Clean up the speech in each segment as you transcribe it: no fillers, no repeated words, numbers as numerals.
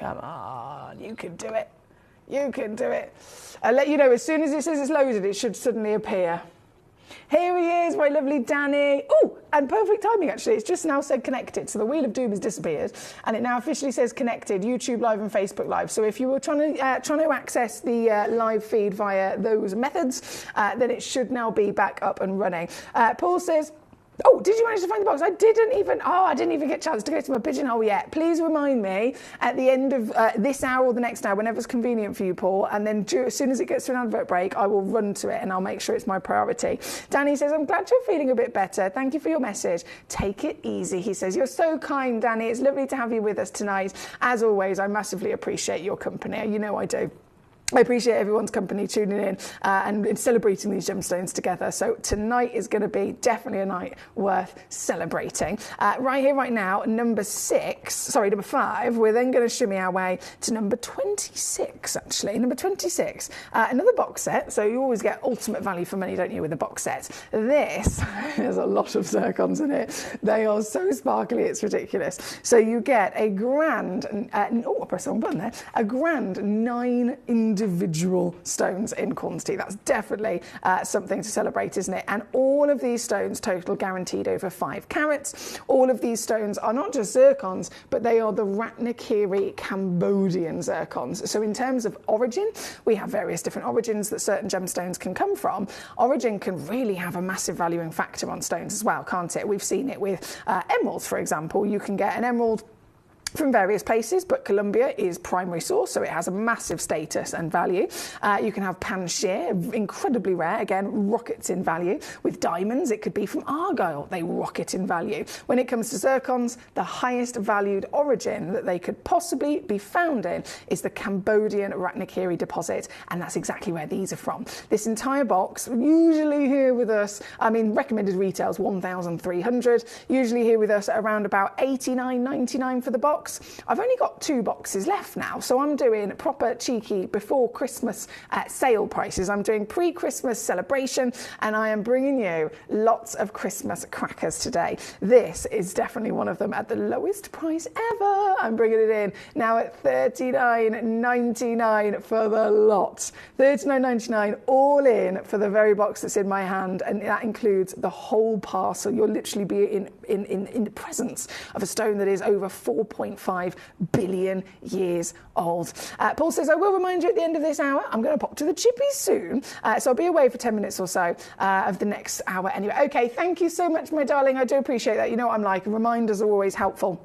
Come on, you can do it. You can do it. I'll let you know, as soon as it says it's loaded, it should suddenly appear. Here he is, my lovely Danny. Oh, and perfect timing, actually. It's just now said connected. So the Wheel of Doom has disappeared, and it now officially says connected, YouTube Live and Facebook Live. So if you were trying to access the live feed via those methods, then it should now be back up and running. Paul says, oh, did you manage to find the box? I didn't even get a chance to go to my pigeonhole yet. Please remind me at the end of this hour or the next hour, whenever it's convenient for you, Paul, and then as soon as it gets to an advert break, I will run to it and I'll make sure it's my priority. Danny says, I'm glad you're feeling a bit better. Thank you for your message. Take it easy, he says. You're so kind, Danny. It's lovely to have you with us tonight. As always, I massively appreciate your company. You know I do. I appreciate everyone's company tuning in and celebrating these gemstones together. So tonight is going to be definitely a night worth celebrating. Right here, right now, number 5, we're then going to shimmy our way to number 26, actually. Number 26, another box set. So you always get ultimate value for money, don't you, with a box set. This, there's a lot of zircons in it. They are so sparkly, it's ridiculous. So you get a grand, I pressed the wrong button there, a grand 9 individual stones in quantity. That's definitely something to celebrate, isn't it? And all of these stones total guaranteed over 5 carats. All of these stones are not just zircons, but they are the Ratnakiri Cambodian zircons. So in terms of origin, we have various different origins that certain gemstones can come from. Origin can really have a massive valuing factor on stones as well, can't it? We've seen it with emeralds, for example. You can get an emerald from various places, but Colombia is primary source, so it has a massive status and value. You can have Panchir, incredibly rare, again, rockets in value. With diamonds, it could be from Argyle, they rocket in value. When it comes to zircons, the highest valued origin that they could possibly be found in is the Cambodian Ratnakiri deposit, and that's exactly where these are from. This entire box, usually here with us, recommended retails 1,300, usually here with us at around about $89.99 for the box. I've only got 2 boxes left now, so I'm doing proper cheeky before Christmas sale prices. I'm doing pre-Christmas celebration, and I am bringing you lots of Christmas crackers today. This is definitely one of them at the lowest price ever. I'm bringing it in now at $39.99 for the lot. $39.99 all in for the very box that's in my hand, and that includes the whole parcel. You'll literally be in the presence of a stone that is over 4.5 billion years old. Paul says, I will remind you at the end of this hour, I'm going to pop to the chippies soon. So I'll be away for 10 minutes or so of the next hour anyway. Okay, thank you so much, my darling. I do appreciate that. You know what I'm like. Reminders are always helpful.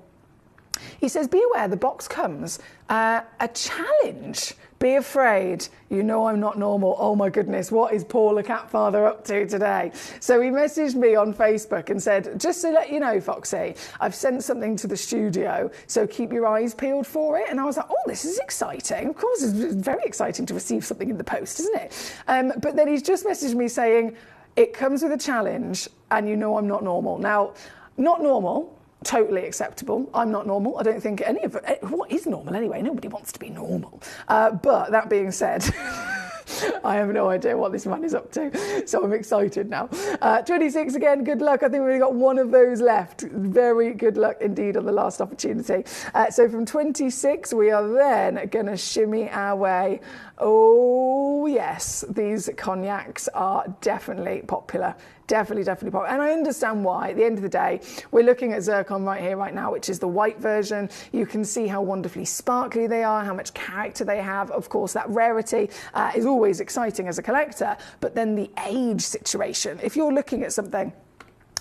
He says, be aware the box comes a challenge. Be afraid. You know I'm not normal. Oh my goodness, what is Paul the cat father up to today? So he messaged me on Facebook and said, just to let you know, Foxy, I've sent something to the studio, so keep your eyes peeled for it. And I was like, oh, this is exciting. Of course, it's very exciting to receive something in the post, isn't it? But then he's just messaged me saying, it comes with a challenge and you know I'm not normal. Now, not normal, totally acceptable. I'm not normal. I don't think any of it. What is normal anyway? Nobody wants to be normal. But that being said, I have no idea what this man is up to, so I'm excited now. 26 again, good luck. I think we've only got one of those left. Very good luck indeed on the last opportunity. So from 26, we are then going to shimmy our way. Oh yes, these cognacs are definitely popular. Definitely popular. And I understand why. At the end of the day, we're looking at zircon right here, right now, which is the white version. You can see how wonderfully sparkly they are, how much character they have. Of course, that rarity is always exciting as a collector, but then the age situation. If you're looking at something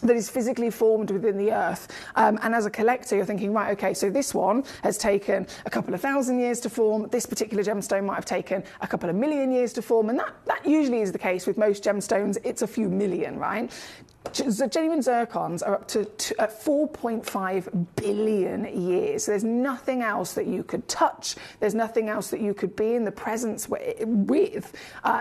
that is physically formed within the earth. And as a collector, you're thinking, right, okay, so this one has taken a couple of thousand years to form. This particular gemstone might have taken a couple of million years to form. And that usually is the case with most gemstones. It's a few million, right? Genuine zircons are up to 4.5 billion years. So there's nothing else that you could touch. There's nothing else that you could be in the presence with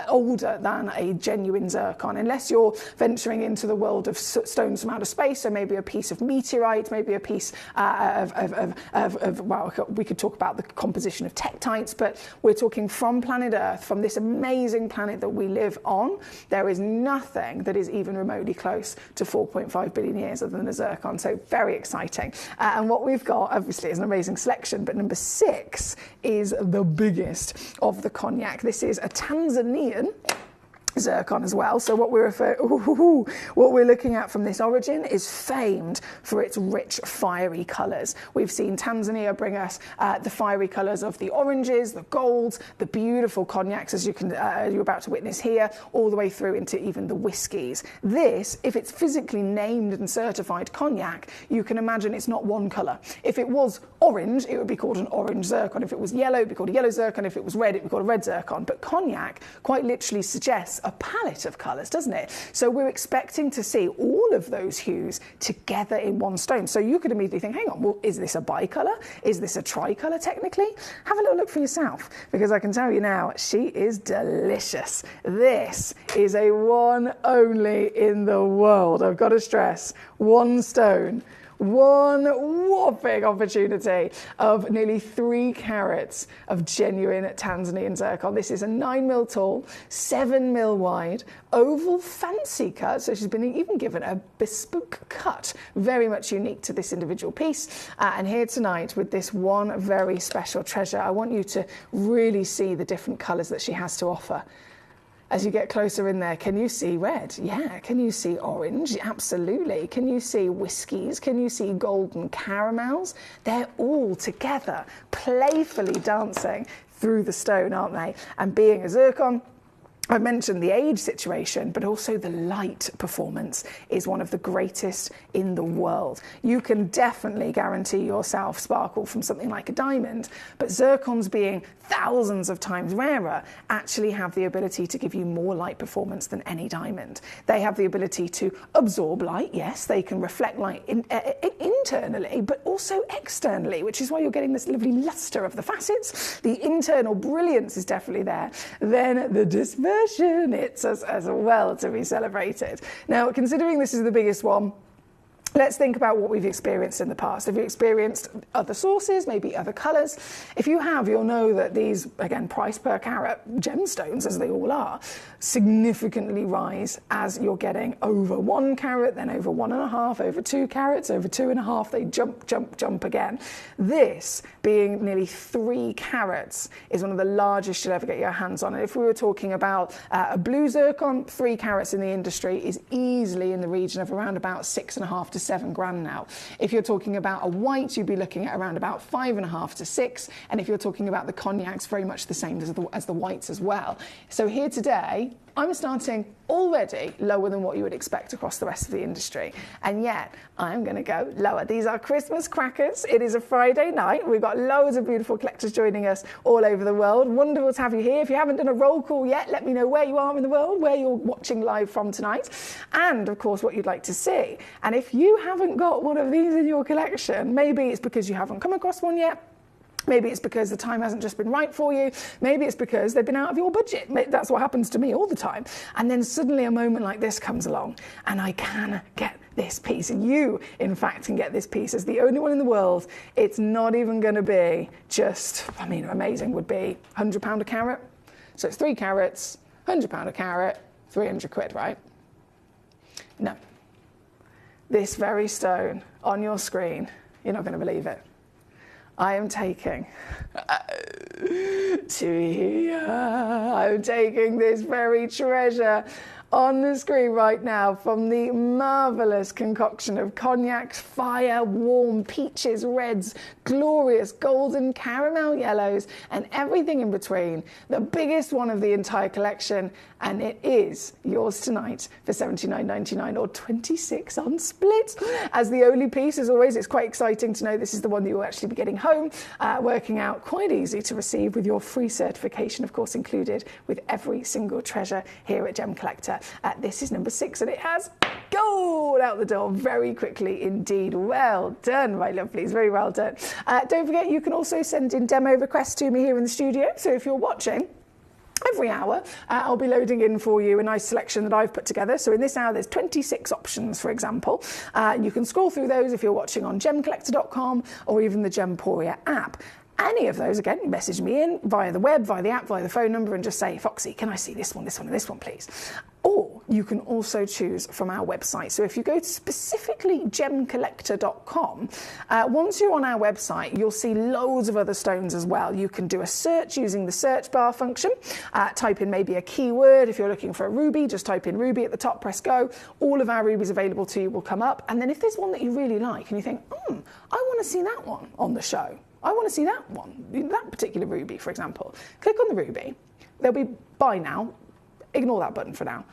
older than a genuine zircon, unless you're venturing into the world of stones from outer space. So maybe a piece of meteorite, maybe a piece well, we could talk about the composition of tektites, but we're talking from planet Earth, from this amazing planet that we live on. There is nothing that is even remotely close to 4.5 billion years other than a zircon. So very exciting. And what we've got, obviously, is an amazing selection, but number 6 is the biggest of the cognac. This is a Tanzanian zircon as well. So what we're looking at from this origin is famed for its rich, fiery colours. We've seen Tanzania bring us the fiery colours of the oranges, the golds, the beautiful cognacs, as you're about to witness here, all the way through into even the whiskies. This, if it's physically named and certified cognac, you can imagine it's not one colour. If it was orange, it would be called an orange zircon. If it was yellow, it'd be called a yellow zircon. If it was red, it'd be called a red zircon. But cognac quite literally suggests a palette of colours, doesn't it? So we're expecting to see all of those hues together in one stone. So you could immediately think, hang on, well, is this a bicolour? Is this a tricolour technically? Have a little look for yourself, because I can tell you now, she is delicious. This is a one only in the world. I've got to stress, one stone. One whopping opportunity of nearly 3 carats of genuine Tanzanian zircon. This is a 9mm tall, 7mm wide, oval fancy cut. So she's been even given a bespoke cut, very much unique to this individual piece. And here tonight with this one very special treasure, I want you to really see the different colours that she has to offer. As you get closer in there, can you see red? Yeah. Can you see orange? Absolutely. Can you see whiskies? Can you see golden caramels? They're all together, playfully dancing through the stone, aren't they? And being a zircon, I mentioned the age situation, but also the light performance is one of the greatest in the world. You can definitely guarantee yourself sparkle from something like a diamond, but zircons, being thousands of times rarer, actually have the ability to give you more light performance than any diamond. They have the ability to absorb light, yes, they can reflect light internally, but also externally, which is why you're getting this lovely luster of the facets. The internal brilliance is definitely there. Then the dispersion, it's as well to be celebrated. Now, considering this is the biggest one, let's think about what we've experienced in the past. Have you experienced other sources, maybe other colours? If you have, you'll know that these, again, price per carat gemstones, as they all are, significantly rise as you're getting over 1 carat, then over 1.5, over 2 carats, over 2.5, they jump again. This, being nearly 3 carats, is one of the largest you'll ever get your hands on. And if we were talking about a blue zircon, 3 carats in the industry is easily in the region of around about 6.5 to 7 grand now. If you're talking about a white, you'd be looking at around about 5.5 to 6. And if you're talking about the cognacs, very much the same as the whites as well. So here today, I'm starting already lower than what you would expect across the rest of the industry. And yet, I'm going to go lower. These are Christmas crackers. It is a Friday night. We've got loads of beautiful collectors joining us all over the world. Wonderful to have you here. If you haven't done a roll call yet, let me know where you are in the world, where you're watching live from tonight, and of course, what you'd like to see. And if you haven't got one of these in your collection, maybe it's because you haven't come across one yet. Maybe it's because the time hasn't just been right for you. Maybe it's because they've been out of your budget. That's what happens to me all the time. And then suddenly a moment like this comes along and I can get this piece. And you, in fact, can get this piece as the only one in the world. It's not even going to be just, amazing would be £100 a carat. So it's 3 carats, £100 a carat, 300 quid, right? No. This very stone on your screen, you're not going to believe it. I am taking I'm taking this very treasure on the screen right now from the marvellous concoction of cognacs, fire, warm peaches, reds, glorious golden caramel yellows, and everything in between. The biggest one of the entire collection, and it is yours tonight for $79.99 or 26 on split. As the only piece, as always, it's quite exciting to know this is the one that you'll actually be getting home, working out quite easy to receive with your free certification, of course, included with every single treasure here at Gemcollector. This is number 6, and it has gold out the door very quickly indeed. Well done, my lovelies, very well done. Don't forget, you can also send in demo requests to me here in the studio, so if you're watching, every hour, I'll be loading in for you a nice selection that I've put together. So in this hour, there's 26 options, for example. You can scroll through those if you're watching on gemcollector.com or even the Gemporia app. Any of those, again, message me in via the web, via the app, via the phone number, and just say, Foxy, can I see this one, this one, and this one, please? Or you can also choose from our website. So if you go to specifically gemcollector.com, once you're on our website, you'll see loads of other stones as well. You can do a search using the search bar function, type in maybe a keyword. If you're looking for a ruby, just type in ruby at the top, press go. All of our rubies available to you will come up. And then if there's one that you really like and you think, I want to see that one on the show, I want to see that one, that particular ruby, for example, click on the ruby. There'll be buy now. Ignore that button for now.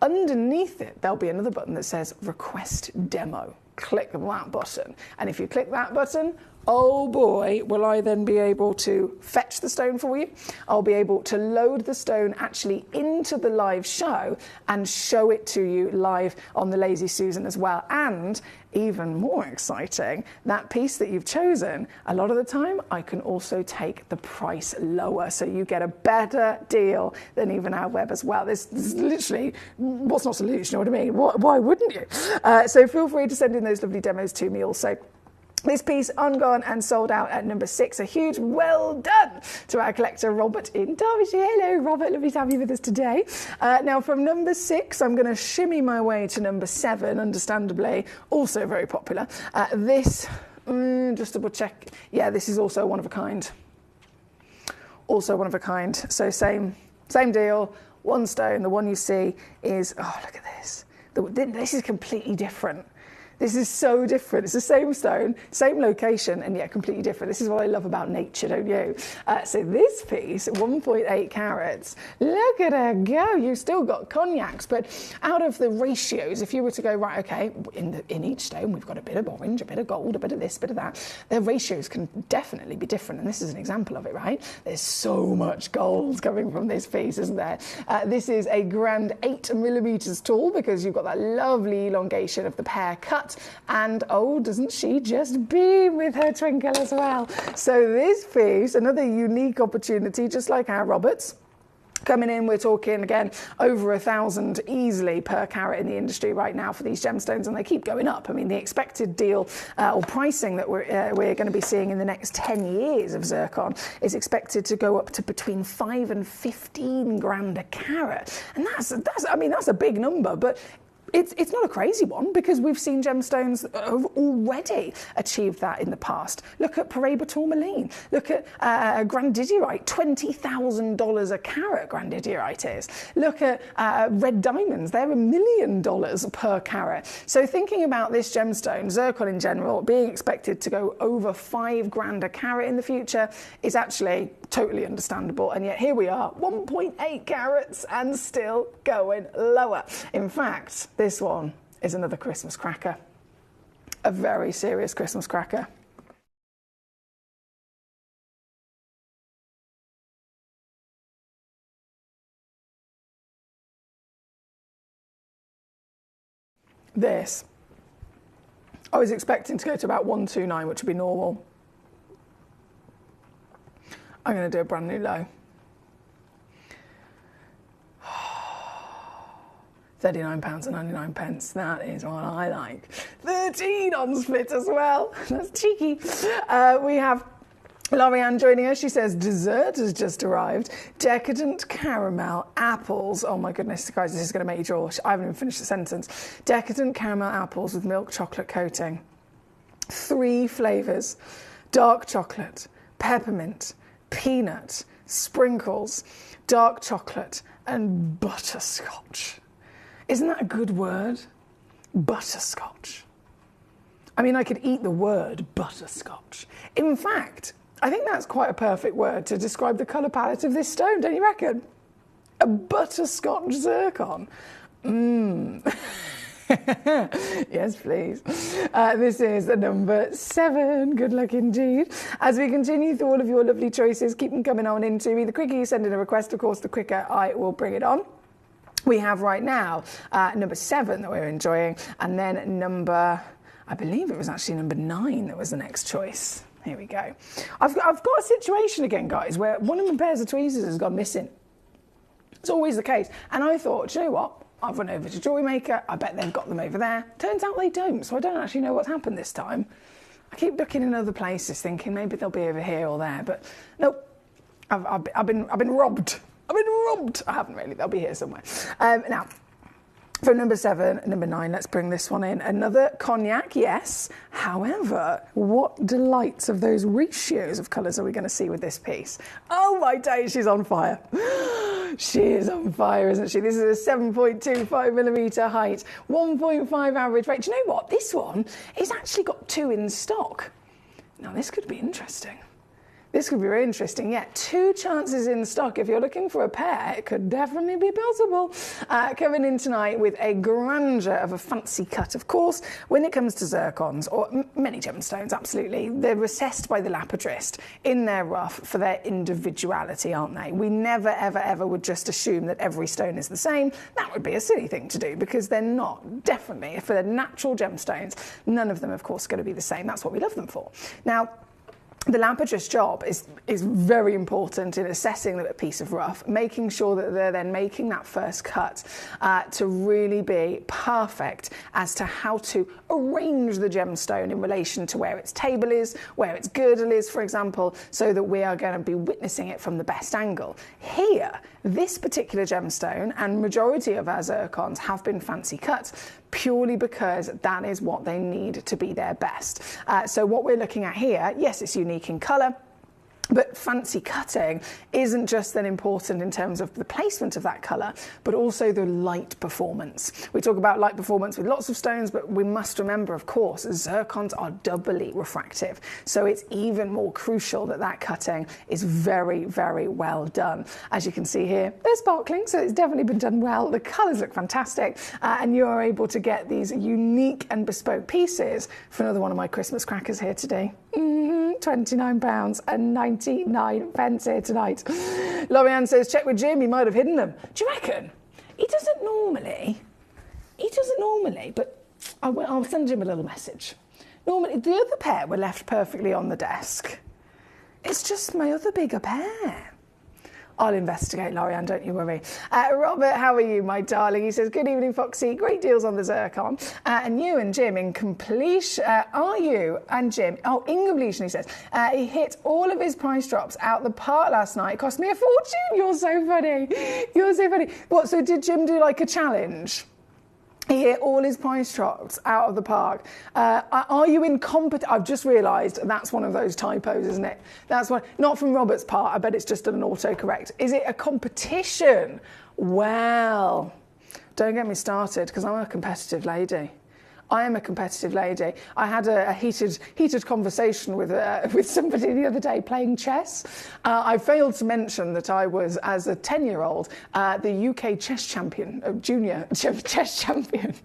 Underneath it, there'll be another button that says request demo. Click that button. And if you click that button, oh boy, will I then be able to fetch the stone for you. I'll be able to load the stone actually into the live show and show it to you live on the Lazy Susan as well. And even more exciting, that piece that you've chosen, a lot of the time, I can also take the price lower. So you get a better deal than even our web as well. This is literally, what's not to lose, you know what I mean? Why wouldn't you? So feel free to send in those lovely demos to me also. This piece on, gone and sold out at number 6. A huge well done to our collector, Robert in Derbyshire. Hello, Robert. Lovely to have you with us today. Now, from number 6, I'm going to shimmy my way to number 7, understandably. Also very popular. This, just double check. Yeah, this is also one of a kind. Also one of a kind. So same deal. One stone. The one you see is, oh, look at this. This is completely different. This is so different. It's the same stone, same location, and yet completely different. This is what I love about nature, don't you? So this piece, 1.8 carats, look at her go. You've still got cognacs, but out of the ratios, if you were to go, right, okay, in each stone, we've got a bit of orange, a bit of gold, a bit of this, a bit of that. Their ratios can definitely be different, and this is an example of it, right? There's so much gold coming from this piece, isn't there? This is a grand 8 millimeters tall because you've got that lovely elongation of the pear cut. And oh, doesn't she just beam with her twinkle as well? So this piece, another unique opportunity, just like our Roberts. Coming in, we're talking, again, over 1,000 easily per carat in the industry right now for these gemstones, and they keep going up. I mean, the expected deal or pricing that we're going to be seeing in the next 10 years of zircon is expected to go up to between 5 and 15 grand a carat. And that's a big number, but it's not a crazy one because we've seen gemstones that have already achieved that in the past. Look at Paraiba tourmaline. Look at grandidierite, $20,000 a carat grandidierite is. Look at red diamonds. They're $1 million per carat. So thinking about this gemstone, zircon in general, being expected to go over 5 grand a carat in the future is actually totally understandable. And yet here we are, 1.8 carats and still going lower. In fact, this one is another Christmas cracker, a very serious Christmas cracker. This, I was expecting to go to about 129, which would be normal. I'm going to do a brand new low. £39.99. That is what I like. 13 on split as well. That's cheeky. We have Lorianne joining us. She says, dessert has just arrived. Decadent caramel apples. Oh my goodness, guys, this is going to make you draw. I haven't even finished the sentence. Decadent caramel apples with milk chocolate coating. 3 flavours. Dark chocolate, peppermint, peanut, sprinkles, dark chocolate, and butterscotch. Isn't that a good word? Butterscotch. I mean, I could eat the word butterscotch. In fact, I think that's quite a perfect word to describe the colour palette of this stone, don't you reckon? A butterscotch zircon. Yes, please. This is the number 7. Good luck indeed. As we continue through all of your lovely choices, keep them coming on into me. The quicker you send in a request, of course, the quicker I will bring it on. We have right now number 7 that we're enjoying, and then number, I believe it was actually number 9 that was the next choice. Here we go. I've got a situation again, guys, where one of my pairs of tweezers has gone missing. It's always the case. And I thought, do you know what? I've run over to Jewelry Maker. I bet they've got them over there. Turns out they don't, so I don't actually know what's happened this time. I keep looking in other places, thinking maybe they'll be over here or there, but nope. I've been robbed. I've been robbed. I haven't really. They'll be here somewhere. Now, From number 7, number 9, let's bring this one in. Another cognac, yes. However, what delights of those ratios of colours are we going to see with this piece? Oh my days, she's on fire. She is on fire, isn't she? This is a 7.25mm height, 1.5 average weight. Do you know what? This one is actually got 2 in stock. Now, this could be interesting. This could be very interesting. Yeah, 2 chances in stock. If you're looking for a pair, it could definitely be possible. Coming in tonight with a grandeur of a fancy cut. Of course, when it comes to zircons, or many gemstones, absolutely, they're assessed by the lapidrist in their rough for their individuality, aren't they? We never, ever, ever would just assume that every stone is the same. That would be a silly thing to do because they're not. Definitely, for the natural gemstones, none of them, of course, are going to be the same. That's what we love them for. Now, the lapidrist's job is very important in assessing a piece of rough, making sure that they're then making that first cut to really be perfect as to how to arrange the gemstone in relation to where its table is, where its girdle is, for example, so that we are going to be witnessing it from the best angle. Here, this particular gemstone and majority of our zircons have been fancy cut purely because that is what they need to be their best. So what we're looking at here, yes, it's unique in colour, but fancy cutting isn't just then important in terms of the placement of that colour, but also the light performance. We talk about light performance with lots of stones, but we must remember, of course, zircons are doubly refractive. So it's even more crucial that that cutting is very, very well done. As you can see here, they're sparkling, so it's definitely been done well. The colours look fantastic, and you are able to get these unique and bespoke pieces for another one of my Christmas crackers here today. £29.99 here tonight. Lorianne says, check with Jim, he might have hidden them. Do you reckon? He doesn't normally, but I'll send him a little message. Normally, the other pair were left perfectly on the desk. It's just my other bigger pair. I'll investigate, Lorianne, don't you worry. Robert, how are you, my darling? He says, good evening, Foxy. Great deals on the zircon. And you and Jim in completion, are you and Jim? Oh, in completion, he says. He hit all of his price drops out the park last night. It cost me a fortune. You're so funny. You're so funny. What, so did Jim do like a challenge? He hit all his price drops out of the park. Are you in I've just realised that's one of those typos, isn't it? That's one, not from Robert's part. I bet it's just an autocorrect. Is it a competition? Well, don't get me started because I'm a competitive lady. I am a competitive lady. I had a heated conversation with somebody the other day playing chess. I failed to mention that I was, as a 10-year-old, the UK chess champion, junior chess champion.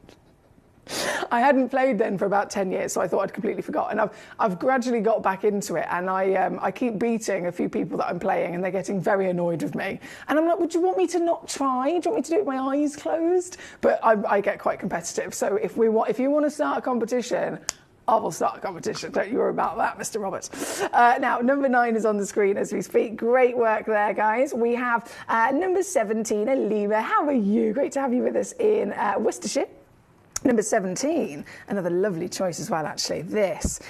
I hadn't played then for about 10 years, so I thought I'd completely forgotten. I've gradually got back into it, and I keep beating a few people that I'm playing, and they're getting very annoyed with me. And I'm like, would you want me to not try? Do you want me to do it with my eyes closed? But I get quite competitive. So if you want to start a competition, I will start a competition. Don't you worry about that, Mr. Roberts. Now, number 9 is on the screen as we speak. Great work there, guys. We have number 17, Alima. How are you? Great to have you with us in Worcestershire. Number 17, another lovely choice as well, actually. This,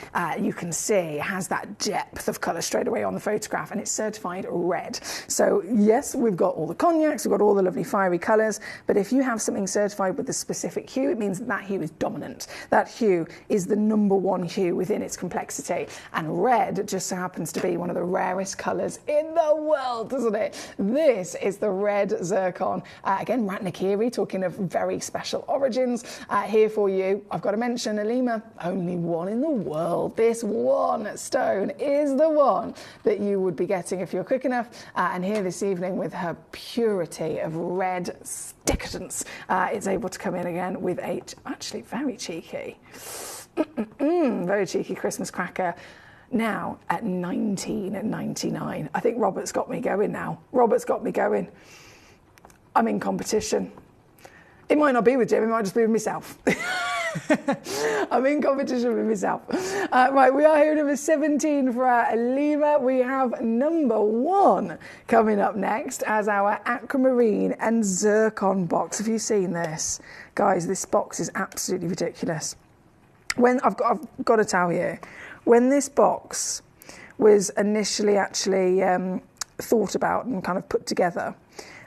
you can see, has that depth of colour straight away on the photograph, and it's certified red. So, yes, we've got all the cognacs, we've got all the lovely fiery colours, but if you have something certified with a specific hue, it means that that hue is dominant. That hue is the number one hue within its complexity, and red just so happens to be one of the rarest colours in the world, doesn't it? This is the red zircon. Again, Ratnakiri, talking of very special origins. Here for you, I've got to mention Alima, only one in the world. This one stone is the one that you would be getting if you're quick enough. And here this evening with her purity of red decadence, it's able to come in again with a actually very cheeky, very cheeky Christmas cracker. Now at $19.99. I think Robert's got me going now. Robert's got me going. I'm in competition. It might not be with Jim, it might just be with myself. I'm in competition with myself. Right, we are here at number 17 for our Alima. We have number 1 coming up next as our aquamarine and zircon box. Have you seen this? Guys, this box is absolutely ridiculous. I've got to tell you, when this box was initially actually thought about and kind of put together,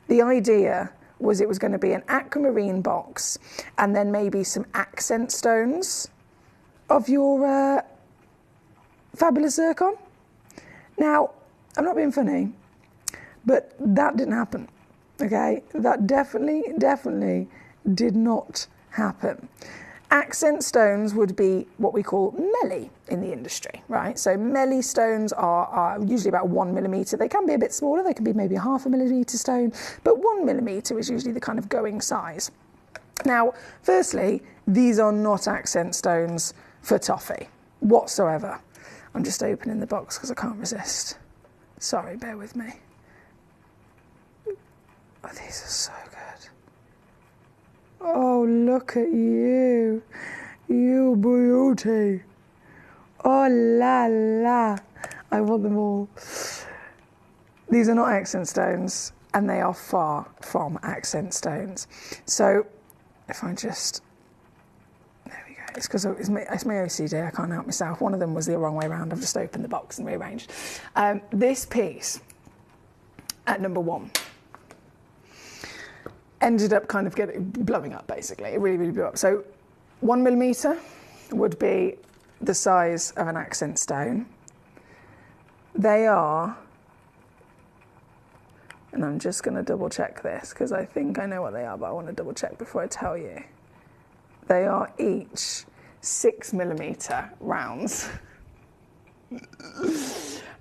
the idea was it was going to be an aquamarine box and then maybe some accent stones of your fabulous zircon. Now, I'm not being funny, but that didn't happen, okay? That definitely did not happen. Accent stones would be what we call melee in the industry, right? So melee stones are usually about 1 millimetre. They can be a bit smaller, they can be maybe 0.5 millimetre stone, but 1 millimetre is usually the kind of going size. Now, firstly, these are not accent stones for toffee whatsoever. I'm just opening the box because I can't resist. Sorry, bear with me. Oh, these are so good. Oh, look at you. You beauty. Oh, la la. I want them all. These are not accent stones, and they are far from accent stones. So, if I just... There we go. It's because it's my OCD. I can't help myself. One of them was the wrong way around. I've just opened the box and rearranged. This piece, at number 1, ended up kind of blowing up, basically. It really blew up. So 1 millimetre would be the size of an accent stone. They are, and I'm just going to double check this because I think I know what they are, but I want to double check before I tell you. They are each 6 millimetre rounds.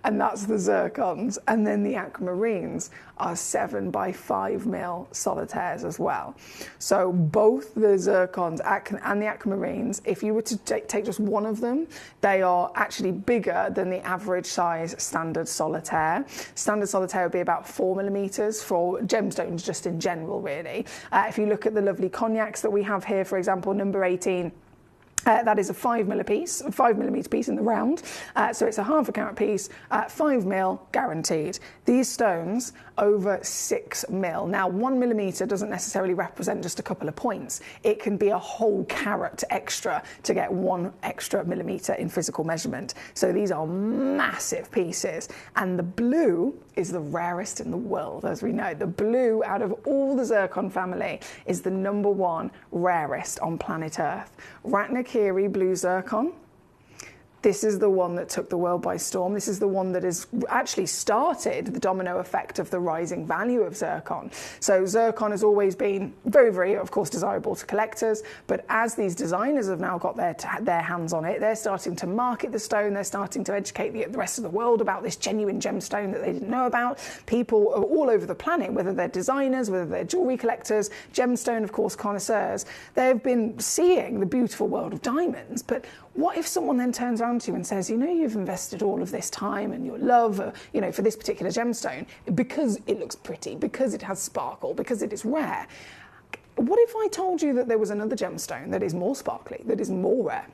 And that's the zircons. And then the aquamarines are 7 by 5 mil solitaires as well. So both the zircons and the aquamarines, if you were to take just one of them, they are actually bigger than the average size standard solitaire. Standard solitaire would be about 4 millimetres for gemstones just in general, really. If you look at the lovely cognacs that we have here, for example, number 18, that is a 5 millimetre piece in the round. So it's a half a carat piece, 5 mil guaranteed. These stones over 6 mil. Now, 1 millimetre doesn't necessarily represent just a couple of points. It can be a whole carat extra to get 1 extra millimetre in physical measurement. So these are massive pieces. And the blue is the rarest in the world, as we know. The blue, out of all the zircon family, is the number 1 rarest on planet Earth. Ratnakiri blue zircon. This is the one that took the world by storm. This is the one that has actually started the domino effect of the rising value of zircon. So zircon has always been very, very, of course, desirable to collectors. But as these designers have now got their hands on it, they're starting to market the stone. They're starting to educate the rest of the world about this genuine gemstone that they didn't know about. People are all over the planet, whether they're designers, whether they're jewellery collectors, gemstone, of course, connoisseurs. They've been seeing the beautiful world of diamonds. But what if someone then turns around to you and says, you know, you've invested all of this time and your love, you know, for this particular gemstone because it looks pretty, because it has sparkle, because it is rare. What if I told you that there was another gemstone that is more sparkly, that is more rare?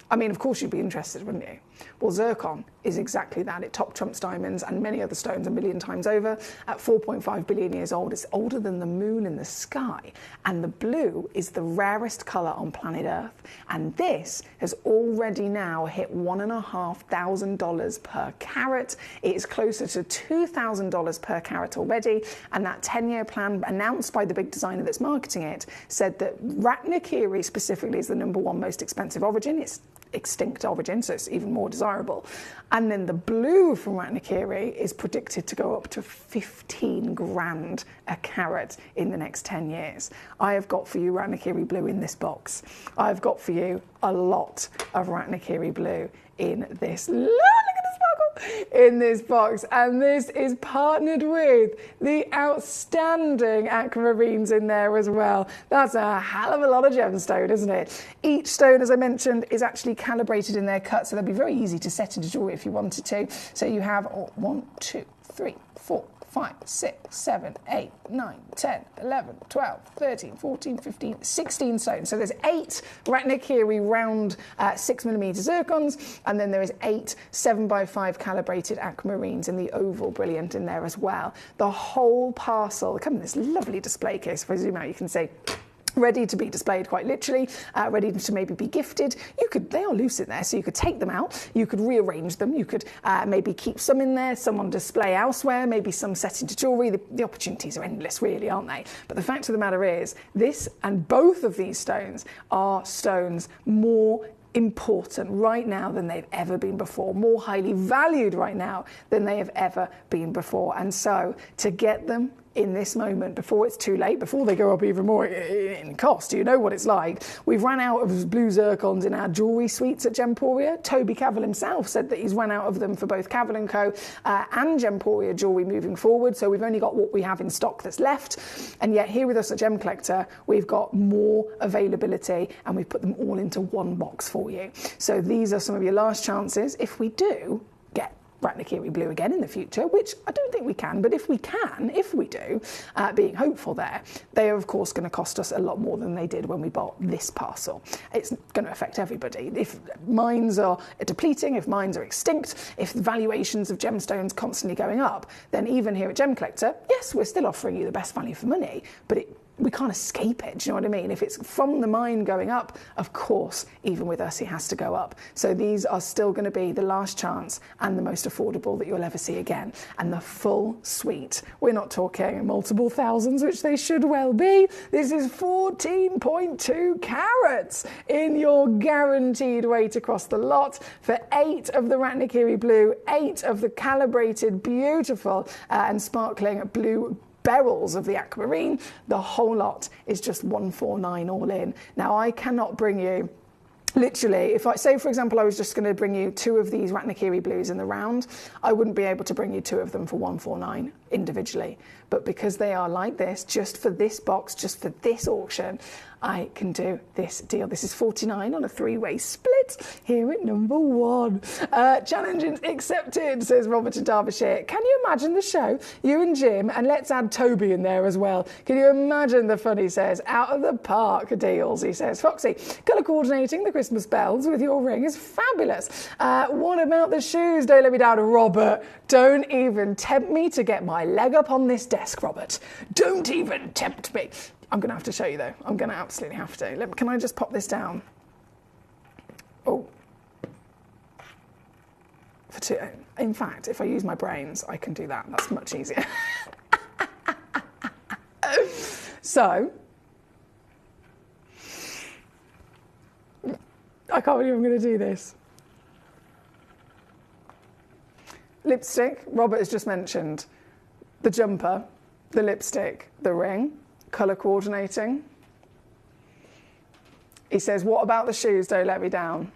I mean, of course you'd be interested, wouldn't you? Well, zircon is exactly that. It top trumps diamonds and many other stones 1 million times over. At 4.5 billion years old, it's older than the moon in the sky. And the blue is the rarest colour on planet Earth. And this has already now hit $1,500 per carat. It is closer to $2,000 per carat already. And that 10-year plan announced by the big designer that's marketing it said that Ratnakiri specifically is the number 1 most expensive origin. It's extinct origin, so it's even more desirable. And then the blue from Ratnakiri is predicted to go up to 15 grand a carat in the next 10 years. I have got for you Ratnakiri blue in this box. I've got for you a lot of Ratnakiri blue in this. Look at the sparkle in this box. And this is partnered with the outstanding aquamarines in there as well. That's a hell of a lot of gemstone, isn't it? Each stone, as I mentioned, is actually calibrated in their cut, so they'll be very easy to set into jewellery if you wanted to. So you have 1, 2, 3, 4, 5, 6, 7, 8, 9, 10, 11, 12, 13, 14, 15, 16 stones. So there's 8 Ratnakiri round 6mm zircons, and then there is 8 7x5 calibrated aquamarines in the oval brilliant in there as well. The whole parcel, come in this lovely display case. If I zoom out, you can see ready to be displayed quite literally, ready to maybe be gifted. They are loose in there, so you could take them out, you could rearrange them, you could maybe keep some in there, some on display elsewhere, maybe some set into jewellery. The opportunities are endless, really, aren't they? But the fact of the matter is, this and both of these stones are stones more important right now than they've ever been before, more highly valued right now than they have ever been before. And so to get them in this moment, before it's too late, before they go up even more in cost, you know what it's like. We've run out of blue zircons in our jewellery suites at Gemporia. Toby Cavill himself said that he's run out of them for both Cavill & Co and Gemporia jewellery moving forward. So we've only got what we have in stock that's left. And yet here with us at Gemcollector, we've got more availability and we've put them all into one box for you. So these are some of your last chances. If we do get Ratnakiri blue again in the future, which I don't think we can, but if we do, being hopeful there, they are of course going to cost us a lot more than they did when we bought this parcel. It's going to affect everybody. If mines are depleting, if mines are extinct, if the valuations of gemstones constantly going up, then even here at Gemcollector, yes, we're still offering you the best value for money, but we can't escape it, do you know what I mean? If it's from the mine going up, of course, even with us, it has to go up. So these are still going to be the last chance and the most affordable that you'll ever see again. And the full suite, we're not talking multiple thousands, which they should well be. This is 14.2 carats in your guaranteed weight across the lot for 8 of the Ratnakiri blue, 8 of the calibrated, beautiful and sparkling blue beryls of the aquamarine. The whole lot is just 149 all in. Now, I cannot bring you, literally, if I say, for example, I was just going to bring you 2 of these Ratnakiri blues in the round, I wouldn't be able to bring you 2 of them for 149 individually. But because they are like this, just for this box, just for this auction, I can do this deal. This is 49 on a 3-way split here at number 1. Challenge accepted, says Robert in Derbyshire. Can you imagine the show? You and Jim, and let's add Toby in there as well. Can you imagine the fun, he says? Out of the park deals, he says. Foxy, colour coordinating the Christmas bells with your ring is fabulous. What about the shoes? Don't let me down, Robert. Don't even tempt me to get my leg up on this desk, Robert. Don't even tempt me. I'm going to have to show you, though. I'm going to absolutely have to. Can I just pop this down? Oh. In fact, if I use my brains, I can do that. That's much easier. So, I can't believe I'm going to do this. Lipstick, Robert has just mentioned. The jumper, the lipstick, the ring, colour coordinating. He says, what about the shoes? Don't let me down.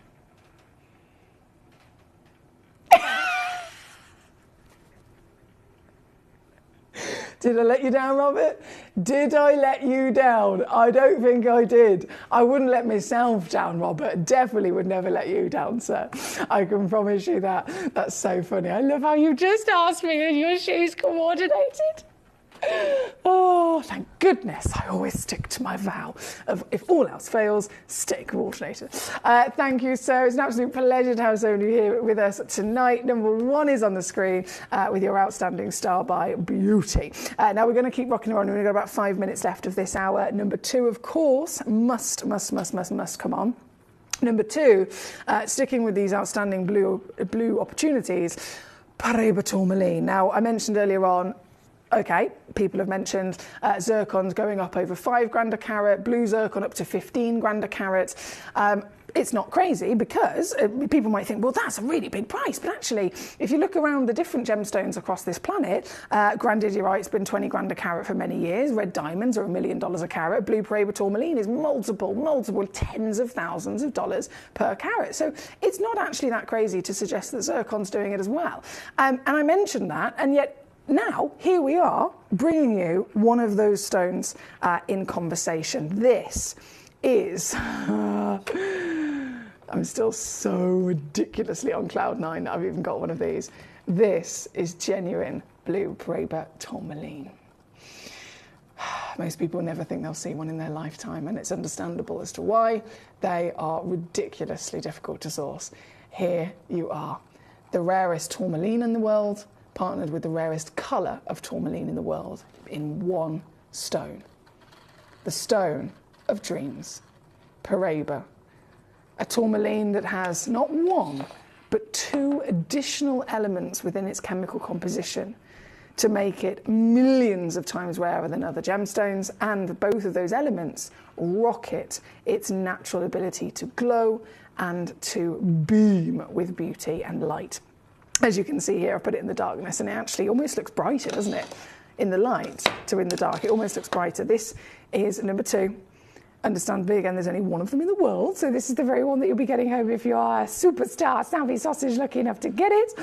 Did I let you down, Robert? Did I let you down? I don't think I did. I wouldn't let myself down, Robert. Definitely would never let you down, sir. I can promise you that. That's so funny. I love how you just asked me if your shoes coordinated. Oh, thank goodness I always stick to my vow of, if all else fails, stay coordinated. Thank you, sir. It's an absolute pleasure to have so many here with us tonight. Number 1 is on the screen with your outstanding star by beauty. Now we're going to keep rocking on. We've got about 5 minutes left of this hour. Number 2, of course, must come on. Number 2, sticking with these outstanding blue opportunities, Paraiba tourmaline. Now, I mentioned earlier on, okay, people have mentioned zircons going up over $5,000 a carat, blue zircon up to $15,000 a carat. It's not crazy because people might think, well, that's a really big price. But actually, if you look around the different gemstones across this planet, grandidierite's been $20,000 a carat for many years. Red diamonds are $1 million a carat. Blue Paraiba tourmaline is multiple tens of thousands of dollars per carat. So it's not actually that crazy to suggest that zircon's doing it as well. And I mentioned that, and yet now, here we are, bringing you one of those stones in conversation. This is... I'm still so ridiculously on cloud 9 that I've even got one of these. This is genuine blue Paraiba tourmaline. Most people never think they'll see one in their lifetime, and it's understandable as to why. They are ridiculously difficult to source. Here you are, the rarest tourmaline in the world, partnered with the rarest colour of tourmaline in the world in one stone. The stone of dreams, Paraiba, a tourmaline that has not one, but 2 additional elements within its chemical composition to make it millions of times rarer than other gemstones, and both of those elements rocket its natural ability to glow and to beam with beauty and light. As you can see here, I've put it in the darkness, and it actually almost looks brighter, doesn't it? In the light to in the dark, it almost looks brighter. This is number 2. Understandably, again, there's only one of them in the world, so this is the very one that you'll be getting home if you are a superstar snappy sausage lucky enough to get it.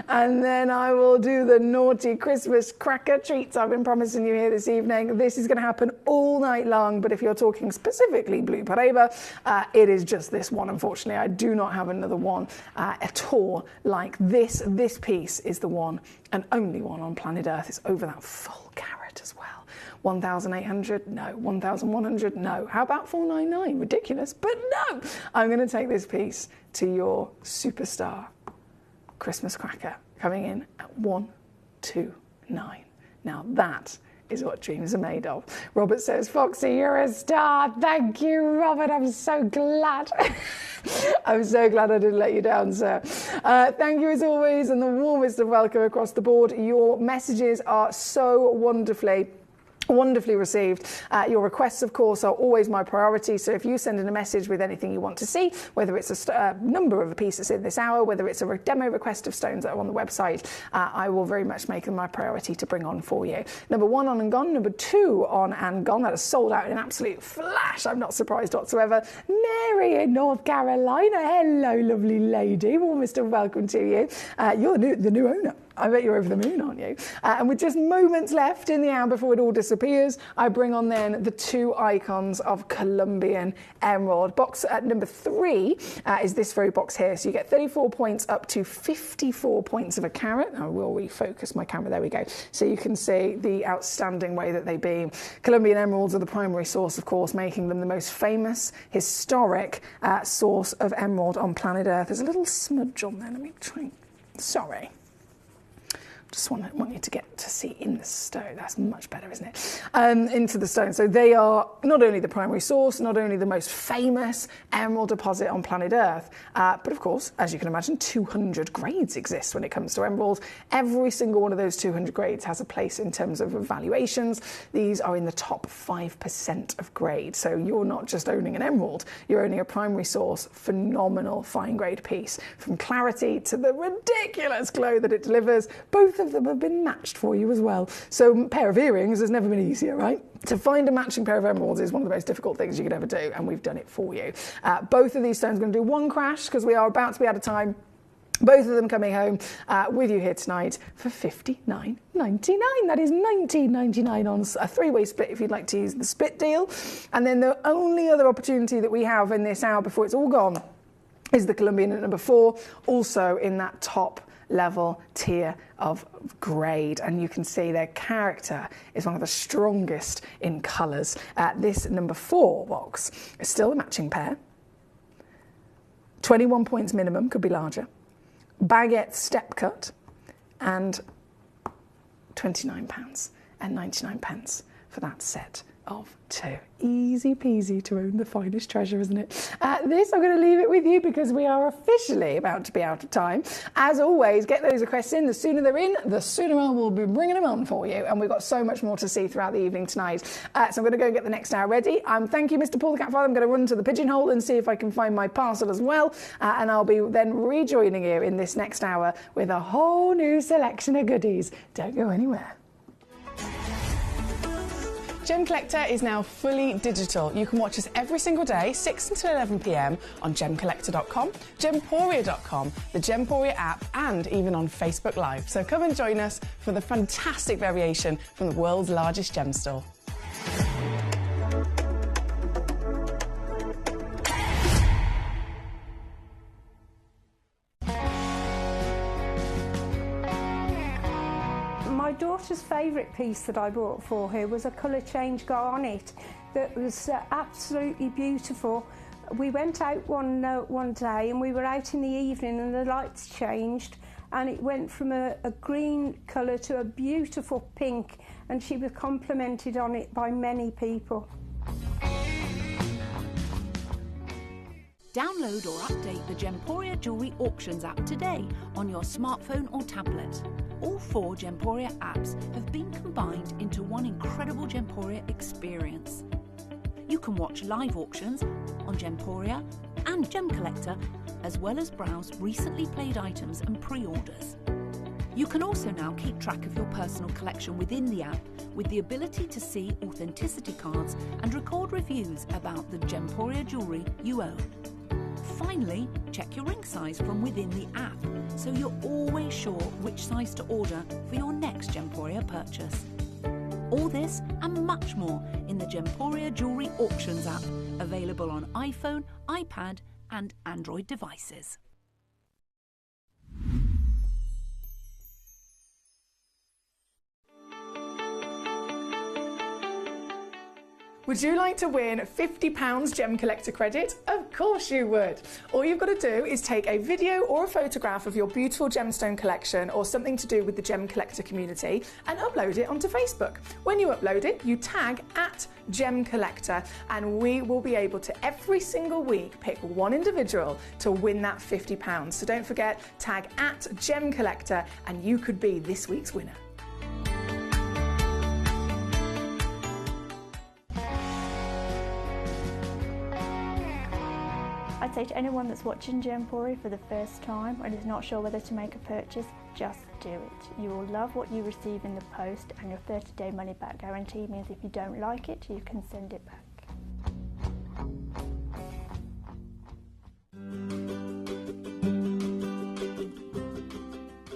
And then I will do the naughty Christmas cracker treats I've been promising you here this evening. This is going to happen all night long, but if you're talking specifically blue Paraiba, it is just this one, unfortunately. I do not have another one at all like this. This piece is the one and only one on planet Earth. It's over that full carat as well. 1,800? No. 1,100? No. How about 499? Ridiculous, but no. I'm going to take this piece to your superstar Christmas cracker, coming in at 129. Now that is what dreams are made of. Robert says, Foxy, you're a star. Thank you, Robert. I'm so glad. I'm so glad I didn't let you down, sir. Thank you as always, and the warmest of welcome across the board. Your messages are so wonderfully received. Your requests, of course, are always my priority. So if you send in a message with anything you want to see, whether it's a number of the pieces in this hour, whether it's a demo request of stones that are on the website, I will very much make them my priority to bring on for you. Number 1 on and gone, number 2 on and gone. That is sold out in an absolute flash. I'm not surprised whatsoever. Mary in North Carolina. Hello, lovely lady. Warmest of welcome to you. You're the new owner. I bet you're over the moon, aren't you? And with just moments left in the hour before it all disappears, I bring on then the 2 icons of Colombian emerald. Box at number 3 is this very box here. So you get 34 points up to 54 points of a carat. I will refocus my camera. There we go. So you can see the outstanding way that they beam. Colombian emeralds are the primary source, of course, making them the most famous, historic source of emerald on planet Earth. There's a little smudge on there. Let me try. Sorry. Just want you to get to see in the stone. That's much better, isn't it? Into the stone. So they are not only the primary source, not only the most famous emerald deposit on planet Earth, but of course, as you can imagine, 200 grades exist when it comes to emeralds. Every single one of those 200 grades has a place in terms of evaluations. These are in the top 5% of grade. So you're not just owning an emerald, you're owning a primary source, phenomenal fine grade piece. From clarity to the ridiculous glow that it delivers, both of them have been matched for you as well. So a pair of earrings has never been easier, right? To find a matching pair of emeralds is one of the most difficult things you could ever do, and we've done it for you. Both of these stones are going to do one crash because we are about to be out of time. Both of them coming home with you here tonight for $59.99. That is $19.99 on a 3-way split if you'd like to use the split deal. And then the only other opportunity that we have in this hour before it's all gone is the Colombian at number 4, also in that top level tier of grade, and you can see their character is one of the strongest in colours. This number 4 box is still a matching pair. 21 points minimum, could be larger. Baguette step cut, and £29.99 for that set of 2. Easy peasy to own the finest treasure, isn't it? This, I'm going to leave it with you because we are officially about to be out of time. As always, get those requests in. The sooner they're in, the sooner I will be bringing them on for you. And we've got so much more to see throughout the evening tonight. So I'm going to go and get the next hour ready. Thank you, Mr. Paul the Cat Father. I'm going to run to the pigeonhole and see if I can find my parcel as well. And I'll be then rejoining you in this next hour with a whole new selection of goodies. Don't go anywhere. Gemcollector is now fully digital. You can watch us every single day, 6 until 11 p.m. on gemcollector.com, gemporia.com, the Gemporia app, and even on Facebook Live. So come and join us for the fantastic variation from the world's largest gem store. My daughter's favourite piece that I bought for her was a colour change garnet that was absolutely beautiful. We went out one day and we were out in the evening and the lights changed and it went from a green colour to a beautiful pink, and she was complimented on it by many people. Download or update the Gemporia Jewellery Auctions app today on your smartphone or tablet. All 4 Gemporia apps have been combined into one incredible Gemporia experience. You can watch live auctions on Gemporia and Gemcollector, as well as browse recently played items and pre-orders. You can also now keep track of your personal collection within the app with the ability to see authenticity cards and record reviews about the Gemporia jewellery you own. Finally, check your ring size from within the app, so you're always sure which size to order for your next Gemporia purchase. All this and much more in the Gemporia Jewellery Auctions app, available on iPhone, iPad and Android devices. Would you like to win £50 Gemcollector credit? Of course you would. All you've got to do is take a video or a photograph of your beautiful gemstone collection or something to do with the Gemcollector community and upload it onto Facebook. When you upload it, you tag @Gemcollector and we will be able to every single week pick one individual to win that £50. So don't forget, tag @Gemcollector and you could be this week's winner. I'd say to anyone that's watching Gemporia for the first time and is not sure whether to make a purchase, just do it. You will love what you receive in the post, and your 30-day money-back guarantee means if you don't like it, you can send it back.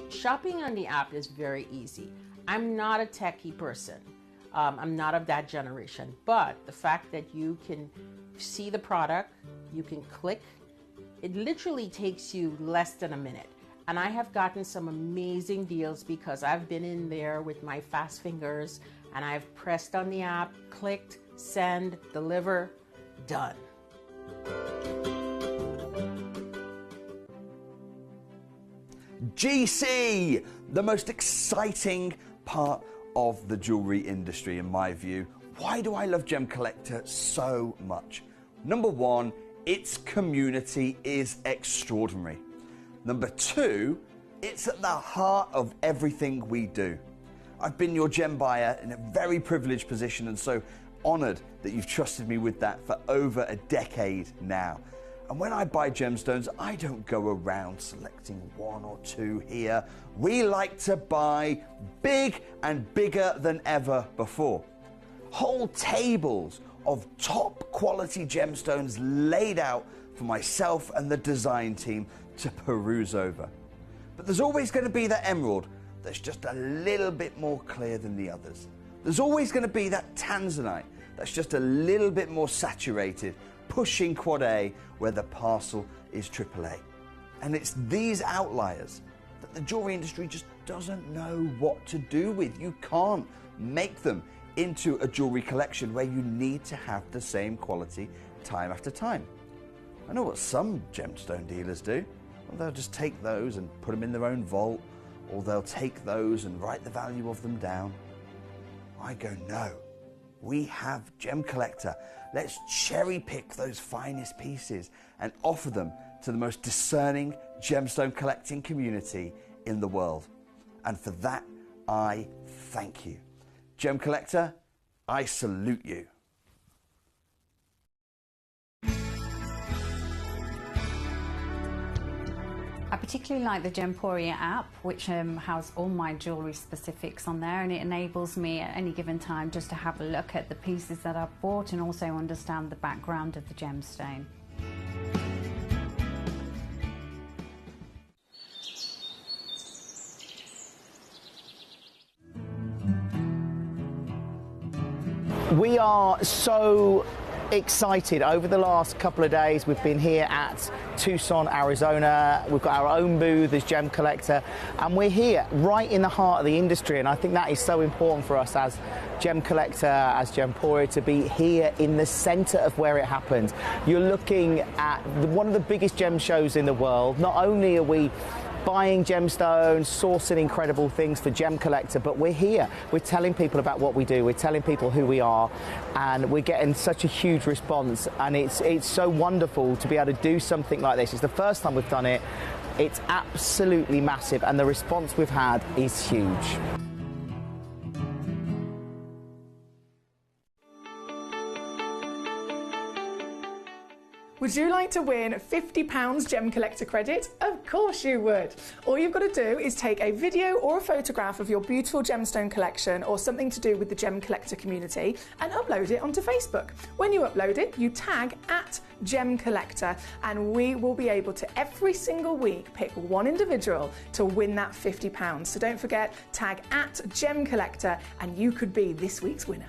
Shopping on the app is very easy. I'm not a techie person. I'm not of that generation, but the fact that you can see the product, you can click, it literally takes you less than a minute. And I have gotten some amazing deals because I've been in there with my fast fingers and I've pressed on the app, clicked, send, deliver, done. GC, the most exciting part of the jewelry industry in my view. Why do I love Gemcollector so much? Number one, its community is extraordinary. Number two, it's at the heart of everything we do. I've been your gem buyer in a very privileged position and so honored that you've trusted me with that for over a decade now. And when I buy gemstones, I don't go around selecting one or two here. We like to buy big and bigger than ever before. Whole tables of top quality gemstones laid out for myself and the design team to peruse over. But there's always going to be that emerald that's just a little bit more clear than the others. There's always going to be that tanzanite that's just a little bit more saturated, pushing quad A where the parcel is AAA. And it's these outliers that the jewelry industry just doesn't know what to do with. You can't make them into a jewelry collection where you need to have the same quality time after time. I know what some gemstone dealers do. Well, they'll just take those and put them in their own vault, or they'll take those and write the value of them down. I go, no, we have Gemcollector. Let's cherry pick those finest pieces and offer them to the most discerning gemstone collecting community in the world. And for that, I thank you. Gemcollector, I salute you. I particularly like the Gemporia app, which has all my jewellery specifics on there, and it enables me at any given time just to have a look at the pieces that I've bought and also understand the background of the gemstone. We are so excited. Over the last couple of days we've been here at Tucson, Arizona. We've got our own booth as Gemcollector, and we're here right in the heart of the industry, and I think that is so important for us as Gemcollector, as Gemporia, to be here in the centre of where it happens. You're looking at one of the biggest gem shows in the world. Not only are we buying gemstones, sourcing incredible things for Gemcollector, but we're here. We're telling people about what we do. We're telling people who we are, and we're getting such a huge response, and it's so wonderful to be able to do something like this. It's the first time we've done it. It's absolutely massive, and the response we've had is huge. Would you like to win £50 Gemcollector credit? Of course you would. All you've got to do is take a video or a photograph of your beautiful gemstone collection or something to do with the Gemcollector community and upload it onto Facebook. When you upload it, you tag @Gemcollector, and we will be able to every single week pick one individual to win that £50. So don't forget, tag @Gemcollector and you could be this week's winner.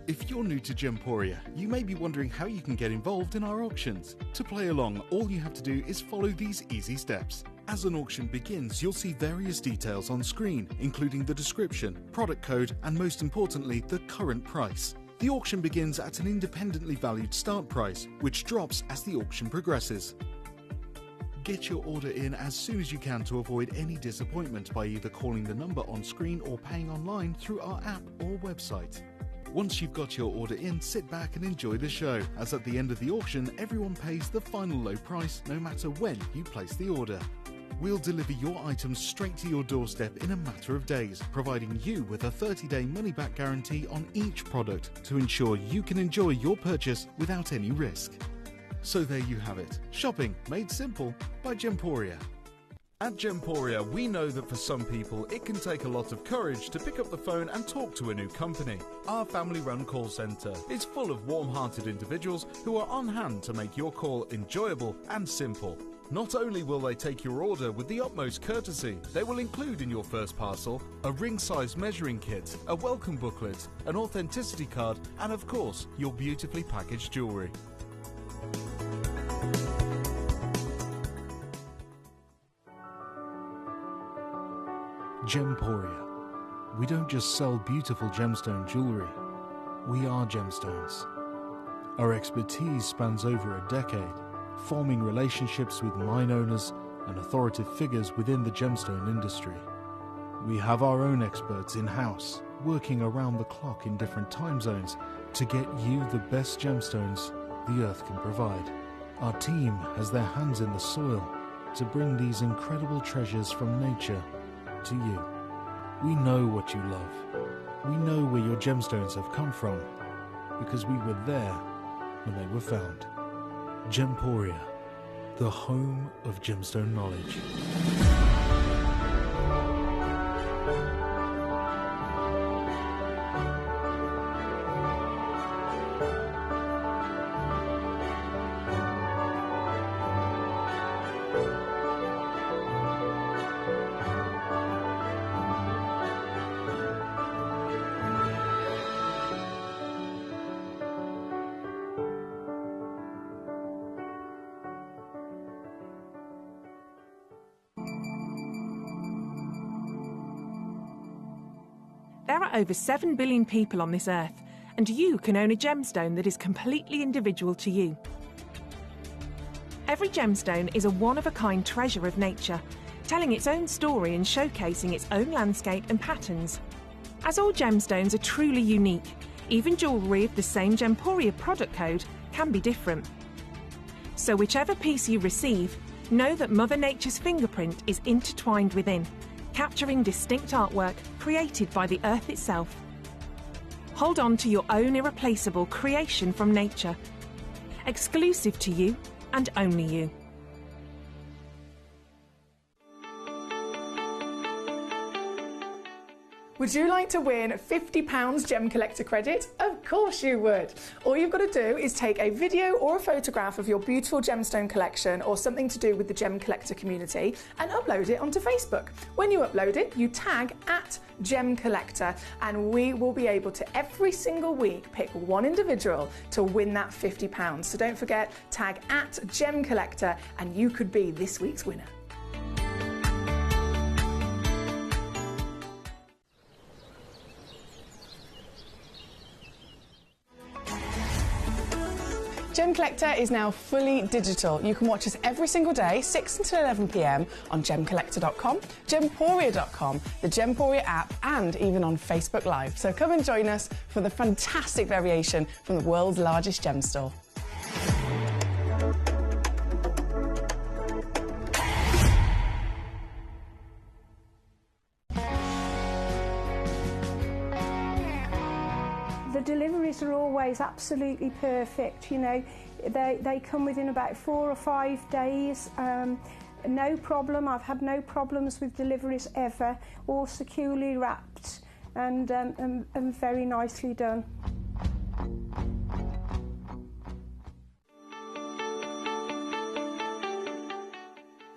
If you're new to Gemporia, you may be wondering how you can get involved in our auctions. To play along, all you have to do is follow these easy steps. As an auction begins, you'll see various details on screen, including the description, product code, and most importantly, the current price. The auction begins at an independently valued start price, which drops as the auction progresses. Get your order in as soon as you can to avoid any disappointment by either calling the number on screen or paying online through our app or website. Once you've got your order in, sit back and enjoy the show, as at the end of the auction, everyone pays the final low price no matter when you place the order. We'll deliver your items straight to your doorstep in a matter of days, providing you with a 30-day money-back guarantee on each product to ensure you can enjoy your purchase without any risk. So there you have it, shopping made simple by Gemporia. At Gemporia, we know that for some people, it can take a lot of courage to pick up the phone and talk to a new company. Our family-run call centre is full of warm-hearted individuals who are on hand to make your call enjoyable and simple. Not only will they take your order with the utmost courtesy, they will include in your first parcel a ring-size measuring kit, a welcome booklet, an authenticity card, and of course, your beautifully packaged jewellery. Gemporia. We don't just sell beautiful gemstone jewellery, we are gemstones. Our expertise spans over a decade, forming relationships with mine owners and authoritative figures within the gemstone industry. We have our own experts in-house, working around the clock in different time zones to get you the best gemstones the earth can provide. Our team has their hands in the soil to bring these incredible treasures from nature to you. We know what you love. We know where your gemstones have come from because we were there when they were found. Gemporia, the home of gemstone knowledge. There are over 7 billion people on this earth, and you can own a gemstone that is completely individual to you. Every gemstone is a one-of-a-kind treasure of nature, telling its own story and showcasing its own landscape and patterns. As all gemstones are truly unique, even jewellery of the same Gemporia product code can be different. So whichever piece you receive, know that Mother Nature's fingerprint is intertwined within, capturing distinct artwork created by the earth itself. Hold on to your own irreplaceable creation from nature, exclusive to you and only you. Would you like to win £50 Gemcollector credit? Of course you would. All you've got to do is take a video or a photograph of your beautiful gemstone collection or something to do with the Gemcollector community and upload it onto Facebook. When you upload it, you tag @Gemcollector, and we will be able to every single week pick one individual to win that £50. So don't forget, tag @Gemcollector and you could be this week's winner. Gemcollector is now fully digital. You can watch us every single day, 6 until 11 p.m. on gemcollector.com, gemporia.com, the Gemporia app, and even on Facebook Live. So come and join us for the fantastic variation from the world's largest gem store. The deliveries are always absolutely perfect, you know. They come within about 4 or 5 days. No problem. I've had no problems with deliveries ever. All securely wrapped and very nicely done.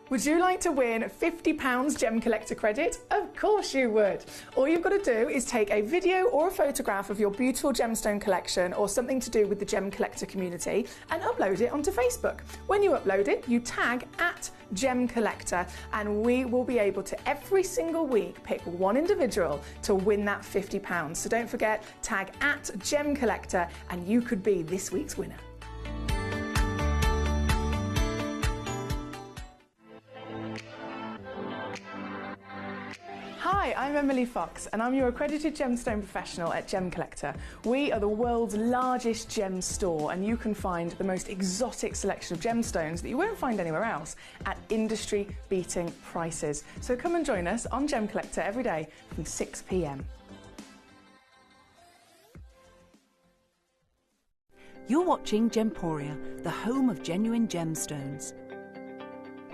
Would you like to win £50 Gemcollector credit? Of course you would. All you've got to do is take a video or a photograph of your beautiful gemstone collection or something to do with the Gemcollector community and upload it onto Facebook. When you upload it, you tag @Gemcollector and we will be able to every single week pick one individual to win that £50. So don't forget, tag @Gemcollector and you could be this week's winner. Hi, I'm Emily Fox and I'm your accredited gemstone professional at Gemcollector. We are the world's largest gem store and you can find the most exotic selection of gemstones that you won't find anywhere else at industry-beating prices. So come and join us on Gemcollector every day from 6 p.m. You're watching Gemporia, the home of genuine gemstones.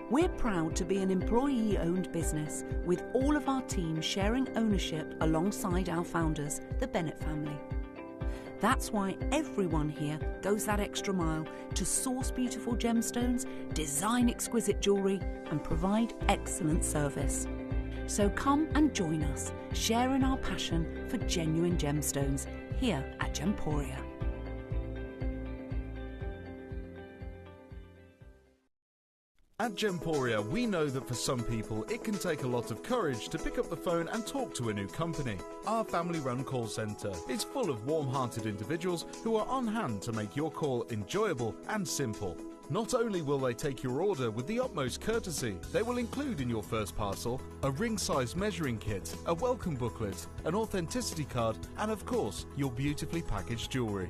We're proud to be an employee-owned business with all of our team sharing ownership alongside our founders, the Bennett family. That's why everyone here goes that extra mile to source beautiful gemstones, design exquisite jewellery and provide excellent service. So come and join us, sharing our passion for genuine gemstones here at Gemporia. At Gemporia, we know that for some people it can take a lot of courage to pick up the phone and talk to a new company. Our family-run call centre is full of warm-hearted individuals who are on hand to make your call enjoyable and simple. Not only will they take your order with the utmost courtesy, they will include in your first parcel a ring-size measuring kit, a welcome booklet, an authenticity card and of course your beautifully packaged jewellery.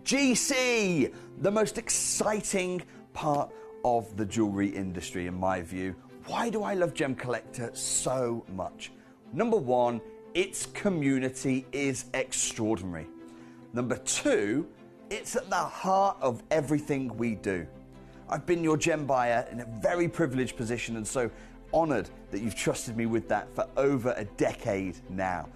GC, the most exciting part of the jewellery industry in my view. Why do I love Gemcollector so much? Number one, its community is extraordinary. Number two, it's at the heart of everything we do. I've been your gem buyer in a very privileged position and so honoured that you've trusted me with that for over a decade now.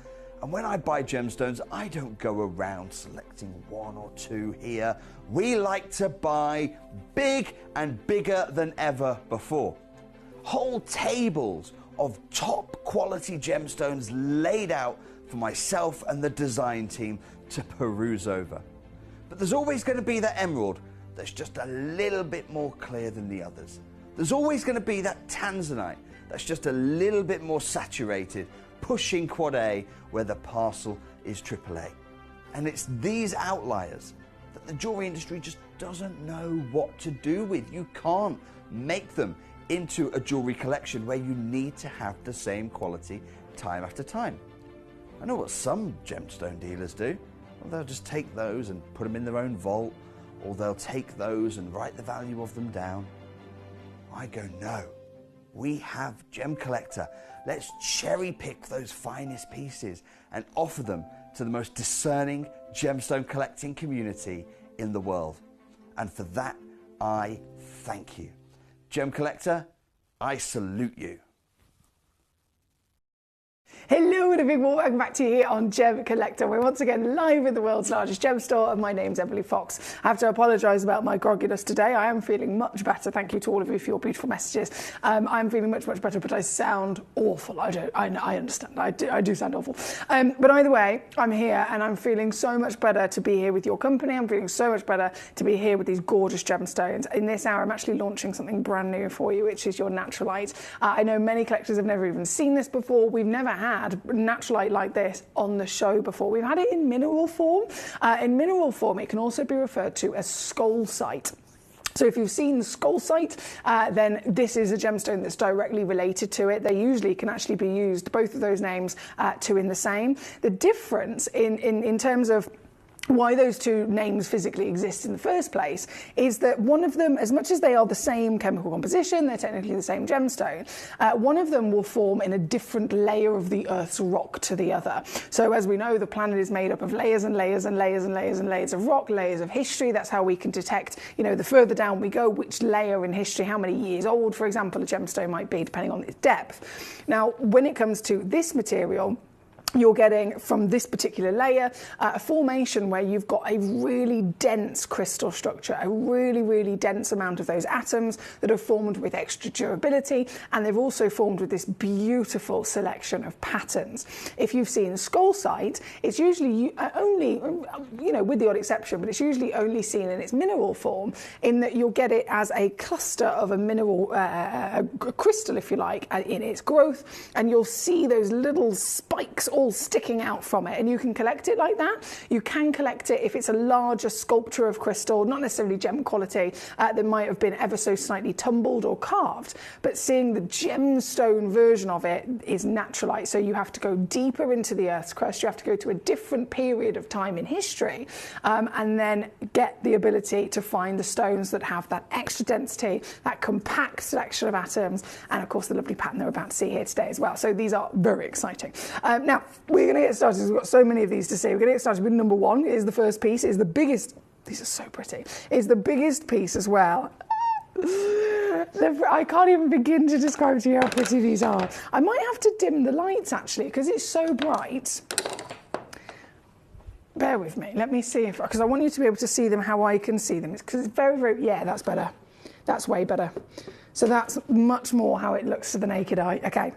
And when I buy gemstones, I don't go around selecting one or two here. We like to buy big and bigger than ever before. Whole tables of top quality gemstones laid out for myself and the design team to peruse over. But there's always going to be that emerald that's just a little bit more clear than the others. There's always going to be that tanzanite that's just a little bit more saturated, pushing quad A where the parcel is AAA. And it's these outliers that the jewellery industry just doesn't know what to do with. You can't make them into a jewellery collection where you need to have the same quality time after time. I know what some gemstone dealers do. Well, they'll just take those and put them in their own vault, or they'll take those and write the value of them down. I go, no. We have Gemcollector. Let's cherry pick those finest pieces and offer them to the most discerning gemstone collecting community in the world. And for that, I thank you. Gemcollector, I salute you. Hello and a big welcome back to you here on Gemcollector. We're once again live in the world's largest gem store and my name's Emily Fox. I have to apologise about my grogginess today. I am feeling much better. Thank you to all of you for your beautiful messages. I'm feeling much better, but I sound awful. I understand. I do sound awful. But either way, I'm here and I'm feeling so much better to be here with your company. I'm feeling so much better to be here with these gorgeous gemstones. In this hour, I'm actually launching something brand new for you, which is your naturalite. I know many collectors have never even seen this before. We've never had had naturalite like this on the show before. We've had it in mineral form. In mineral form, it can also be referred to as skolcite. So if you've seen skolcite, then this is a gemstone that's directly related to it. They usually can actually be used, both of those names, two in the same. The difference in terms of why those two names physically exist in the first place is that one of them, as much as they are the same chemical composition, they're technically the same gemstone, one of them will form in a different layer of the Earth's rock to the other. So as we know, the planet is made up of layers and layers and layers and layers and layers of rock, layers of history. That's how we can detect, the further down we go, which layer in history, how many years old, for example, a gemstone might be, depending on its depth. Now, when it comes to this material, you're getting from this particular layer a formation where you've got a really dense crystal structure, a really, really dense amount of those atoms that are formed with extra durability, and they've also formed with this beautiful selection of patterns. If you've seen skolcite, it's usually only, with the odd exception, but it's usually only seen in its mineral form, in that you'll get it as a cluster of a mineral, a crystal, if you like, in its growth, and you'll see those little spikes all sticking out from it, and you can collect it like that. You can collect it if it's a larger sculpture of crystal, not necessarily gem quality, that might have been ever so slightly tumbled or carved, but seeing the gemstone version of it is naturalite. So you have to go deeper into the Earth's crust, you have to go to a different period of time in history, and then get the ability to find the stones that have that extra density, that compact selection of atoms, and of course the lovely pattern they're about to see here today as well. So these are very exciting. Now, we're going to get started. We've got so many of these to see. We're going to get started with number one. Is the first piece. Is the biggest. These are so pretty. Is the biggest piece as well. I can't even begin to describe to you how pretty these are. I might have to dim the lights actually because it's so bright. Bear with me. Let me see if, because I want you to be able to see them how I can see them. Because it's very, very, yeah, that's better. That's way better. So that's much more how it looks to the naked eye. Okay.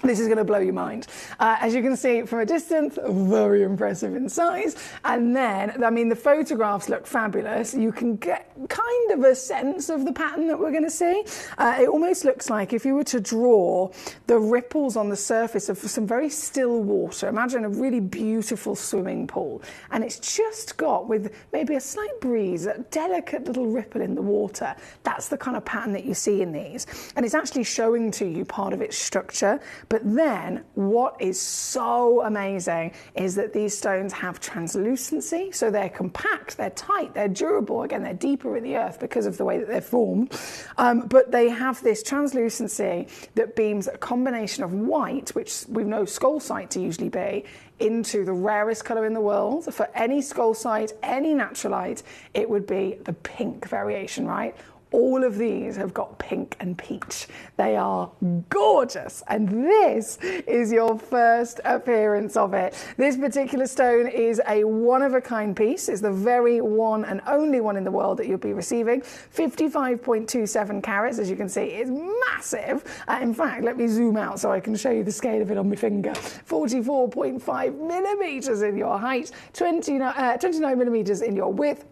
This is going to blow your mind. As you can see from a distance, very impressive in size. And then, the photographs look fabulous. You can get kind of a sense of the pattern that we're going to see. It almost looks like if you were to draw the ripples on the surface of some very still water. Imagine a really beautiful swimming pool. And it's just got, with maybe a slight breeze, a delicate little ripple in the water. That's the kind of pattern that you see in these. And it's actually showing to you part of its structure. But then what is so amazing is that these stones have translucency, so they're compact, they're tight, they're durable. Again, they're deeper in the earth because of the way that they're formed. But they have this translucency that beams a combination of white, which we know skolcite to usually be, into the rarest colour in the world. For any skolcite, any naturalite, it would be the pink variation, right? All of these have got pink and peach. They are gorgeous. And this is your first appearance of it. This particular stone is a one-of-a-kind piece. It's the very one and only one in the world that you'll be receiving. 55.27 carats, as you can see, is massive. In fact, let me zoom out so I can show you the scale of it on my finger. 44.5 millimetres in your height, 29 millimetres in your width.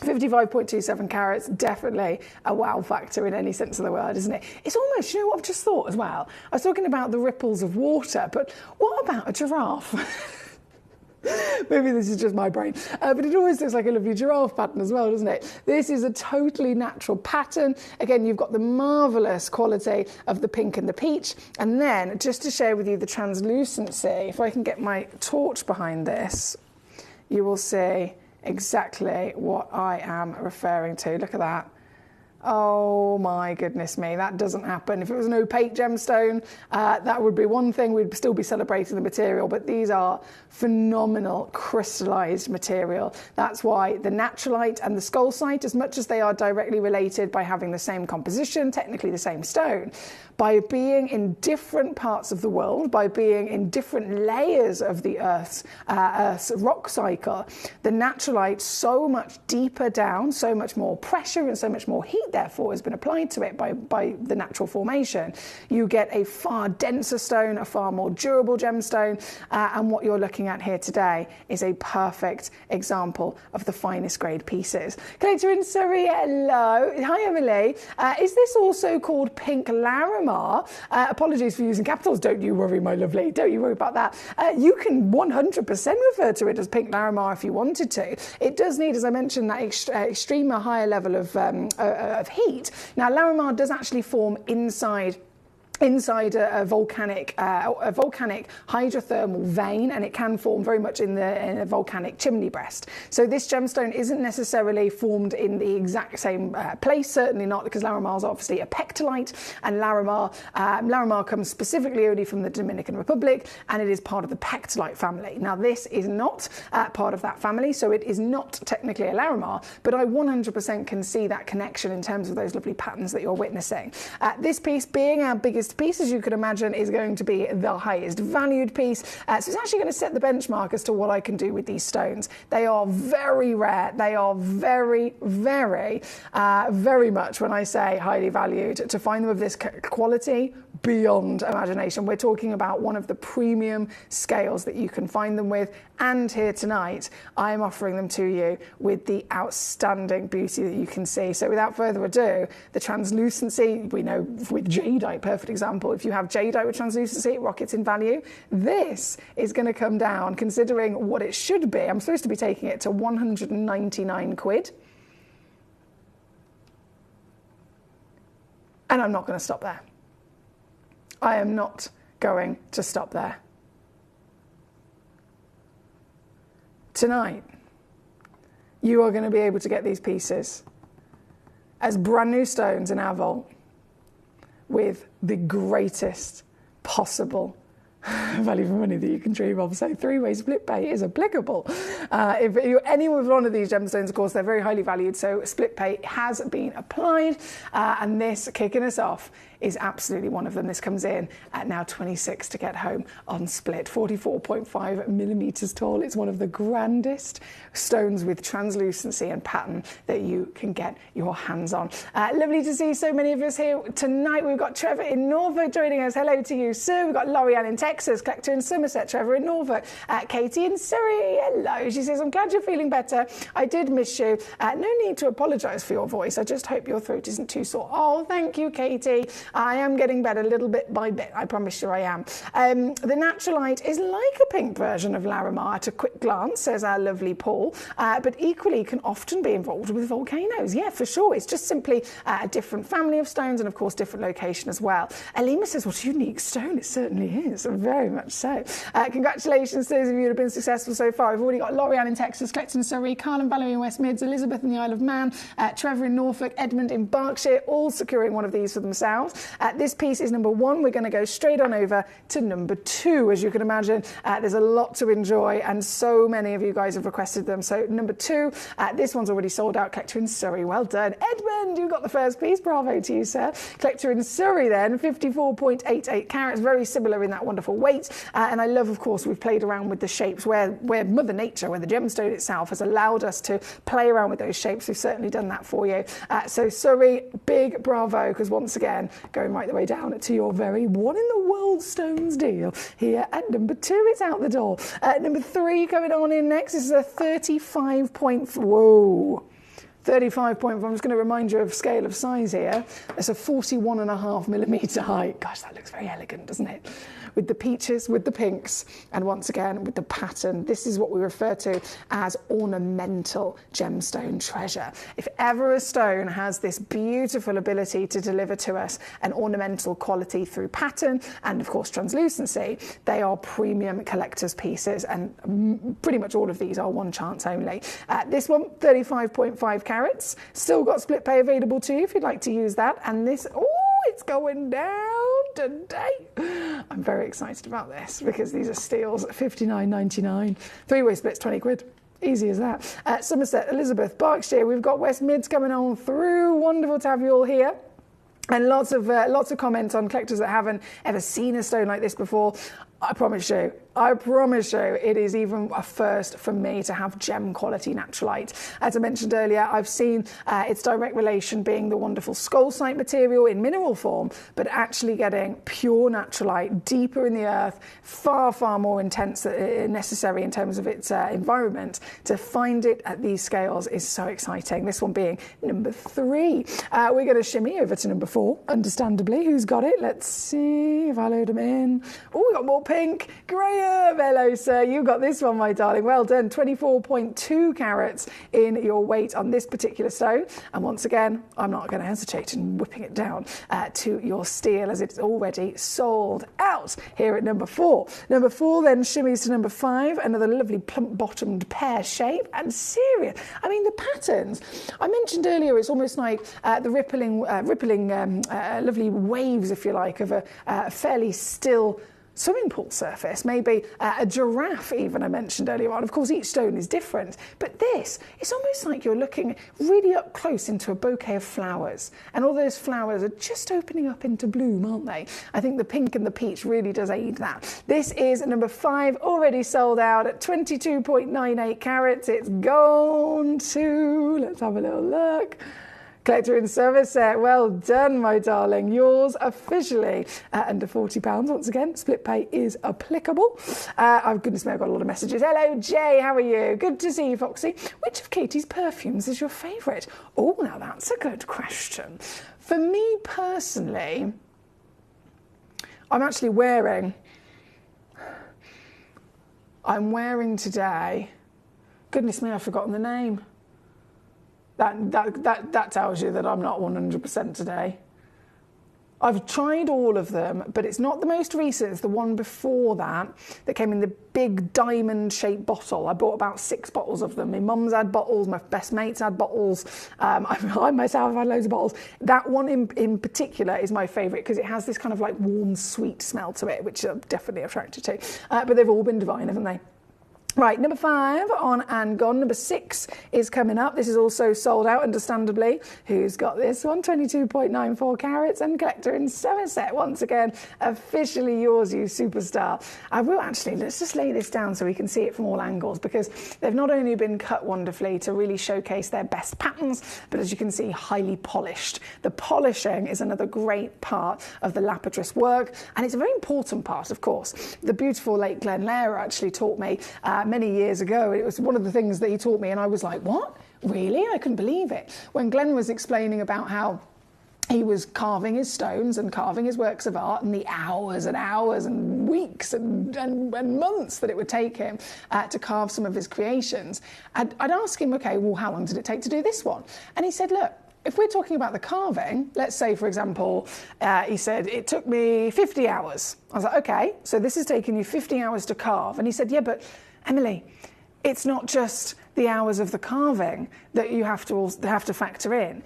55.27 carats, definitely a wow factor in any sense of the word, isn't it? It's almost, you know what I've just thought as well? I was talking about the ripples of water, but what about a giraffe? Maybe this is just my brain, but it always looks like a lovely giraffe pattern as well, doesn't it? This is a totally natural pattern. Again, you've got the marvellous quality of the pink and the peach, and then just to share with you the translucency, if I can get my torch behind this, you will see exactly what I am referring to. Look at that. Oh my goodness me, that doesn't happen. If it was an opaque gemstone, that would be one thing, we'd still be celebrating the material, but these are phenomenal crystallized material. That's why the naturalite and the skolcite, as much as they are directly related by having the same composition, technically the same stone, by being in different parts of the world, by being in different layers of the Earth's rock cycle, the naturalite so much deeper down, so much more pressure and so much more heat heat, therefore, has been applied to it by the natural formation, you get a far denser stone, a far more durable gemstone, and what you're looking at here today is a perfect example of the finest grade pieces. Collector in Surrey, hello. Hi, Emily. Is this also called pink Larimar? Apologies for using capitals. Don't you worry, my lovely. Don't you worry about that. You can 100% refer to it as pink Larimar if you wanted to. It does need, as I mentioned, that extreme higher level of heat. Now, Larimar does actually form inside a volcanic hydrothermal vein, and it can form very much in a volcanic chimney breast. So this gemstone isn't necessarily formed in the exact same place, certainly not, because Larimar is obviously a pectolite, and Larimar comes specifically only from the Dominican Republic, and it is part of the pectolite family. Now this is not part of that family, so it is not technically a Larimar, but I 100% can see that connection in terms of those lovely patterns that you're witnessing. This piece, being our biggest piece, as you could imagine, is going to be the highest valued piece. So it's actually going to set the benchmark as to what I can do with these stones. They are very rare. They are very, very, very much, when I say highly valued, to find them of this quality, beyond imagination. We're talking about one of the premium scales that you can find them with, and here tonight I am offering them to you with the outstanding beauty that you can see. So without further ado, the translucency, we know with jadeite, perfect example, if you have jadeite with translucency, it rockets in value. This is going to come down, considering what it should be, I'm supposed to be taking it to 199 quid. And I'm not going to stop there. I am not going to stop there. Tonight, you are going to be able to get these pieces as brand new stones in our vault with the greatest possible value for money that you can dream of. So three-way split pay is applicable. If you're any with one of these gemstones, of course, they're very highly valued, so split pay has been applied, and this, kicking us off, is absolutely one of them. This comes in at now 26 to get home on split, 44.5 millimeters tall. It's one of the grandest stones with translucency and pattern that you can get your hands on. Lovely to see so many of us here tonight. We've got Trevor in Norfolk joining us. Hello to you, sir. We've got L'Oreal in Texas, Collector in Somerset, Trevor in Norfolk, Katie in Surrey. Hello. She says, I'm glad you're feeling better. I did miss you. No need to apologise for your voice. I just hope your throat isn't too sore. Oh, thank you, Katie. I am getting better little bit by bit. I promise you I am. The Naturalite is like a pink version of Larimar at a quick glance, says our lovely Paul, but equally can often be involved with volcanoes. Yeah, for sure. It's just simply a different family of stones and, of course, different location as well. Alima says, what a unique stone. It certainly is. Very much so. Congratulations to those of you who have been successful so far. We've already got L'Oreal in Texas, Collector in Surrey, Carl and Valerie in West Mids, Elizabeth in the Isle of Man, Trevor in Norfolk, Edmund in Berkshire, all securing one of these for themselves. This piece is number one. We're going to go straight on over to number two. As you can imagine, there's a lot to enjoy, and so many of you guys have requested them. So number two, this one's already sold out. Collector in Surrey, well done. Edmund, you got the first piece. Bravo to you, sir. Collector in Surrey then, 54.88 carats, very similar in that wonderful weight. And I love, of course, we've played around with the shapes where Mother Nature, where the gemstone itself has allowed us to play around with those shapes. We've certainly done that for you. So Surrey, big bravo, because once again, going right the way down to your very one in the world stones deal here at number two. It's out the door. Number three coming on in next. This is a 35 point. Whoa. 35.5, I'm just going to remind you of scale of size here. It's a 41.5 millimetre height. Gosh, that looks very elegant, doesn't it? With the peaches, with the pinks, and once again, with the pattern. This is what we refer to as ornamental gemstone treasure. If ever a stone has this beautiful ability to deliver to us an ornamental quality through pattern and, of course, translucency, they are premium collector's pieces, and pretty much all of these are one chance only. This one, 35.5 carats, still got split pay available to you if you'd like to use that. And this, oh, it's going down today. I'm very excited about this because these are steals at $59.99. Three-way splits, 20 quid. Easy as that. Somerset, Elizabeth, Berkshire, we've got West Mids coming on through. Wonderful to have you all here. And lots of comments on collectors that haven't ever seen a stone like this before. I promise you, it is even a first for me to have gem quality naturalite. As I mentioned earlier, I've seen its direct relation being the wonderful scolecite material in mineral form, but actually getting pure naturalite deeper in the earth, far, far more intense than necessary in terms of its environment. To find it at these scales is so exciting. This one being number 3. We're going to shimmy over to number 4, understandably. Who's got it? Let's see if I load them in. Oh, we got more pink. Graham, hello, sir. You got this one, my darling. Well done. 24.2 carats in your weight on this particular stone. And once again, I'm not going to hesitate in whipping it down to your steel, as it's already sold out here at number 4. Number 4 then shimmies to number 5, another lovely plump-bottomed pear shape. And serious, I mean, the patterns. I mentioned earlier, it's almost like the rippling, lovely waves, if you like, of a fairly still swimming pool surface, maybe a giraffe even I mentioned earlier on. Of course, each stone is different, but this, it's almost like you're looking really up close into a bouquet of flowers, and all those flowers are just opening up into bloom, aren't they? I think the pink and the peach really does aid that. This is number 5, already sold out at 22.98 carats. It's gone to, let's have a little look. Collector in service set. Well done, my darling. Yours officially under £40. Once again, split pay is applicable. Goodness me, I've got a lot of messages. Hello, Jay. How are you? Good to see you, Foxy. Which of Katie's perfumes is your favourite? Oh, now that's a good question. For me personally, I'm wearing today. Goodness me, I've forgotten the name. That tells you that I'm not 100% today. I've tried all of them, but it's not the most recent. It's the one before that came in the big diamond-shaped bottle. I bought about 6 bottles of them. My mum's had bottles, my best mates had bottles. I myself have had loads of bottles. That one in particular is my favourite because it has this kind of like warm, sweet smell to it, which I'm definitely attracted to. But they've all been divine, haven't they? Right, number 5 on and gone. Number 6 is coming up. This is also sold out, understandably. Who's got this one? 22.94 carats and collector in Somerset. Once again, officially yours, you superstar. I will actually, let's just lay this down so we can see it from all angles, because they've not only been cut wonderfully to really showcase their best patterns, but as you can see, highly polished. The polishing is another great part of the lapidus work, and it's a very important part, of course. The beautiful late Glenn Lehrer actually taught me many years ago. It was one of the things that he taught me, and I was like, what? Really? I couldn't believe it. When Glenn was explaining about how he was carving his stones and carving his works of art, and the hours and hours and weeks and months that it would take him to carve some of his creations, I'd ask him, okay, well, how long did it take to do this one? And he said, look, if we're talking about the carving, let's say, for example, he said, it took me 50 hours. I was like, okay, so this has taken you 50 hours to carve. And he said, yeah, but Emily, it's not just the hours of the carving that you have to factor in.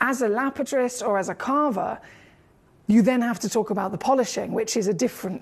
As a lapidus or as a carver, you then have to talk about the polishing, which is a different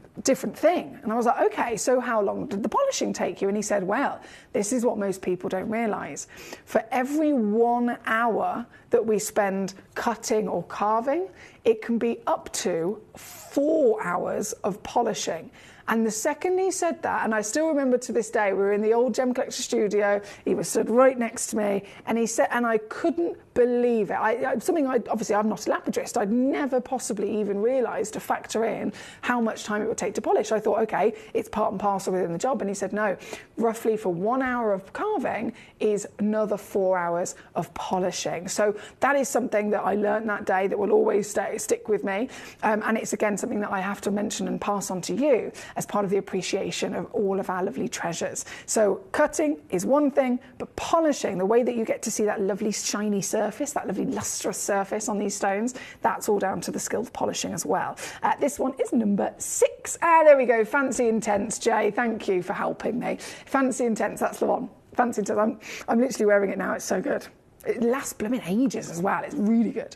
thing. And I was like, okay, so how long did the polishing take you? And he said, well, this is what most people don't realise. For every 1 hour that we spend cutting or carving, it can be up to 4 hours of polishing. And the second he said that, and I still remember to this day, we were in the old Gemcollector studio, he was stood right next to me, and he said, and I couldn't believe it. Obviously I'm not a lapidus, I'd never possibly even realised to factor in how much time it would take to polish. I thought, okay, it's part and parcel within the job. And he said, no, roughly for 1 hour of carving is another 4 hours of polishing. So that is something that I learned that day that will always stick with me. And it's again something that I have to mention and pass on to you as part of the appreciation of all of our lovely treasures. So cutting is one thing, but polishing, the way that you get to see that lovely shiny surface, that lovely lustrous surface on these stones, that's all down to the skill of polishing as well. This one is number 6. There we go, Fancy Intense, Jay. Thank you for helping me. Fancy Intense, that's the one. Fancy Intense, I'm literally wearing it now, it's so good. It lasts blooming ages as well, it's really good.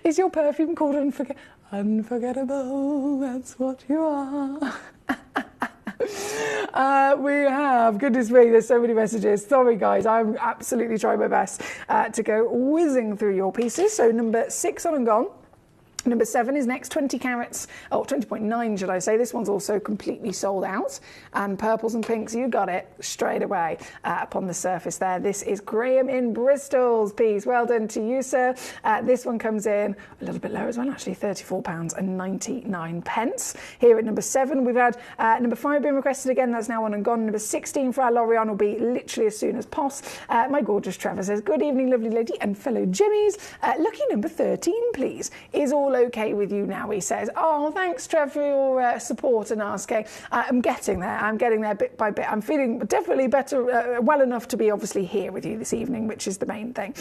Is your perfume called Unforgettable? That's what you are. We have, goodness me, there's so many messages. Sorry guys, I'm absolutely trying my best to go whizzing through your pieces. So number 6 on and gone. Number 7 is next, 20 carats, 20.9 should I say. This one's also completely sold out. And purples and pinks, you got it straight away upon the surface there. This is Graham in Bristol's piece. Well done to you, sir. This one comes in a little bit lower as well, actually, £34.99. Here at number 7, we've had number 5 being requested again. That's now on and gone. Number 16 for our Lorient will be literally as soon as pos. My gorgeous Trevor says, good evening, lovely lady and fellow Jimmies. Lucky number 13, please. Is all okay with you now, he says. Oh, thanks, Trev, for your support and asking. I'm getting there. I'm getting there bit by bit. I'm feeling definitely better, well enough to be obviously here with you this evening, which is the main thing.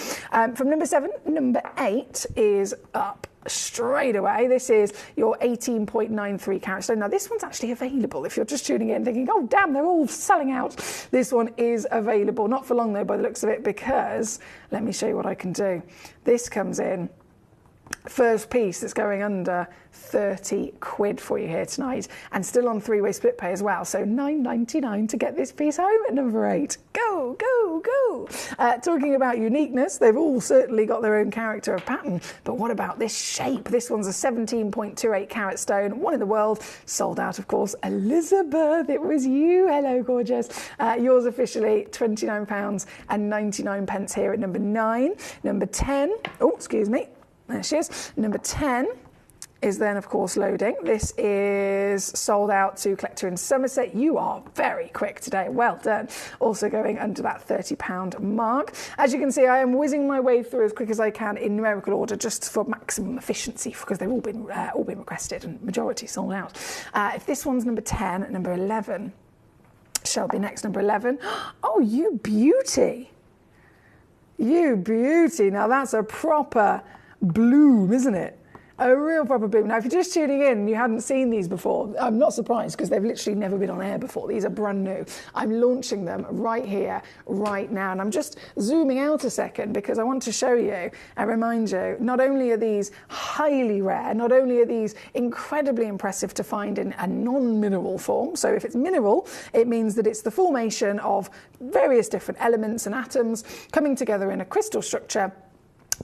From number 7, number 8 is up straight away. This is your 18.93 carat stone. Now, this one's actually available if you're just tuning in thinking, oh, damn, they're all selling out. This one is available. Not for long, though, by the looks of it, because let me show you what I can do. This comes in first piece that's going under 30 quid for you here tonight, and still on 3-way split pay as well, so £9.99 to get this piece home at number 8. Go, go, go. Talking about uniqueness, they've all certainly got their own character of pattern, but what about this shape? This one's a 17.28 carat stone, one in the world, sold out, of course. Elizabeth, it was you. Hello, gorgeous. Yours officially £29.99 here at number 9. Number 10, oh, excuse me, there she is. Number 10 is then, of course, loading. This is sold out to Collector in Somerset. You are very quick today. Well done. Also going under that £30 mark. As you can see, I am whizzing my way through as quick as I can in numerical order, just for maximum efficiency, because they've all been requested and majority sold out. If this one's number 10, number 11 shall be next. Number 11. Oh, you beauty. You beauty. Now, that's a proper bloom, isn't it? A real proper bloom. Now, if you're just tuning in and you hadn't seen these before, I'm not surprised, because they've literally never been on air before. These are brand new. I'm launching them right here, right now. And I'm just zooming out a second because I want to show you and remind you, not only are these highly rare, not only are these incredibly impressive to find in a non-mineral form. So if it's mineral, it means that it's the formation of various different elements and atoms coming together in a crystal structure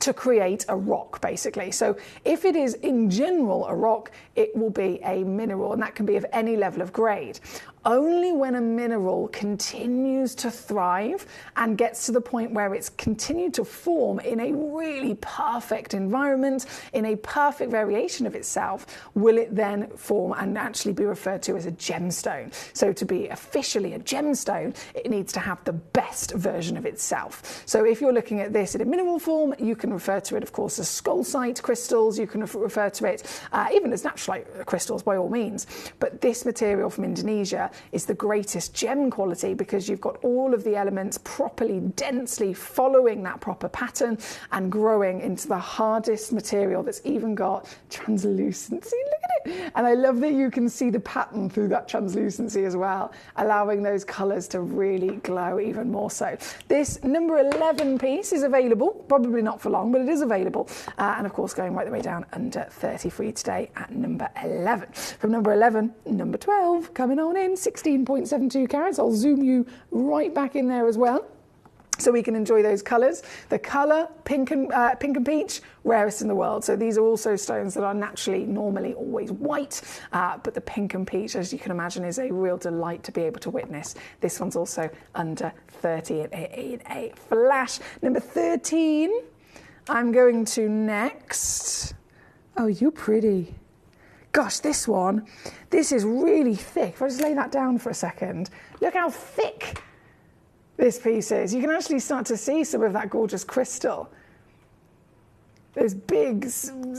to create a rock, basically. So if it is in general a rock, it will be a mineral, and that can be of any level of grade. Only when a mineral continues to thrive and gets to the point where it's continued to form in a really perfect environment, in a perfect variation of itself, will it then form and actually be referred to as a gemstone. So to be officially a gemstone, it needs to have the best version of itself. So if you're looking at this in a mineral form, you can refer to it, of course, as skolcite crystals. You can refer to it even as naturalite crystals, by all means. But this material from Indonesia is the greatest gem quality, because you've got all of the elements properly, densely following that proper pattern and growing into the hardest material that's even got translucency. Look at it. And I love that you can see the pattern through that translucency as well, allowing those colours to really glow even more so. This number 11 piece is available, probably not for long, but it is available. And of course, going right the way down under 30 for you today at number 11. From number 11, number 12, coming on in, 16.72 carats. I'll zoom you right back in there as well, so we can enjoy those colours. The colour, pink and peach, rarest in the world. So these are also stones that are naturally, normally always white, but the pink and peach, as you can imagine, is a real delight to be able to witness. This one's also under 30 in a flash. Number 13, I'm going to next. Oh, you're pretty. Gosh, this one, this is really thick. If I just lay that down for a second, look how thick this piece is. You can actually start to see some of that gorgeous crystal. Those big,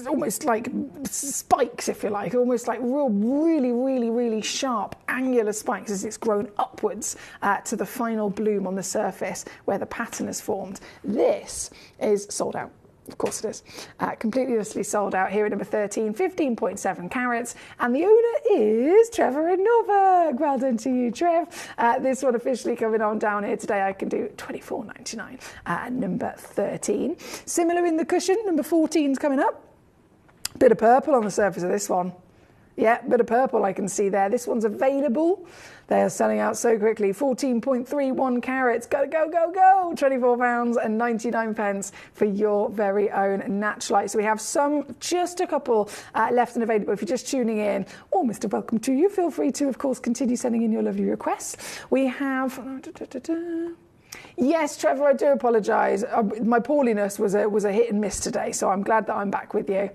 almost like spikes, if you like, almost like real, really sharp, angular spikes as it's grown upwards to the final bloom on the surface where the pattern is formed. This is sold out. Of course it is. Completely utterly sold out here at number 13, 15.7 carats. And the owner is Trevor in Norfolk. Well done to you, Trev. This one officially coming on down here today. I can do £24.99 at number 13. Similar in the cushion, number 14's coming up. Bit of purple on the surface of this one. Yeah, bit of purple I can see there. This one's available. They are selling out so quickly. 14.31 carats. Go, go, go, go. £24.99 for your very own Naturalite. So we have just a couple left and available if you're just tuning in. Or Mr. Welcome to you. Feel free to, of course, continue sending in your lovely requests. We have... Yes, Trevor, I do apologise. My poorliness was a hit and miss today, so I'm glad that I'm back with you.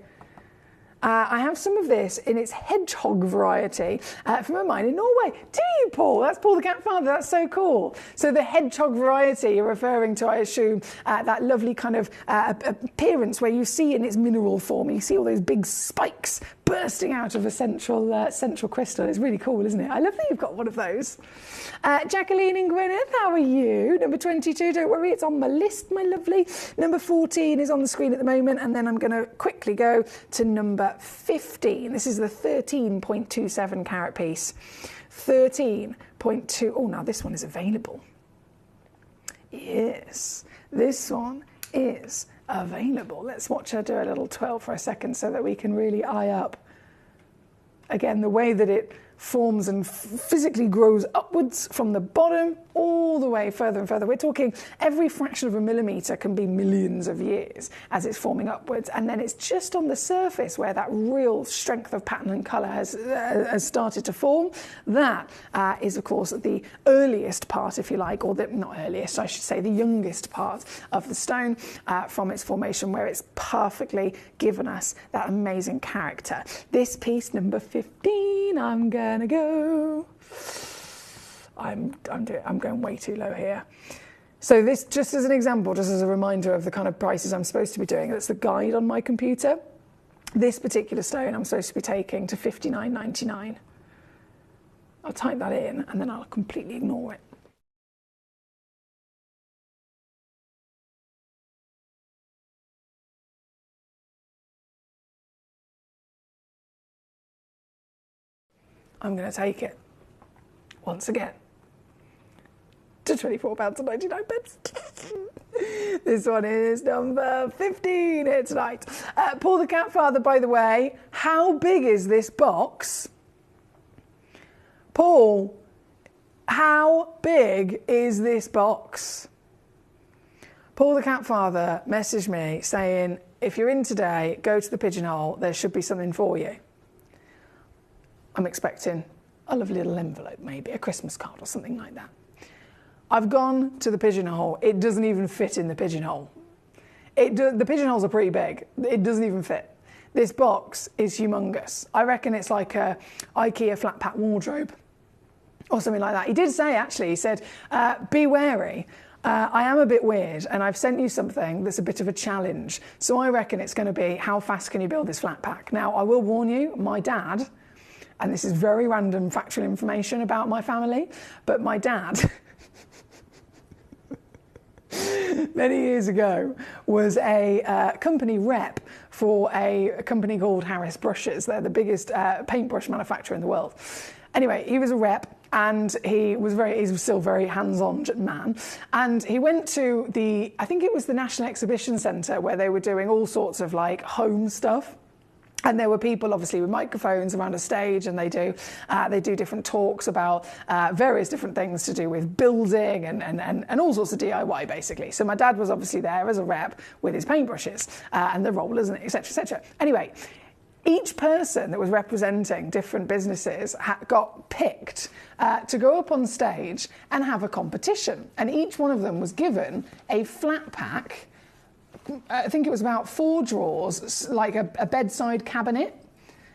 I have some of this in its hedgehog variety from a mine in Norway. Do you, Paul? That's Paul the Cat Father. That's so cool. So the hedgehog variety you're referring to, I assume, that lovely kind of appearance where you see in its mineral form, you see all those big spikes bursting out of a central crystal. It's really cool, isn't it? I love that you've got one of those. Jacqueline and Gwyneth, how are you? Number 22, don't worry, it's on my list, my lovely. Number 14 is on the screen at the moment, and then I'm going to quickly go to number 15. This is the 13.27 carat piece. 13.2. Oh, now this one is available. Yes, this one is available. Let's watch her do a little 12 for a second so that we can really eye up. Again, the way that it forms and physically grows upwards from the bottom all the way further and further. We're talking every fraction of a millimetre can be millions of years as it's forming upwards, and then it's just on the surface where that real strength of pattern and colour has started to form. That is, of course, the earliest part, if you like, or not earliest, I should say, the youngest part of the stone from its formation, where it's perfectly given us that amazing character. This piece, number 15, I'm gonna go. I'm going way too low here. So this, just as an example, just as a reminder of the kind of prices I'm supposed to be doing, that's the guide on my computer. This particular stone I'm supposed to be taking to $59.99. I'll type that in and then I'll completely ignore it. I'm going to take it once again to £24.99. This one is number 15 here tonight. Paul the Cat Father, by the way, how big is this box? Paul, how big is this box? Paul the Cat Father messaged me saying, if you're in today, go to the Pigeonhole, there should be something for you. I'm expecting a lovely little envelope, maybe a Christmas card or something like that. I've gone to the Pigeonhole. It doesn't even fit in the Pigeonhole. The Pigeonholes are pretty big. It doesn't even fit. This box is humongous. I reckon it's like a IKEA flat pack wardrobe or something like that. He did say, actually, he said, be wary. I am a bit weird and I've sent you something that's a bit of a challenge. So I reckon it's going to be, how fast can you build this flat pack? Now, I will warn you, my dad, and this is very random factual information about my family, but my dad, many years ago, was a company rep for a company called Harris Brushes. They're the biggest paintbrush manufacturer in the world. Anyway, he was a rep and he's still very hands-on man. And he went to I think it was the National Exhibition Centre, where they were doing all sorts of like home stuff. And there were people, obviously, with microphones around a stage, and they do different talks about various different things to do with building and all sorts of DIY, basically. So my dad was obviously there as a rep with his paintbrushes and the rollers, and et cetera, et cetera. Anyway, each person that was representing different businesses got picked to go up on stage and have a competition. And each one of them was given a flat pack. I think it was about 4 drawers, like a bedside cabinet.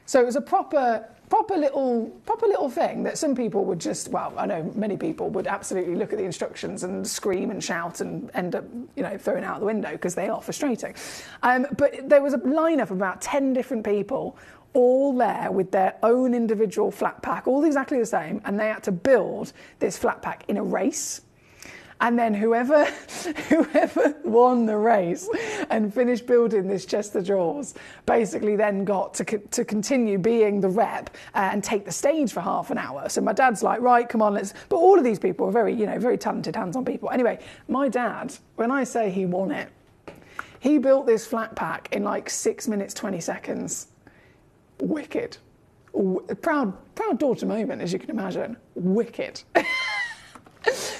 So it was a proper little thing that some people would just, well, I know many people would absolutely look at the instructions and scream and shout and end up, throwing out the window because they are frustrating. But there was a lineup of about 10 different people, all there with their own individual flat pack, all exactly the same, and they had to build this flat pack in a race. And then whoever won the race and finished building this chest of drawers basically then got to continue being the rep and take the stage for half an hour. So my dad's like, right, come on, let's... But all of these people are very, very talented, hands-on people. Anyway, my dad, when I say he won it, he built this flat pack in like 6 minutes, 20 seconds. Wicked. Proud daughter moment, as you can imagine. Wicked.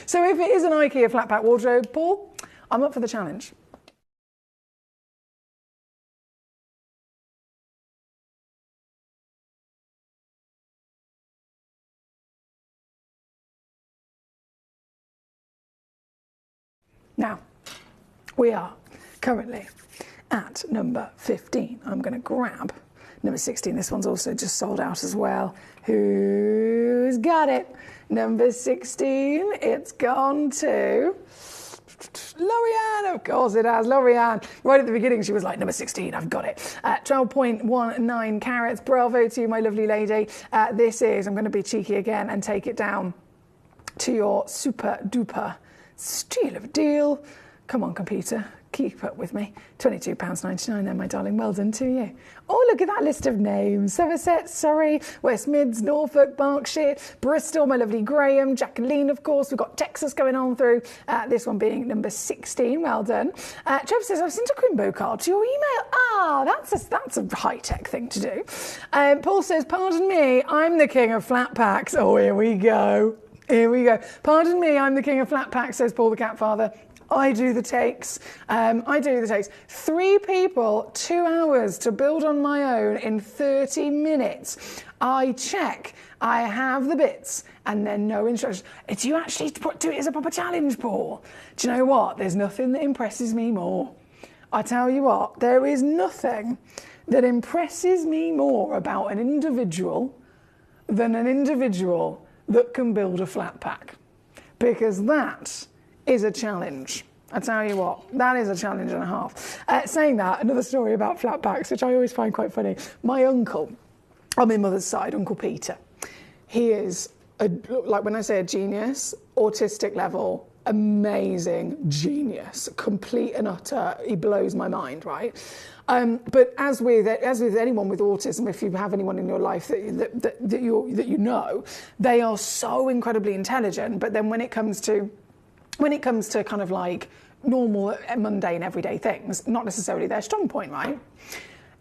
So if it is an IKEA flat pack wardrobe, Paul, I'm up for the challenge. Now, we are currently at number 15. I'm going to grab number 16. This one's also just sold out as well. Who's got it? Number 16, it's gone to Lorianne. Of course it has, Lorianne. Right at the beginning, she was like, number 16, I've got it. 12.19 carats. Bravo to you, my lovely lady. This is, I'm going to be cheeky again and take it down to your super duper steal of a deal. Come on, computer, keep up with me. £22.99 then, my darling. Well done to you. Oh, look at that list of names. Somerset, Surrey, West Mids, Norfolk, Berkshire, Bristol, my lovely Graham, Jacqueline, of course. We've got Texas going on through. This one being number 16. Well done. Trevor says, I've sent a Crimbo card to your email. Ah, that's a high-tech thing to do. Paul says, pardon me, I'm the king of flat packs. Oh, here we go. Here we go. Pardon me, I'm the king of flat packs, says Paul the cat father. I do the takes. 3 people, 2 hours to build on my own in 30 minutes. I check. I have the bits and then no instructions. Do you actually do it as a proper challenge, Paul? Do you know what? There's nothing that impresses me more. I tell you what, there is nothing that impresses me more about an individual than an individual that can build a flat pack, because that is a challenge. I tell you what, that is a challenge and a half. Saying that, another story about flat packs, which I always find quite funny. My uncle, on my mother's side, Uncle Peter, he is, like when I say a genius, autistic level, amazing genius, complete and utter. He blows my mind, right? But as with anyone with autism, if you have anyone in your life that you know, they are so incredibly intelligent. But then when it comes to kind of like normal, mundane, everyday things, not necessarily their strong point, right?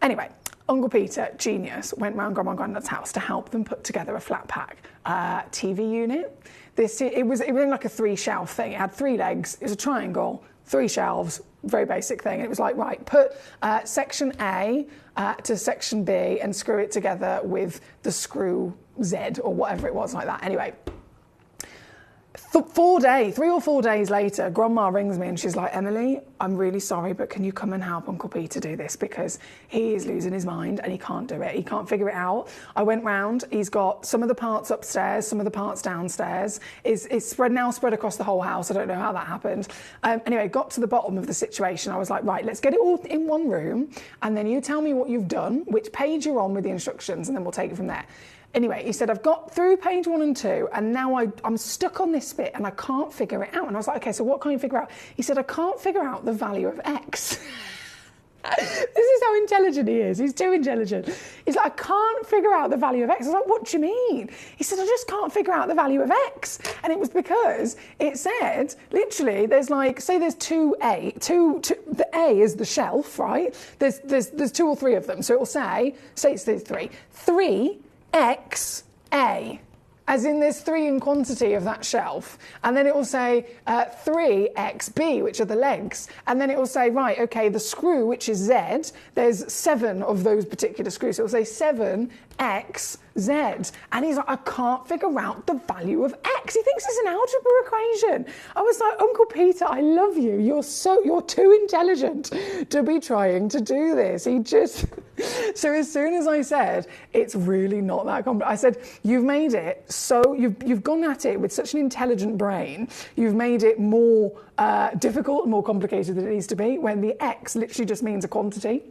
Anyway, Uncle Peter, genius, went round Grandma and Grandad's house to help them put together a flat pack TV unit. It was in like a 3-shelf thing. It had 3 legs. It was a triangle, 3 shelves, very basic thing. And it was like, right, put section A to section B and screw it together with the screw Z or whatever it was, like that. Anyway, 3 or 4 days later, Grandma rings me and she's like, Emily, I'm really sorry, but can you come and help Uncle Peter do this? Because he is losing his mind and he can't do it. He can't figure it out. I went round. He's got some of the parts upstairs, some of the parts downstairs. It's spread across the whole house. I don't know how that happened. Anyway, got to the bottom of the situation. I was like, right, let's get it all in one room. And then you tell me what you've done, which page you're on with the instructions, and then we'll take it from there. Anyway, he said, I've got through page 1 and 2, and now I'm stuck on this bit and I can't figure it out. And I was like, okay, so what can you figure out? He said, I can't figure out the value of X. This is how intelligent he is. He's too intelligent. He's like, I can't figure out the value of X. I was like, what do you mean? He said, I just can't figure out the value of X. And it was because it said, literally, there's like, say there's 2A, the A is the shelf, right? There's 2 or 3 of them. So it will say it's 3, 3XA, as in there's 3 in quantity of that shelf. And then it will say 3XB, which are the legs. And then it will say, right, okay, the screw, which is Z, there's 7 of those particular screws. So it will say 7XZ. And he's like, I can't figure out the value of X. He thinks it's an algebra equation. I was like, Uncle Peter, I love you. You're too intelligent to be trying to do this. He just... So as soon as I said, it's really not that complex, I said, you've made it so, you've gone at it with such an intelligent brain, you've made it more difficult and more complicated than it needs to be, when the X literally just means a quantity.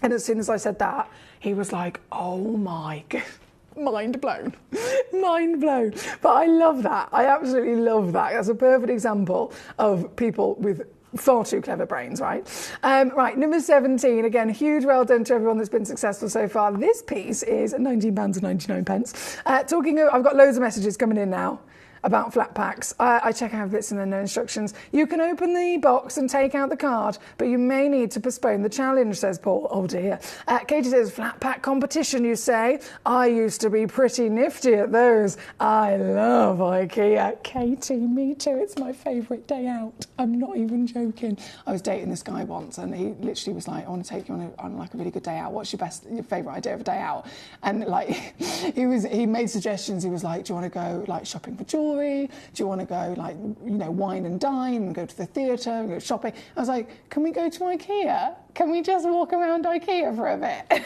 And as soon as I said that, he was like, oh my God. Mind blown. Mind blown. But I love that. I absolutely love that. That's a perfect example of people with far too clever brains, right? Right, number 17. Again, huge well done to everyone that's been successful so far. This piece is £19.99. I've got loads of messages coming in now. about flat packs. I check out bits and then no instructions. You can open the box and take out the card, but you may need to postpone the challenge, says Paul. Oh dear. Katie says, flat pack competition, you say? I used to be pretty nifty at those. I love IKEA. Katie, me too. It's my favourite day out. I'm not even joking. I was dating this guy once and he literally was like, I want to take you on like a really good day out. What's your favourite idea of a day out? And like, he made suggestions. He was like, do you want to go like shopping for jewellery? Do you want to go like, you know, wine and dine and go to the theatre and go shopping? I was like, can we go to IKEA? Can we just walk around IKEA for a bit?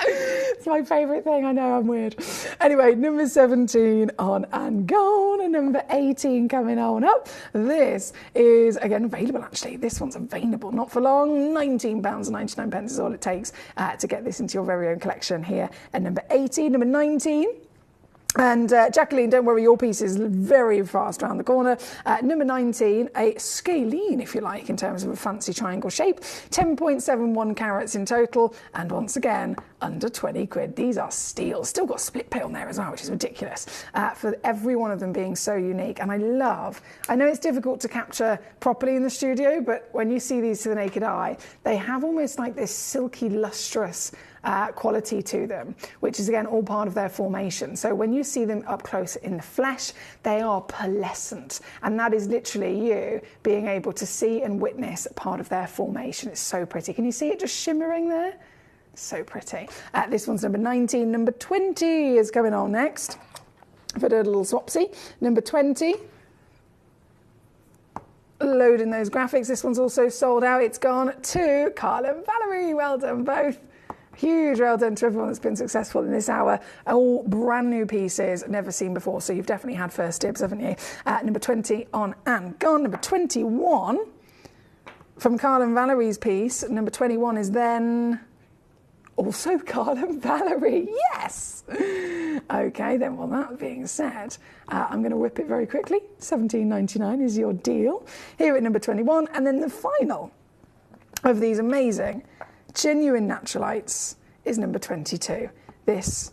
It's my favourite thing. I know I'm weird. Anyway, number 17 on and gone, and number 18 coming on up. This is again available. Actually, this one's available not for long. £19.99 is all it takes to get this into your very own collection here. And number 18, number 19. And Jacqueline, don't worry, your piece is very fast around the corner. Number 19, a scalene, if you like, in terms of a fancy triangle shape. 10.71 carats in total. And once again, under 20 quid. These are steel. Still got split pay on there as well, which is ridiculous. For every one of them being so unique. And I know it's difficult to capture properly in the studio, but when you see these to the naked eye, they have almost like this silky, lustrous quality to them, which is again all part of their formation. So when you see them up close in the flesh, they are pearlescent, and that is literally you being able to see and witness part of their formation. It's so pretty. Can you see it just shimmering there? So pretty. This one's number 19. Number 20 is coming on next. If I did a little swapsy. Number 20. Loading those graphics. This one's also sold out. It's gone to Carl and Valerie. Well done both. Huge well done to everyone that's been successful in this hour. All brand new pieces, never seen before. So you've definitely had first dibs, haven't you? Number 20 on and gone. Number 21 from Carl and Valerie's piece. Number 21 is then also Carl and Valerie. Yes! Okay, then, well, that being said, I'm going to whip it very quickly. £17.99 is your deal. Here at number 21. And then the final of these amazing genuine naturalites is number 22. This,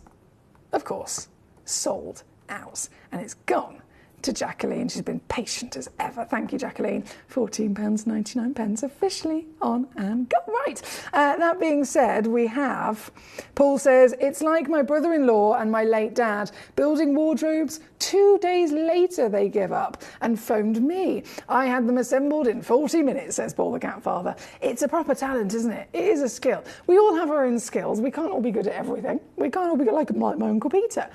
of course, sold out, and it's gone to Jacqueline. She's been patient as ever. Thank you, Jacqueline. £14.99 officially on and go. Right. That being said, we have, Paul says, it's like my brother-in-law and my late dad building wardrobes. 2 days later, they give up and phoned me. I had them assembled in 40 minutes, says Paul the cat father. It's a proper talent, isn't it? It is a skill. We all have our own skills. We can't all be good at everything. We can't all be good like my Uncle Peter.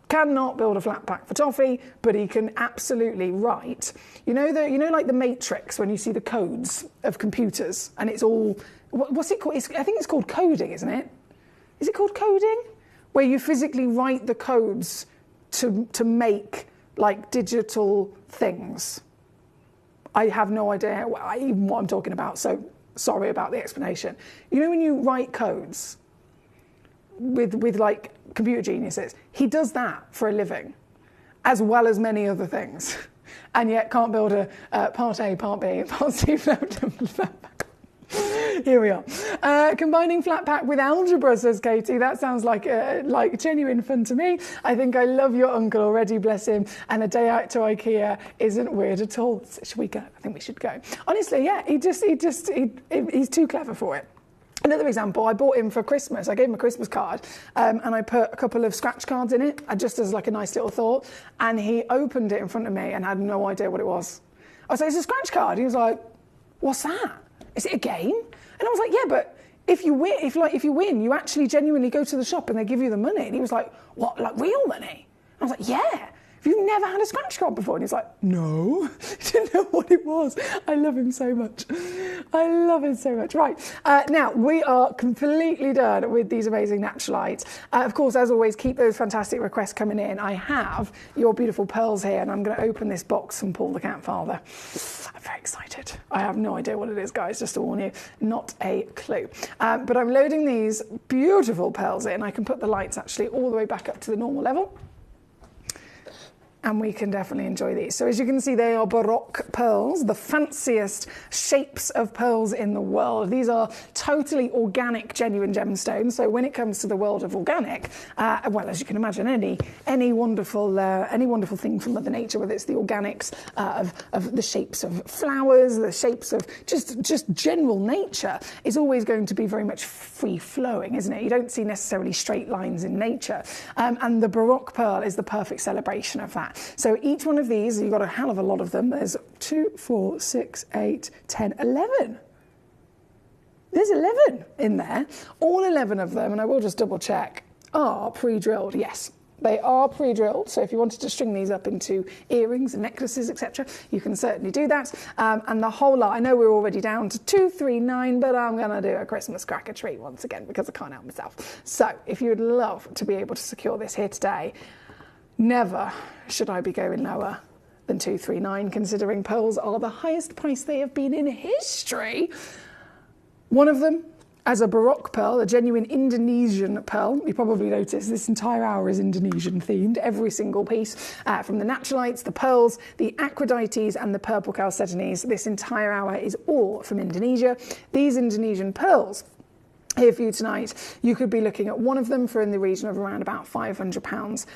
Cannot build a flat pack for toffee, but he can absolutely write. You know, like the Matrix, when you see the codes of computers, and it's all, what's it called? I think it's called coding, isn't it? Is it called coding? Where you physically write the codes to make like digital things. I have no idea even what I'm talking about, so sorry about the explanation. You know when you write codes with like computer geniuses, he does that for a living, as well as many other things, and yet can't build a part A, part B, part C flat pack. Here we are. Combining flat pack with algebra, says Katie. That sounds like genuine fun to me. I think I love your uncle already, bless him. And a day out to IKEA isn't weird at all. Should we go? I think we should go. Honestly, yeah, he's too clever for it. Another example, I bought him for Christmas. I gave him a Christmas card and I put a couple of scratch cards in it, just as like a nice little thought. And he opened it in front of me and had no idea what it was. I was like, it's a scratch card. He was like, what's that? Is it a game? And I was like, yeah, but if you win, you actually genuinely go to the shop and they give you the money. And he was like, what, like real money? I was like, yeah. Have you never had a scratch card before? And he's like, no. He didn't know what it was. I love him so much. I love him so much. Right, now we are completely done with these amazing naturalites. Of course, as always, keep those fantastic requests coming in. I have your beautiful pearls here, and I'm going to open this box from Paul the cat father. I'm very excited. I have no idea what it is, guys, just to warn you. Not a clue. But I'm loading these beautiful pearls in. I can put the lights actually all the way back up to the normal level. and we can definitely enjoy these. So as you can see, they are Baroque pearls, the fanciest shapes of pearls in the world. These are totally organic, genuine gemstones. So when it comes to the world of organic, well, as you can imagine, any wonderful thing from Mother Nature, whether it's the organics of the shapes of flowers, the shapes of just general nature, is always going to be very much free-flowing, isn't it? You don't see necessarily straight lines in nature. And the Baroque pearl is the perfect celebration of that. So each one of these, you've got a hell of a lot of them. There's 2, 4, 6, 8, 10, 11. There's 11 in there. All 11 of them, and I will just double check, are pre-drilled, yes. They are pre-drilled, so if you wanted to string these up into earrings and necklaces, etc., you can certainly do that. And the whole lot, I know we're already down to 239, but I'm going to do a Christmas cracker treat once again because I can't help myself. So if you would love to be able to secure this here today, never should I be going lower than 239, considering pearls are the highest price they have been in history. One of them, as a Baroque pearl, a genuine Indonesian pearl. You probably noticed this entire hour is Indonesian themed. Every single piece, from the naturalites, the pearls, the aquadites, and the purple chalcedonies. This entire hour is all from Indonesia. These Indonesian pearls here for you tonight, you could be looking at one of them for in the region of around about £500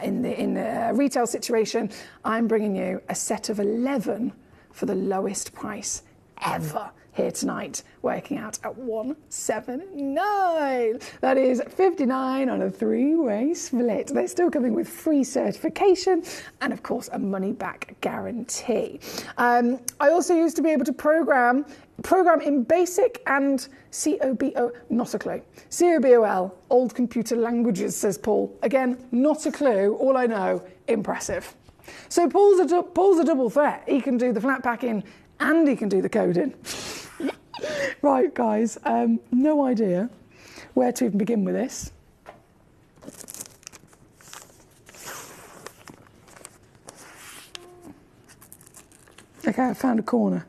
in the retail situation. I'm bringing you a set of 11 for the lowest price ever here tonight, working out at 179. That is 59 on a 3-way split. They're still coming with free certification and, of course, a money-back guarantee. I also used to be able to program in BASIC and COBO, not a clue. COBOL, old computer languages, says Paul. Again, not a clue. All I know, impressive. So Paul's a double threat. He can do the flat packing and he can do the coding. Right, guys, no idea where to even begin with this. Okay, I found a corner.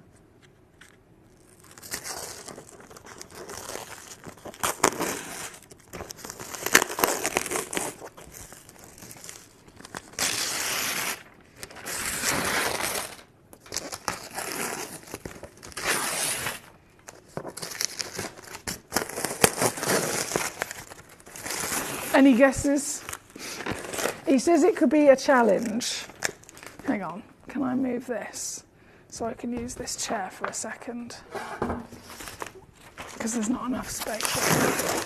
Any guesses? He says it could be a challenge. Hang on, can I move this so I can use this chair for a second? Because there's not enough space.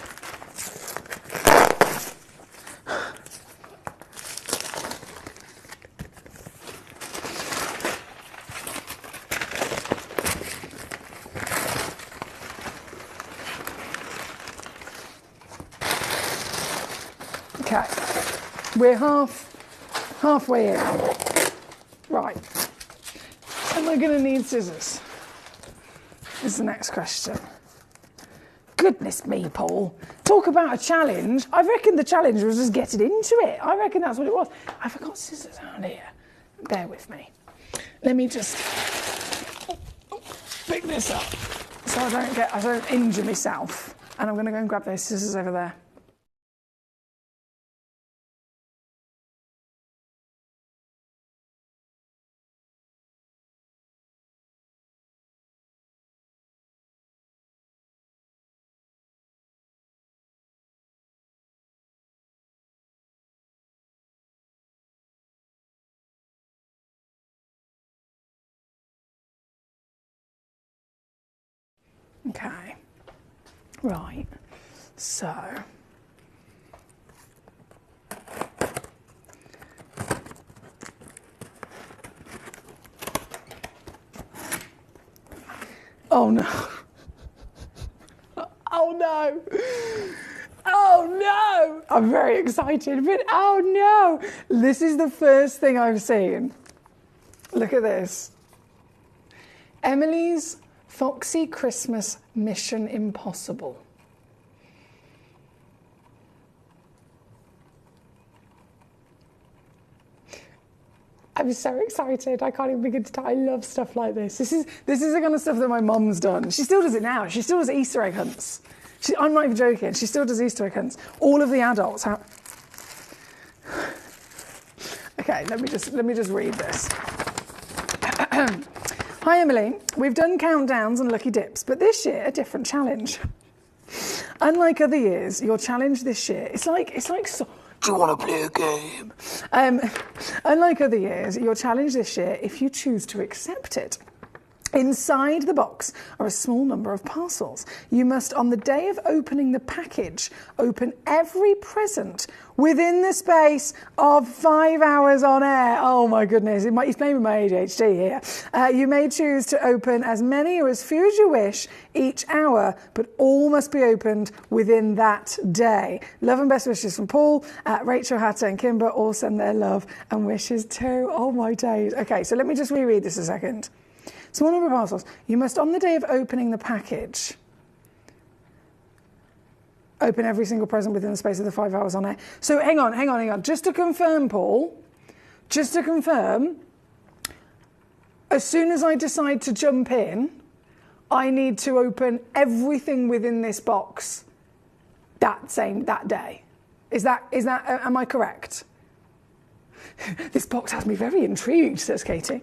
Okay, we're halfway in. Right, am I going to need scissors? Is the next question. Goodness me, Paul. Talk about a challenge. I reckon the challenge was just getting into it. I reckon that's what it was. I forgot scissors out here. Bear with me. Let me just pick this up so I don't injure myself. And I'm going to go and grab those scissors over there. Okay, right, so oh no, oh no, oh no, I'm very excited, but oh no, this is the first thing I've seen. Look at this. Emily's Foxy Christmas Mission Impossible. I'm so excited. I can't even begin to tell. I love stuff like this. This is the kind of stuff that my mum's done. She still does it now. She still does Easter egg hunts. I'm not even joking. She still does Easter egg hunts. All of the adults have... Okay, Okay, let me just read this. Hi Emily, we've done countdowns and lucky dips, but this year a different challenge. Unlike other years, your challenge this year, it's like so, do you want to play a game? Unlike other years, your challenge this year, if you choose to accept it, inside the box are a small number of parcels. You must, on the day of opening the package, open every present within the space of 5 hours on air. Oh my goodness, he's playing with my ADHD here. You may choose to open as many or as few as you wish each hour, but all must be opened within that day. Love and best wishes from Paul, Rachel, Hatter and Kimber all send their love and wishes too. Oh my days. Okay, so let me just reread this a second. Small number of parcels. You must, on the day of opening the package, open every single present within the space of the 5 hours on air. So hang on. Just to confirm, Paul, as soon as I decide to jump in, I need to open everything within this box that day. Is that am I correct? This box has me very intrigued, says Katie.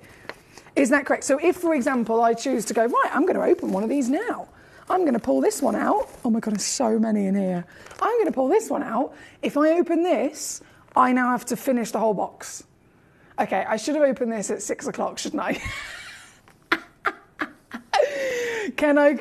Is that correct? So if, for example, I choose to go, right, I'm going to open one of these now. I'm going to pull this one out. Oh my God, there's so many in here. I'm going to pull this one out. If I open this, I now have to finish the whole box. Okay, I should have opened this at 6 o'clock, shouldn't I? Can I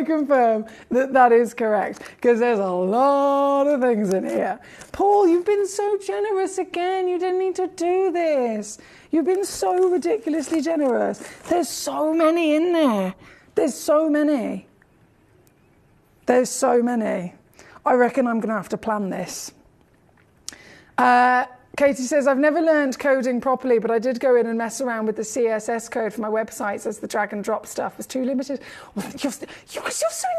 confirm that is correct? Because there's a lot of things in here. Paul, you've been so generous again. You didn't need to do this. You've been so ridiculously generous. There's so many in there. There's so many. I reckon I'm going to have to plan this. Katie says, I've never learned coding properly, but I did go in and mess around with the CSS code for my websites as the drag and drop stuff was too limited. Well, you're so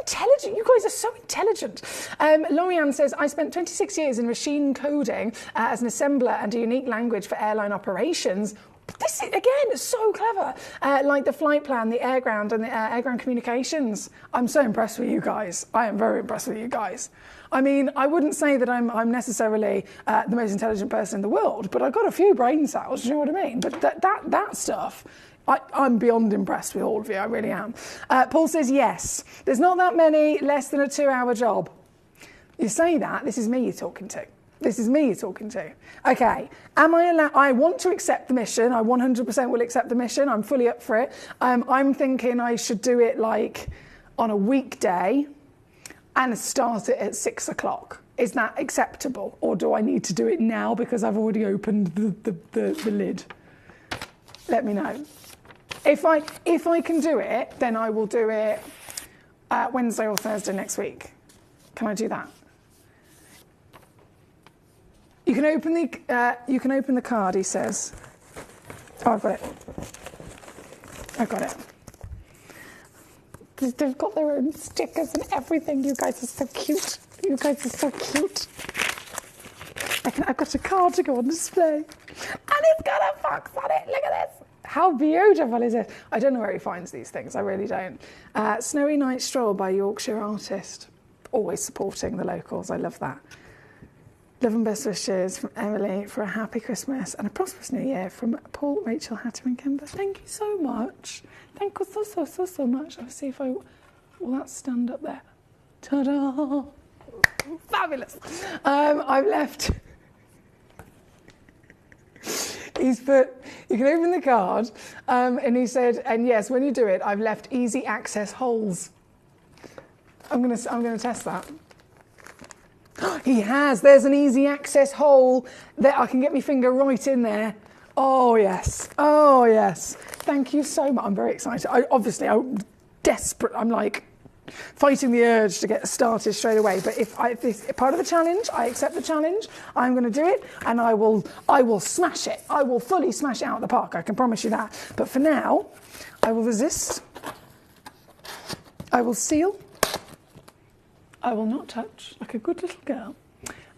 intelligent. You guys are so intelligent. Lorianne says, I spent 26 years in machine coding as an assembler and a unique language for airline operations. This, again, is so clever. Like the flight plan, the airground, and the airground communications. I'm so impressed with you guys. I am very impressed with you guys. I mean, I wouldn't say that I'm necessarily the most intelligent person in the world, but I've got a few brain cells, do you know what I mean? But that stuff, I'm beyond impressed with all of you, I really am. Paul says, yes, there's not that many less than a 2-hour job. You say that, this is me you're talking to. Okay, am I allowed? I want to accept the mission. I 100% will accept the mission. I'm fully up for it. I'm thinking I should do it like on a weekday and start it at 6 o'clock. Is that acceptable? Or do I need to do it now because I've already opened the lid? Let me know. If I can do it, then I will do it Wednesday or Thursday next week. Can I do that? You can open the card, he says. Oh, I've got it. They've got their own stickers and everything. You guys are so cute. I've got a card to go on display. And it's got a fox on it. Look at this. How beautiful is it? I don't know where he finds these things. I really don't. Snowy Night Stroll by Yorkshire Artist. Always supporting the locals. I love that. Love and best wishes from Emily for a happy Christmas and a prosperous New Year from Paul, Rachel, Hatter and Kimber. Thank you so much. Thank you so much. I'll see if will that stand up there? Ta-da! Fabulous. I've left... He's put, you can open the card, and he said, and yes, when you do it, I've left easy access holes. I'm gonna test that. He has. There's an easy access hole that I can get my finger right in there. Oh yes. Thank you so much. I'm very excited. I'm desperate. I'm like fighting the urge to get started straight away. But if this is part of the challenge, I accept the challenge. I'm going to do it, and I will smash it. I will fully smash it out of the park. I can promise you that. But for now, I will resist. I will seal. I will not touch, like a good little girl,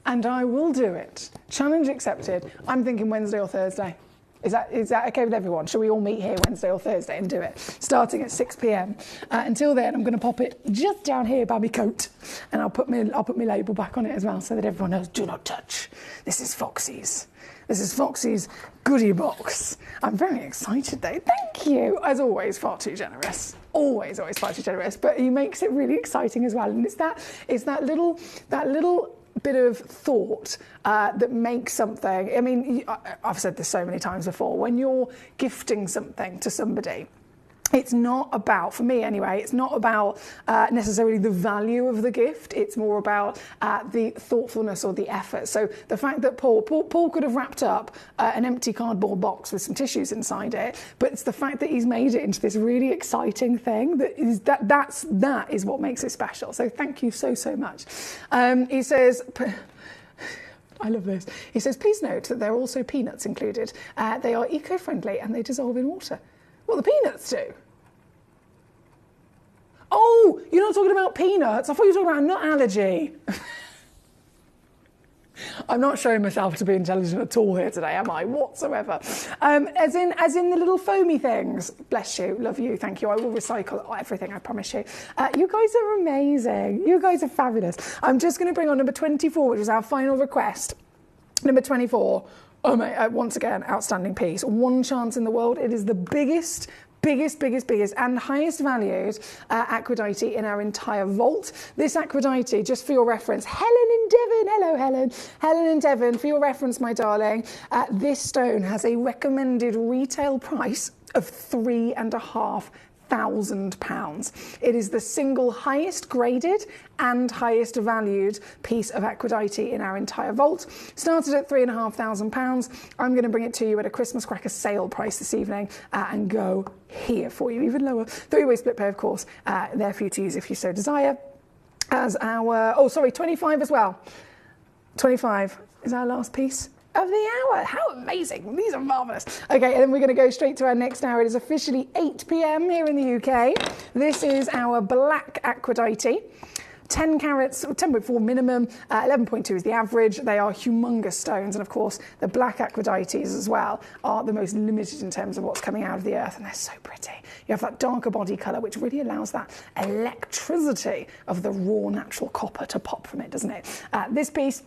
and I will do it. Challenge accepted. I'm thinking Wednesday or Thursday. Is that okay with everyone? Shall we all meet here Wednesday or Thursday and do it? Starting at 6 p.m. Until then, I'm going to pop it just down here by my coat, and I'll put my label back on it as well, so that everyone knows. Do not touch. This is Foxy's. This is Foxy's goodie box. I'm very excited though. Thank you. As always, far too generous. Always far too generous. But he makes it really exciting as well. And it's that little bit of thought that makes something. I mean, I've said this so many times before. When you're gifting something to somebody, it's not about, for me anyway, it's not about necessarily the value of the gift. It's more about the thoughtfulness or the effort. So the fact that Paul could have wrapped up an empty cardboard box with some tissues inside it, but it's the fact that he's made it into this really exciting thing that is what makes it special. So thank you so much. He says, I love this. He says, please note that there are also peanuts included. They are eco-friendly and they dissolve in water. What the peanuts do? Oh, you're not talking about peanuts. I thought you were talking about a nut allergy. I'm not showing myself to be intelligent at all here today, am I? Whatsoever. As in the little foamy things. Bless you. Love you. Thank you. I will recycle everything, I promise you. You guys are amazing. You guys are fabulous. I'm just going to bring on number 24, which is our final request. Number 24. Oh my, once again, outstanding piece. One chance in the world. It is the biggest and highest valued Aquadite in our entire vault. This Aquadite, just for your reference, Helen in Devon, hello Helen. Helen in Devon, for your reference, my darling, this stone has a recommended retail price of £3,500. It is the single highest graded and highest valued piece of Aquadite in our entire vault. Started at £3,500. I'm going to bring it to you at a Christmas cracker sale price this evening and go here for you, even lower. 3-way split pay, of course, there for you to use if you so desire. As our, 25 as well. 25 is our last piece of the hour. How amazing. These are marvellous. Okay, and then we're going to go straight to our next hour. It is officially 8 p.m. here in the UK. This is our black Aquadite. 10 carats, 10.4 minimum, 11.2 is the average. They are humongous stones. And of course, the black Aquadites as well are the most limited in terms of what's coming out of the earth. And they're so pretty. You have that darker body colour, which really allows that electricity of the raw natural copper to pop from it, doesn't it? This piece,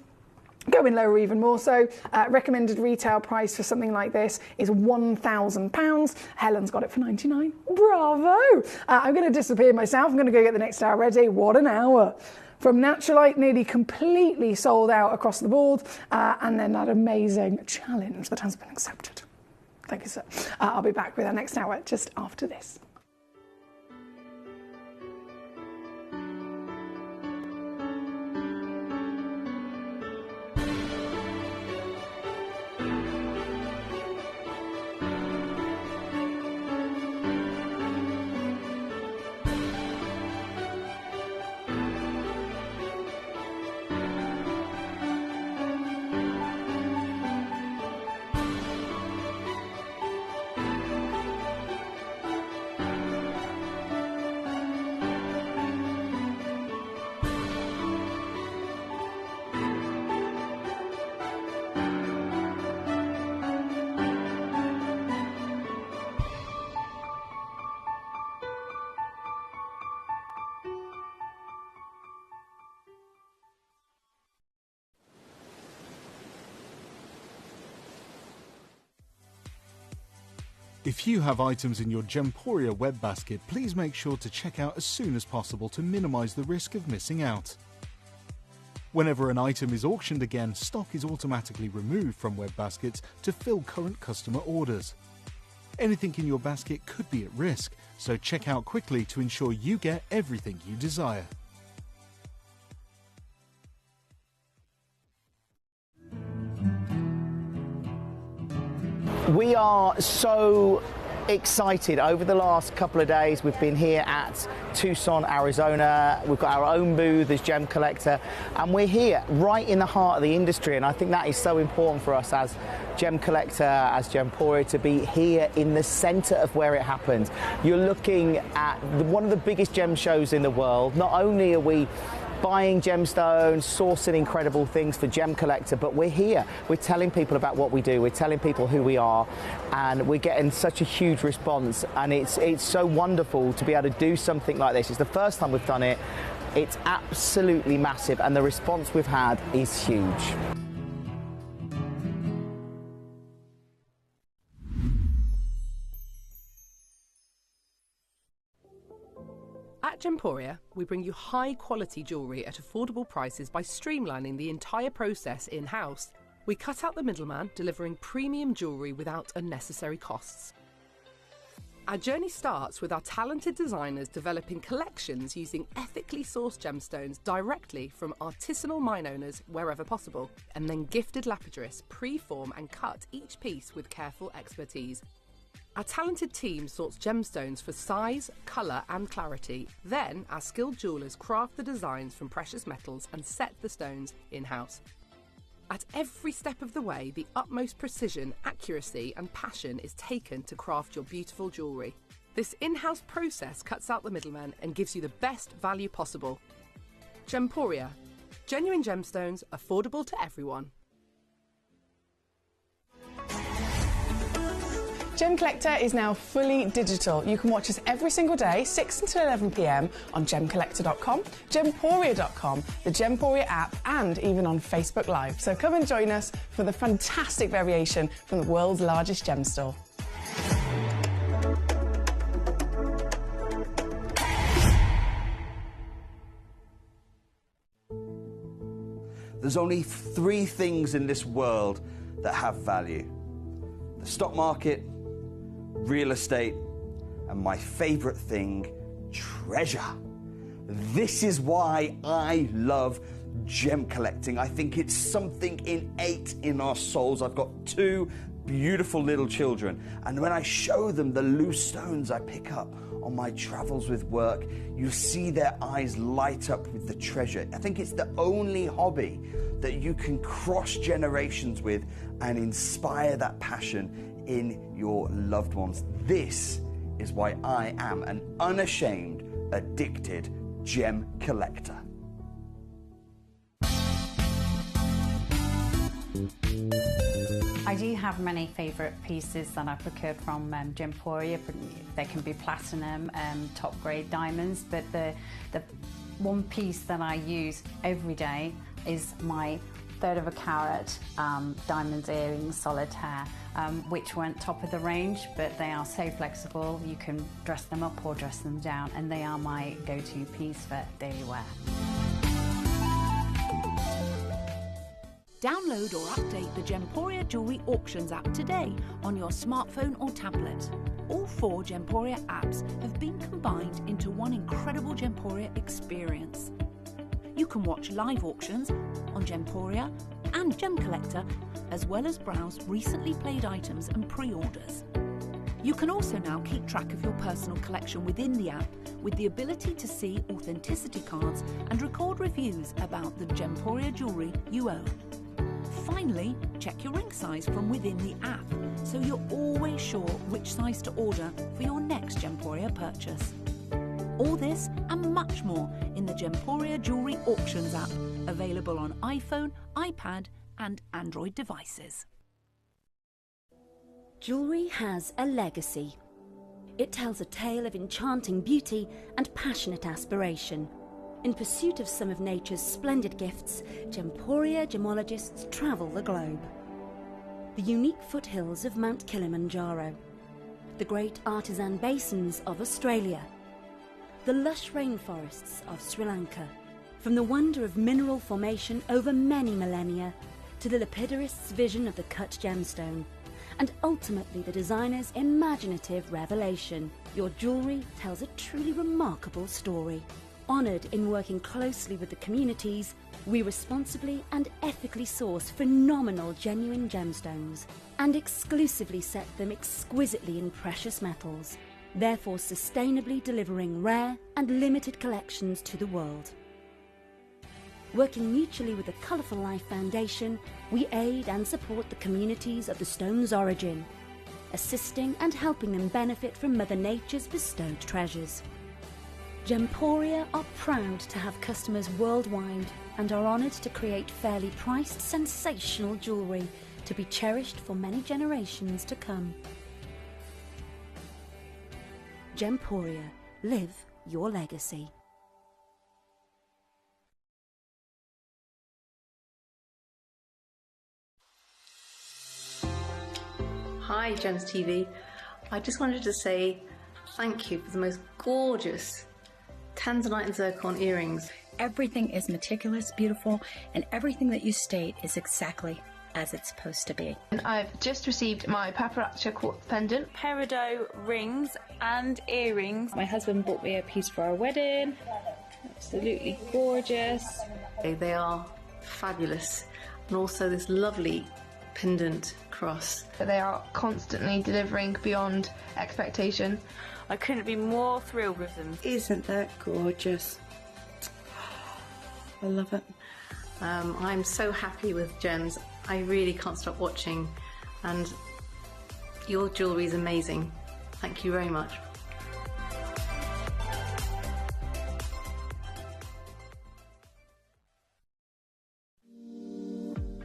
going lower even more so, recommended retail price for something like this is £1,000. Helen's got it for 99. Bravo! I'm going to disappear myself. I'm going to go get the next hour ready. What an hour. From Naturalite, nearly completely sold out across the board, and then that amazing challenge that has been accepted. Thank you, sir. I'll be back with our next hour just after this. If you have items in your Gemporia web basket, please make sure to check out as soon as possible to minimise the risk of missing out. Whenever an item is auctioned again, stock is automatically removed from web baskets to fill current customer orders. Anything in your basket could be at risk, so check out quickly to ensure you get everything you desire. We are so excited. Over the last couple of days, we've been here at Tucson, Arizona. We've got our own booth as Gemcollector, and we're here right in the heart of the industry. And I think that is so important for us as Gemcollector, as Gemporia, to be here in the centre of where it happens. You're looking at one of the biggest gem shows in the world. Not only are we buying gemstones, sourcing incredible things for Gemcollector, but we're here. We're telling people about what we do. We're telling people who we are, and we're getting such a huge response, and it's so wonderful to be able to do something like this. It's the first time we've done it. It's absolutely massive, and the response we've had is huge. At Gemporia, we bring you high-quality jewellery at affordable prices by streamlining the entire process in-house. We cut out the middleman, delivering premium jewellery without unnecessary costs. Our journey starts with our talented designers developing collections using ethically sourced gemstones directly from artisanal mine owners wherever possible, and then gifted lapidarists pre-form and cut each piece with careful expertise. Our talented team sorts gemstones for size, colour and clarity. Then our skilled jewellers craft the designs from precious metals and set the stones in-house. At every step of the way, the utmost precision, accuracy and passion is taken to craft your beautiful jewellery. This in-house process cuts out the middleman and gives you the best value possible. Gemporia. Genuine gemstones, affordable to everyone. Gemcollector is now fully digital. You can watch us every single day, 6 until 11 p.m. on gemcollector.com, gemporia.com, the Gemporia app, and even on Facebook Live. So come and join us for the fantastic variation from the world's largest gem store. There's only 3 things in this world that have value: the stock market, real estate, and my favorite thing, treasure. This is why I love gem collecting. I think it's something innate in our souls. I've got 2 beautiful little children, and when I show them the loose stones I pick up on my travels with work, you see their eyes light up with the treasure. I think it's the only hobby that you can cross generations with and inspire that passion in your loved ones. This is why I am an unashamed, addicted gem collector. I do have many favourite pieces that I've procured from Gemporia. They can be platinum, top grade diamonds, but the one piece that I use every day is my 1/3 of a carat diamond earrings solitaire, which weren't top of the range, but they are so flexible. You can dress them up or dress them down, and they are my go-to piece for daily wear. Download or update the Gemporia Jewellery Auctions app today on your smartphone or tablet. All 4 Gemporia apps have been combined into one incredible Gemporia experience. You can watch live auctions on Gemporia and Gemcollector, as well as browse recently played items and pre-orders. You can also now keep track of your personal collection within the app, with the ability to see authenticity cards and record reviews about the Gemporia jewellery you own. Finally, check your ring size from within the app, so you're always sure which size to order for your next Gemporia purchase. All this and much more in the Gemporia Jewellery Auctions app, available on iPhone, iPad and Android devices. Jewellery has a legacy. It tells a tale of enchanting beauty and passionate aspiration. In pursuit of some of nature's splendid gifts, Gemporia gemologists travel the globe. The unique foothills of Mount Kilimanjaro, the great artisan basins of Australia, the lush rainforests of Sri Lanka, from the wonder of mineral formation over many millennia to the lapidarists' vision of the cut gemstone, and ultimately the designer's imaginative revelation, your jewellery tells a truly remarkable story. Honoured in working closely with the communities, we responsibly and ethically source phenomenal genuine gemstones and exclusively set them exquisitely in precious metals, therefore sustainably delivering rare and limited collections to the world. Working mutually with the Colourful Life Foundation, we aid and support the communities of the stone's origin, assisting and helping them benefit from Mother Nature's bestowed treasures. Gemporia are proud to have customers worldwide and are honoured to create fairly priced, sensational jewellery to be cherished for many generations to come. Gemporia, live your legacy. Hi Gems TV, I just wanted to say thank you for the most gorgeous tanzanite and zircon earrings. Everything is meticulous, beautiful, and everything that you state is exactly as it's supposed to be. And I've just received my paparazzi quartz pendant, peridot rings and earrings. My husband bought me a piece for our wedding. Absolutely gorgeous. They are fabulous. And also this lovely pendant cross. They are constantly delivering beyond expectation. I couldn't be more thrilled with them. Isn't that gorgeous? I love it. I'm so happy with Gems. I really can't stop watching, and your jewellery is amazing. Thank you very much.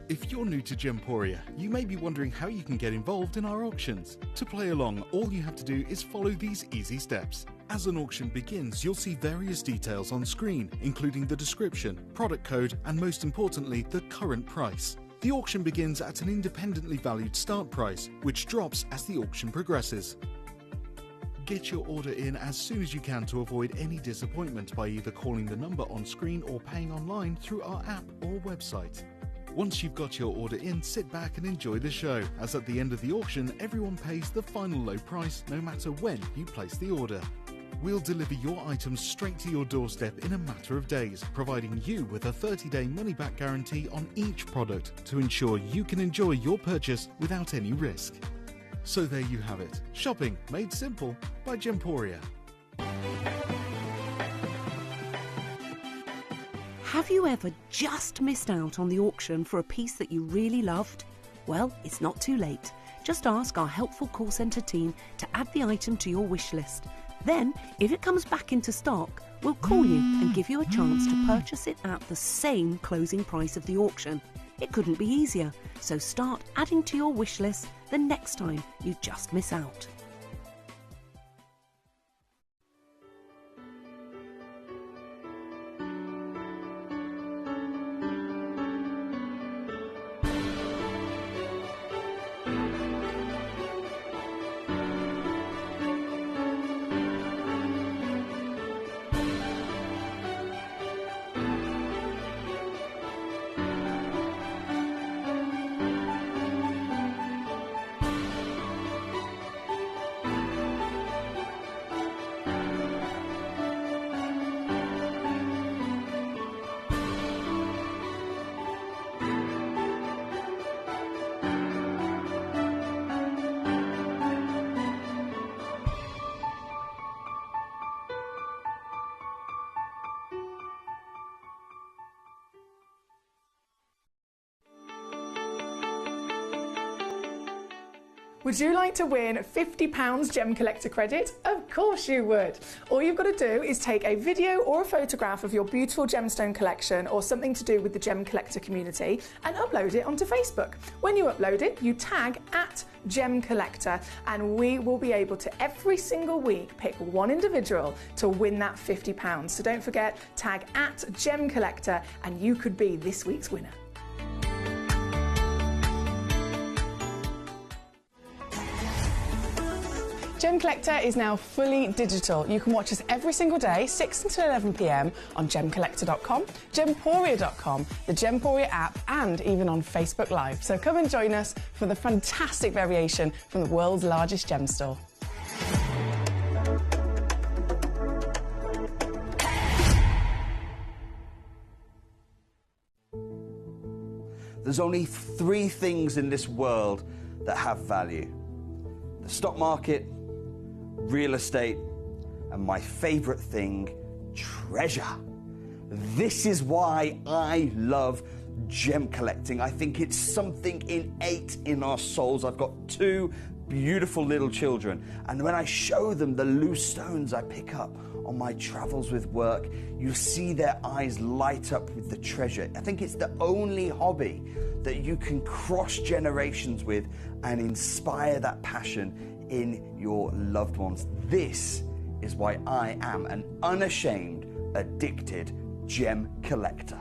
If you're new to Gemporia, you may be wondering how you can get involved in our auctions. To play along, all you have to do is follow these easy steps. As an auction begins, you'll see various details on screen, including the description, product code, and most importantly, the current price. The auction begins at an independently valued start price, which drops as the auction progresses. Get your order in as soon as you can to avoid any disappointment by either calling the number on screen or paying online through our app or website. Once you've got your order in, sit back and enjoy the show, as at the end of the auction, everyone pays the final low price no matter when you place the order. We'll deliver your items straight to your doorstep in a matter of days, providing you with a 30-day money-back guarantee on each product to ensure you can enjoy your purchase without any risk. So there you have it. Shopping made simple by Gemporia. Have you ever just missed out on the auction for a piece that you really loved? Well, it's not too late. Just ask our helpful call centre team to add the item to your wish list. Then, if it comes back into stock, we'll call you and give you a chance to purchase it at the same closing price of the auction. It couldn't be easier, so start adding to your wish list the next time you just miss out. Would you like to win £50 Gemcollector credit? Of course you would. All you've got to do is take a video or a photograph of your beautiful gemstone collection or something to do with the Gemcollector community and upload it onto Facebook. When you upload it, you tag @Gemcollector and we will be able to every single week pick one individual to win that £50. So don't forget, tag @Gemcollector and you could be this week's winner. Gemcollector is now fully digital. You can watch us every single day, 6 until 11 p.m. on gemcollector.com, gemporia.com, the Gemporia app, and even on Facebook Live. So come and join us for the fantastic variation from the world's largest gem store. There's only 3 things in this world that have value: the stock market, real estate, and my favorite thing, treasure. This is why I love gem collecting. I think it's something innate in our souls. I've got 2 beautiful little children. And when I show them the loose stones I pick up on my travels with work, you see their eyes light up with the treasure. I think it's the only hobby that you can cross generations with and inspire that passion in your loved ones. This is why I am an unashamed, addicted gem collector.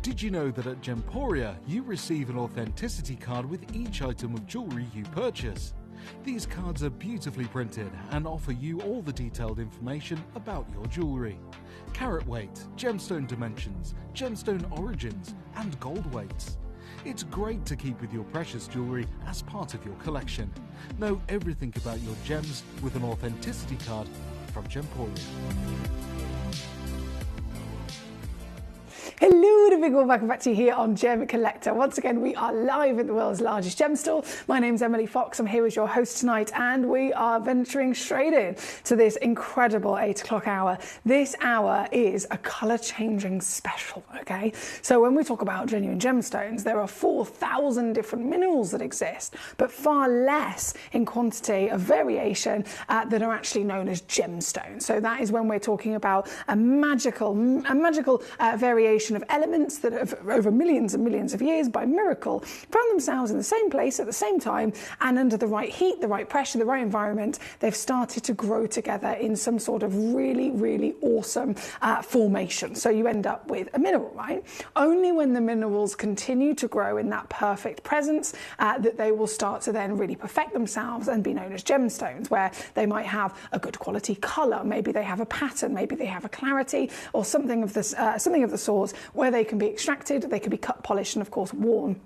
Did you know that at Gemporia you receive an authenticity card with each item of jewellery you purchase? These cards are beautifully printed and offer you all the detailed information about your jewellery. Carat weight, gemstone dimensions, gemstone origins and gold weights. It's great to keep with your precious jewellery as part of your collection. Know everything about your gems with an authenticity card from Gemporia. Hello and a big welcome back to you here on Gem Collector. Once again, we are live at the world's largest gem store. My name's Emily Fox. I'm here as your host tonight, and we are venturing straight in to this incredible 8 o'clock hour. This hour is a colour-changing special, okay? So when we talk about genuine gemstones, there are 4,000 different minerals that exist, but far less in quantity of variation that are actually known as gemstones. So that is when we're talking about a magical variation of elements that have, over millions and millions of years, by miracle, found themselves in the same place at the same time, and under the right heat, the right pressure, the right environment, they've started to grow together in some sort of really, really awesome formation. So you end up with a mineral, right? Only when the minerals continue to grow in that perfect presence that they will start to then really perfect themselves and be known as gemstones, where they might have a good quality colour, maybe they have a pattern, maybe they have a clarity, or something of the sort, where they can be extracted, they can be cut, polished, and of course worn,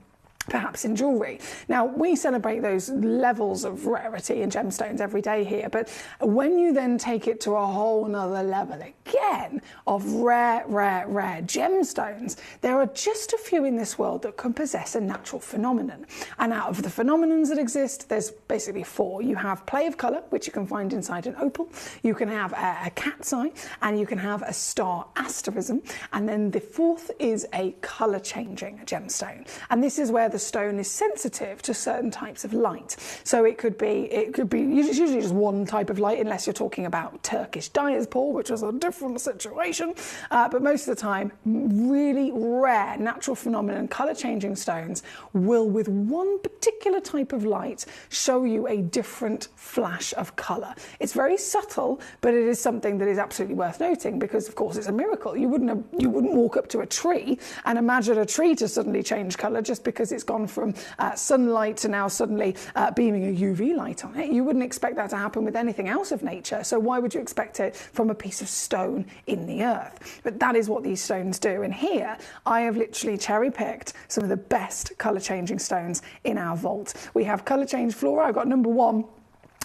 perhaps in jewellery. Now, we celebrate those levels of rarity in gemstones every day here, but when you then take it to a whole nother level again of rare gemstones, there are just a few in this world that can possess a natural phenomenon. And out of the phenomenons that exist, there's basically 4. You have play of colour, which you can find inside an opal, you can have a cat's eye, and you can have a star asterism, and then the 4th is a colour-changing gemstone. And this is where the stone is sensitive to certain types of light. So it could be usually just one type of light, unless you're talking about Turkish diaspore, which is a different situation. But most of the time, really rare natural phenomenon colour-changing stones will, with one particular type of light, show you a different flash of colour. It's very subtle, but it is something that is absolutely worth noting, because of course it's a miracle. You wouldn't walk up to a tree and imagine a tree to suddenly change colour just because it's gone from sunlight to now suddenly beaming a UV light on it. You wouldn't expect that to happen with anything else of nature, so why would you expect it from a piece of stone in the earth? But that is what these stones do, and here I have literally cherry-picked some of the best colour-changing stones in our vault. We have colour-change fluorite. I've got number 1.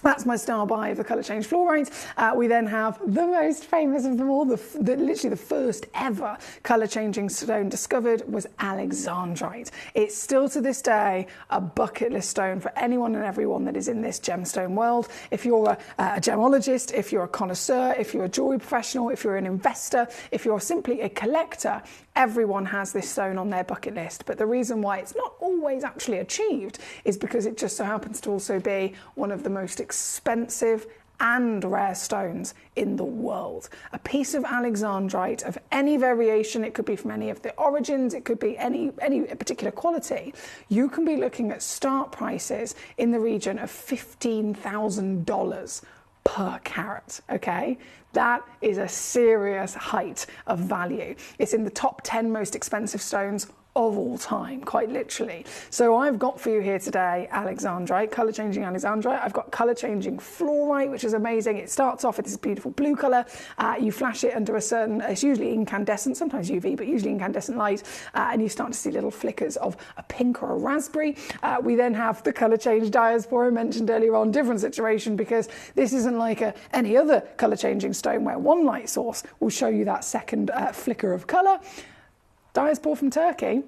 That's my star buy of the colour change fluorite. We then have the most famous of them all, literally the first ever colour changing stone discovered was alexandrite. It's still to this day a bucket list stone for anyone and everyone that is in this gemstone world. If you're a gemologist, if you're a connoisseur, if you're a jewellery professional, if you're an investor, if you're simply a collector, everyone has this stone on their bucket list. But the reason why it's not always actually achieved is because it just so happens to also be one of the most expensive and rare stones in the world. A piece of alexandrite of any variation, it could be from any of the origins, it could be any particular quality, you can be looking at start prices in the region of $15,000 per carat, okay? That is a serious height of value. It's in the top 10 most expensive stones of all time, quite literally. So I've got for you here today alexandrite, colour changing alexandrite. I've got colour changing fluorite, which is amazing. It starts off with this beautiful blue colour. You flash it under a certain, it's usually incandescent, sometimes UV, but usually incandescent light, and you start to see little flickers of a pink or a raspberry. We then have the colour change diaspora I mentioned earlier on, different situation, because this isn't like any other colour changing stone where one light source will show you that second flicker of colour. Diaspora from Turkey,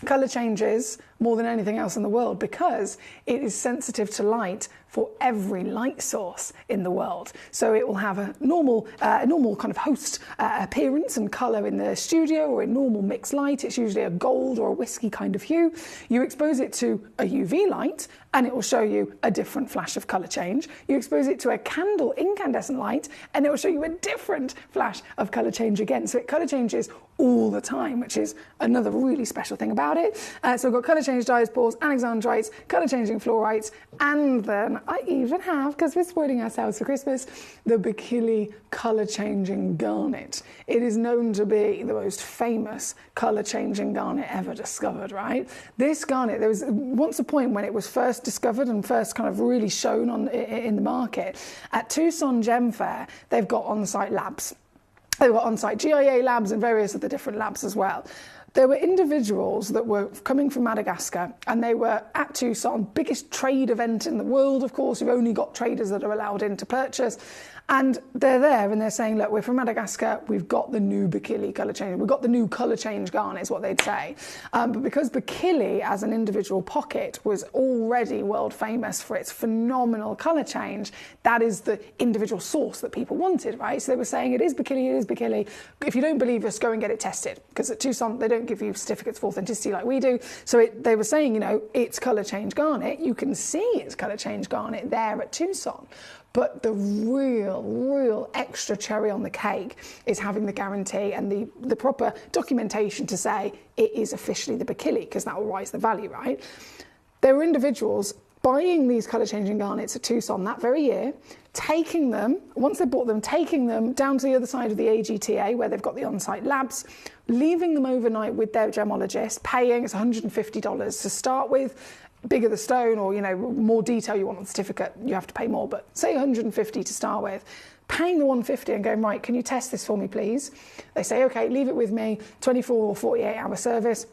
colour changes more than anything else in the world because it is sensitive to light for every light source in the world. So it will have a normal kind of host appearance and colour in the studio or in normal mixed light. It's usually a gold or a whiskey kind of hue. You expose it to a UV light and it will show you a different flash of colour change. You expose it to a candle incandescent light and it will show you a different flash of colour change again. So it colour changes all the time, which is another really special thing about it. So we've got colour change diaspores, alexandrites, colour changing fluorites, and then I even have, because we're spoiling ourselves for Christmas, the Bikili colour changing garnet. It is known to be the most famous colour changing garnet ever discovered, right? This garnet, there was once a point when it was first discovered and first kind of really shown in the market. At Tucson Gem Fair, they've got on-site labs. They were on-site GIA labs and various other different labs as well. There were individuals that were coming from Madagascar and they were at Tucson, biggest trade event in the world, of course. You've only got traders that are allowed in to purchase. And they're there and they're saying, look, we're from Madagascar, we've got the new Bikili colour change, we've got the new colour change garnet is what they'd say. But because Bikili as an individual pocket was already world famous for its phenomenal colour change, that is the individual source that people wanted, right? So they were saying, it is Bikili, it is Bikili. If you don't believe us, go and get it tested. Because at Tucson, they don't give you certificates for authenticity like we do. So they were saying, you know, it's colour change garnet. You can see it's colour change garnet there at Tucson. But the real extra cherry on the cake is having the guarantee and the proper documentation to say it is officially the Bikili, because that will rise the value, right? There were individuals buying these colour changing garnets at Tucson that very year, taking them, once they bought them, taking them down to the other side of the AGTA where they've got the on-site labs, leaving them overnight with their gemologist, paying, it's $150 to start with. Bigger the stone or, you know, more detail you want on the certificate, you have to pay more, but say 150 to start with. Paying the 150 and going, right, can you test this for me, please? They say, okay, leave it with me, 24 or 48 hour service.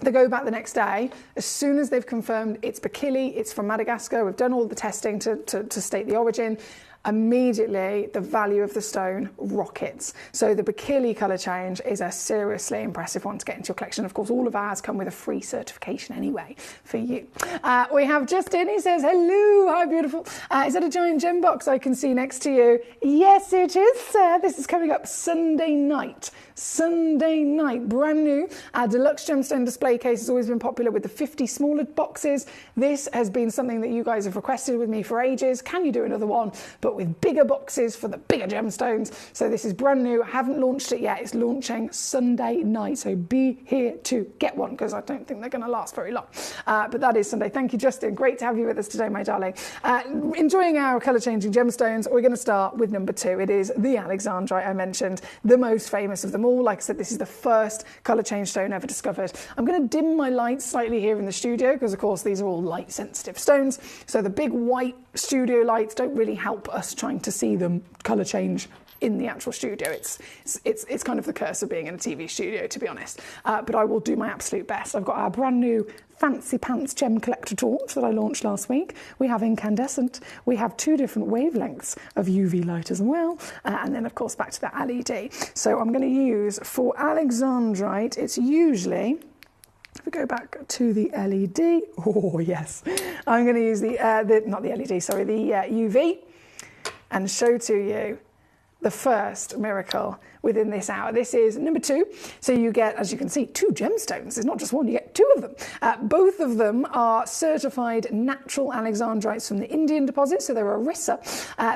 They go back the next day. As soon as they've confirmed it's Bikili, it's from Madagascar, we've done all the testing to state the origin, immediately the value of the stone rockets. So the Bikili colour change is a seriously impressive one to get into your collection. Of course, all of ours come with a free certification anyway for you. We have Justin, he says, hello, hi beautiful. Is that a giant gem box I can see next to you? Yes, it is, sir. This is coming up Sunday night. Sunday night, brand new. Our deluxe gemstone display case has always been popular with the 50 smaller boxes. This has been something that you guys have requested with me for ages. Can you do another one, but with bigger boxes for the bigger gemstones? So this is brand new. I haven't launched it yet. It's launching Sunday night. So be here to get one, because I don't think they're going to last very long. But that is Sunday. Thank you, Justin. Great to have you with us today, my darling. Enjoying our colour changing gemstones. We're going to start with number 2. It is the alexandrite I mentioned, the most famous of them all. Like I said, this is the first colour change stone ever discovered. I'm going to dim my lights slightly here in the studio because, of course, these are all light sensitive stones. So the big white studio lights don't really help us trying to see them colour change in the actual studio. It's kind of the curse of being in a TV studio, to be honest. But I will do my absolute best. I've got our brand new fancy pants Gemcollector torch that I launched last week. We have incandescent. We have 2 different wavelengths of UV light as well. And then, of course, back to the LED. So I'm going to use, for alexandrite, it's usually, if we go back to the LED, oh yes, I'm going to use the UV, and show to you the first miracle within this hour. This is number 2. So you get, as you can see, 2 gemstones. It's not just one, you get 2 of them. Both of them are certified natural alexandrites from the Indian deposit, so they're Orissa.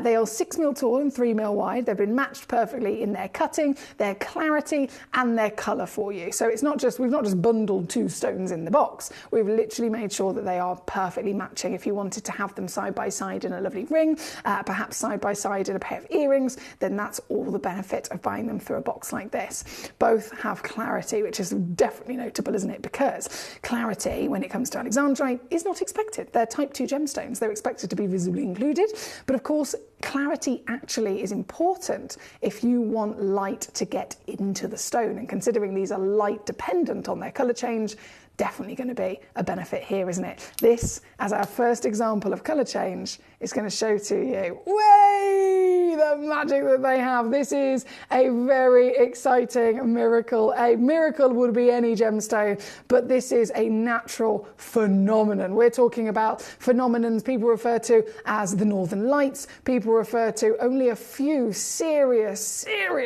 They are 6 mil tall and 3 mil wide. They've been matched perfectly in their cutting, their clarity, and their colour for you. So it's not just, we've not just bundled 2 stones in the box. We've literally made sure that they are perfectly matching. If you wanted to have them side by side in a lovely ring, perhaps side by side in a pair of earrings, then that's all the benefit of buying them through a box like this. Both have clarity, which is definitely notable, isn't it? Because clarity, when it comes to alexandrite, is not expected. They're type 2 gemstones. They're expected to be visibly included. But of course, clarity actually is important if you want light to get into the stone. And considering these are light dependent on their colour change, definitely going to be a benefit here, isn't it? This, as our first example of colour change, is going to show to you, way, the magic that they have. This is a very exciting miracle. A miracle would be any gemstone, but this is a natural phenomenon. We're talking about phenomenons people refer to as the Northern Lights. People refer to only a few serious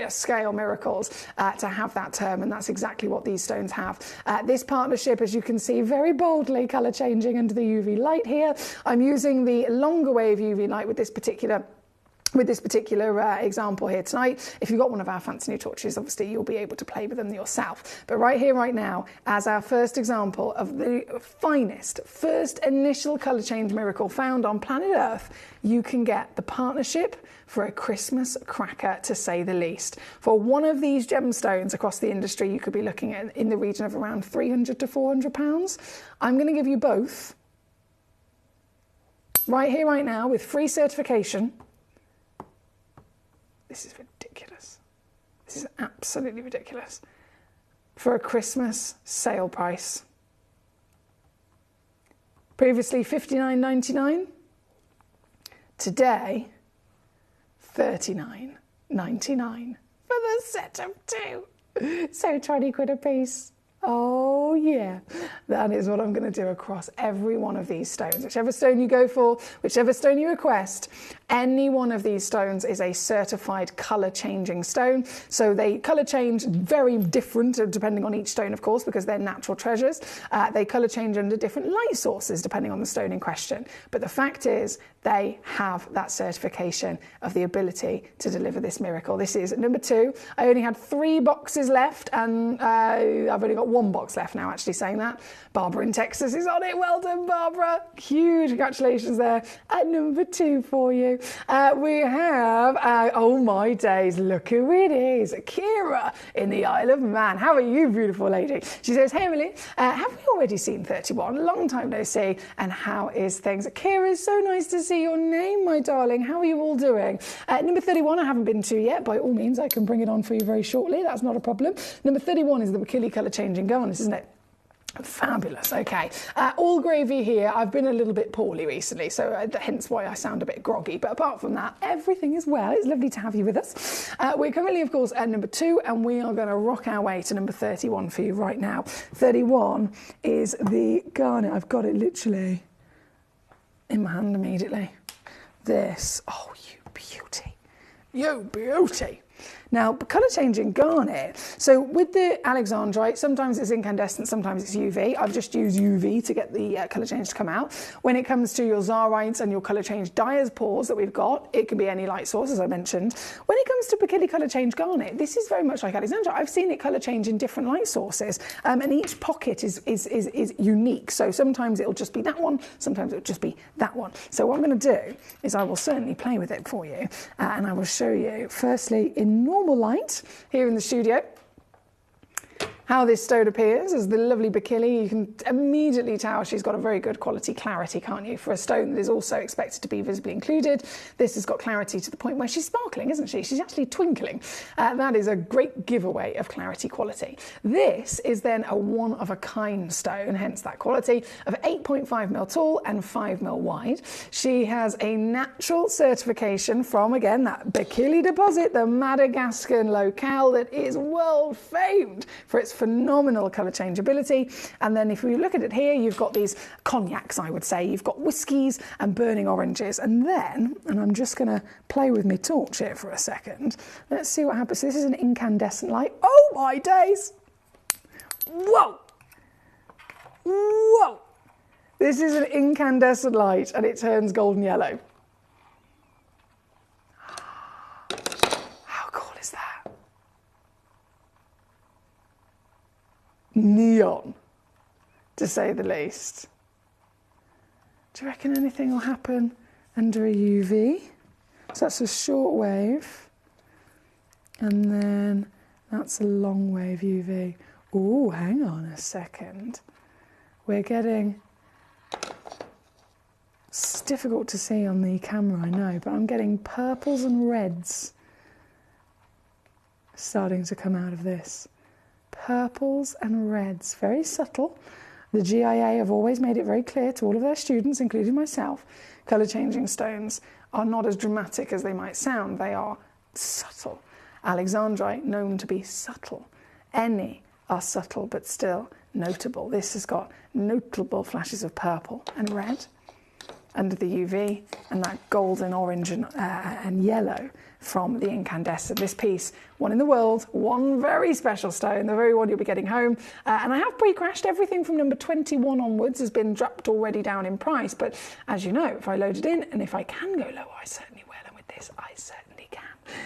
scale miracles to have that term, and that's exactly what these stones have. This partnership, as you can see, very boldly colour changing under the UV light here. I'm using the longer wave UV light with this particular example here tonight. If you've got one of our fancy new torches, obviously you'll be able to play with them yourself. But right here, right now, as our first example of the finest, first initial colour change miracle found on planet Earth, you can get the partnership for a Christmas cracker, to say the least. For one of these gemstones across the industry, you could be looking at in the region of around £300 to £400. I'm going to give you both right here, right now, with free certification. This is ridiculous. This is absolutely ridiculous. For a Christmas sale price. Previously $59.99. Today, $39.99 for the set of two. So 20 quid a piece. Oh yeah, that is what I'm going to do across every one of these stones. Whichever stone you go for, whichever stone you request, any one of these stones is a certified colour changing stone. So they colour change very different depending on each stone, of course, because they're natural treasures. They colour change under different light sources depending on the stone in question. But the fact is, they have that certification of the ability to deliver this miracle. This is number 2. I only had 3 boxes left, and I've only got 1 box left now, actually, saying that. Barbara in Texas is on it. Well done, Barbara. Huge congratulations there at number 2 for you. We have, oh my days, look who it is, Kira in the Isle of Man. How are you, beautiful lady? She says, hey, Emily, have we already seen 31? Long time no see, and how is things? Kira, it's so nice to see your name, my darling. How are you all doing? Number 31 I haven't been to yet. By all means, I can bring it on for you very shortly. That's not a problem. Number 31 is the Wakili colour changing garnish, isn't it? Fabulous. Okay, all gravy here. I've been a little bit poorly recently, so hence why I sound a bit groggy, but apart from that, everything is well. It's lovely to have you with us. We're currently, of course, at number 2, and we are going to rock our way to number 31 for you right now. 31 is the garnet. I've got it literally in my hand immediately. This, oh, you beauty. You beauty. Now, colour changing garnet, so with the Alexandrite, sometimes it's incandescent, sometimes it's UV. I've just used UV to get the colour change to come out. When it comes to your Zarites and your colour change diaspores that we've got, it can be any light source, as I mentioned. When it comes to Bakili colour change garnet, this is very much like Alexandrite. I've seen it colour change in different light sources, and each pocket is unique. So sometimes it'll just be that one, sometimes it'll just be that one. So what I'm going to do is I will certainly play with it for you, and I will show you, firstly, in normal light here in the studio, how this stone appears as the lovely Bakili. You can immediately tell she's got a very good quality clarity, can't you? For a stone that is also expected to be visibly included, this has got clarity to the point where she's sparkling, isn't she? She's actually twinkling. That is a great giveaway of clarity quality. This is then a one-of-a-kind stone, hence that quality, of 8.5mm tall and 5mm wide. She has a natural certification from, again, that Bakili deposit, the Madagascar locale that is world famed for its phenomenal colour changeability. And then if we look at it here, you've got these cognacs, I would say. You've got whiskies and burning oranges. And then, and I'm just going to play with my torch here for a second. Let's see what happens. So this is an incandescent light. Oh my days! Whoa! Whoa! This is an incandescent light and it turns golden yellow. How cool is that? Neon, to say the least. Do you reckon anything will happen under a UV? So that's a short wave, and then that's a long wave UV. Oh, hang on a second. We're getting, it's difficult to see on the camera, I know, but I'm getting purples and reds starting to come out of this. Purples and reds, very subtle. The GIA have always made it very clear to all of their students, including myself, colour changing stones are not as dramatic as they might sound. They are subtle. Alexandrite, known to be subtle. Any are subtle but still notable. This has got notable flashes of purple and red under the UV, and that golden orange and yellow from the incandescent. This piece, one in the world, one very special stone, the very one you'll be getting home. And I have pre-crashed everything from number 21 onwards has been dropped already down in price. But as you know, if I load it in, and if I can go lower, I certainly will. And with this, I certainly can.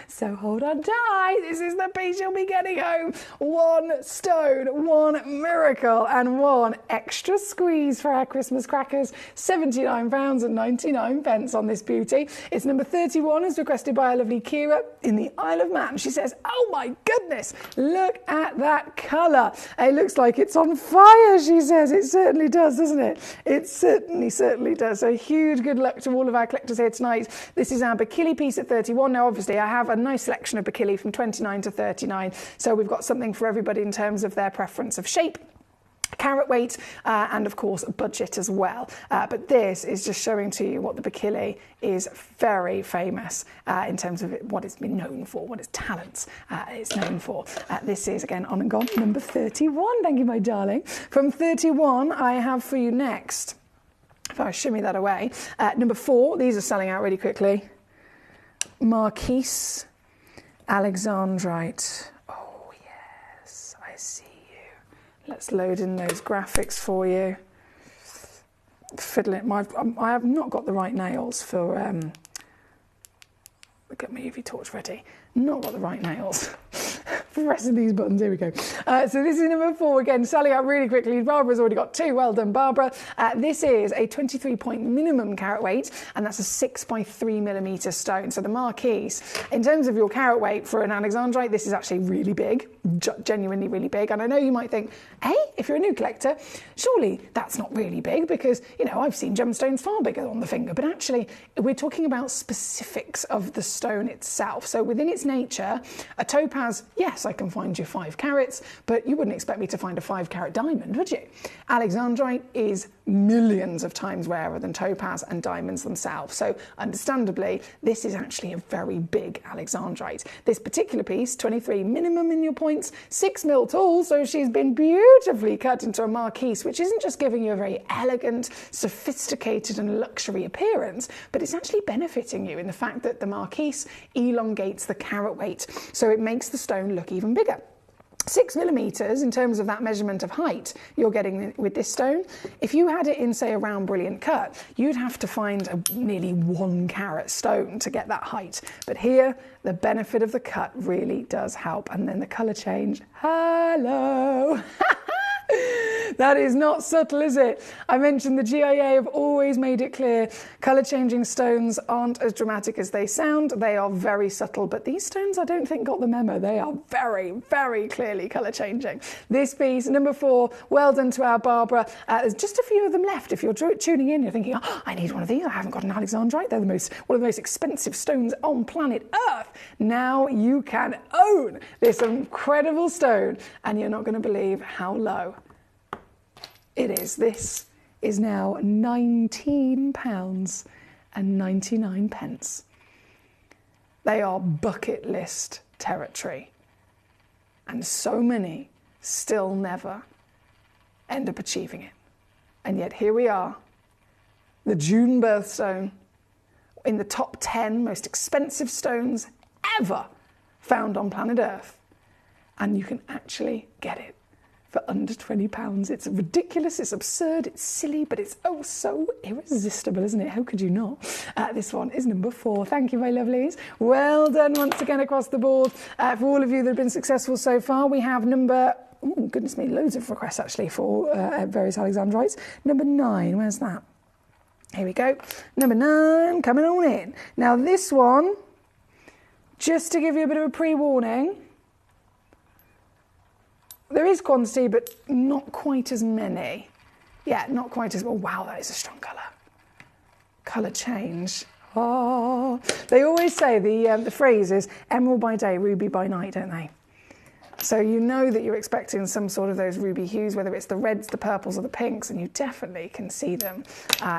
So hold on tight. This is the piece you'll be getting home. One stone, one miracle, and one extra squeeze for our Christmas crackers. £79.99 on this beauty. It's number 31, as requested by our lovely Kira in the Isle of Man. She says, oh my goodness, look at that colour. It looks like it's on fire, she says. It certainly does, doesn't it? It certainly does. So huge good luck to all of our collectors here tonight. This is our Bakili piece at 31. Now, obviously, I have a nice selection of Bakili from 29 to 39. So we've got something for everybody in terms of their preference of shape, carat weight, and of course budget as well. But this is just showing to you what the Bakili is very famous in terms of what it's been known for, what its talents it's known for. This is again on and gone number 31. Thank you, my darling. From 31, I have for you next, if I shimmy that away, number 4. These are selling out really quickly. Marquise Alexandrite. Oh yes, I see you. Let's load in those graphics for you. Fiddling. I have not got the right nails for. Look at me, UV torch ready. Not got the right nails. Pressing these buttons, here we go. So this is number 4 again, selling out really quickly. Barbara's already got 2, well done, Barbara. This is a 23-point minimum carat weight, and that's a 6 by 3 millimetre stone. So the Marquise, in terms of your carat weight for an Alexandrite, this is actually really big, genuinely really big. And I know you might think, hey, if you're a new collector, surely that's not really big, because, you know, I've seen gemstones far bigger on the finger, but actually we're talking about specifics of the stone itself. So within its nature, a topaz, yes, I can find you 5 carats, but you wouldn't expect me to find a 5-carat diamond, would you? Alexandrite is millions of times rarer than topaz and diamonds themselves. So understandably, this is actually a very big Alexandrite. This particular piece, 23 minimum in your points, 6 mil tall, so she's been beautifully cut into a Marquise, which isn't just giving you a very elegant, sophisticated and luxury appearance, but it's actually benefiting you in the fact that the Marquise elongates the carat weight, so it makes the stone look even bigger. 6 millimetres in terms of that measurement of height you're getting with this stone. If you had it in, say, a round brilliant cut, you'd have to find a nearly 1 carat stone to get that height. But here, the benefit of the cut really does help. And then the colour change. Hello! That is not subtle, is it? I mentioned the GIA have always made it clear colour-changing stones aren't as dramatic as they sound. They are very subtle, but these stones, I don't think, got the memo. They are very, very clearly colour-changing. This piece, number 4, well done to our Barbara. There's just a few of them left. If you're tuning in, you're thinking, oh, I need one of these. I haven't got an Alexandrite. They're one of the most expensive stones on planet Earth. Now you can own this incredible stone, and you're not going to believe how low it is. This is now £19.99. They are bucket list territory. And so many still never end up achieving it. And yet here we are, the June birthstone, in the top 10 most expensive stones ever found on planet Earth. And you can actually get it for under £20. It's ridiculous, it's absurd, it's silly, but it's oh so irresistible, isn't it? How could you not? This one is number 4. Thank you, my lovelies. Well done once again across the board. For all of you that have been successful so far, we have number, oh goodness me, loads of requests actually for various Alexandrites. Number 9, where's that? Here we go. Number 9, coming on in. Now this one, just to give you a bit of a pre-warning, there is quantity, but not quite as many. Yeah, not quite as... Oh, wow, that is a strong colour. Colour change. Oh. They always say the phrase is emerald by day, ruby by night, don't they? So you know that you're expecting some sort of those ruby hues, whether it's the reds, the purples or the pinks, and you definitely can see them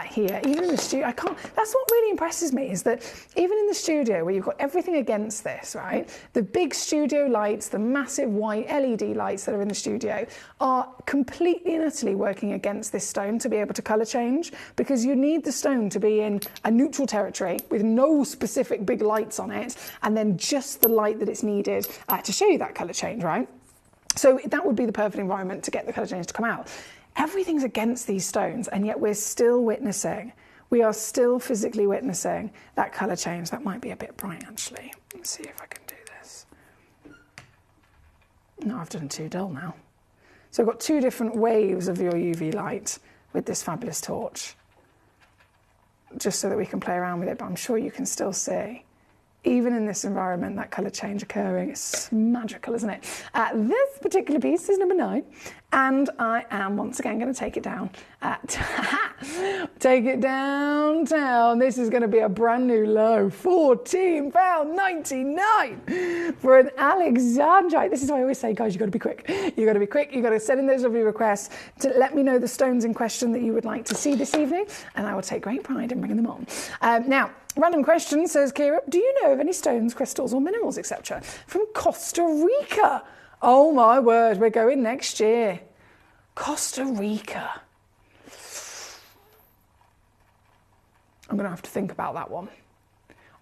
here. Even in the studio, that's what really impresses me, is that even in the studio where you've got everything against this, right? The big studio lights, the massive white LED lights that are in the studio are completely and utterly working against this stone to be able to colour change, because you need the stone to be in a neutral territory with no specific big lights on it, and then just the light that it's needed to show you that colour change, right? So that would be the perfect environment to get the colour change to come out. Everything's against these stones, and yet we're still witnessing, we are still physically witnessing that colour change. That might be a bit bright, actually. Let's see if I can do this. No, I've done too dull now. So I've got two different waves of your UV light with this fabulous torch, just so that we can play around with it, but I'm sure you can still see, even in this environment, that colour change occurring. It's magical, isn't it? This particular piece is number 9, and I am once again going to take it down. Take it downtown. This is going to be a brand new low, £14.99 for an Alexandrite. This is why I always say, guys, you've got to be quick. You've got to be quick. You've got to send in those lovely requests to let me know the stones in question that you would like to see this evening, and I will take great pride in bringing them on. Now, random question, says Kira, do you know of any stones, crystals or minerals, etc. from Costa Rica? Oh my word, we're going next year. Costa Rica. I'm going to have to think about that one.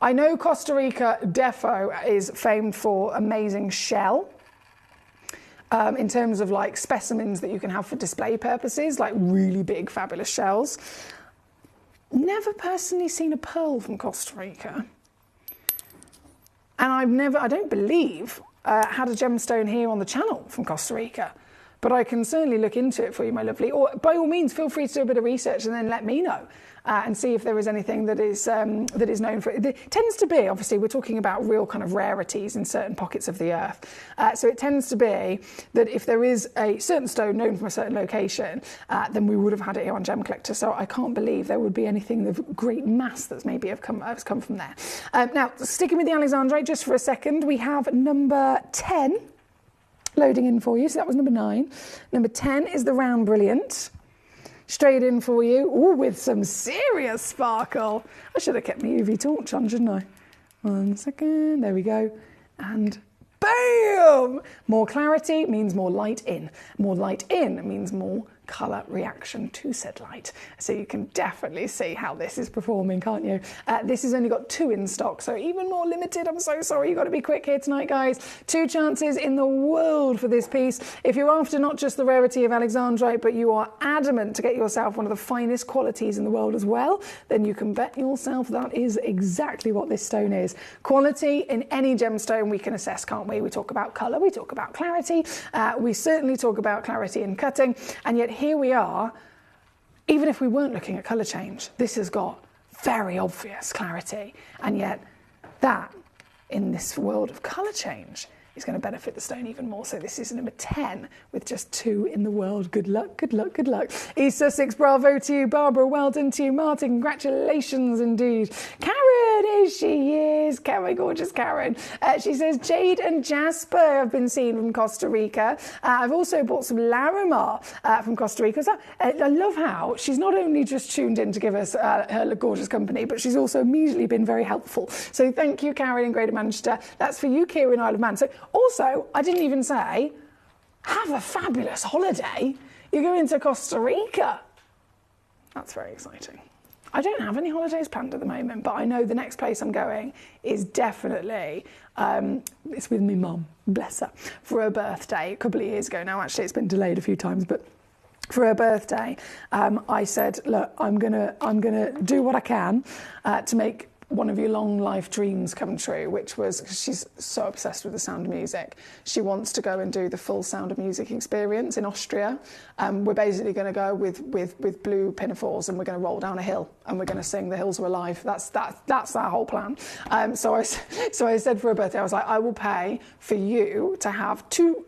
I know Costa Rica defo is famed for amazing shell. In terms of like specimens that you can have for display purposes, like really big, fabulous shells. Never personally seen a pearl from Costa Rica. And I don't believe, had a gemstone here on the channel from Costa Rica. But I can certainly look into it for you, my lovely. Or by all means, feel free to do a bit of research and then let me know and see if there is anything that is known for it. It tends to be, obviously, we're talking about real kind of rarities in certain pockets of the earth. So it tends to be that if there is a certain stone known from a certain location, then we would have had it here on Gemcollector. So I can't believe there would be anything of great mass that's maybe has come from there. Now, sticking with the Alexandrite just for a second, we have number 10. Loading in for you, so that was number 9. Number 10 is the Round Brilliant. Straight in for you, with some serious sparkle. I should have kept my UV torch on, shouldn't I? 1 second, there we go. And bam! More clarity means more light in. More light in means more colour reaction to said light. So you can definitely see how this is performing, can't you? This has only got 2 in stock, so even more limited. I'm so sorry, you've got to be quick here tonight, guys. 2 chances in the world for this piece. If you're after not just the rarity of Alexandrite, but you are adamant to get yourself one of the finest qualities in the world as well, then you can bet yourself that is exactly what this stone is. Quality in any gemstone we can assess, can't we? We talk about colour, we talk about clarity, we certainly talk about clarity in cutting, and yet here we are, even if we weren't looking at colour change, this has got very obvious clarity, and yet that, in this world of colour change, is going to benefit the stone even more. So this is number 10 with just 2 in the world. Good luck, good luck, good luck. East Sussex, bravo to you. Barbara, well done to you. Martin, congratulations indeed. Karen, here she is. Karen, gorgeous Karen. She says, Jade and Jasper have been seen from Costa Rica. I've also bought some Larimar from Costa Rica. So, I love how she's not only just tuned in to give us her gorgeous company, but she's also immediately been very helpful. So thank you, Karen in Greater Manchester. That's for you, Kieran, Isle of Man. So also, I didn't even say, have a fabulous holiday. You're going to Costa Rica. That's very exciting. I don't have any holidays planned at the moment, but I know the next place I'm going is definitely, it's with my mum, bless her, for her birthday a couple of years ago now. Actually, it's been delayed a few times, but for her birthday, I said, look, I'm gonna do what I can to make one of your long life dreams come true, which was, because she's so obsessed with the Sound of Music, she wants to go and do the full Sound of Music experience in Austria. We're basically going to go with blue pinafores, and we're going to roll down a hill, and we're going to sing The Hills Are Alive. That's our whole plan. So I said for her birthday, I was like, I will pay for you to have 2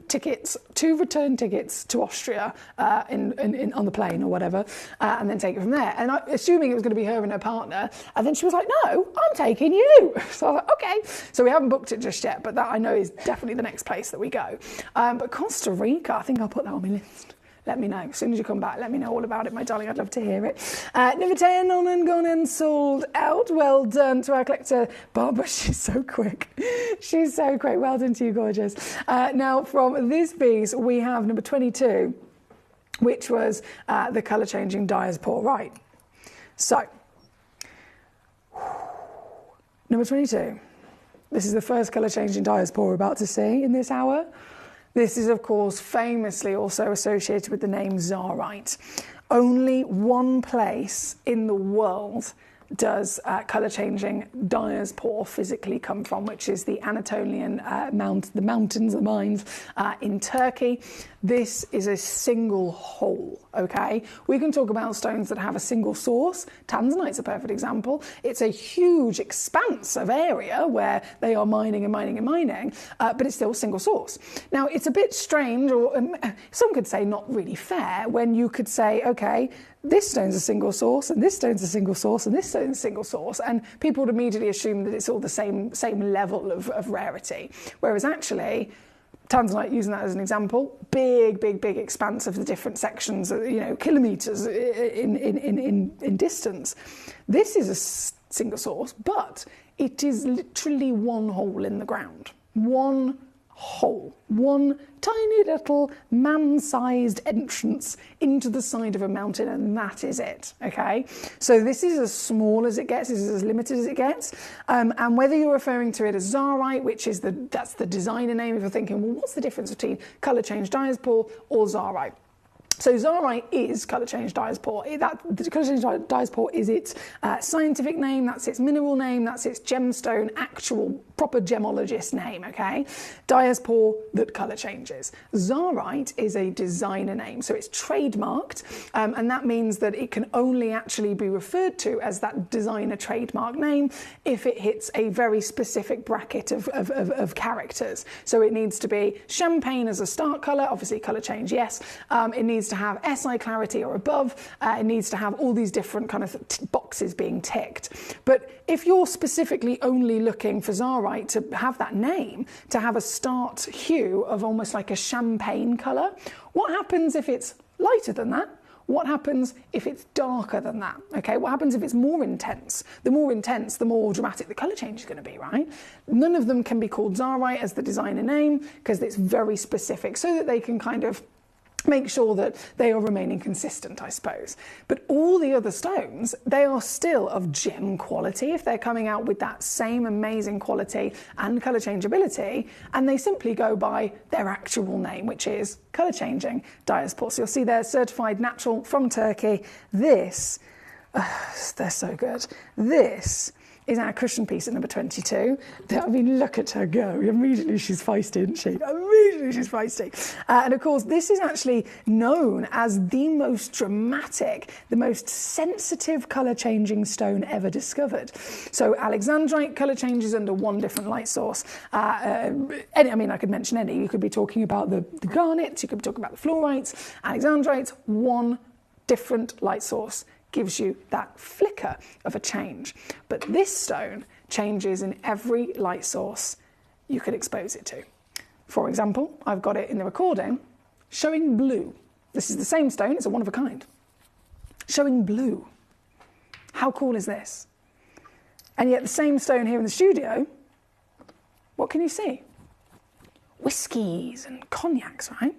return tickets to Austria on the plane or whatever, and then take it from there. And assuming it was going to be her and her partner, and then she was like, no, I'm taking you. So I was like, okay. So we haven't booked it just yet, but that I know is definitely the next place that we go. But Costa Rica, I think I'll put that on my list. Let me know. As soon as you come back, let me know all about it, my darling. I'd love to hear it. Number 10, on and gone and sold out. Well done to our collector, Barbara. She's so quick. She's so quick. Well done to you, gorgeous. Now, from this piece, we have number 22, which was the colour-changing diaspora. Right. So, number 22. This is the first colour-changing diaspora we're about to see in this hour. This is, of course, famously also associated with the name Tsarite. Only one place in the world does colour-changing diaspora physically come from, which is the Anatolian mountains, the mines in Turkey. This is a single hole, okay? We can talk about stones that have a single source. Tanzanite's a perfect example. It's a huge expanse of area where they are mining and mining and mining, but it's still a single source. Now, it's a bit strange, or some could say not really fair, when you could say, okay, this stone's a single source, and this stone's a single source, and this stone's a single source, and people would immediately assume that it's all the same level of rarity. Whereas actually, Tanzanite, using that as an example, big expanse of the different sections, kilometres in distance. This is a single source, but it is literally one hole in the ground. One hole. One tiny little man-sized entrance into the side of a mountain, and that is it, okay? So this is as small as it gets, this is as limited as it gets, and whether you're referring to it as Tsarite, which is that's the designer name, if you're thinking, well, what's the difference between colour change diaspora or Tsarite? So Tsarite is colour change diaspora. The colour change diaspora is its scientific name, that's its mineral name, that's its gemstone, actual proper gemologist name, okay? Diaspora that colour changes. Tsarite is a designer name, so it's trademarked, and that means that it can only actually be referred to as that designer trademark name if it hits a very specific bracket of characters. So it needs to be champagne as a start colour, obviously colour change, yes. It needs to have SI clarity or above. It needs to have all these different kind of boxes being ticked. But if you're specifically only looking for Tsarite to have that name, to have a start hue of almost like a champagne colour, what happens if it's lighter than that? What happens if it's darker than that? Okay, what happens if it's more intense? The more intense, the more dramatic the colour change is going to be, right? None of them can be called Tsarite as the designer name because it's very specific, so that they can kind of make sure that they are remaining consistent, I suppose. But all the other stones, they are still of gem quality if they're coming out with that same amazing quality and colour changeability, and they simply go by their actual name, which is colour changing diaspora. So you'll see they're certified natural from Turkey. This, they're so good. This is our cushion piece at number 22. I mean, look at her go. Immediately she's feisty, isn't she? Immediately she's feisty. And of course, this is actually known as the most dramatic, the most sensitive colour-changing stone ever discovered. So Alexandrite colour changes under one different light source. I mean, I could mention any. You could be talking about the garnets, you could be talking about the fluorites. Alexandrites, one different light source gives you that flicker of a change. But this stone changes in every light source you could expose it to. For example, I've got it in the recording showing blue. This is the same stone, it's a one of a kind. Showing blue. How cool is this? And yet the same stone here in the studio, what can you see? Whiskies and cognacs, right?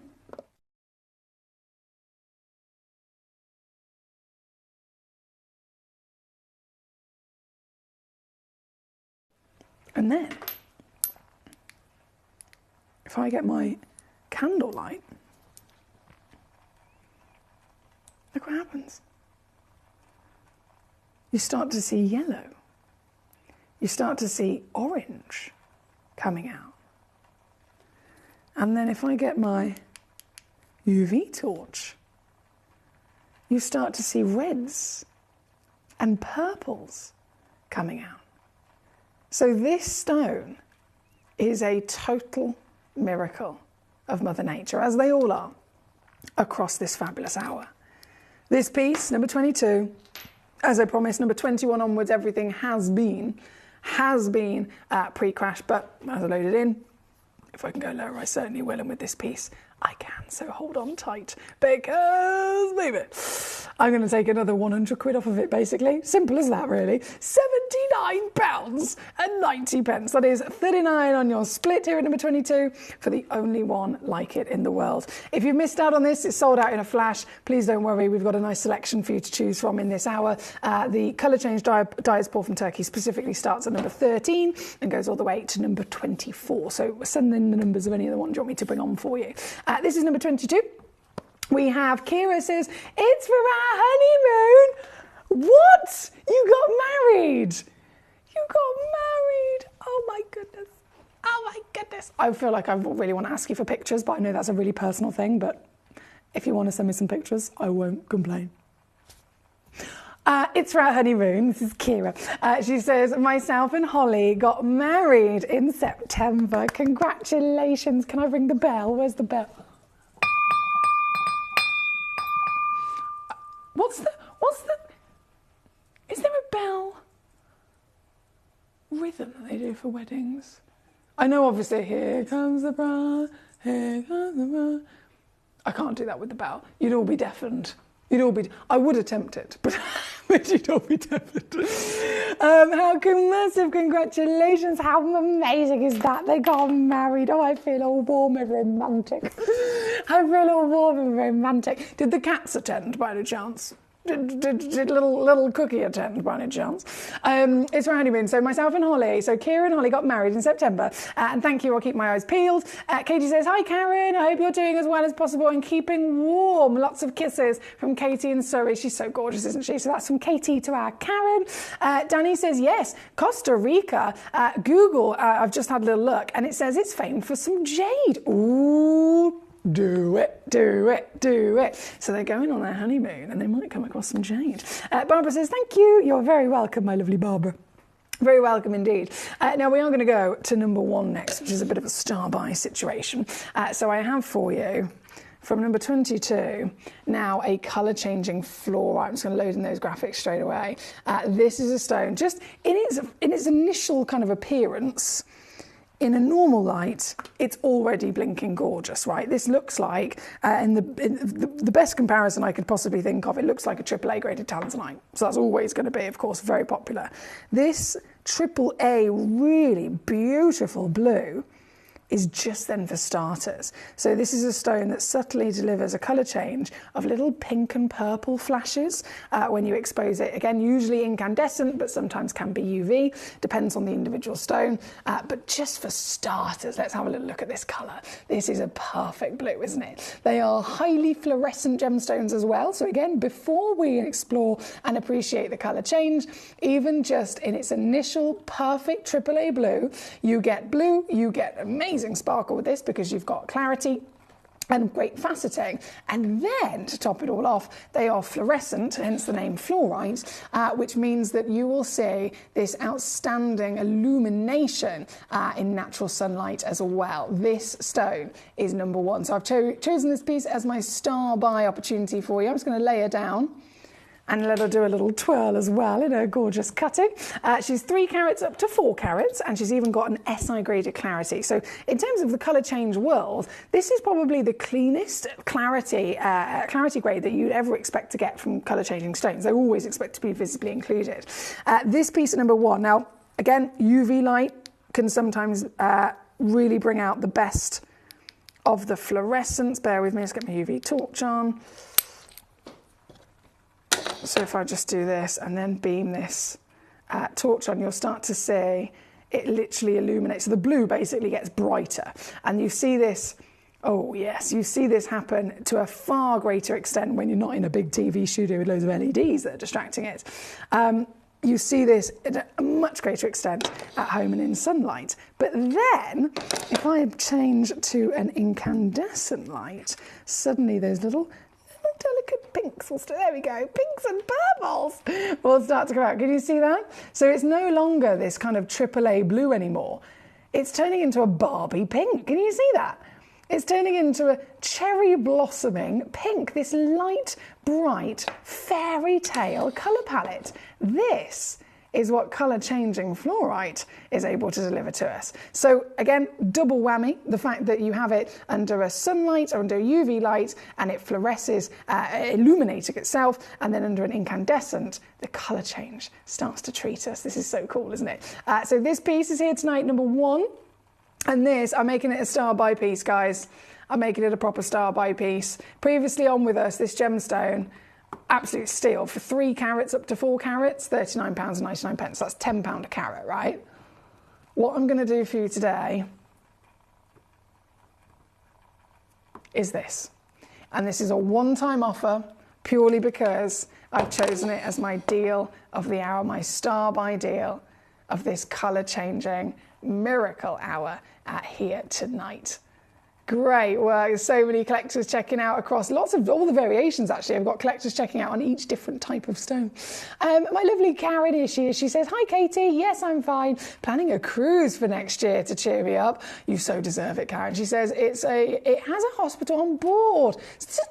And then, if I get my candlelight, look what happens. You start to see yellow. You start to see orange coming out. And then if I get my UV torch, you start to see reds and purples coming out. So this stone is a total miracle of Mother Nature, as they all are, across this fabulous hour. This piece, number 22, As I promised, number 21 onwards, everything has been pre-crash, but as I load it in, if I can go lower, I certainly will, and with this piece, I can, so hold on tight, because, baby, I'm going to take another 100 quid off of it, basically. Simple as that, really. £79.90. That is 39 on your split here at number 22 for the only one like it in the world. If you've missed out on this, it's sold out in a flash. Please don't worry, we've got a nice selection for you to choose from in this hour. The colour change diaspora from Turkey specifically starts at number 13 and goes all the way to number 24. So send in the numbers of any of the ones you want me to bring on for you. This is number 22. We have Kira says, it's for our honeymoon. What? You got married? You got married? Oh my goodness. Oh my goodness. I feel like I really want to ask you for pictures, but I know that's a really personal thing, but if you want to send me some pictures, I won't complain. It's for our honeymoon. This is Kira. She says, myself and Holly got married in September. Congratulations. Can I ring the bell? Where's the bell? Is there a bell rhythm that they do for weddings? I know, obviously, here comes the bride, here comes the bride. I can't do that with the bell. You'd all be deafened. I would attempt it, but you'd all be deafened. How massive congratulations. How amazing is that? They got married. Oh, I feel all warm and romantic. Did the cats attend by any chance? Did little Cookie attend by any chance? It's for honeymoon. So myself and Holly. So Kira and Holly got married in September. And thank you. I'll keep my eyes peeled. Katie says, hi, Karen. I hope you're doing as well as possible and keeping warm. Lots of kisses from Katie in Surrey. She's so gorgeous, isn't she? So that's from Katie to our Karen. Danny says, yes, Costa Rica. Google, I've just had a little look, and it says it's famed for some jade. Ooh. Do it. So they're going on their honeymoon and they might come across some jade. Barbara says, thank you. You're very welcome, my lovely Barbara. Very welcome indeed. Now we are going to go to number 1 next, which is a bit of a star-buy situation. So I have for you, from number 22, now a colour-changing fluorite. I'm just going to load in those graphics straight away. This is a stone, just in its initial kind of appearance. In a normal light, it's already blinking gorgeous, right? This looks like, in the best comparison I could possibly think of, it looks like a AAA graded tanzanite. So that's always going to be, of course, very popular. This AAA really beautiful blue is just then for starters. So this is a stone that subtly delivers a colour change of little pink and purple flashes when you expose it. Again, usually incandescent, but sometimes can be UV, depends on the individual stone. But just for starters, let's have a little look at this colour. This is a perfect blue, isn't it? They are highly fluorescent gemstones as well. So again, before we explore and appreciate the colour change, even just in its initial perfect AAA blue, you get amazing sparkle with this because you've got clarity and great faceting. And then, to top it all off, they are fluorescent, hence the name fluorite, which means that you will see this outstanding illumination in natural sunlight as well. This stone is number 1. So I've chosen this piece as my star buy opportunity for you. I'm just going to lay her down and let her do a little twirl as well in her gorgeous cutting. She's 3 carats up to 4 carats, and she's even got an SI graded clarity. So in terms of the colour change world, this is probably the cleanest clarity grade that you'd ever expect to get from colour changing stones. They always expect to be visibly included. This piece at number 1. Now, again, UV light can sometimes really bring out the best of the fluorescence. Bear with me, let's get my UV torch on. So if I just do this and then beam this torch on, you'll start to see it literally illuminates. So the blue basically gets brighter. And you see this, oh yes, you see this happen to a far greater extent when you're not in a big TV studio with loads of LEDs that are distracting it. You see this at a much greater extent at home and in sunlight. But then, if I change to an incandescent light, suddenly those little delicate pinks will there we go, pinks and purples will start to come out. Can you see that? So it's no longer this kind of AAA blue anymore. It's turning into a Barbie pink. Can you see that? It's turning into a cherry blossoming pink, this light, bright, fairy tale colour palette. This is what colour changing fluorite is able to deliver to us. So again, double whammy, the fact that you have it under a sunlight or under a UV light and it fluoresces, illuminating itself, and then under an incandescent, the colour change starts to treat us. This is so cool, isn't it? So this piece is here tonight, number 1. And this, I'm making it a star by piece, guys. I'm making it a proper star by piece. Previously on with us, this gemstone, absolute steal. For 3 carats up to 4 carats, £39.99. That's £10 a carat, right? What I'm going to do for you today is this. And this is a one-time offer, purely because I've chosen it as my deal of the hour, my star by deal of this colour-changing miracle hour here tonight. Great work. There's so many collectors checking out across lots of all the variations. Actually, I've got collectors checking out on each different type of stone. My lovely Karen here she is. She says, "Hi Katie, yes I'm fine. Planning a cruise for next year to cheer me up." You so deserve it, Karen. She says it has a hospital on board.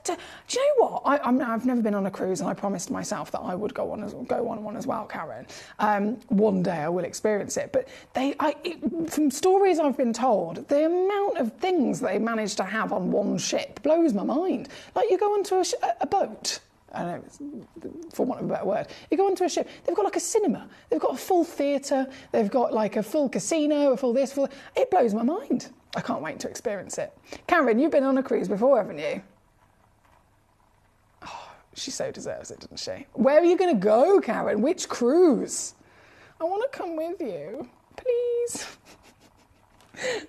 Do you know what? I've never been on a cruise, and I promised myself that I would go on one as well, Karen. One day I will experience it. But from stories I've been told, the amount of things they managed to have on one ship blows my mind. Like you go onto a boat, I don't know, for want of a better word, you go onto a ship, they've got like a cinema, they've got a full theatre, they've got like a full casino, a full this, full... It blows my mind. I can't wait to experience it. Karen, you've been on a cruise before, haven't you? Oh, she so deserves it, doesn't she? Where are you going to go, Karen? Which cruise? I want to come with you. Please. Please.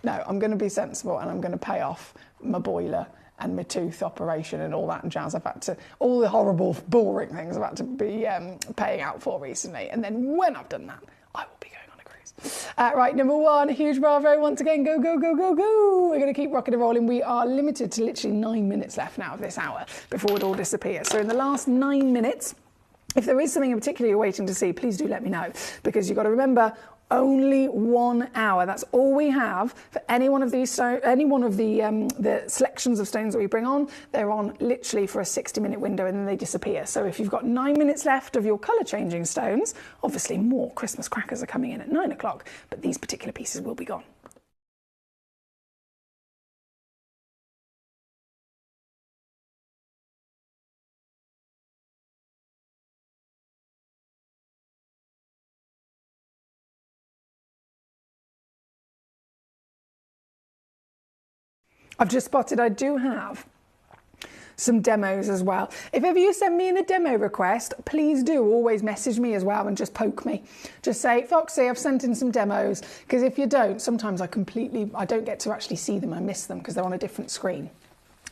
No, I'm going to be sensible and I'm going to pay off my boiler and my tooth operation and all that jazz. I've had to, all the horrible, boring things I've had to be paying out for recently. And then when I've done that, I will be going on a cruise. Right, number 1, huge bravo once again. Go, go, go, go, go. We're going to keep rocking and rolling. We are limited to literally 9 minutes left now of this hour before it all disappears. So in the last 9 minutes, if there is something in particular you're waiting to see, please do let me know, because you've got to remember, only 1 hour. That's all we have for any one of these the selections of stones that we bring on. They're on literally for a 60-minute window and then they disappear. So if you've got 9 minutes left of your colour changing stones, obviously more Christmas crackers are coming in at 9 o'clock, but these particular pieces will be gone. I've just spotted I do have some demos as well. If ever you send me in a demo request, please do always message me as well and just poke me. Just say, Foxy, I've sent in some demos, because if you don't, sometimes I don't get to actually see them. I miss them because they're on a different screen.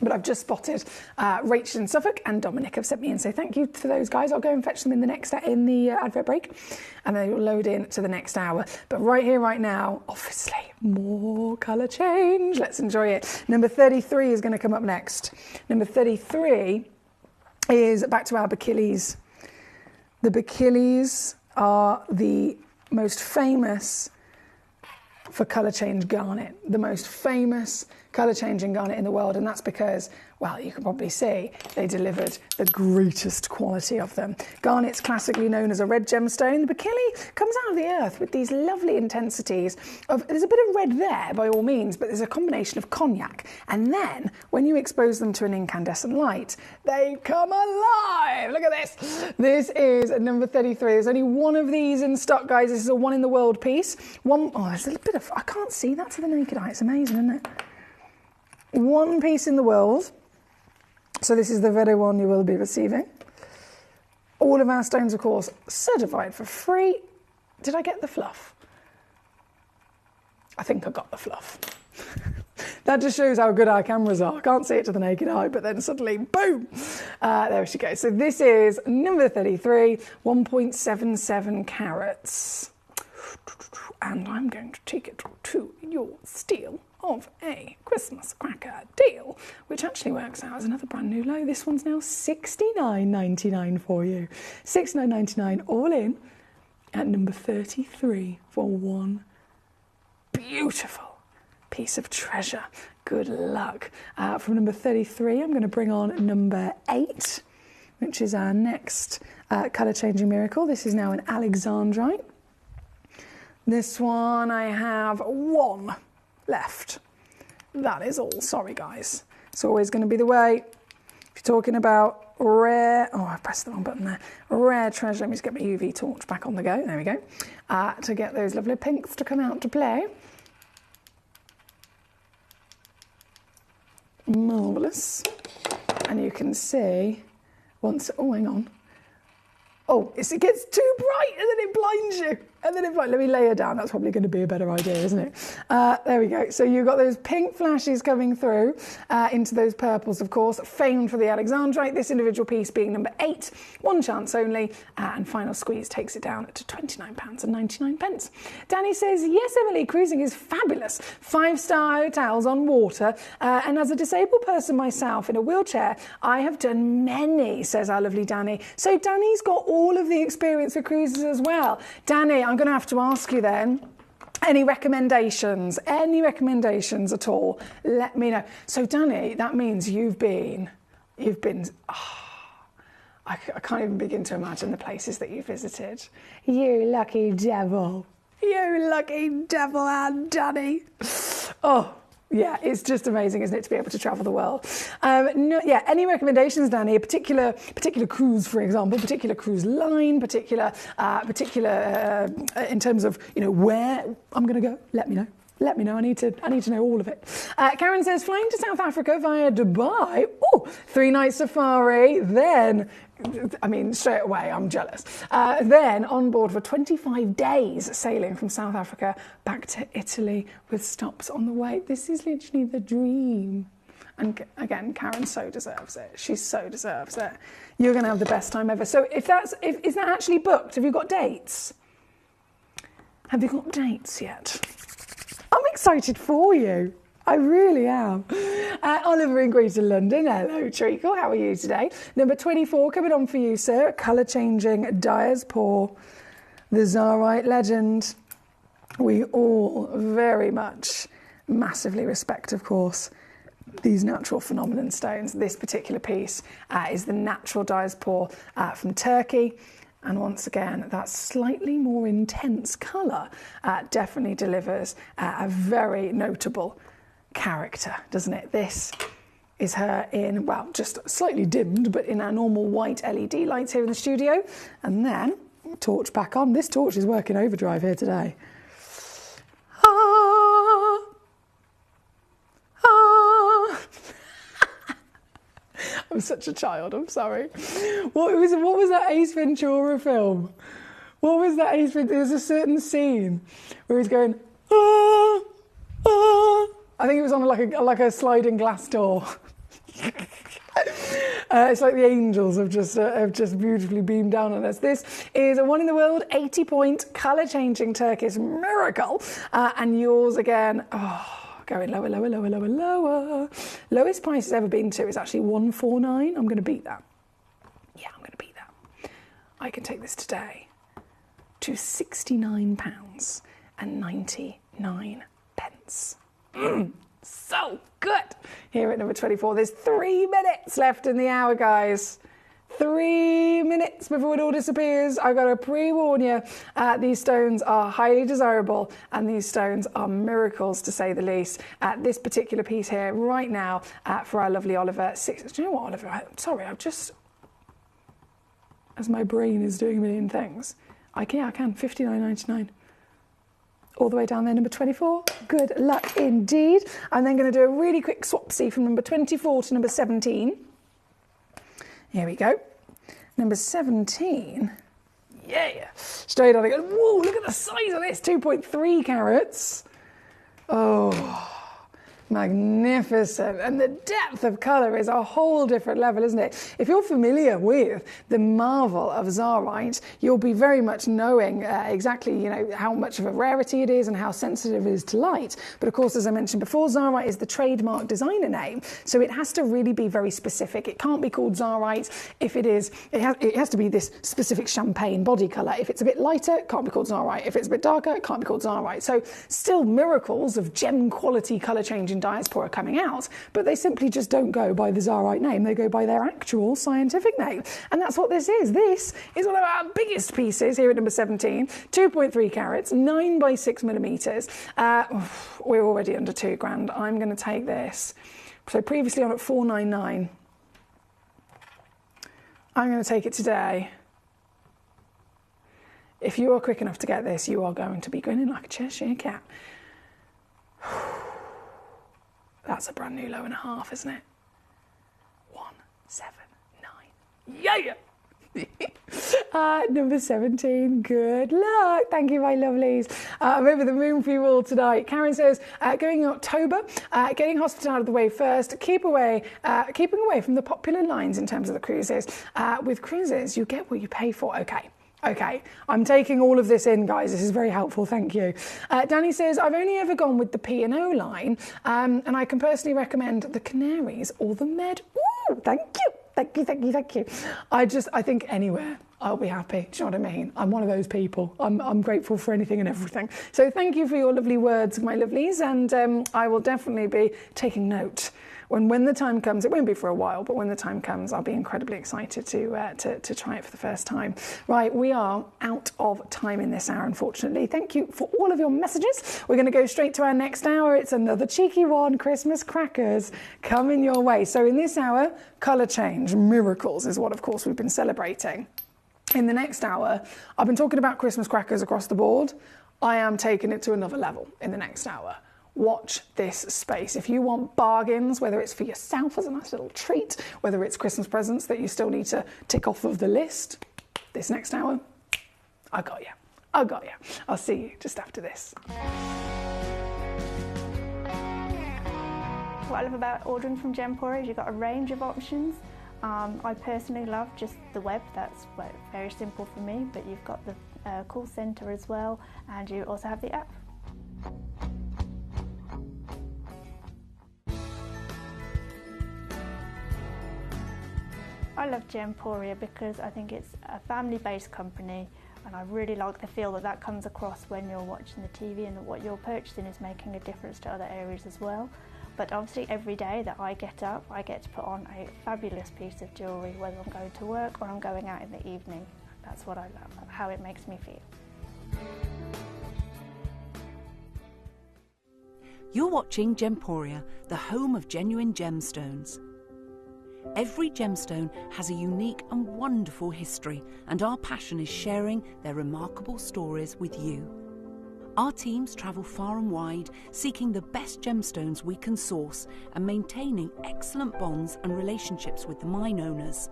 But I've just spotted Rachel in Suffolk and Dominic have sent me in, so thank you for those guys. I'll go and fetch them in the advert break, and then you'll load in to the next hour. But right here, right now, obviously, more colour change. Let's enjoy it. Number 33 is going to come up next. Number 33 is back to our Bacilles. The Bacilles are the most famous for colour change garnet, the most famous colour changing garnet in the world, and that's because, well, you can probably see they delivered the greatest quality of them. Garnet's classically known as a red gemstone. The Bacilli comes out of the earth with these lovely intensities of, there's a bit of red there by all means, but there's a combination of cognac, and then when you expose them to an incandescent light, they come alive. Look at this. This is number 33. There's only one of these in stock, guys. This is a one in the world piece. There's a little bit of, I can't see that to the naked eye. It's amazing, isn't it? One piece in the world. So this is the very one you will be receiving. All of our stones, of course, certified for free. Did I get the fluff? I think I got the fluff. That just shows how good our cameras are. I can't see it to the naked eye, but then suddenly, boom! There she goes. So this is number 33, 1.77 carats. And I'm going to take it to your steal of a Christmas cracker deal, which actually works out as another brand new low. This one's now $69.99 for you. $69.99 all in at number 33 for one beautiful piece of treasure. Good luck. From number 33, I'm going to bring on number 8, which is our next colour-changing miracle. This is now an Alexandrite. This one, I have 1 left. That is all. Sorry, guys. It's always going to be the way. If you're talking about rare... Oh, I pressed the wrong button there. Rare treasure. Let me just get my UV torch back on the go. There we go. To get those lovely pinks to come out to play. Marvellous. And you can see once... Oh, hang on. Oh, it gets too bright and then it blinds you. And then let me lay her down. That's probably going to be a better idea, isn't it? There we go. So you've got those pink flashes coming through into those purples, of course, famed for the Alexandrite. This individual piece being number 8, 1 chance only, and final squeeze takes it down to £29.99. Danny says, yes, Emily, cruising is fabulous. 5-star hotels on water. And as a disabled person myself in a wheelchair, I have done many, says our lovely Danny. So Danny's got all of the experience for cruises as well. Danny, I'm going to have to ask you then, any recommendations at all? Let me know. So Danny, that means you've been, I can't even begin to imagine the places that you visited. You lucky devil. You lucky devil, Aunt Danny. Oh, yeah, it's just amazing, isn't it, to be able to travel the world. Any recommendations, Danny? A particular cruise, for example, particular cruise line, particular in terms of where I'm going to go. Let me know. Let me know. I need to know all of it. Karen says, flying to South Africa via Dubai. Oh, 3 night safari. Then, straight away, I'm jealous. Then on board for 25 days sailing from South Africa back to Italy with stops on the way. This is literally the dream. And again, Karen so deserves it. She so deserves it. You're going to have the best time ever. So is that actually booked? Have you got dates? Have you got dates yet? I'm excited for you. I really am. Oliver in Greater London. Hello, Treacle. How are you today? Number 24 coming on for you, sir. Colour-changing Dyer's Paw. The Zarite legend. We all very much massively respect, of course, these natural phenomenon stones. This particular piece is the natural Dyer's Paw from Turkey. And once again, that slightly more intense colour definitely delivers a very notable character, doesn't it? This is her in, well, just slightly dimmed, but in our normal white LED lights here in the studio. And then, torch back on. This torch is working overdrive here today. I'm such a child, I'm sorry. What was that Ace Ventura film? What was that Ace Ventura? There's a certain scene where he's going, ah, ah. I think it was on like a sliding glass door. It's like the angels have just beautifully beamed down on us. This is a 1 in the world, 80-point, colour-changing Turkish miracle. And yours again, going lower, lower, lower, lower, lower. Lowest price it's ever been to is actually 149. I'm going to beat that. Yeah, I'm going to beat that. I can take this today to £69.99. So good. Here at number 24, there's 3 minutes left in the hour, guys. 3 minutes before it all disappears. I've got to pre-warn you, these stones are highly desirable and these stones are miracles, to say the least. This particular piece here right now for our lovely Oliver. Do you know what, Oliver? I've just, as my brain is doing a million things, I can, £59.99. All the way down there, number 24. Good luck indeed. I'm then going to do a really quick swapsy from number 24 to number 17. Here we go. Number 17. Yeah. Straight on again. Whoa, look at the size of this. 2.3 carats. Oh, magnificent. And the depth of colour is a whole different level, isn't it? If you're familiar with the marvel of Zarite, you'll be very much knowing exactly, you know, how much of a rarity it is and how sensitive it is to light. But of course, as I mentioned before, Zarite is the trademark designer name, so it has to really be very specific. It can't be called Zarite if it is, it has to be this specific champagne body colour. If it's a bit lighter, it can't be called Zarite. If it's a bit darker, it can't be called Zarite. So still miracles of gem quality colour change in diaspora coming out, but they simply just don't go by the Zarite name. They go by their actual scientific name. And that's what this is. This is one of our biggest pieces here at number 17, 2.3 carats, 9 by 6 millimetres. We're already under £2,000. I'm going to take this. So previously on at 499. I'm going to take it today. If you are quick enough to get this, you are going to be grinning like a Cheshire cat. That's a brand new low and a half, isn't it? 179. Yeah! Number 17, good luck. Thank you, my lovelies. I'm over the moon for you all tonight. Karen says, going in October, getting hospital out of the way first, keeping away from the popular lines in terms of the cruises. With cruises, you get what you pay for. Okay, I'm taking all of this in, guys. This is very helpful, thank you. Danny says, I've only ever gone with the P&O line, and I can personally recommend the Canaries or the Med. Ooh, thank you. Thank you. I think anywhere I'll be happy. Do you know what I mean? I'm one of those people. I'm grateful for anything and everything. So thank you for your lovely words, my lovelies, and I will definitely be taking note. When the time comes, it won't be for a while, but when the time comes, I'll be incredibly excited to try it for the first time. Right, we are out of time in this hour, unfortunately. Thank you for all of your messages. We're going to go straight to our next hour. It's another cheeky one, Christmas crackers coming your way. So in this hour, colour change, miracles is what, of course, we've been celebrating. In the next hour, I've been talking about Christmas crackers across the board. I am taking it to another level in the next hour. Watch this space. If you want bargains, whether it's for yourself as a nice little treat, whether it's Christmas presents that you still need to tick off of the list, this next hour, I got you. I'll see you just after this. What I love about ordering from Gemporia is you've got a range of options. I personally love just the web. That's very simple for me, but you've got the call centre as well, and you also have the app. I love Gemporia because I think it's a family-based company, and I really like the feel that comes across when you're watching the TV, and that what you're purchasing is making a difference to other areas as well. But obviously every day that I get up, I get to put on a fabulous piece of jewellery, whether I'm going to work or I'm going out in the evening. That's what I love, how it makes me feel. You're watching Gemporia, the home of genuine gemstones. Every gemstone has a unique and wonderful history, and our passion is sharing their remarkable stories with you. Our teams travel far and wide, seeking the best gemstones we can source and maintaining excellent bonds and relationships with the mine owners.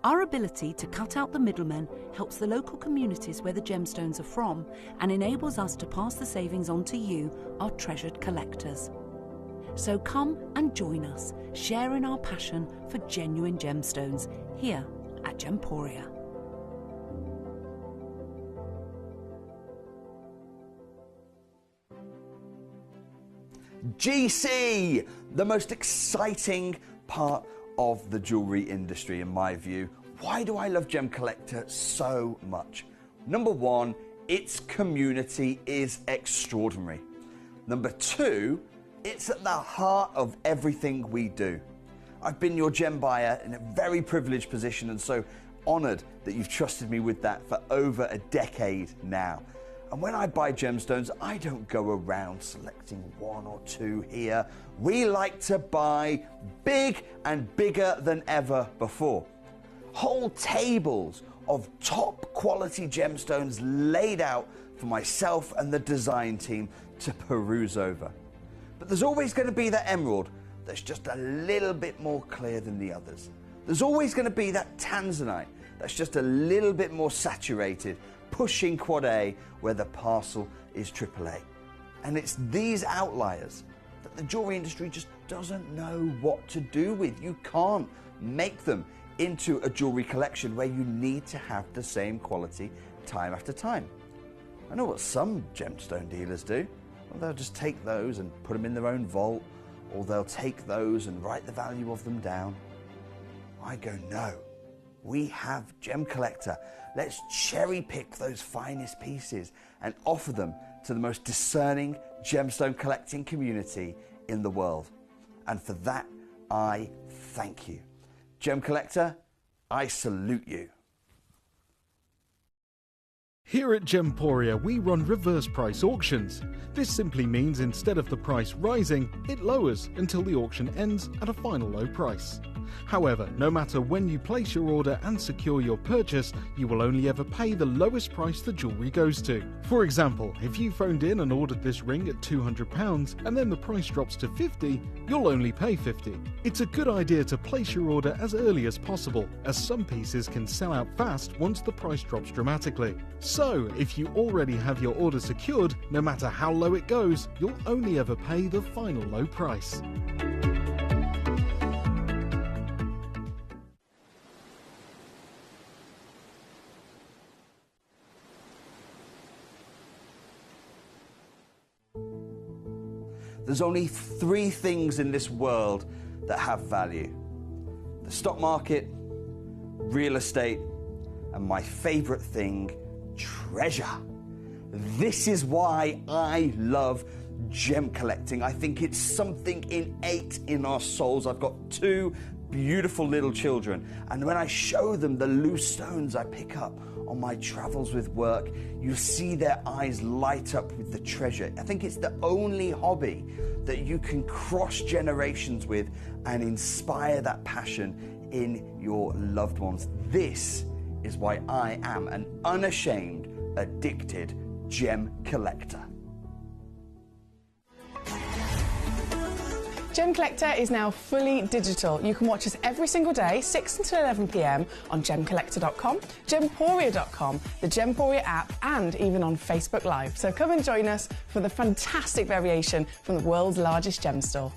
Our ability to cut out the middlemen helps the local communities where the gemstones are from and enables us to pass the savings on to you, our treasured collectors. So come and join us, sharing our passion for genuine gemstones here at Gemporia. GC, the most exciting part of the jewellery industry in my view. Why do I love Gemcollector so much? Number one, its community is extraordinary. Number two, it's at the heart of everything we do. I've been your gem buyer in a very privileged position, and so honoured that you've trusted me with that for over a decade now. And when I buy gemstones, I don't go around selecting one or two here. We like to buy big and bigger than ever before. Whole tables of top quality gemstones laid out for myself and the design team to peruse over. But there's always going to be that emerald that's just a little bit more clear than the others. There's always going to be that tanzanite that's just a little bit more saturated, pushing quad A where the parcel is AAA. And it's these outliers that that the jewelry industry just doesn't know what to do with. You can't make them into a jewelry collection where you need to have the same quality time after time. I know what some gemstone dealers do. Well, they'll just take those and put them in their own vault, or they'll take those and write the value of them down. I go, no, we have Gemcollector. Let's cherry pick those finest pieces and offer them to the most discerning gemstone collecting community in the world. And for that, I thank you. Gemcollector, I salute you. Here at Gemporia, we run reverse price auctions. This simply means instead of the price rising, it lowers until the auction ends at a final low price. However, no matter when you place your order and secure your purchase, you will only ever pay the lowest price the jewellery goes to. For example, if you phoned in and ordered this ring at £200 and then the price drops to £50, you'll only pay £50. It's a good idea to place your order as early as possible, as some pieces can sell out fast once the price drops dramatically. So, if you already have your order secured, no matter how low it goes, you'll only ever pay the final low price. There's only 3 things in this world that have value: the stock market, real estate, and my favorite thing, treasure. This is why I love gem collecting. I think it's something innate in our souls. I've got 2 beautiful little children, and when I show them the loose stones I pick up on my travels with work, you see their eyes light up with the treasure. I think it's the only hobby that you can cross generations with and inspire that passion in your loved ones. This is why I am an unashamed, addicted gem collector. Gemcollector is now fully digital. You can watch us every single day, 6 until 11 p.m. on gemcollector.com, gemporia.com, the Gemporia app, and even on Facebook Live. So come and join us for the fantastic variation from the world's largest gem store.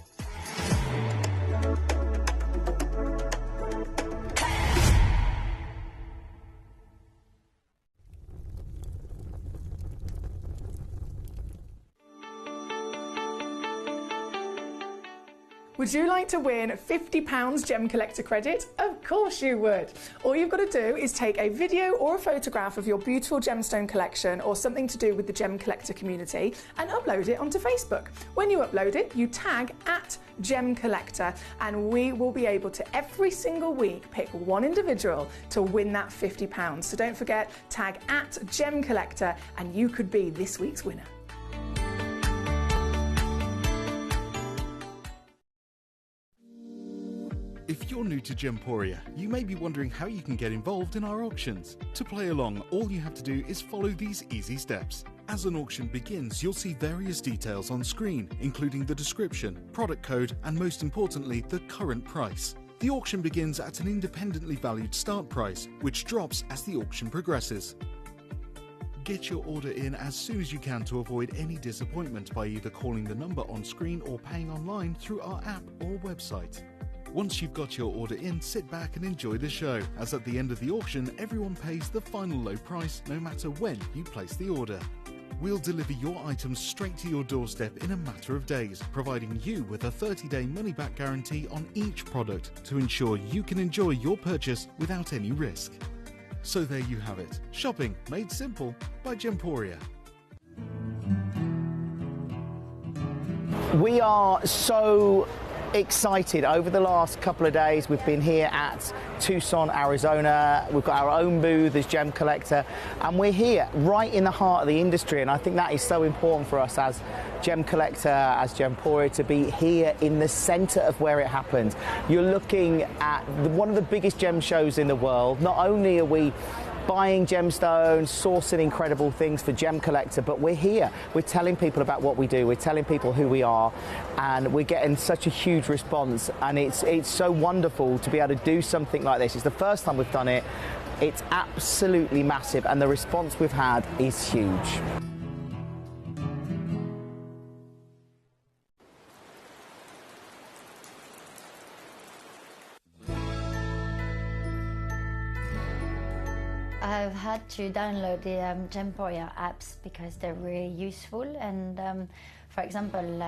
Would you like to win £50 Gemcollector credit? Of course you would. All you've got to do is take a video or a photograph of your beautiful gemstone collection or something to do with the Gemcollector community and upload it onto Facebook. When you upload it, you tag @Gemcollector, and we will be able to every single week pick one individual to win that £50. So don't forget, tag @Gemcollector and you could be this week's winner. If you're new to Gemporia, you may be wondering how you can get involved in our auctions. To play along, all you have to do is follow these easy steps. As an auction begins, you'll see various details on screen, including the description, product code, and most importantly, the current price. The auction begins at an independently valued start price, which drops as the auction progresses. Get your order in as soon as you can to avoid any disappointment by either calling the number on screen or paying online through our app or website. Once you've got your order in, sit back and enjoy the show, as at the end of the auction, everyone pays the final low price no matter when you place the order. We'll deliver your items straight to your doorstep in a matter of days, providing you with a 30-day money-back guarantee on each product to ensure you can enjoy your purchase without any risk. So there you have it. Shopping made simple by Gemporia. We are so excited. Over the last couple of days, we've been here at Tucson, Arizona. We've got our own booth as Gemcollector, and we're here right in the heart of the industry, and I think that is so important for us as Gemcollector, as Gemporia, to be here in the center of where it happens. You're looking at one of the biggest gem shows in the world. Not only are we buying gemstones, sourcing incredible things for Gemcollector, but we're here. We're telling people about what we do. We're telling people who we are, and we're getting such a huge response. And it's so wonderful to be able to do something like this. It's the first time we've done it. It's absolutely massive, and the response we've had is huge. I've had to download the Gemporia apps because they're really useful, and for example,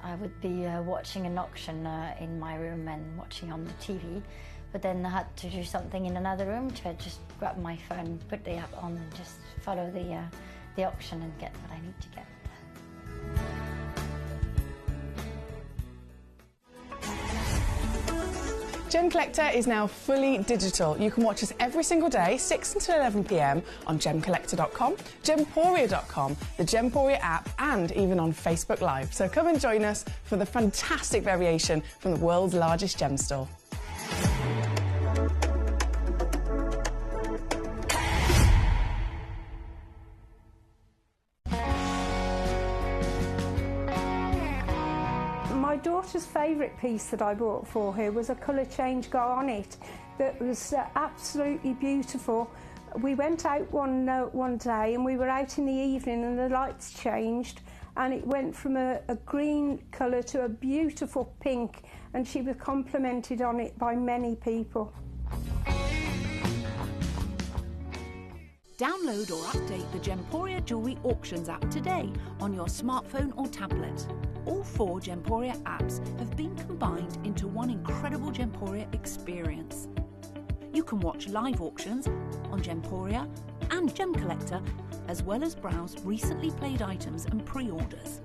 I would be watching an auction in my room and watching on the TV, but then I had to do something in another room, so I just grab my phone, put the app on and just follow the auction and get what I need to get. Gemcollector is now fully digital. You can watch us every single day, 6 until 11 p.m. on gemcollector.com, gemporia.com, the Gemporia app, and even on Facebook Live. So come and join us for the fantastic variation from the world's largest gem store. My daughter's favourite piece that I bought for her was a colour change garnet that was absolutely beautiful. We went out one day and we were out in the evening and the lights changed and it went from a green colour to a beautiful pink, and she was complimented on it by many people. Download or update the Gemporia Jewellery Auctions app today on your smartphone or tablet. All 4 Gemporia apps have been combined into one incredible Gemporia experience. You can watch live auctions on Gemporia and Gemcollector, as well as browse recently played items and pre-orders.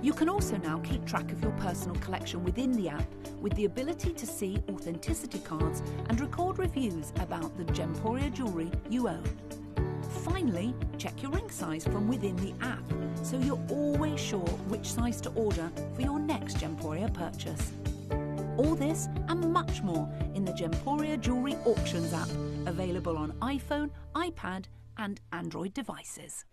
You can also now keep track of your personal collection within the app with the ability to see authenticity cards and record reviews about the Gemporia jewellery you own. Finally, check your ring size from within the app, so you're always sure which size to order for your next Gemporia purchase. All this and much more in the Gemporia Jewellery Auctions app, available on iPhone, iPad and Android devices.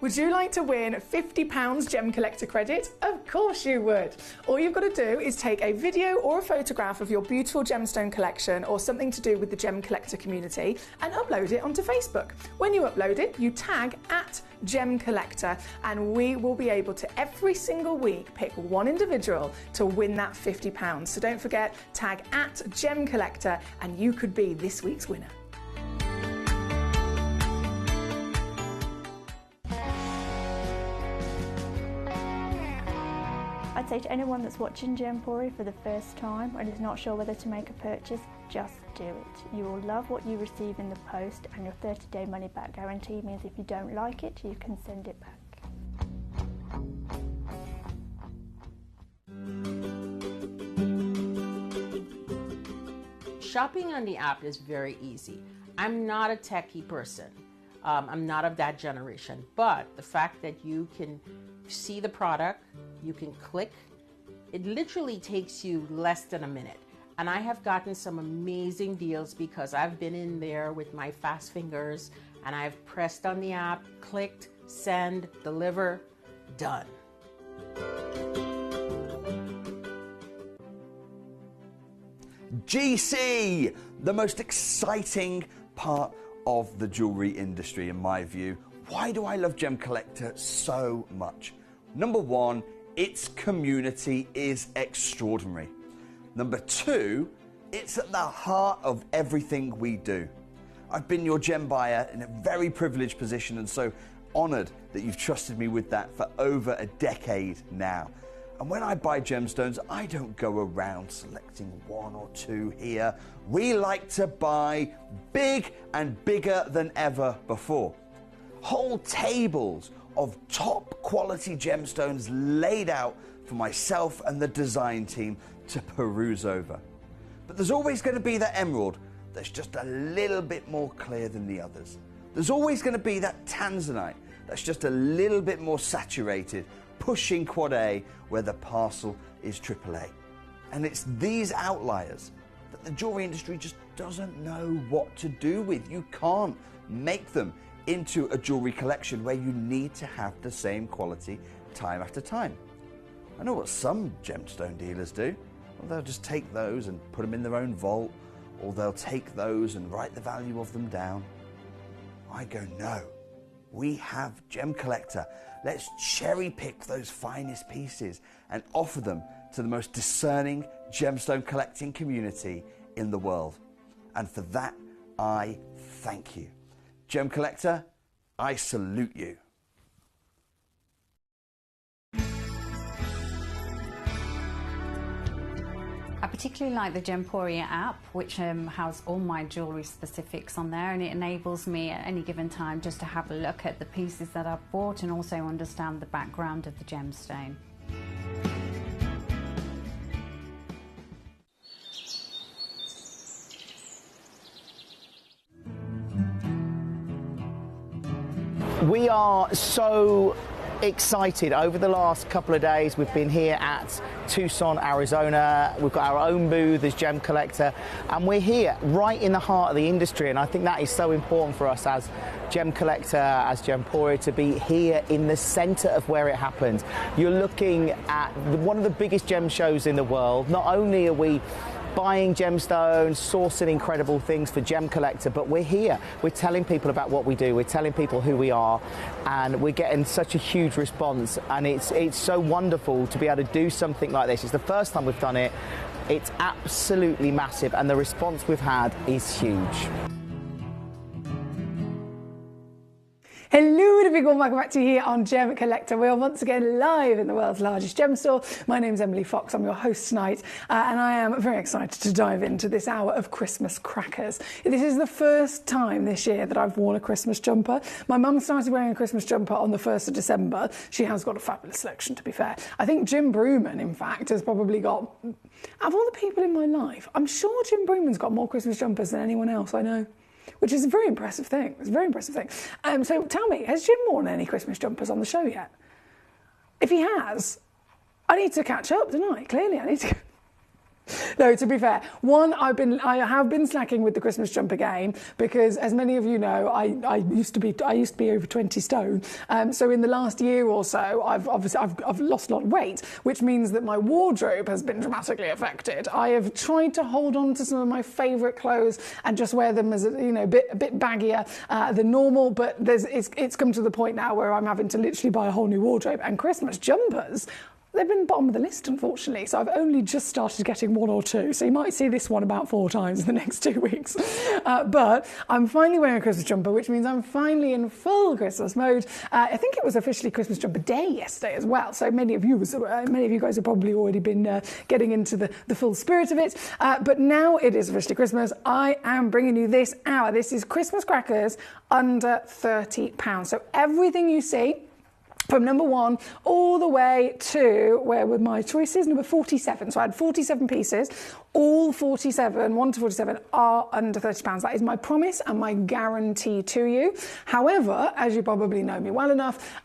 Would you like to win £50 Gemcollector credit? Of course you would. All you've got to do is take a video or a photograph of your beautiful gemstone collection or something to do with the Gemcollector community and upload it onto Facebook. When you upload it, you tag @Gemcollector and we will be able to every single week pick one individual to win that £50. So don't forget, tag @Gemcollector and you could be this week's winner. I'd say to anyone that's watching Gemporia for the first time and is not sure whether to make a purchase, just do it. You will love what you receive in the post, and your 30-day money back guarantee means if you don't like it, you can send it back. Shopping on the app is very easy. I'm not a techie person. I'm not of that generation, but the fact that you can see the product, you can click, it literally takes you less than a minute. And I have gotten some amazing deals because I've been in there with my fast fingers and I've pressed on the app, clicked, send, deliver, done. GC, the most exciting part of the jewelry industry in my view. Why do I love Gemcollector so much? Number one, its community is extraordinary. Number two, it's at the heart of everything we do. I've been your gem buyer in a very privileged position and so honoured that you've trusted me with that for over a decade now. And when I buy gemstones, I don't go around selecting one or two here. We like to buy big and bigger than ever before. Whole tables of top quality gemstones laid out for myself and the design team to peruse over. But there's always going to be that emerald that's just a little bit more clear than the others. There's always going to be that tanzanite that's just a little bit more saturated, pushing quad A where the parcel is AAA. And it's these outliers that the jewelry industry just doesn't know what to do with. You can't make them into a jewelry collection where you need to have the same quality time after time. I know what some gemstone dealers do. Well, they'll just take those and put them in their own vault, or they'll take those and write the value of them down. I go, no, we have Gemcollector. Let's cherry pick those finest pieces and offer them to the most discerning gemstone collecting community in the world. And for that, I thank you. Gemcollector, I salute you. I particularly like the Gemporia app, which has all my jewellery specifics on there, and it enables me at any given time just to have a look at the pieces that I've bought and also understand the background of the gemstone. We are so excited. Over the last couple of days, we've been here at Tucson, Arizona. We've got our own booth as Gemcollector, and we're here right in the heart of the industry. And I think that is so important for us as Gemcollector, as Gemporia, to be here in the centre of where it happens. You're looking at one of the biggest gem shows in the world. Not only are we buying gemstones, sourcing incredible things for Gemcollector, but we're here. We're telling people about what we do. We're telling people who we are, and we're getting such a huge response. And it's so wonderful to be able to do something like this. It's the first time we've done it. It's absolutely massive, and the response we've had is huge. Hello and a big warm welcome back to you here on Gemcollector. We are once again live in the world's largest gem store. My name's Emily Fox, I'm your host tonight, and I am very excited to dive into this hour of Christmas crackers. This is the first time this year that I've worn a Christmas jumper. My mum started wearing a Christmas jumper on the 1st of December. She has got a fabulous selection, to be fair. I think Jim Brewman, in fact, has probably got, out of all the people in my life, I'm sure Jim Brewman's got more Christmas jumpers than anyone else I know. Which is a very impressive thing. It's a very impressive thing. So tell me, has Jim worn any Christmas jumpers on the show yet? If he has, I need to catch up, don't I? Clearly, I need to. No, to be fair, I have been slacking with the Christmas jumper game because, as many of you know, I used to be over 20 stone. So in the last year or so, I've lost a lot of weight, which means that my wardrobe has been dramatically affected. I have tried to hold on to some of my favourite clothes and just wear them as a bit baggier than normal. But it's come to the point now where I'm having to literally buy a whole new wardrobe, and Christmas jumpers, they've been bottom of the list, unfortunately, so I've only just started getting one or two, so you might see this one about 4 times in the next 2 weeks. But I'm finally wearing a Christmas jumper, which means I'm finally in full Christmas mode. I think it was officially Christmas jumper day yesterday as well, so many of you guys have probably already been getting into the full spirit of it. But now it is officially Christmas. I am bringing you this hour. This is Christmas crackers under £30. So everything you see, from number 1 all the way to, where were my choices? Number 47. So I had 47 pieces. All 47, 1 to 47, are under £30. That is my promise and my guarantee to you. However, as you probably know me well enough,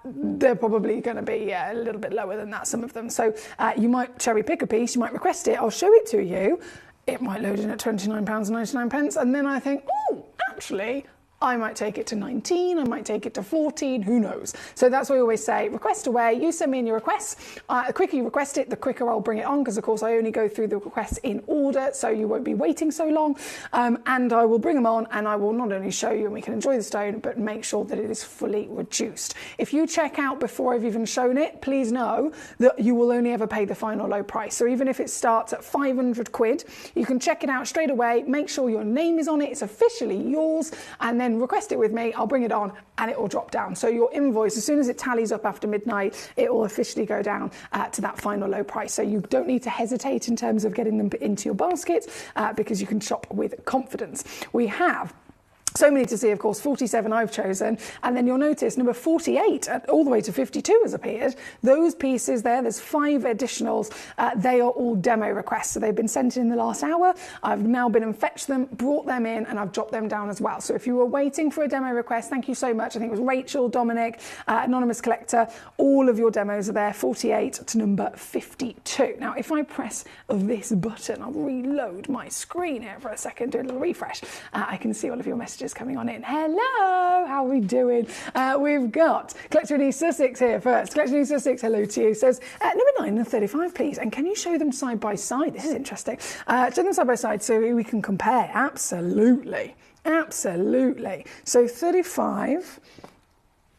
they're probably going to be a little bit lower than that, some of them. So you might cherry pick a piece, you might request it, I'll show it to you. It might load in at £29.99, and then I think, oh, actually, I might take it to 19, I might take it to 14, who knows? So that's why I always say, request away. You send me in your requests. The quicker you request it, the quicker I'll bring it on, because of course I only go through the requests in order, so you won't be waiting so long. And I will bring them on, and I will not only show you and we can enjoy the stone, but make sure that it is fully reduced. If you check out before I've even shown it, please know that you will only ever pay the final low price. So even if it starts at 500 quid, you can check it out straight away, make sure your name is on it, it's officially yours, and then request it with me, I'll bring it on and it will drop down. So your invoice, as soon as it tallies up after midnight, it will officially go down to that final low price. So you don't need to hesitate in terms of getting them into your basket because you can shop with confidence. We have so many to see, of course. 47 I've chosen, and then you'll notice number 48 all the way to 52 has appeared. Those pieces there's 5 additionals. They are all demo requests, so they've been sent in the last hour. I've now been and fetched them, brought them in, and I've dropped them down as well. So if you were waiting for a demo request, thank you so much. I think it was Rachel, Dominic, Anonymous Collector, all of your demos are there, 48 to number 52. Now if I press this button, I'll reload my screen here for a second, do a little refresh. I can see all of your messages coming on in. Hello, how are we doing? We've got Collector in East Sussex here first. Collector in East Sussex, hello to you. Says, number 9 and 35, please. And can you show them side by side? This is interesting. Show them side by side so we can compare. Absolutely. Absolutely. So 35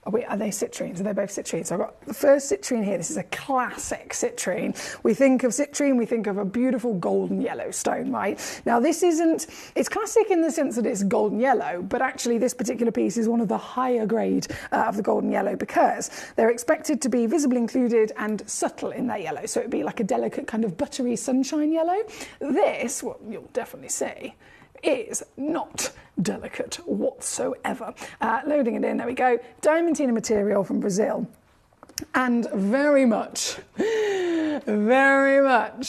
Are they citrines? Are they both citrines? So I've got the first citrine here. This is a classic citrine. We think of citrine, we think of a beautiful golden yellow stone, right? Now this isn't, it's classic in the sense that it's golden yellow, but actually this particular piece is one of the higher grade of the golden yellow because they're expected to be visibly included and subtle in their yellow. So it'd be like a delicate kind of buttery sunshine yellow. This, what you'll definitely see, is not delicate whatsoever. Loading it in, there we go. Diamantina material from Brazil. And very much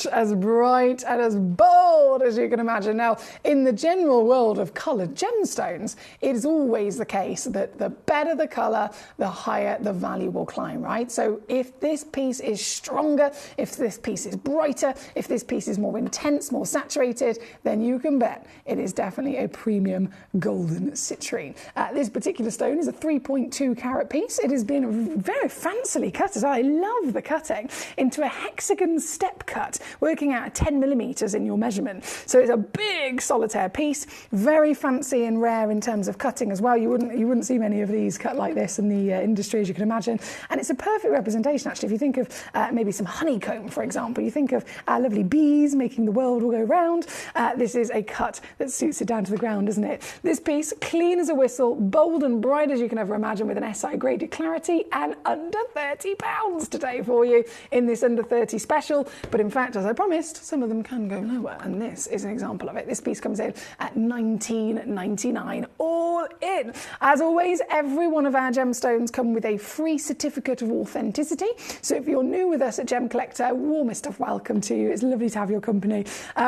as bright and as bold as you can imagine. Now, in the general world of coloured gemstones, it is always the case that the better the colour, the higher the value will climb, right? So if this piece is stronger, if this piece is brighter, if this piece is more intense, more saturated, then you can bet it is definitely a premium golden citrine. This particular stone is a 3.2 carat piece. It has been very fancily cut as well. I love the cutting into a hexagon step cut, working out at 10 millimeters in your measurement. So it's a big solitaire piece, very fancy and rare in terms of cutting as well. You wouldn't see many of these cut like this in the industry, as you can imagine. And it's a perfect representation, actually. If you think of maybe some honeycomb, for example, you think of lovely bees making the world all go round. This is a cut that suits it down to the ground, isn't it? This piece, clean as a whistle, bold and bright as you can ever imagine, with an SI graded clarity, and under £30 today for you in this under 30 special. But in fact, as I promised, some of them can go lower, and this is an example of it. This piece comes in at $19.99 all in. As always, every one of our gemstones come with a free certificate of authenticity. So if you're new with us at Gemcollector, warmest of welcome to you. It's lovely to have your company.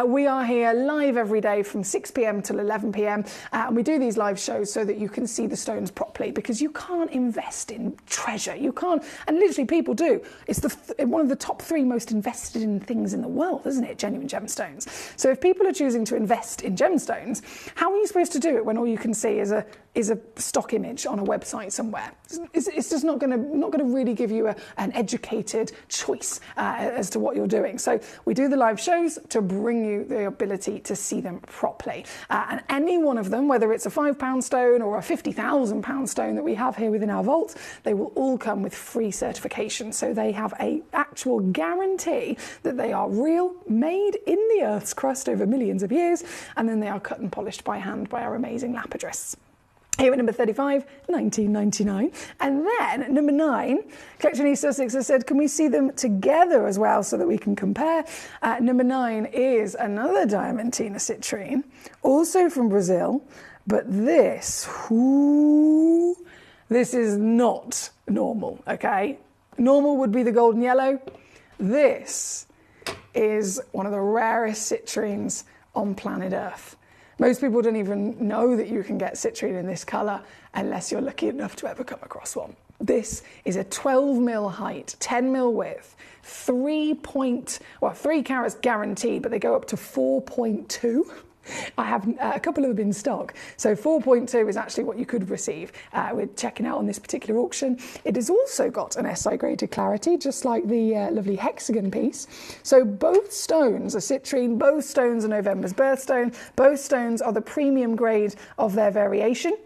We are here live every day from 6 p.m. till 11 p.m. And we do these live shows so that you can see the stones properly, because you can't invest in treasure. You can't, and literally people do. It's one of the top 3 most invested in things in the world, isn't it? Genuine gemstones. So if people are choosing to invest in gemstones, how are you supposed to do it when all you can see is a stock image on a website somewhere? It's just not going to really give you an educated choice as to what you're doing. So we do the live shows to bring you the ability to see them properly. And any one of them, whether it's a £5 stone or a £50,000 stone that we have here within our vault, they will all come with free certification. So they have an actual guarantee that they are real, made in the Earth's crust over millions of years, and then they are cut and polished by hand by our amazing lapidarists. Here at number 35, $19.99. And then number 9, Collection East Sussex has said, can we see them together as well so that we can compare? Number 9 is another Diamantina citrine, also from Brazil, but this is not normal, okay? Normal would be the golden yellow. This is one of the rarest citrines on planet Earth. Most people don't even know that you can get citrine in this colour unless you're lucky enough to ever come across one. This is a 12 mil height, 10 mil width, 3 carats guaranteed, but they go up to 4.2. I have a couple of them in stock. So 4.2 is actually what you could receive. We're checking out on this particular auction. It has also got an SI graded clarity, just like the lovely hexagon piece. So both stones are citrine, both stones are November's birthstone, both stones are the premium grade of their variation.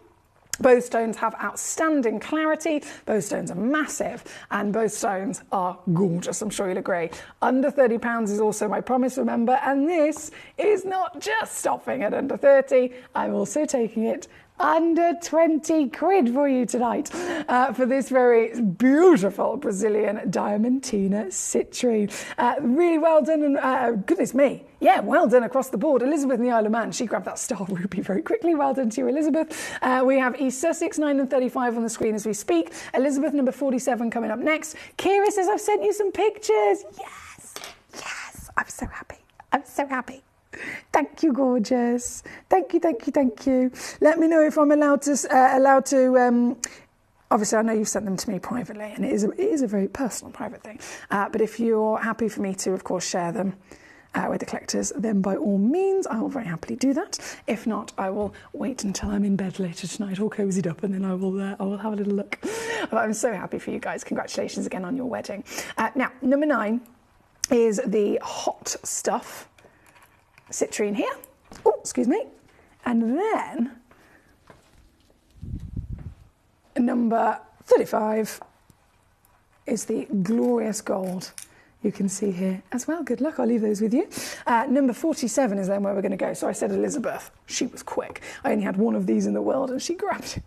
Both stones have outstanding clarity, both stones are massive, and both stones are gorgeous, I'm sure you'll agree. Under £30 is also my promise, remember, and this is not just stopping at under 30, I'm also taking it under 20 quid for you tonight for this very beautiful Brazilian Diamantina citrine. Really well done, and goodness me, yeah, well done across the board. Elizabeth in the Isle of Man, she grabbed that star ruby very quickly. Well done to you, Elizabeth. We have East Sussex 9 and 35 on the screen as we speak. Elizabeth number 47 coming up next. Kira says, I've sent you some pictures. Yes, I'm so happy. Thank you, gorgeous. Thank you. Let me know if I'm allowed to. Obviously, I know you've sent them to me privately, and it is a very personal, private thing. But if you're happy for me to, of course, share them with the collectors, then by all means, I will very happily do that. If not, I will wait until I'm in bed later tonight, all cozied up, and then I will have a little look. But I'm so happy for you guys. Congratulations again on your wedding. Now, number 9 is the Hot Stuff citrine here. Oh, excuse me. And then number 35 is the glorious gold you can see here as well. Good luck, I'll leave those with you. Number 47 is then where we're going to go. So I said Elizabeth, she was quick. I only had one of these in the world and she grabbed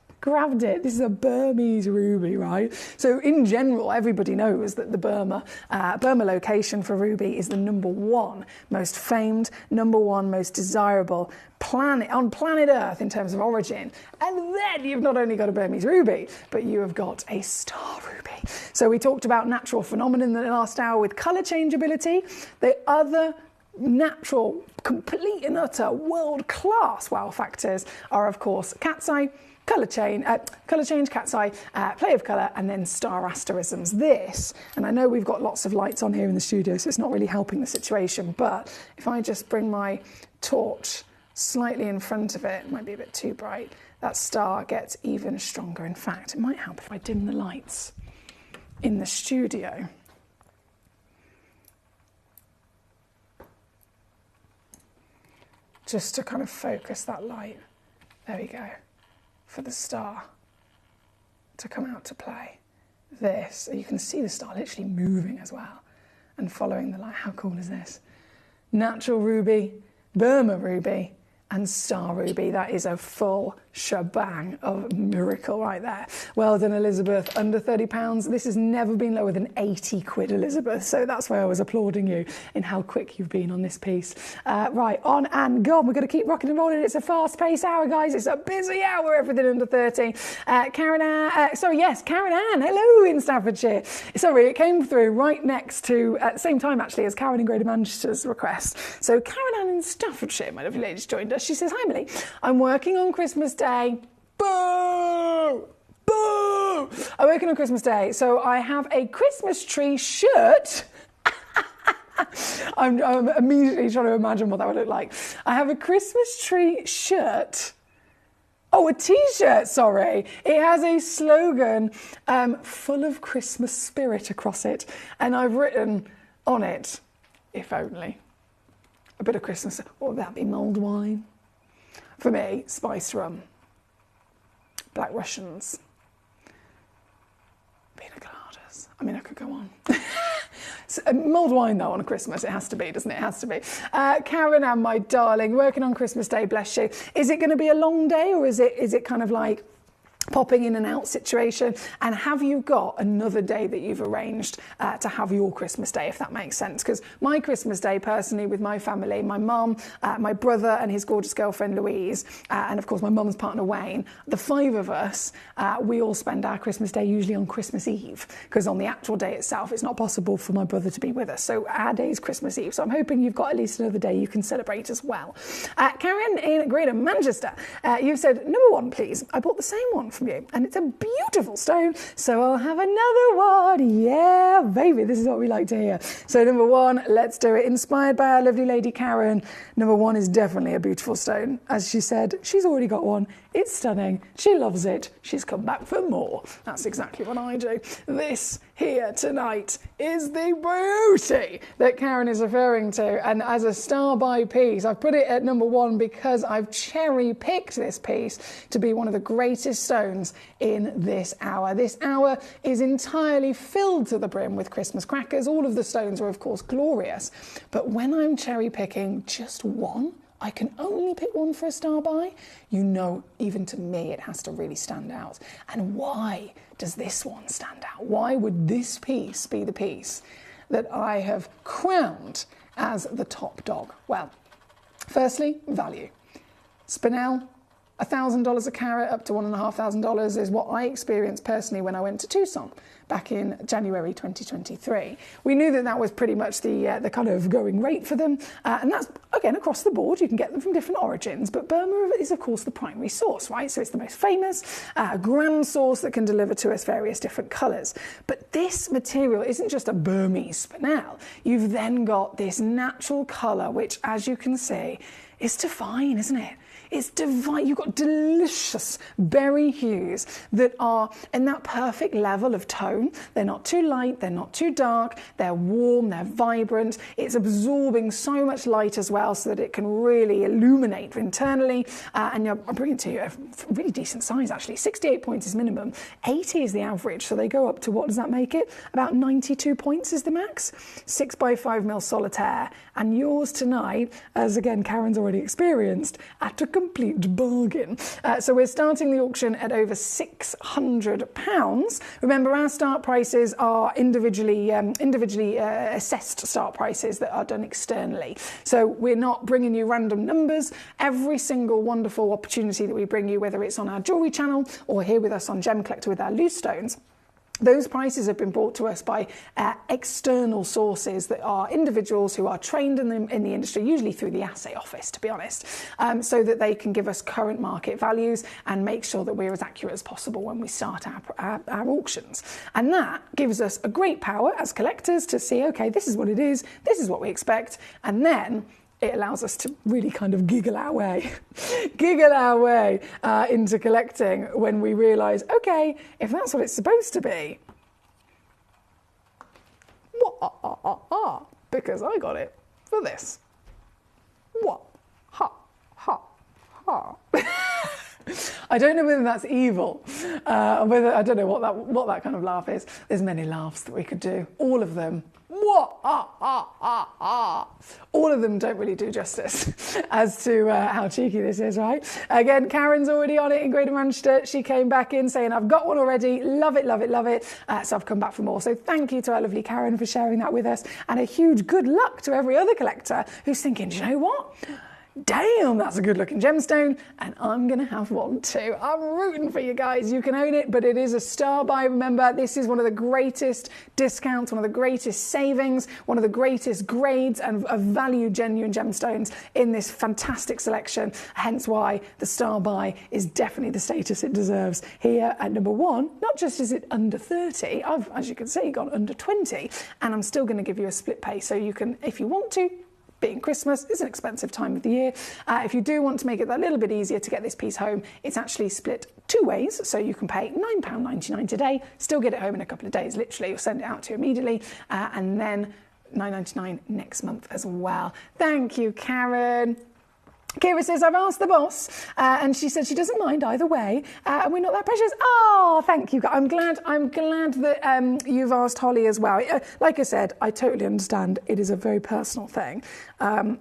it. This is a Burmese ruby, right? So in general, everybody knows that the Burma location for ruby is the #1 most famed, #1 most desirable planet on planet Earth in terms of origin. And then you've not only got a Burmese ruby, but you have got a star ruby. So we talked about natural phenomenon in the last hour with colour changeability. The other natural, complete and utter world-class wow factors are, of course, cat's eye, colour change, cat's eye, play of colour, and then star asterisms. This, and I know we've got lots of lights on here in the studio, so it's not really helping the situation, but if I just bring my torch slightly in front of it might be a bit too bright, that star gets even stronger. In fact, it might help if I dim the lights in the studio. Just to kind of focus that light. There we go. For the star to come out to play. This, you can see the star literally moving as well and following the light. How cool is this? Natural ruby, Burma ruby, and star ruby. That is a full shebang of miracle right there. Well done, Elizabeth. Under £30. This has never been lower than 80 quid, Elizabeth. So that's why I was applauding you in how quick you've been on this piece. Right, on and gone. We're going to keep rocking and rolling. It's a fast-paced hour, guys. It's a busy hour, everything under 30. Karen Ann, hello in Staffordshire. Sorry, it came through right next to, at the same time actually, as Karen in Greater Manchester's request. So Karen Ann in Staffordshire, my lovely lady's joined us. She says, hi, Millie. I'm working on Christmas Day. Boo! Boo! I'm working on Christmas Day, so I have a Christmas tree shirt. I'm immediately trying to imagine what that would look like. I have a Christmas tree shirt. Oh, a t-shirt, sorry. It has a slogan full of Christmas spirit across it. And I've written on it, if only, a bit of Christmas. What would that be? Mulled wine? For me, spiced rum, Black Russians, pina coladas. I mean, I could go on. Mulled wine, though, on a Christmas. It has to be, doesn't it? It has to be. Karen Ann, my darling, working on Christmas Day, bless you. Is it going to be a long day, or is it kind of like popping in and out situation? And have you got another day that you've arranged to have your Christmas Day, if that makes sense? Because my Christmas Day, personally, with my family, my mum, my brother and his gorgeous girlfriend Louise, and of course my mum's partner Wayne, the 5 of us, we all spend our Christmas Day usually on Christmas Eve, because on the actual day itself it's not possible for my brother to be with us, so our day is Christmas Eve. So I'm hoping you've got at least another day you can celebrate as well. Karen in Greater Manchester, you've said, #1 please. I bought the same one from you, and it's a beautiful stone, so I'll have another one. Yeah, baby, this is what we like to hear. So #1, let's do it. Inspired by our lovely lady Karen, #1 is definitely a beautiful stone. As she said, she's already got one. It's stunning. She loves it. She's come back for more. That's exactly what I do. This here tonight is the beauty that Karen is referring to, and as a star by piece, I've put it at #1 because I've cherry-picked this piece to be one of the greatest stones in this hour. This hour is entirely filled to the brim with Christmas crackers. All of the stones are, of course, glorious, but when I'm cherry-picking just one, I can only pick one for a star by. You know, even to me, it has to really stand out. And why does this one stand out? Why would this piece be the piece that I have crowned as the top dog? Well, firstly, value. Spinel, $1,000 a carat up to $1,500 is what I experienced personally when I went to Tucson back in January 2023. We knew that that was pretty much the kind of going rate for them, and that's, again, across the board. You can get them from different origins, but Burma is, of course, the primary source, right? So it's the most famous, grand source that can deliver to us various different colours. But this material isn't just a Burmese spinel. You've then got this natural colour, which, as you can see, is divine, isn't it? It's divine. You've got delicious berry hues that are in that perfect level of tone. They're not too light, they're not too dark, they're warm, they're vibrant. It's absorbing so much light as well so that it can really illuminate internally. And I'm bringing to you a really decent size actually. 68 points is minimum, 80 is the average. So they go up to, what does that make it? About 92 points is the max. 6x5mm solitaire. And yours tonight, as again Karen's already experienced, at a complete bargain. So we're starting the auction at over £600. Remember, our start prices are individually assessed start prices that are done externally. So we're not bringing you random numbers. Every single wonderful opportunity that we bring you, whether it's on our jewellery channel or here with us on Gemcollector with our loose stones, those prices have been brought to us by external sources that are individuals who are trained in the industry, usually through the assay office, to be honest, so that they can give us current market values and make sure that we're as accurate as possible when we start our auctions. And that gives us a great power as collectors to see, okay, this is what it is, this is what we expect, and then it allows us to really kind of giggle our way into collecting when we realise, okay, if that's what it's supposed to be, because I got it for this. What? Ha, ha, ha. I don't know whether that's evil, whether I don't know what that kind of laugh is. There's many laughs that we could do. All of them. What? All of them don't really do justice as to how cheeky this is, right? Again, Karen's already on it in Greater Manchester. She came back in saying, I've got one already. Love it, love it, love it. So I've come back for more. So thank you to our lovely Karen for sharing that with us. And a huge good luck to every other collector who's thinking, do you know what? Damn, that's a good looking gemstone, and I'm going to have one too. I'm rooting for you guys. You can own it, but it is a star buy. Remember, this is one of the greatest discounts, one of the greatest savings, one of the greatest grades and of value genuine gemstones in this fantastic selection. Hence why the star buy is definitely the status it deserves here at number one. Not just is it under 30, I've, as you can see, gone under 20, and I'm still going to give you a split pay. So you can, if you want to, being Christmas is an expensive time of the year. If you do want to make it that little bit easier to get this piece home, it's actually split two ways. So you can pay £9.99 today, still get it home in a couple of days, literally, we'll send it out to you immediately, and then £9.99 next month as well. Thank you, Karen. Kira says, I've asked the boss, and she said she doesn't mind either way, and we're not that precious. Oh, thank you. I'm glad that you've asked Holly as well. Like I said, I totally understand. It is a very personal thing,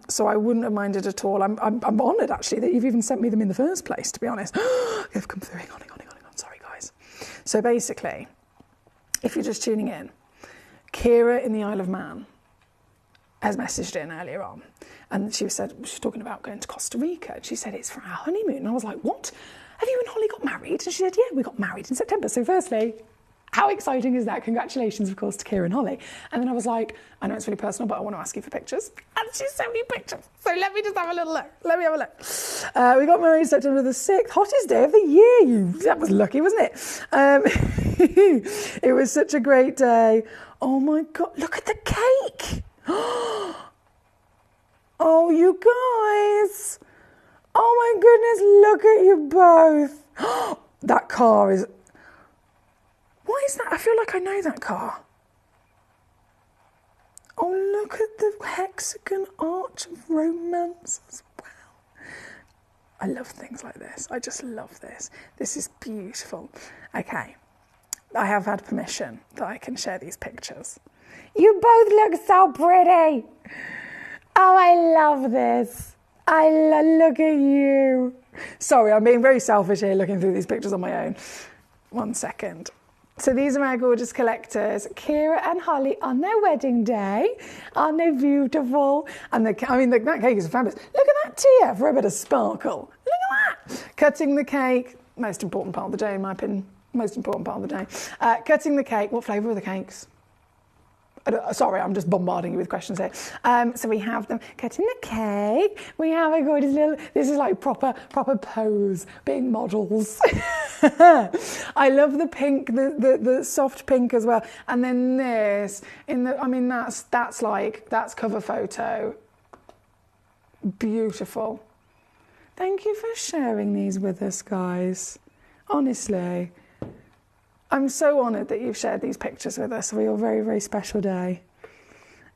so I wouldn't have minded at all. I'm honoured, actually, that you've even sent me them in the first place, to be honest. They've come through. Hang on. Sorry, guys. So basically, if you're just tuning in, Kira in the Isle of Man has messaged in earlier on. And she's talking about going to Costa Rica. And she said, it's for our honeymoon. And I was like, what? Have you and Holly got married? And she said, yeah, we got married in September. So firstly, how exciting is that? Congratulations, of course, to Kira and Holly. And then I was like, I know it's really personal, but I want to ask you for pictures. And she sent me pictures. So let me just have a little look. Let me have a look. We got married September the 6th. Hottest day of the year. That was lucky, wasn't it? It was such a great day. Oh, my God. Look at the cake. Oh, you guys. Oh, my goodness, look at you both. That car is... What is that? I feel like I know that car. Oh, look at the hexagon arch of romance as well. I love things like this. I just love this. This is beautiful. Okay, I have had permission that I can share these pictures. You both look so pretty. Oh, I love this. Look at you. Sorry, I'm being very selfish here looking through these pictures on my own. 1 second. So these are my gorgeous collectors, Kira and Holly, on their wedding day. Aren't they beautiful? And that cake is fabulous. Look at that tear for a bit of sparkle. Look at that. Cutting the cake, most important part of the day in my opinion. Most important part of the day. Cutting the cake. What flavour are the cakes? Sorry, I'm just bombarding you with questions here. So we have them cutting the cake. We have a gorgeous little, this is like proper pose, being models. I love the pink, the soft pink as well. And then this, that's cover photo. Beautiful. Thank you for sharing these with us, guys. Honestly, I'm so honoured that you've shared these pictures with us for your very, very special day.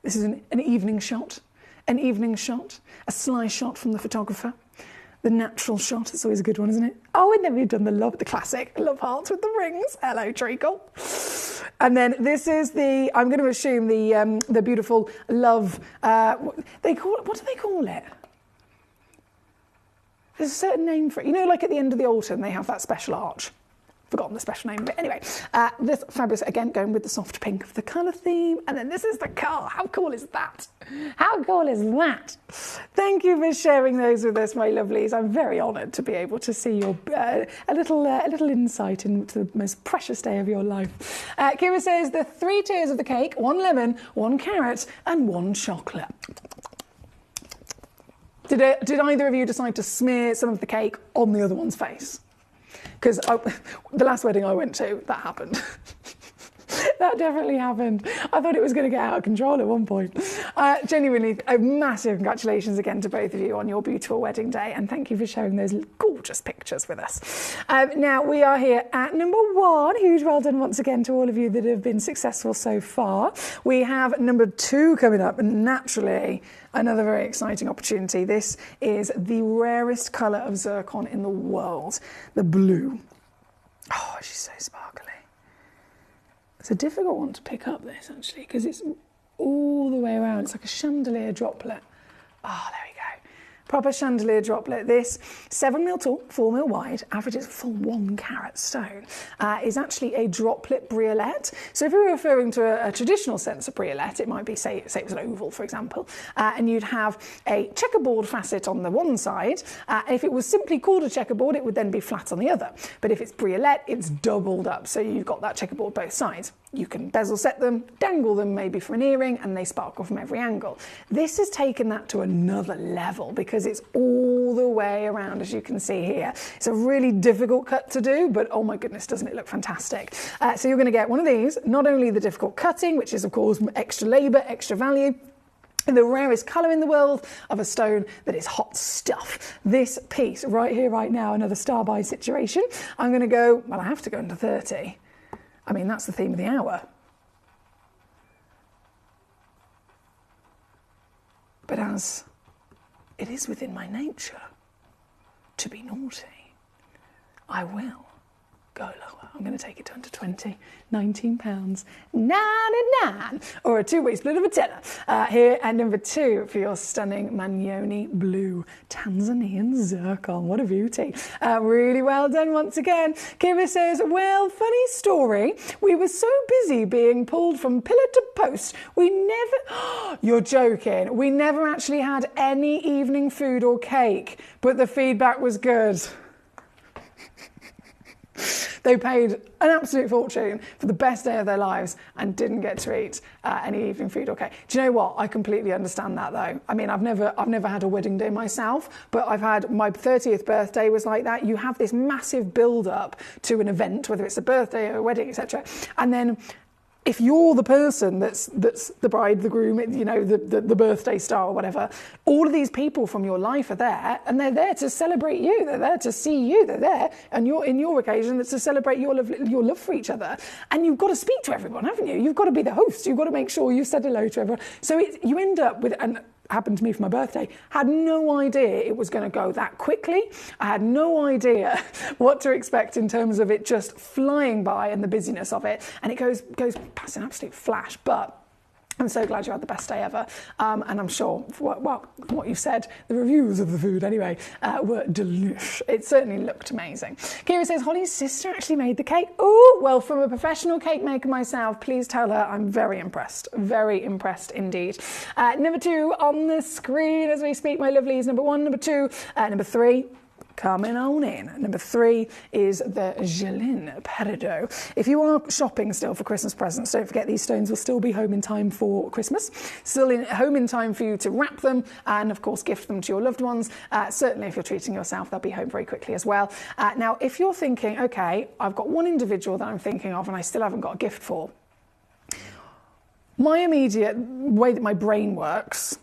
This is an evening shot, a sly shot from the photographer. The natural shot, it's always a good one, isn't it? Oh, and then we've done the classic love hearts with the rings. Hello, treacle. And then this is I'm going to assume the beautiful love, what do they call it? There's a certain name for it. You know, like at the end of the altar, and they have that special arch. Forgotten the special name, but anyway, this fabulous, again, going with the soft pink of the colour theme, and then this is the car. How cool is that? How cool is that? Thank you for sharing those with us, my lovelies. I'm very honoured to be able to see your a little insight into the most precious day of your life. Kira says the 3 tiers of the cake: 1 lemon, 1 carrot, and 1 chocolate. Did either of you decide to smear some of the cake on the other one's face? Because the last wedding I went to, that happened. That definitely happened. I thought it was going to get out of control at one point. Genuinely, a massive congratulations again to both of you on your beautiful wedding day, and thank you for sharing those gorgeous pictures with us. Now, we are here at number 1. Huge well done once again to all of you that have been successful so far. We have number 2 coming up, and naturally, another very exciting opportunity. This is the rarest colour of zircon in the world, the blue. Oh, she's so sparkly. It's a difficult one to pick up, this, actually, because it's all the way around. It's like a chandelier droplet. Oh, there we go. Proper chandelier droplet. This 7mm tall, 4mm wide, averages full 1 carat stone, is actually a droplet briolette. So if we were referring to a traditional sense of briolette, it might be, say it was an oval, for example, and you'd have a checkerboard facet on the one side. If it was simply called a checkerboard, it would then be flat on the other. But if it's briolette, it's doubled up. So you've got that checkerboard both sides. You can bezel set them, dangle them maybe for an earring, and they sparkle from every angle. This has taken that to another level because it's all the way around, as you can see here. It's a really difficult cut to do, but oh my goodness, doesn't it look fantastic? So you're going to get one of these, not only the difficult cutting, which is of course extra labour, extra value, and the rarest colour in the world of a stone that is hot stuff. This piece right here, right now, another star buy situation. I'm going to go, well, I have to go into 30. I mean, that's the theme of the hour. But as it is within my nature to be naughty, I will go lower. I'm going to take it down to 20, £19.99, or a 2-way split of a tenner. Here at number 2 for your stunning Magnoni blue Tanzanian zircon. What a beauty. Really well done once again. Kira says, well, funny story. We were so busy being pulled from pillar to post, we never... You're joking. We never actually had any evening food or cake, but the feedback was good. They paid an absolute fortune for the best day of their lives and didn't get to eat any evening food or cake. Do you know what? I completely understand that, though. I mean, I've never had a wedding day myself, but I've had my 30th birthday was like that. You have this massive build-up to an event, whether it's a birthday or a wedding, etc. And then if you're the person that's the bride, the groom, you know, the birthday star or whatever, all of these people from your life are there, and they're there to celebrate you. They're there to see you. They're there, and in your occasion, it's to celebrate your love for each other. And you've got to speak to everyone, haven't you? You've got to be the host. You've got to make sure you said hello to everyone. So you end up with happened to me for my birthday, had no idea it was going to go that quickly. I had no idea what to expect in terms of it just flying by and the busyness of it. And it goes past an absolute flash, but I'm so glad you had the best day ever. And I'm sure, well, what you said, the reviews of the food anyway, were delish. It certainly looked amazing. Kira says, Holly's sister actually made the cake. Oh, well, from a professional cake maker myself, please tell her I'm very impressed indeed. Number 2 on the screen as we speak, my lovelies. Number 1, number 2, number 3. Coming on in. Number 3 is the Jolene Peridot. If you are shopping still for Christmas presents, don't forget these stones will still be home in time for Christmas. Still home in time for you to wrap them and, of course, gift them to your loved ones. Certainly, if you're treating yourself, they'll be home very quickly as well. Now, if you're thinking, OK, I've got one individual that I'm thinking of and I still haven't got a gift for, my immediate way that my brain works,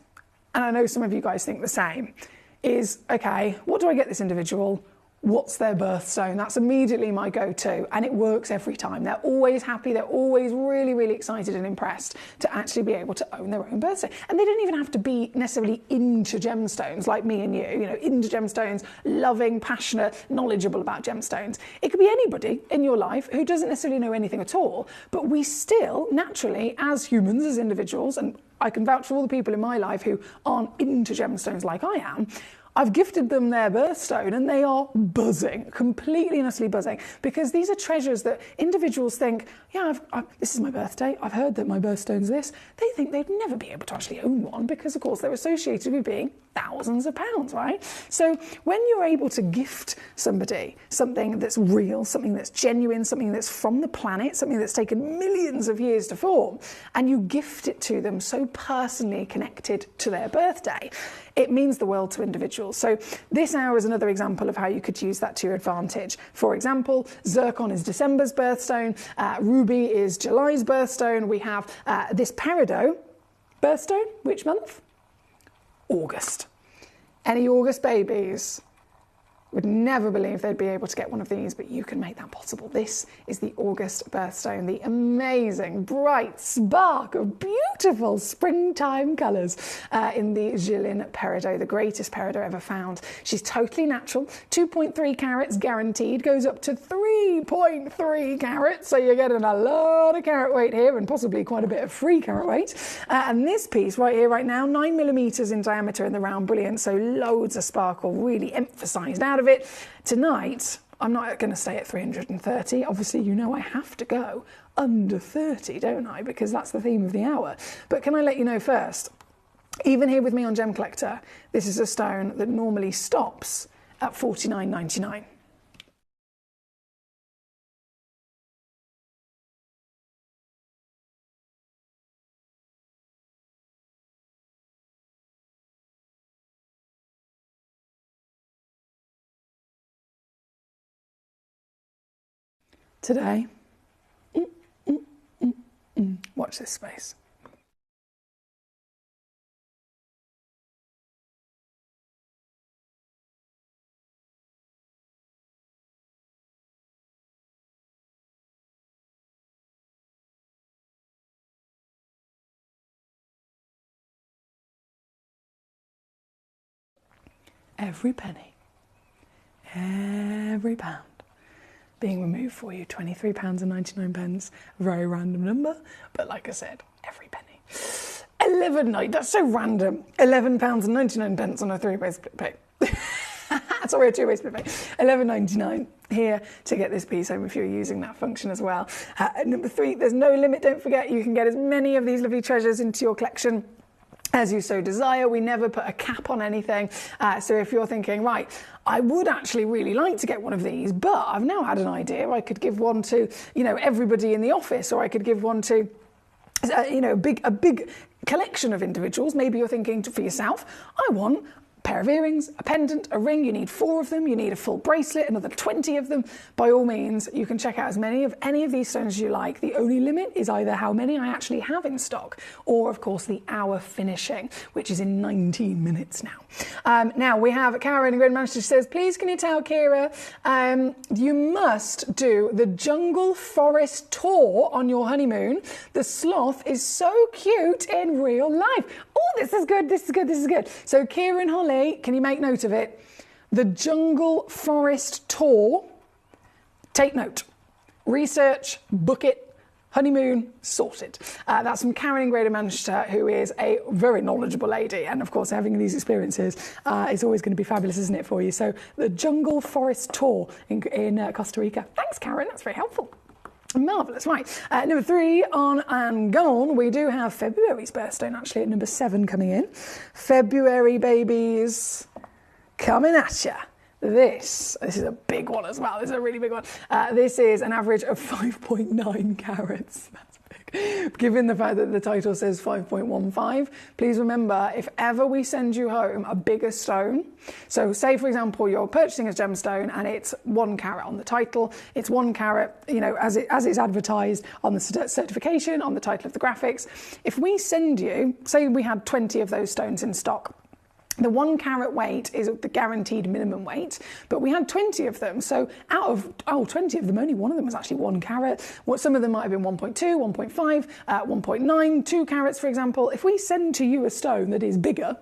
and I know some of you guys think the same, is, okay, what do I get this individual? What's their birthstone? That's immediately my go-to, and it works every time. They're always happy, they're always really, really excited and impressed to actually be able to own their own birthstone. And they don't even have to be necessarily into gemstones like me and you know, into gemstones, loving, passionate, knowledgeable about gemstones. It could be anybody in your life who doesn't necessarily know anything at all, but we still, naturally, as humans, as individuals, and I can vouch for all the people in my life who aren't into gemstones like I am, I've gifted them their birthstone and they are buzzing, completely and utterly buzzing, because these are treasures that individuals think, yeah, this is my birthday, I've heard that my birthstone's this. They think they'd never be able to actually own one because, of course, they're associated with being thousands of pounds, right? So when you're able to gift somebody something that's real, something that's genuine, something that's from the planet, something that's taken millions of years to form, and you gift it to them so personally connected to their birthday, it means the world to individuals. So this hour is another example of how you could use that to your advantage. For example, zircon is December's birthstone, ruby is July's birthstone. We have this peridot birthstone, which month? August. Any August babies would never believe they'd be able to get one of these, but you can make that possible. This is the August birthstone, the amazing, bright spark of beautiful springtime colours in the Jilin peridot, the greatest peridot ever found. She's totally natural, 2.3 carats guaranteed, goes up to 3.3 carats, so you're getting a lot of carat weight here and possibly quite a bit of free carat weight. And this piece right here, right now, 9mm in diameter in the round, brilliant, so loads of sparkle, really emphasised out of it. Tonight, I'm not going to stay at 330. Obviously, you know I have to go under 30, don't I? Because that's the theme of the hour. But can I let you know first, even here with me on Gemcollector, this is a stone that normally stops at $49.99. Today, watch this space. Every penny, every pound being removed for you, £23.99, a very random number, but like I said, every penny. That's so random. £11.99 on a three-way split pay. Sorry, a two-way split pay. £11.99 here to get this piece home if you're using that function as well. Number 3, there's no limit. Don't forget, you can get as many of these lovely treasures into your collection as you so desire. We never put a cap on anything. So if you're thinking, right, I would actually really like to get one of these, but I've now had an idea. I could give one to, you know, everybody in the office, or I could give one to, you know, a big collection of individuals. Maybe you're thinking for yourself, I want a pair of earrings, a pendant, a ring. You need 4 of them. You need a full bracelet, another 20 of them. By all means, you can check out as many of any of these stones as you like. The only limit is either how many I actually have in stock, or of course the hour finishing, which is in 19 minutes now. Now we have Karen in Grand Manchester. She says, please can you tell Kira, you must do the jungle forest tour on your honeymoon. The sloth is so cute in real life. Oh, this is good, this is good, this is good. So Kira and Holly, can you make note of it? The jungle forest tour. Take note. Research, book it, honeymoon, sorted. That's from Karen in Greater Manchester, who is a very knowledgeable lady. And of course, having these experiences is always going to be fabulous, isn't it, for you? So the jungle forest tour in Costa Rica. Thanks, Karen. That's very helpful. Marvellous, right. Number 3 on and gone. We do have February's birthstone actually at number 7 coming in. February babies coming at ya. This is a big one as well. This is a really big one. This is an average of 5.9 carats. That's big. Given the fact that the title says 5.15, please remember, if ever we send you home a bigger stone, so say for example you're purchasing a gemstone and it's 1 carat on the title, it's 1 carat, you know, as it's advertised on the certification, on the title of the graphics. If we send you, say we had 20 of those stones in stock, The 1 carat weight is the guaranteed minimum weight, but we had 20 of them. So out of 20 of them, only one of them was actually 1 carat. Some of them might have been 1.2, 1.5, 1.9, 2 carats, for example. If we send to you a stone that is bigger,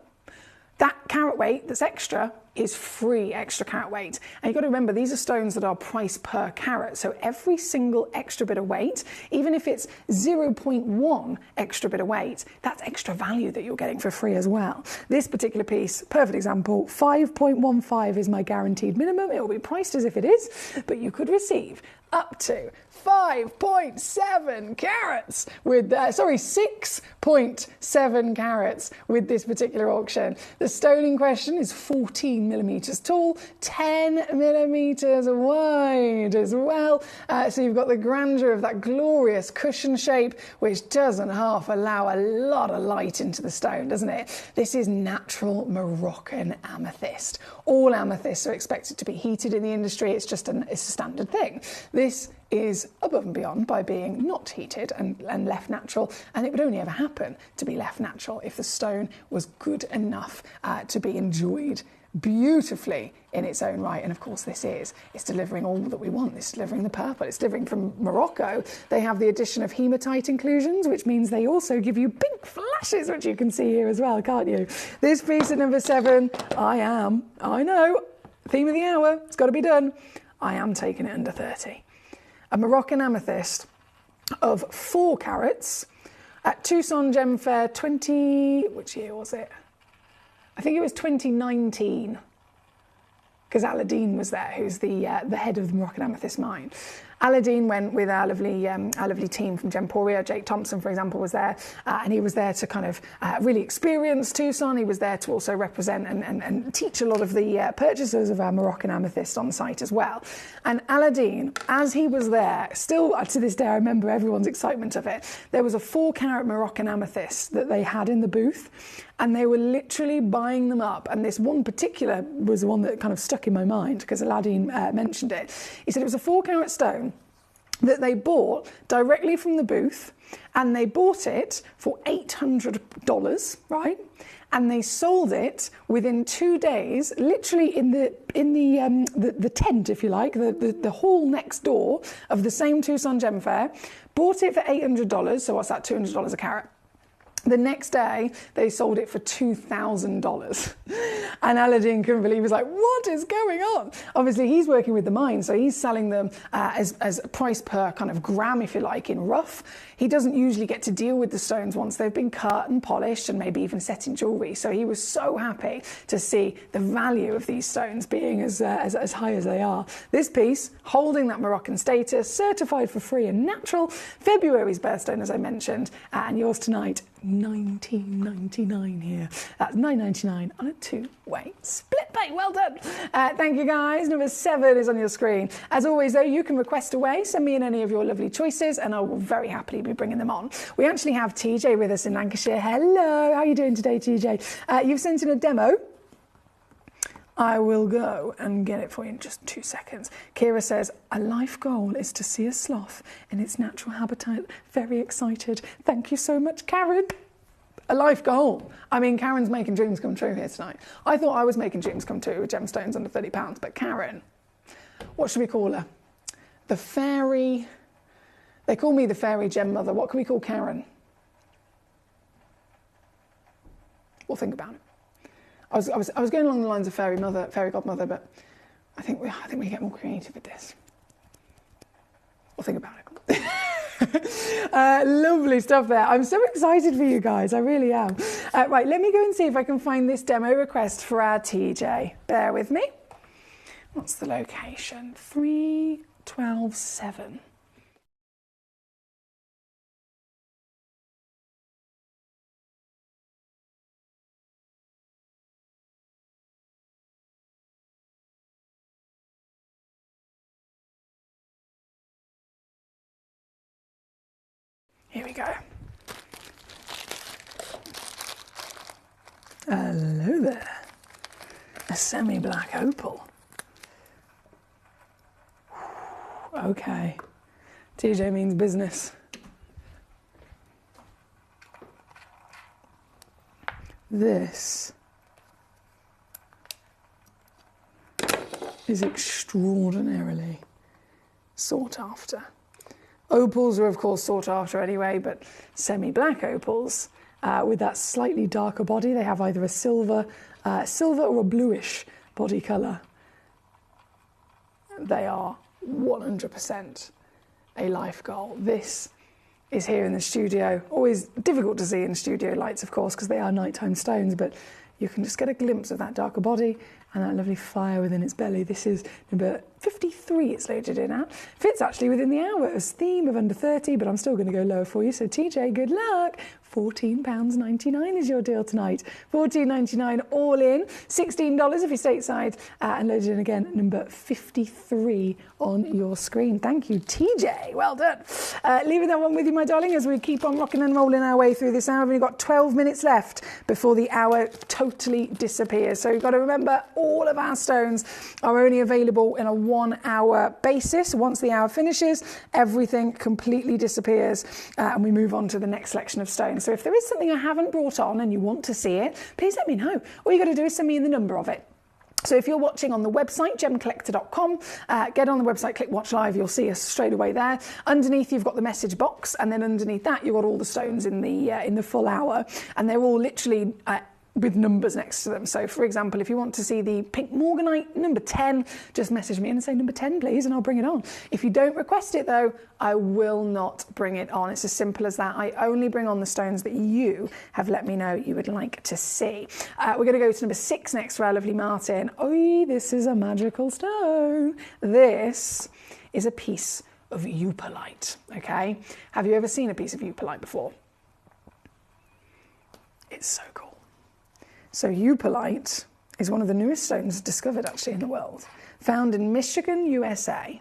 that carat weight that's extra is free extra carat weight. And you've got to remember, these are stones that are priced per carat. So every single extra bit of weight, even if it's 0.1 extra bit of weight, that's extra value that you're getting for free as well. This particular piece, perfect example, 5.15 is my guaranteed minimum. It will be priced as if it is, but you could receive up to 5.7 carats with, 6.7 carats with this particular auction. The stone in question is 14 millimeters tall, 10 millimeters wide as well. So you've got the grandeur of that glorious cushion shape, which doesn't half allow a lot of light into the stone, doesn't it? This is natural Moroccan amethyst. All amethysts are expected to be heated in the industry. It's just it's a standard thing. This is above and beyond by being not heated and left natural, and it would only ever happen to be left natural if the stone was good enough to be enjoyed beautifully in its own right. And of course this is, it's delivering all that we want. It's delivering the purple, it's delivering from Morocco. They have the addition of hematite inclusions, which means they also give you pink flashes, which you can see here as well, can't you? This piece at number 7, I know, theme of the hour, it's got to be done. I am taking it under 30. A Moroccan amethyst of 4 carats at Tucson Gem Fair which year was it? I think it was 2019, because Aladdin was there, who's the head of the Moroccan amethyst mine. Aladdin went with our lovely team from Gemporia. Jake Thompson, for example, was there, and he was there to kind of really experience Tucson. He was there to also represent and teach a lot of the purchasers of our Moroccan amethyst on site as well. And Aladdin, as he was there, still to this day, I remember everyone's excitement of it. There was a 4 carat Moroccan amethyst that they had in the booth, and they were literally buying them up. And this one particular was the one that kind of stuck in my mind because Aladdin mentioned it. He said it was a 4 carat stone that they bought directly from the booth, and they bought it for $800, right? And they sold it within 2 days, literally in the tent, if you like, the hall next door of the same Tucson Gem Fair. Bought it for $800, so what's that, $200 a carat? The next day, they sold it for $2,000. And Aladdin couldn't believe, he was like, what is going on? Obviously, he's working with the mine, so he's selling them as a price per kind of gram, if you like, in rough. He doesn't usually get to deal with the stones once they've been cut and polished and maybe even set in jewellery. So he was so happy to see the value of these stones being as high as they are. This piece, holding that Moroccan status, certified for free and natural, February's birthstone, as I mentioned, and yours tonight, $19.99 here. That's $9.99 on a 2-way split pay. Well done. Thank you, guys. Number 7 is on your screen. As always, though, you can request away. Send me in any of your lovely choices, and I will very happily be bringing them on. We actually have TJ with us in Lancashire. Hello. How are you doing today, TJ? You've sent in a demo. I will go and get it for you in just 2 seconds. Kira says, a life goal is to see a sloth in its natural habitat. Very excited. Thank you so much, Karen. A life goal. I mean, Karen's making dreams come true here tonight. I thought I was making dreams come true with gemstones under £30, but Karen, what should we call her? The fairy, they call me the fairy gem mother. What can we call Karen? We'll think about it. I was going along the lines of fairy godmother, but I think we get more creative with this. We'll think about it. Lovely stuff there. I'm so excited for you guys. I really am. Right, let me go and see if I can find this demo request for our TJ. Bear with me. What's the location? 3127. Here we go. Hello there. A semi-black opal. Okay. TJ means business. This is extraordinarily sought after. Opals are of course sought after anyway, but semi-black opals with that slightly darker body, they have either a silver or a bluish body colour. They are 100% a life goal. This is here in the studio. Always difficult to see in studio lights, of course, because they are nighttime stones, but you can just get a glimpse of that darker body and that lovely fire within its belly. This is number 53 it's loaded in at. Fits actually within the hour's theme of under 30, but I'm still going to go lower for you. So TJ, good luck. £14.99 is your deal tonight. $14.99 all in. $16 if you're stateside. And loaded in again, number 53 on your screen. Thank you, TJ. Well done. Leaving that one with you, my darling, as we keep on rocking and rolling our way through this hour. We've only got 12 minutes left before the hour totally disappears. So you've got to remember, all of our stones are only available in a 1 hour basis. Once the hour finishes, everything completely disappears and we move on to the next selection of stones. So if there is something I haven't brought on and you want to see it, please let me know. All you got to do is send me in the number of it. So if you're watching on the website, gemcollector.com, get on the website, click watch live, you'll see us straight away there. Underneath you've got the message box, and then underneath that you've got all the stones in the full hour, and they're all literally with numbers next to them. So for example, if you want to see the pink morganite number 10, just message me and say number 10 please, and I'll bring it on. If you don't request it though, I will not bring it on. It's as simple as that. I only bring on the stones that you have let me know you would like to see. We're going to go to number 6 next for our lovely Martin. Oh, this is a magical stone. This is a piece of eupolite, okay? Have you ever seen a piece of eupolite before? It's so cool. So eupolite is one of the newest stones discovered actually in the world, found in Michigan, USA.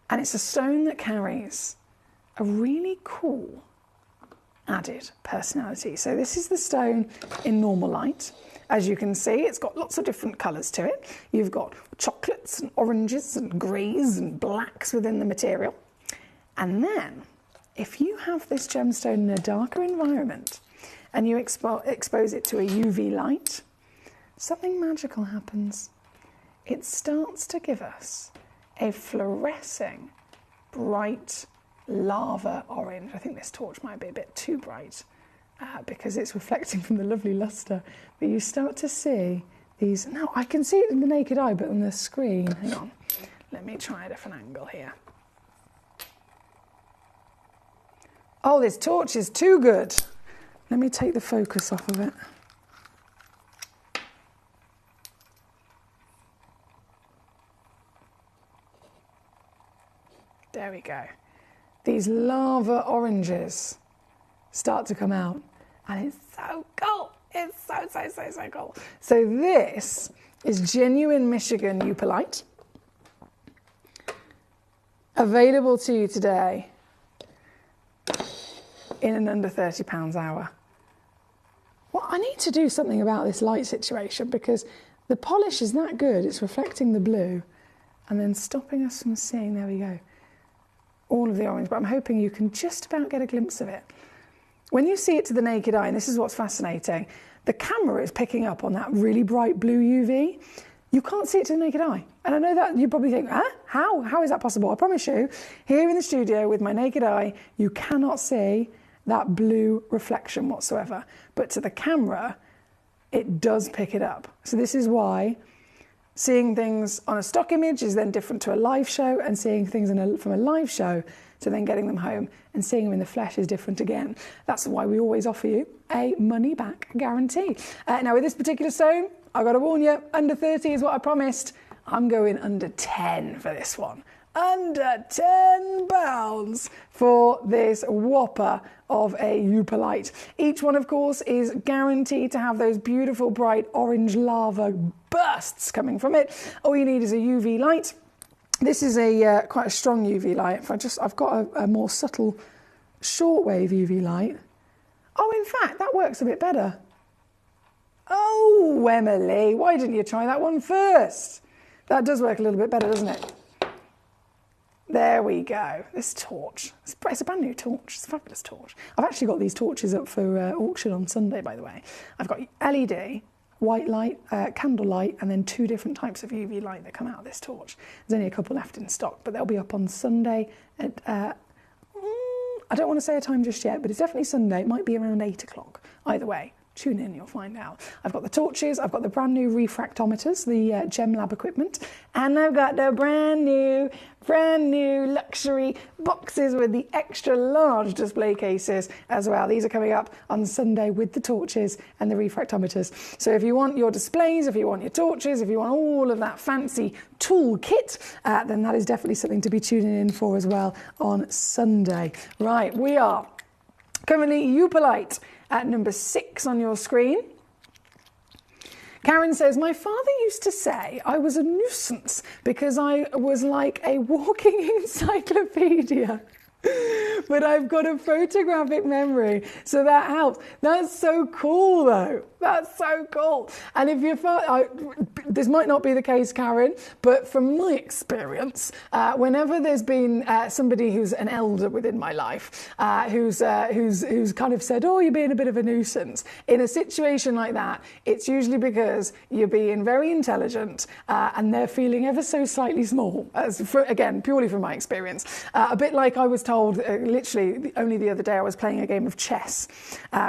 And it's a stone that carries a really cool added personality. So this is the stone in normal light. As you can see, it's got lots of different colours to it. You've got chocolates and oranges and greys and blacks within the material. And then if you have this gemstone in a darker environment, and you expose it to a UV light, something magical happens. It starts to give us a fluorescing, bright lava orange. I think this torch might be a bit too bright because it's reflecting from the lovely lustre. But you start to see these. Now, I can see it in the naked eye, but on the screen, hang on. Let me try a different angle here. Oh, this torch is too good. Let me take the focus off of it. There we go. These lava oranges start to come out, and it's so cool. It's so cool. So this is genuine Michigan eupolite, available to you today in an under £30 hour. Well, I need to do something about this light situation because the polish is that good. It's reflecting the blue and then stopping us from seeing, there we go, all of the orange. But I'm hoping you can just about get a glimpse of it. When you see it to the naked eye, and this is what's fascinating, the camera is picking up on that really bright blue UV. You can't see it to the naked eye. And I know that you probably think, how is that possible? I promise you, here in the studio with my naked eye, you cannot see that blue reflection whatsoever. But to the camera, it does pick it up. So this is why seeing things on a stock image is then different to a live show, and seeing things from a live show to then getting them home and seeing them in the flesh is different again. That's why we always offer you a money-back guarantee. Now with this particular stone, I've got to warn you, under 30 is what I promised. I'm going under 10 for this one. Under £10 for this whopper of a eupolite. Each one, of course, is guaranteed to have those beautiful bright orange lava bursts coming from it. All you need is a UV light. This is a quite a strong UV light. I've got a more subtle shortwave UV light. Oh, in fact, that works a bit better. Oh, Emily, why didn't you try that one first? That does work a little bit better, doesn't it? There we go. This torch. It's a brand new torch. It's a fabulous torch. I've actually got these torches up for auction on Sunday, by the way. I've got LED, white light, candle light, and then 2 different types of UV light that come out of this torch. There's only a couple left in stock, but they'll be up on Sunday at, I don't want to say a time just yet, but it's definitely Sunday. It might be around 8 o'clock. Either way, tune in, you'll find out. I've got the torches, I've got the brand new refractometers, the Gem Lab equipment, and I've got the brand new luxury boxes with the extra large display cases as well. These are coming up on Sunday with the torches and the refractometers. So if you want your displays, if you want your torches, if you want all of that fancy tool kit, then that is definitely something to be tuning in for as well on Sunday. Right, we are currently Eupolite at number 6 on your screen. Karen says, my father used to say I was a nuisance because I was like a walking encyclopedia. But I've got a photographic memory, so that helps. That's so cool, though. That's so cool. And if you're, this might not be the case, Karen, but from my experience, whenever there's been somebody who's an elder within my life, who's kind of said, "Oh, you're being a bit of a nuisance," in a situation like that, it's usually because you're being very intelligent and they're feeling ever so slightly small. Again, purely from my experience, a bit like I was told. Literally, only the other day I was playing a game of chess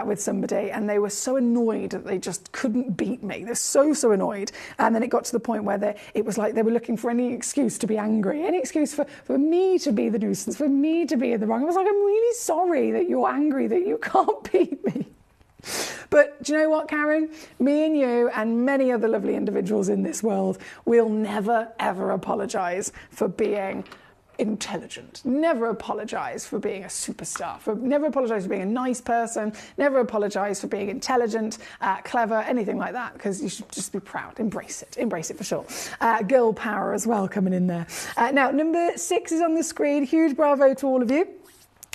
with somebody and they were so annoyed that they just couldn't beat me. They're so annoyed. And then it got to the point where it was like they were looking for any excuse to be angry, any excuse for me to be the nuisance, for me to be in the wrong. I was like, I'm really sorry that you're angry that you can't beat me. But do you know what, Karen? Me and you and many other lovely individuals in this world will never, ever apologise for being intelligent. Never apologise for being a superstar. Never apologise for being a nice person. Never apologise for being intelligent, clever, anything like that, because you should just be proud. Embrace it. Embrace it for sure. Girl power as well coming in there. Now, number 6 is on the screen. Huge bravo to all of you.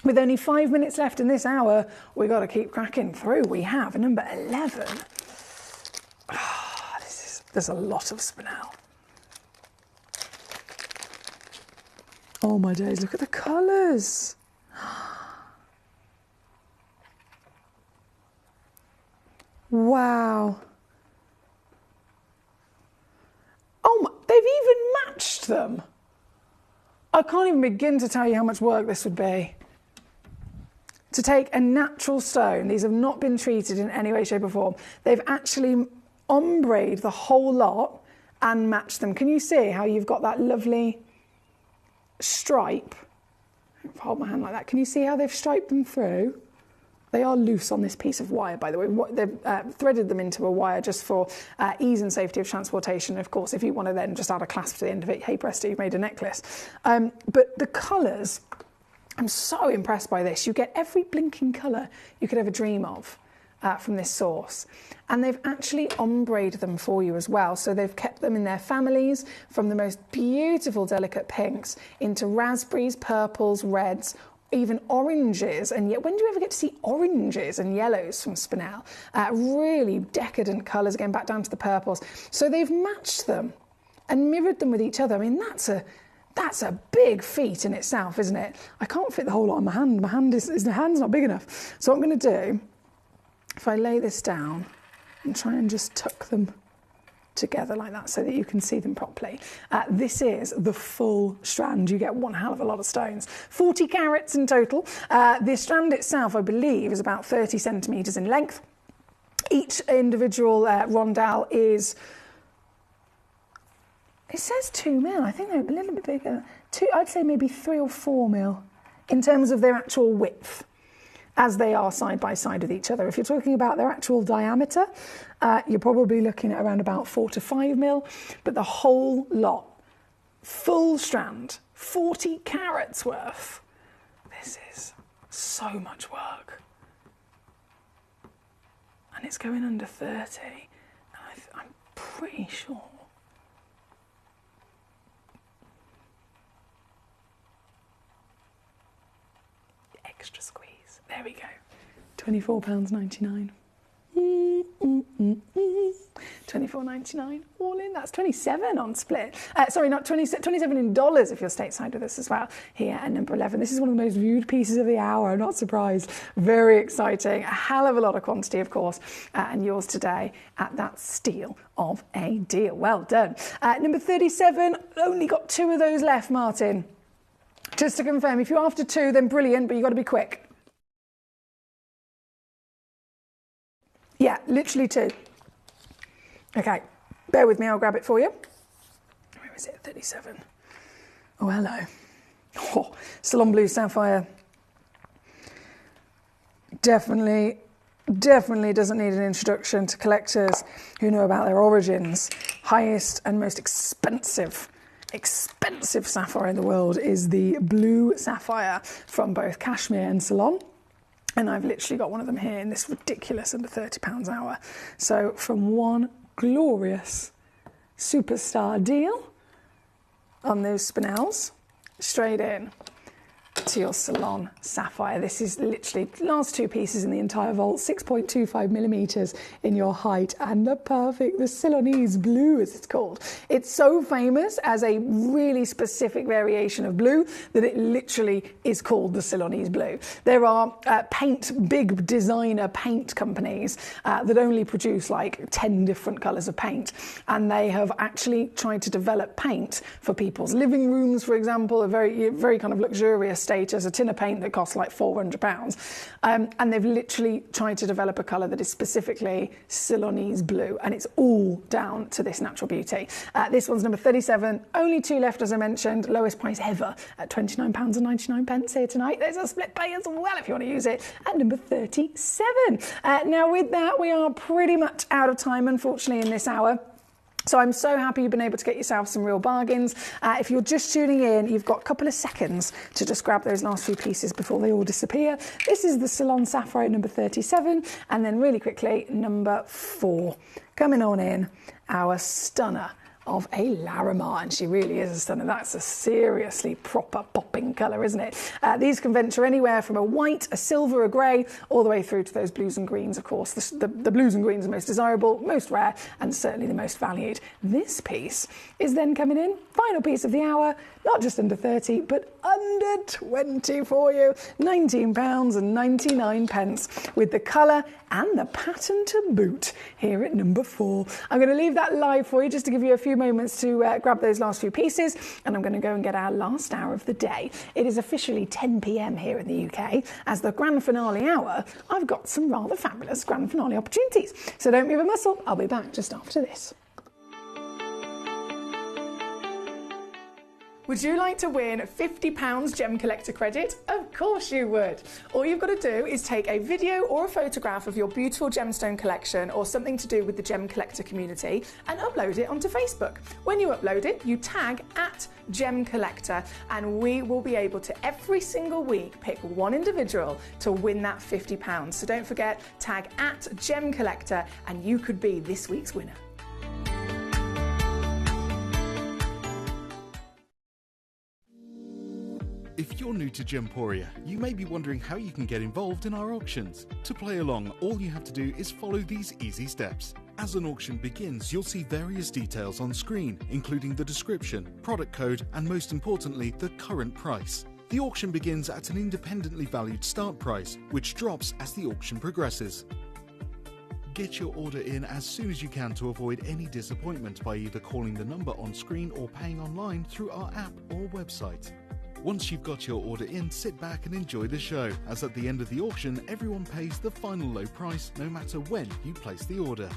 With only 5 minutes left in this hour, we've got to keep cracking through. We have number 11. There's a lot of spinel. Oh my days, look at the colours. Wow. Oh, they've even matched them. I can't even begin to tell you how much work this would be. To take a natural stone, these have not been treated in any way, shape or form. They've actually ombre'd the whole lot and matched them. Can you see how you've got that lovely stripe? If I hold my hand like that, can you see how they've striped them through? They are loose on this piece of wire, by the way. They've threaded them into a wire just for ease and safety of transportation. Of course, if you want to then just add a clasp to the end of it, hey presto, you've made a necklace. But the colours, I'm so impressed by this. You get every blinking colour you could ever dream of from this source. And they've actually ombre'd them for you as well. So they've kept them in their families, from the most beautiful, delicate pinks into raspberries, purples, reds, even oranges. And yet, when do you ever get to see oranges and yellows from spinel? Really decadent colours, again, back down to the purples. So they've matched them and mirrored them with each other. I mean, that's a big feat in itself, isn't it? I can't fit the whole lot on my hand. My hand's not big enough. So what I'm going to do, if I lay this down and try and just tuck them together like that so that you can see them properly. This is the full strand. You get one hell of a lot of stones. 40 carats in total. The strand itself, I believe, is about 30 centimetres in length. Each individual rondelle is, it says 2 mil. I think they're a little bit bigger. I'd say maybe 3 or 4 mil in terms of their actual width, as they are side by side with each other. If you're talking about their actual diameter, you're probably looking at around about 4 to 5 mil, but the whole lot, full strand, 40 carats worth. This is so much work. And it's going under 30. I'm pretty sure. Extra squeeze. There we go. £24.99. $24.99 all in. That's 27 on split. Sorry, not 27 in dollars if you're stateside with us as well. Here at number 11. This is one of the most viewed pieces of the hour. I'm not surprised. Very exciting. A hell of a lot of quantity, of course. And yours today at that steal of a deal. Well done. Number 37. Only got 2 of those left, Martin. Just to confirm, if you're after 2, then brilliant, but you've got to be quick. Yeah, literally 2. Okay, bear with me, I'll grab it for you. Where is it? 37. Oh, hello. Oh, Salon Blue Sapphire. Definitely doesn't need an introduction to collectors who know about their origins. Highest and most expensive sapphire in the world is the blue sapphire from both Cashmere and Salon. And I've literally got one of them here in this ridiculous under £30 hour. So from one glorious superstar deal on those spinels, straight in to your Salon Sapphire. This is literally last 2 pieces in the entire vault, 6.25 millimeters in your height, and the Ceylonese blue, as it's called. It's so famous as a really specific variation of blue that it literally is called the Ceylonese blue. There are big designer paint companies that only produce like 10 different colors of paint, and they have actually tried to develop paint for people's living rooms, for example, a very kind of luxurious status, a tin of paint that costs like £400. And they've literally tried to develop a colour that is specifically Ceylonese blue, and it's all down to this natural beauty. This one's number 37, only 2 left, as I mentioned, lowest price ever at £29.99 here tonight. There's a split pay as well if you want to use it at number 37. Now with that, we are pretty much out of time, unfortunately, in this hour. So I'm so happy you've been able to get yourself some real bargains. If you're just tuning in, you've got a couple of seconds to just grab those last few pieces before they all disappear. This is the Salon Sapphire number 37, and then really quickly, number 4. Coming on in, our stunner of a Larimar, and she really is a stunner. That's a seriously proper popping colour, isn't it? These can venture anywhere from a white, a silver, a grey, all the way through to those blues and greens, of course. The blues and greens are most desirable, most rare, and certainly the most valued. This piece is then coming in, final piece of the hour, not just under 30, but under 20 for you. £19.99 with the colour and the pattern to boot here at number 4. I'm going to leave that live for you just to give you a few moments to grab those last few pieces, and I'm going to go and get our last hour of the day. It is officially 10 p.m. here in the UK. As the grand finale hour, I've got some rather fabulous grand finale opportunities. So don't move a muscle. I'll be back just after this. Would you like to win £50 Gemcollector credit? Of course you would. All you've got to do is take a video or a photograph of your beautiful gemstone collection or something to do with the Gemcollector community and upload it onto Facebook. When you upload it, you tag @Gemcollector, and we will be able to every single week pick one individual to win that £50. So don't forget, tag @Gemcollector and you could be this week's winner. If you're new to Gemporia, you may be wondering how you can get involved in our auctions. To play along, all you have to do is follow these easy steps. As an auction begins, you'll see various details on screen, including the description, product code, and most importantly, the current price. The auction begins at an independently valued start price, which drops as the auction progresses. Get your order in as soon as you can to avoid any disappointment by either calling the number on screen or paying online through our app or website. Once you've got your order in, sit back and enjoy the show, as at the end of the auction, everyone pays the final low price no matter when you place the order.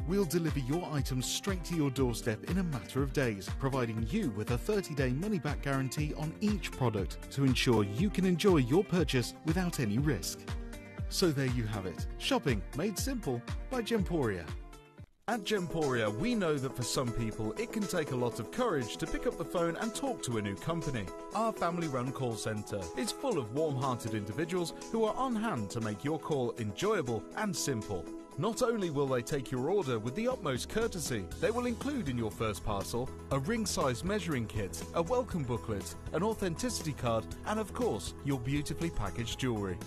We'll deliver your items straight to your doorstep in a matter of days, providing you with a 30-day money-back guarantee on each product to ensure you can enjoy your purchase without any risk. So there you have it, shopping made simple by Gemporia. At Gemporia, we know that for some people it can take a lot of courage to pick up the phone and talk to a new company. Our family-run call centre is full of warm-hearted individuals who are on hand to make your call enjoyable and simple. Not only will they take your order with the utmost courtesy, they will include in your first parcel a ring-size measuring kit, a welcome booklet, an authenticity card, and of course, your beautifully packaged jewellery.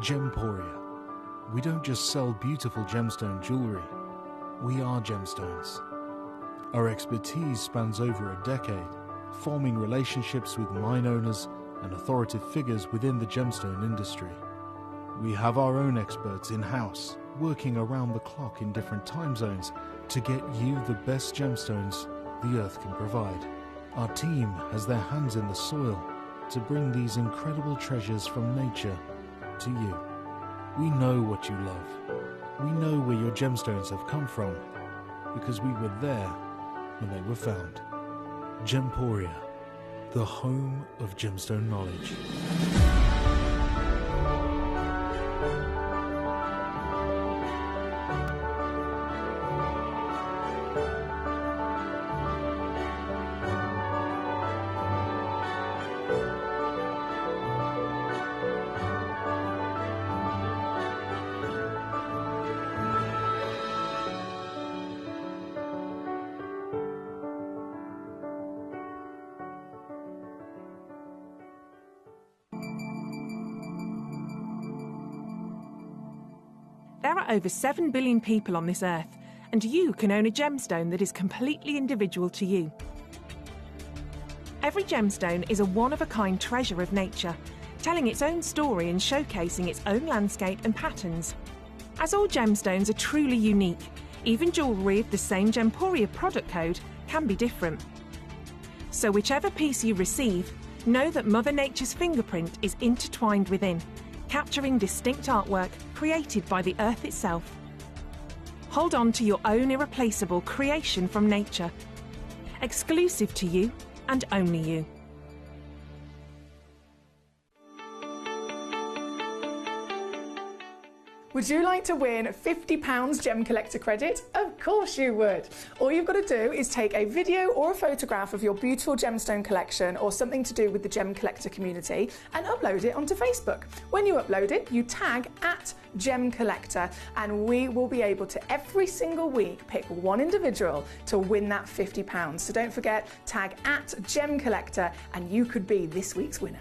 Gemporia. We don't just sell beautiful gemstone jewellery, we are gemstones. Our expertise spans over a decade, forming relationships with mine owners and authoritative figures within the gemstone industry. We have our own experts in-house, working around the clock in different time zones to get you the best gemstones the earth can provide. Our team has their hands in the soil to bring these incredible treasures from nature to you. We know what you love. We know where your gemstones have come from because we were there when they were found. Gemporia, the home of gemstone knowledge. There are over 7 billion people on this earth, and you can own a gemstone that is completely individual to you. Every gemstone is a one-of-a-kind treasure of nature, telling its own story and showcasing its own landscape and patterns. As all gemstones are truly unique, even jewellery of the same Gemporia product code can be different. So whichever piece you receive, know that Mother Nature's fingerprint is intertwined within, capturing distinct artwork created by the earth itself. Hold on to your own irreplaceable creation from nature, exclusive to you and only you. Would you like to win £50 Gemcollector credit? Of course you would. All you've got to do is take a video or a photograph of your beautiful gemstone collection or something to do with the Gemcollector community and upload it onto Facebook. When you upload it, you tag @Gemcollector and we will be able to every single week pick one individual to win that £50. So don't forget, tag @Gemcollector and you could be this week's winner.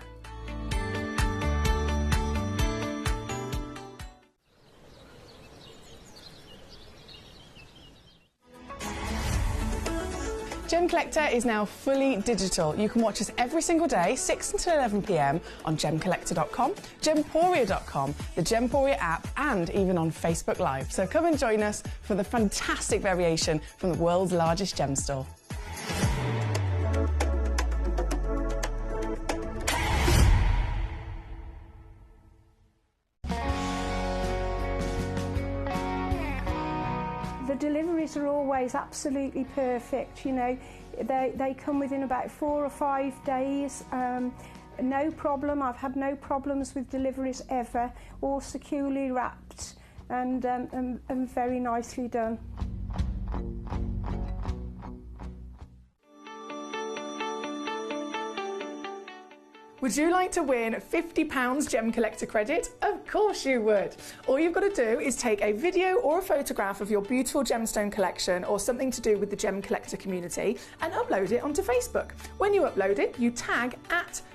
Gemcollector is now fully digital. You can watch us every single day, 6 until 11 p.m. on gemcollector.com, gemporia.com, the Gemporia app, and even on Facebook Live. So come and join us for the fantastic variation from the world's largest gem store. The deliveries are always absolutely perfect, you know. They come within about 4 or 5 days. No problem. I've had no problems with deliveries ever. All securely wrapped and very nicely done. Would you like to win £50 Gemcollector credit? Of course you would. All you've got to do is take a video or a photograph of your beautiful gemstone collection or something to do with the Gemcollector community and upload it onto Facebook. When you upload it, you tag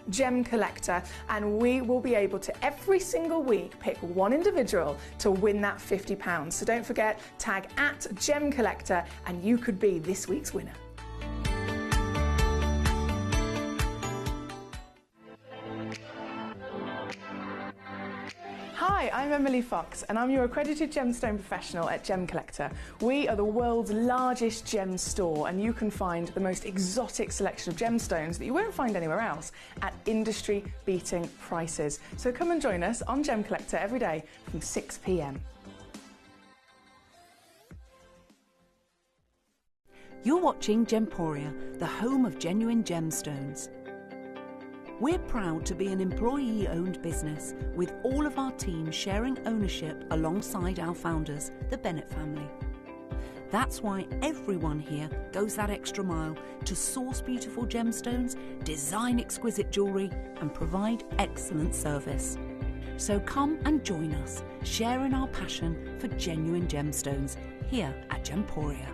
@Gemcollector and we will be able to every single week pick one individual to win that £50. So don't forget, tag @Gemcollector and you could be this week's winner. Hi, I'm Emily Fox and I'm your accredited gemstone professional at Gemcollector. We are the world's largest gem store and you can find the most exotic selection of gemstones that you won't find anywhere else at industry-beating prices. So come and join us on Gemcollector every day from 6 p.m. You're watching Gemporia, the home of genuine gemstones. We're proud to be an employee-owned business with all of our team sharing ownership alongside our founders, the Bennett family. That's why everyone here goes that extra mile to source beautiful gemstones, design exquisite jewellery and provide excellent service. So come and join us, sharing our passion for genuine gemstones here at Gemporia.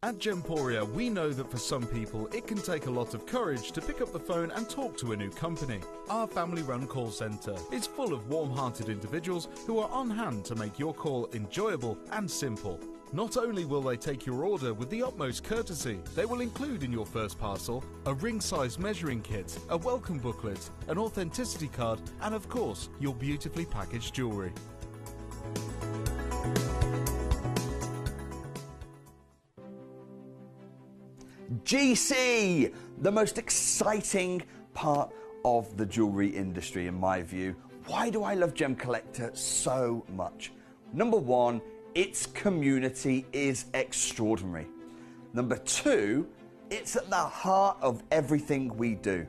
At Gemporia, we know that for some people it can take a lot of courage to pick up the phone and talk to a new company. Our family-run call centre is full of warm-hearted individuals who are on hand to make your call enjoyable and simple. Not only will they take your order with the utmost courtesy, they will include in your first parcel a ring-size measuring kit, a welcome booklet, an authenticity card, and of course, your beautifully packaged jewellery. GC, the most exciting part of the jewellery industry in my view. Why do I love Gemcollector so much? Number one, its community is extraordinary. Number two, it's at the heart of everything we do.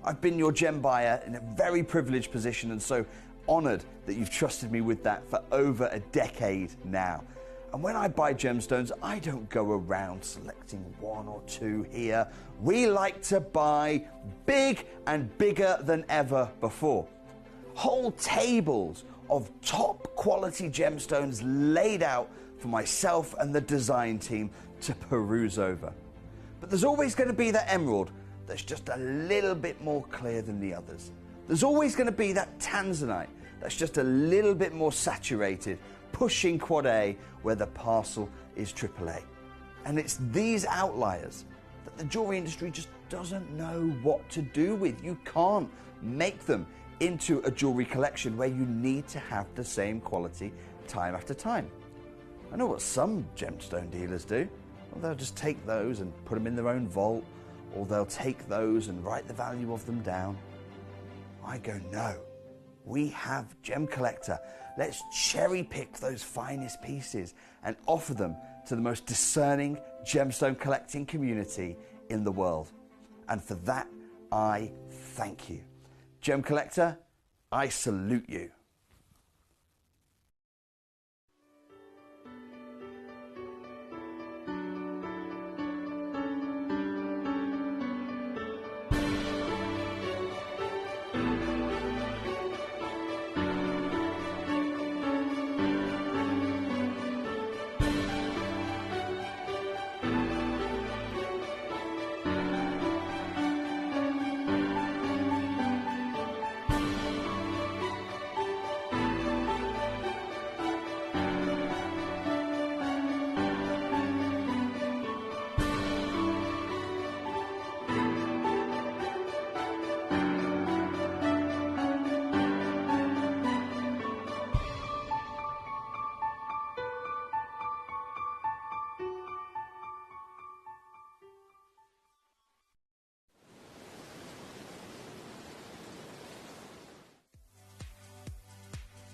I've been your gem buyer in a very privileged position and so honoured that you've trusted me with that for over a decade now. And when I buy gemstones, I don't go around selecting one or two here. We like to buy big and bigger than ever before. Whole tables of top quality gemstones laid out for myself and the design team to peruse over. But there's always going to be that emerald that's just a little bit more clear than the others. There's always going to be that tanzanite that's just a little bit more saturated, pushing quad A where the parcel is AAA. And it's these outliers that the jewelry industry just doesn't know what to do with. You can't make them into a jewelry collection where you need to have the same quality time after time. I know what some gemstone dealers do. Well, they'll just take those and put them in their own vault, or they'll take those and write the value of them down. I go, no. We have Gemcollector. Let's cherry pick those finest pieces and offer them to the most discerning gemstone collecting community in the world. And for that, I thank you. Gemcollector, I salute you.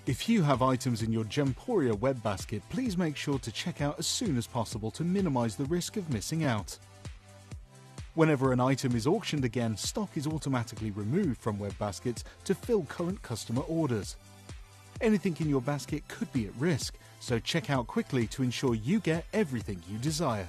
If you have items in your Gemporia web basket, please make sure to check out as soon as possible to minimise the risk of missing out. Whenever an item is auctioned again, stock is automatically removed from web baskets to fill current customer orders. Anything in your basket could be at risk, so check out quickly to ensure you get everything you desire.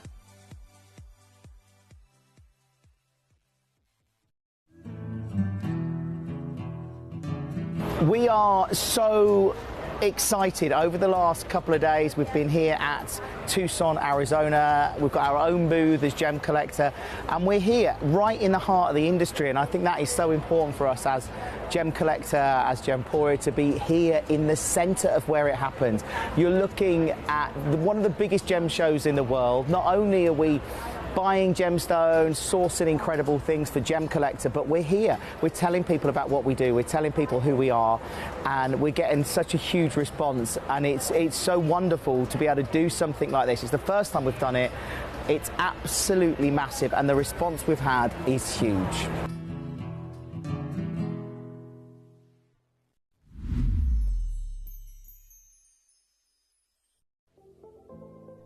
We are so excited. Over the last couple of days, we've been here at Tucson, Arizona. We've got our own booth as Gemcollector, and we're here right in the heart of the industry. And I think that is so important for us as Gemcollector, as Gemporia, to be here in the centre of where it happens. You're looking at one of the biggest gem shows in the world. Not only are we buying gemstones, sourcing incredible things for Gemcollector, but we're here. We're telling people about what we do. We're telling people who we are, and we're getting such a huge response. And it's so wonderful to be able to do something like this. It's the first time we've done it. It's absolutely massive, and the response we've had is huge.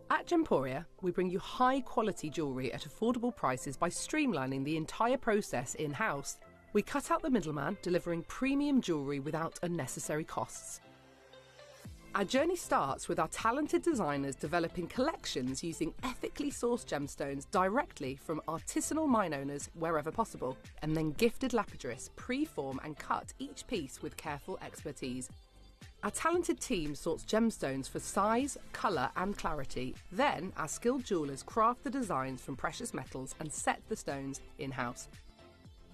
At Gemporia, we bring you high-quality jewellery at affordable prices by streamlining the entire process in-house. We cut out the middleman, delivering premium jewellery without unnecessary costs. Our journey starts with our talented designers developing collections using ethically sourced gemstones directly from artisanal mine owners wherever possible, and then gifted lapidarists pre-form and cut each piece with careful expertise. Our talented team sorts gemstones for size, colour and clarity. Then our skilled jewellers craft the designs from precious metals and set the stones in-house.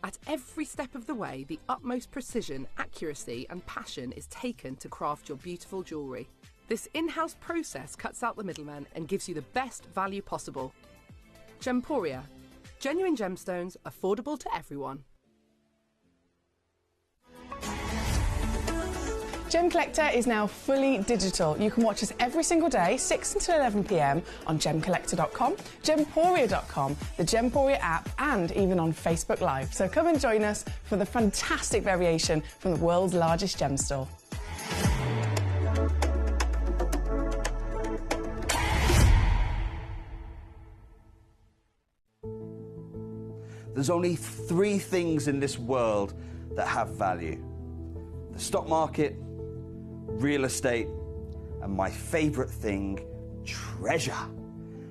At every step of the way, the utmost precision, accuracy and passion is taken to craft your beautiful jewellery. This in-house process cuts out the middleman and gives you the best value possible. Gemporia. Genuine gemstones, affordable to everyone. Gemcollector is now fully digital. You can watch us every single day, 6 until 11 p.m. on gemcollector.com, gemporia.com, the Gemporia app, and even on Facebook Live. So come and join us for the fantastic variation from the world's largest gem store. There's only 3 things in this world that have value: the stock market, real estate, and my favourite thing, treasure.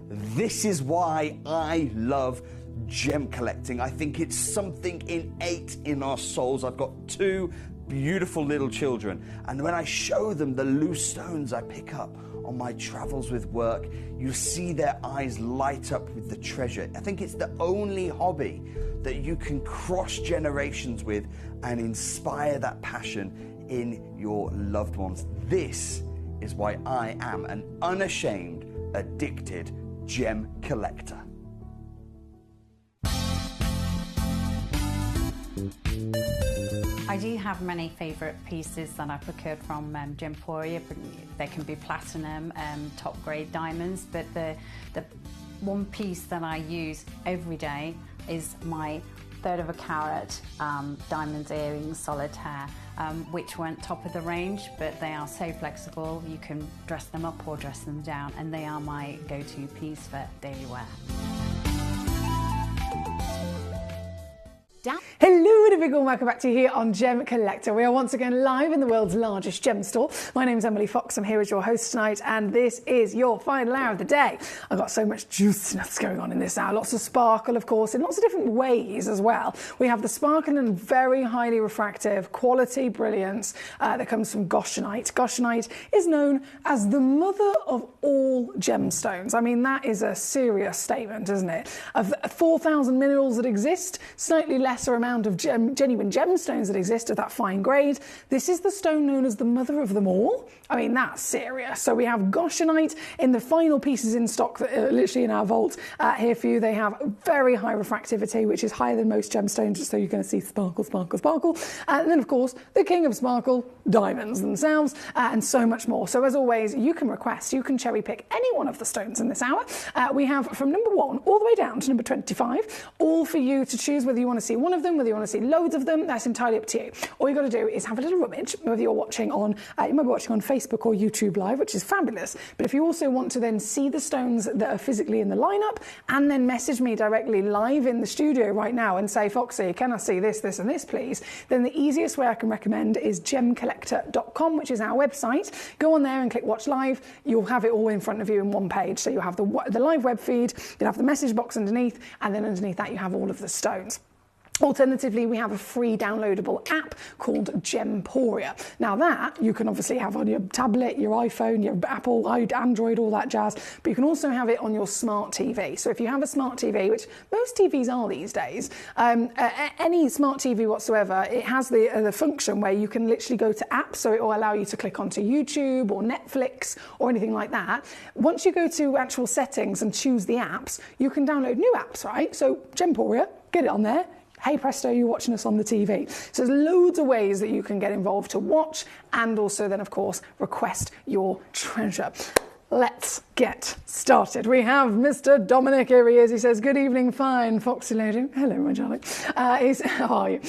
This is why I love gem collecting. I think it's something innate in our souls. I've got 2 beautiful little children, and when I show them the loose stones I pick up on my travels with work, you see their eyes light up with the treasure. I think it's the only hobby that you can cross generations with and inspire that passion in your loved ones. This is why I am an unashamed, addicted gem collector. I do have many favourite pieces that I procured from Gemporia. They can be platinum, top grade diamonds, but the one piece that I use every day is my 1/3 of a carat diamond earrings, solitaire, which weren't top of the range, but they are so flexible. You can dress them up or dress them down, and they are my go-to piece for daily wear. Hello and a big welcome back to you here on Gemcollector. We are once again live in the world's largest gem store. My name's Emily Fox. I'm here as your host tonight, and this is your final hour of the day. I've got so much juiciness going on in this hour. Lots of sparkle, of course, in lots of different ways as well. We have the sparkle and very highly refractive quality brilliance that comes from goshenite. Goshenite is known as the mother of all gemstones. I mean, that is a serious statement, isn't it? Of 4,000 minerals that exist, slightly lesser amount of genuine gemstones that exist of that fine grade. This is the stone known as the mother of them all. I mean, that's serious. So we have goshenite in the final pieces in stock that are literally in our vault here for you. They have very high refractivity, which is higher than most gemstones, so you're going to see sparkle, sparkle, sparkle. And then, of course, the king of sparkle, diamonds themselves, and so much more. So as always, you can request, you can cherry pick any one of the stones in this hour. We have from number 1 all the way down to number 25, all for you to choose whether you want to see one of them, whether you want to see loads of them. That's entirely up to you. All you've got to do is have a little rummage, whether you're watching on, you might be watching on Facebook or YouTube Live, which is fabulous. But if you also want to then see the stones that are physically in the lineup, and then message me directly live in the studio right now and say, Foxy, can I see this, this and this, please? Then the easiest way I can recommend is gemcollector.com, which is our website. Go on there and click watch live. You'll have it all in front of you in one page. So you'll have the live web feed, you'll have the message box underneath, and then underneath that you have all of the stones. Alternatively, we have a free downloadable app called Gemporia. Now that you can obviously have on your tablet, your iPhone, your Apple, Android, all that jazz, but you can also have it on your smart TV. So if you have a smart TV, which most TVs are these days, any smart TV whatsoever, it has the function where you can literally go to apps, so it will allow you to click onto YouTube or Netflix or anything like that. Once you go to actual settings and choose the apps, you can download new apps, right? So Gemporia, get it on there. Hey presto, you're watching us on the TV. So there's loads of ways that you can get involved to watch and also then, of course, request your treasure. Let's get started. We have Mr. Dominic, here he is. He says, good evening, fine foxy lady. Hello, my darling. How are you?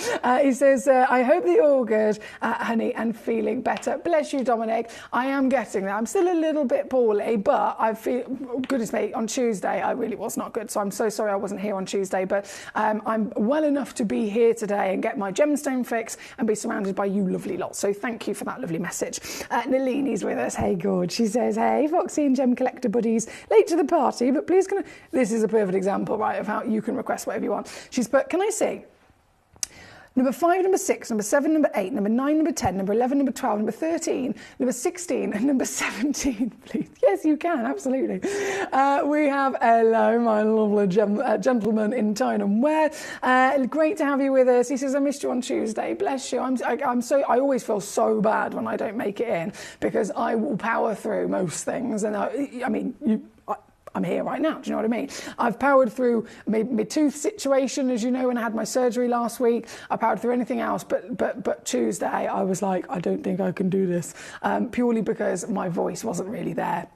He says, I hope that you're all good, honey, and feeling better. Bless you, Dominic. I am getting there. I'm still a little bit poorly, but I feel, goodness me, on Tuesday, I really was not good. So I'm so sorry I wasn't here on Tuesday, but I'm well enough to be here today and get my gemstone fix and be surrounded by you lovely lot. So thank you for that lovely message. Nalini's with us. Hey, good. She says, hey, Foxy and Gem Collector buddies, late to the party, but please can I... This is a perfect example, right, of how you can request whatever you want. She's put, can I see number 5, number 6, number 7, number 8, number 9, number 10, number 11, number 12, number 13, number 16, and number 17, please. Yes, you can, absolutely. We have, hello, my lovely gentleman in Tyneham Wear. Great to have you with us. He says, I missed you on Tuesday. Bless you. I always feel so bad when I don't make it in, because I will power through most things. And I'm here right now, do you know what I mean? I've powered through my tooth situation, as you know, when I had my surgery last week. I powered through anything else, but Tuesday I was like, I don't think I can do this, purely because my voice wasn't really there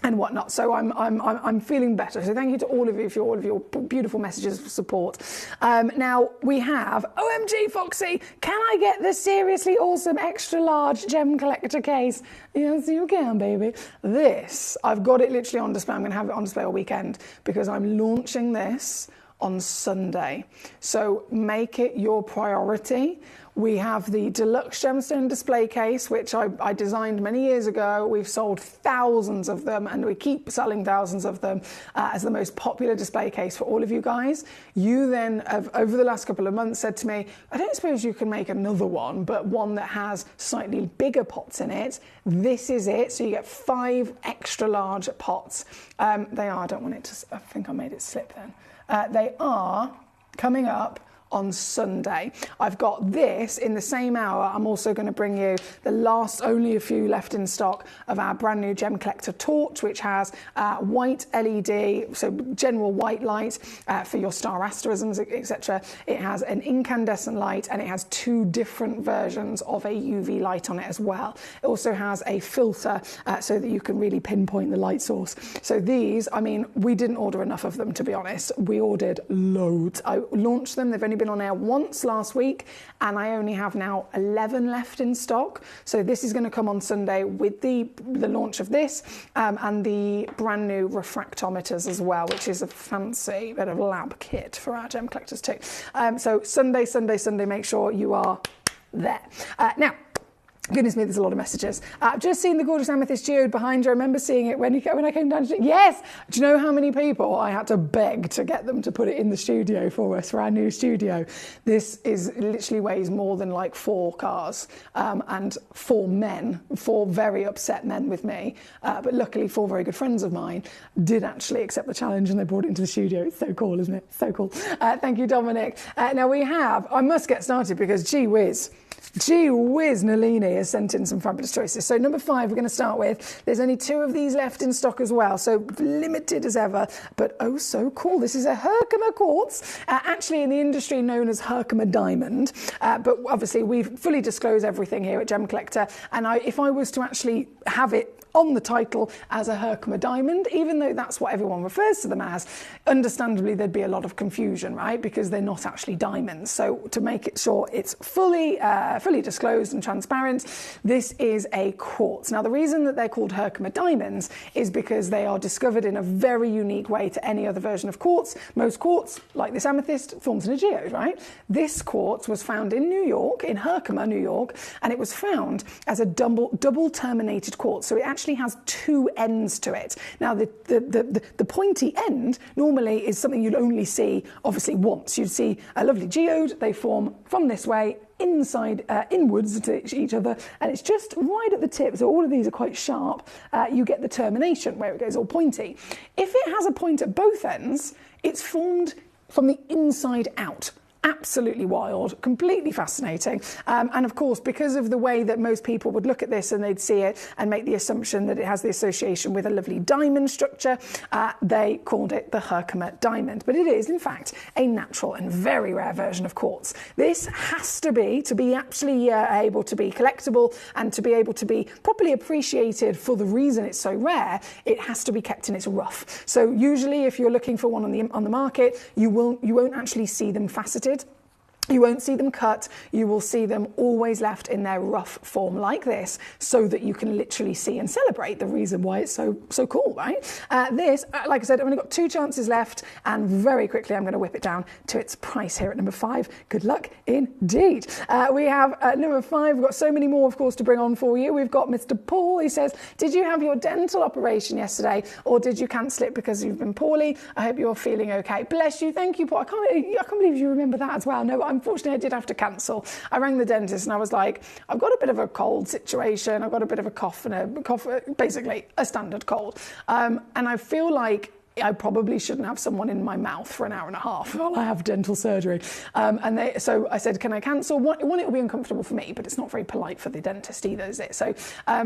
and whatnot. So I'm feeling better. So thank you to all of you for all of your beautiful messages of support. Now we have, OMG Foxy, can I get the seriously awesome extra large Gemcollector case? Yes, you can, baby. This, I've got it literally on display. I'm going to have it on display all weekend because I'm launching this on Sunday. So make it your priority. We have the deluxe gemstone display case, which I designed many years ago. We've sold thousands of them, and we keep selling thousands of them as the most popular display case for all of you guys. You then, over the last couple of months, said to me, I don't suppose you can make another one, but one that has slightly bigger pots in it. This is it. So you get 5 extra large pots. They are, I don't want it to, I think I made it slip then. They are coming up on Sunday. I've got this in the same hour. I'm also going to bring you the last, only a few left in stock, of our brand new Gemcollector torch, which has white LED, so general white light for your star asterisms, etc. It has an incandescent light, and it has 2 different versions of a UV light on it as well. It also has a filter so that you can really pinpoint the light source. So these, I mean, we didn't order enough of them, to be honest. We ordered loads. I launched them. They've only been on air once last week, and I only have now 11 left in stock. So this is going to come on Sunday with the launch of this and the brand new refractometers as well, which is a fancy bit of lab kit for our gem collectors too. So Sunday, make sure you are there. Now, goodness me, there's a lot of messages. I've just seen the gorgeous amethyst geode behind you. I remember seeing it when I came down to... Yes! Do you know how many people I had to beg to get them to put it in the studio for us, for our new studio? This literally weighs more than like 4 cars, and 4 men, 4 very upset men with me. But luckily 4 very good friends of mine did actually accept the challenge, and they brought it into the studio. It's so cool, isn't it? So cool. Thank you, Dominic. Now we have... I must get started because gee whiz, Nalini has sent in some fabulous choices. So number 5 we're going to start with. There's only 2 of these left in stock as well, so limited as ever, but oh so cool. This is a Herkimer quartz, actually in the industry known as Herkimer diamond, but obviously we fully disclose everything here at Gemcollector, and if I was to actually have it on the title as a Herkimer diamond, even though that's what everyone refers to them as, understandably there'd be a lot of confusion, right? Because they're not actually diamonds. So to make it sure it's fully disclosed and transparent, this is a quartz. Now the reason that they're called Herkimer diamonds is because they are discovered in a very unique way to any other version of quartz. Most quartz, like this amethyst, forms in a geode, right? This quartz was found in New York, in Herkimer, New York, and it was found as a double terminated quartz. So it actually has 2 ends to it. Now the pointy end normally is something you'd only see obviously once. You'd see a lovely geode, they form from this way inwards to each other, and it's just right at the tip, so all of these are quite sharp. You get the termination where it goes all pointy. If it has a point at both ends, it's formed from the inside out. Absolutely wild, completely fascinating. And of course, because of the way that most people would look at this and they'd see it and make the assumption that it has the association with a lovely diamond structure, they called it the Herkimer diamond. But it is, in fact, a natural and very rare version of quartz. This has to be actually able to be collectible and to be able to be properly appreciated for the reason it's so rare, it has to be kept in its rough. So usually if you're looking for one on the market, you won't actually see them faceted. You won't see them cut, you will see them always left in their rough form like this, so that you can literally see and celebrate the reason why it's so cool, right? This, like I said, I've only got 2 chances left, and very quickly I'm going to whip it down to its price here at number 5. Good luck indeed. We have number 5, we've got so many more, of course, to bring on for you. We've got Mr. Paul. He says, did you have your dental operation yesterday, or did you cancel it because you've been poorly? I hope you're feeling okay. Bless you. Thank you, Paul. I can't believe you remember that as well. No, unfortunately I did have to cancel. I rang the dentist and I was like, I've got a bit of a cold situation. I've got a bit of a cough, basically a standard cold. And I feel like I probably shouldn't have someone in my mouth for an hour and a half while I have dental surgery. So I said, can I cancel? One, it will be uncomfortable for me, but it's not very polite for the dentist either, is it? So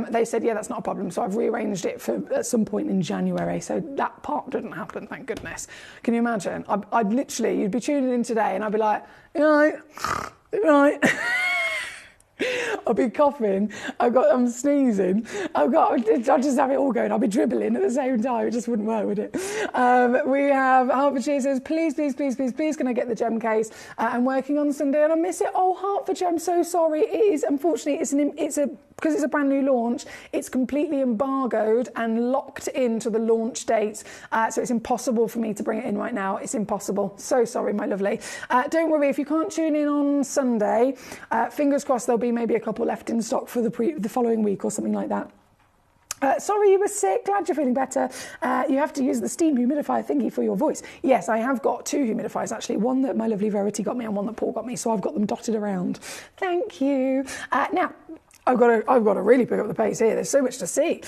they said, yeah, that's not a problem. So I've rearranged it for at some point in January. So that part didn't happen, thank goodness. Can you imagine? I'd literally, you'd be tuning in today and I'd be like, you know, I'll be coughing, I'm sneezing, I'll just have it all going. I'll be dribbling at the same time. It just wouldn't work, would it? We have Hertfordshire says, please, can I get the gem case? I'm working on Sunday and I miss it. Oh, Hertfordshire, I'm so sorry. It is, unfortunately, because it's a brand new launch, it's completely embargoed and locked into the launch dates. So it's impossible for me to bring it in right now. It's impossible. So sorry, my lovely. Don't worry, if you can't tune in on Sunday, fingers crossed there'll be maybe a couple left in stock for the following week or something like that. Sorry you were sick, glad you're feeling better. You have to use the steam humidifier thingy for your voice. Yes, I have got 2 humidifiers actually, one that my lovely Verity got me and one that Paul got me, so I've got them dotted around. Thank you. Now, I've got to really pick up the pace here. There's so much to see.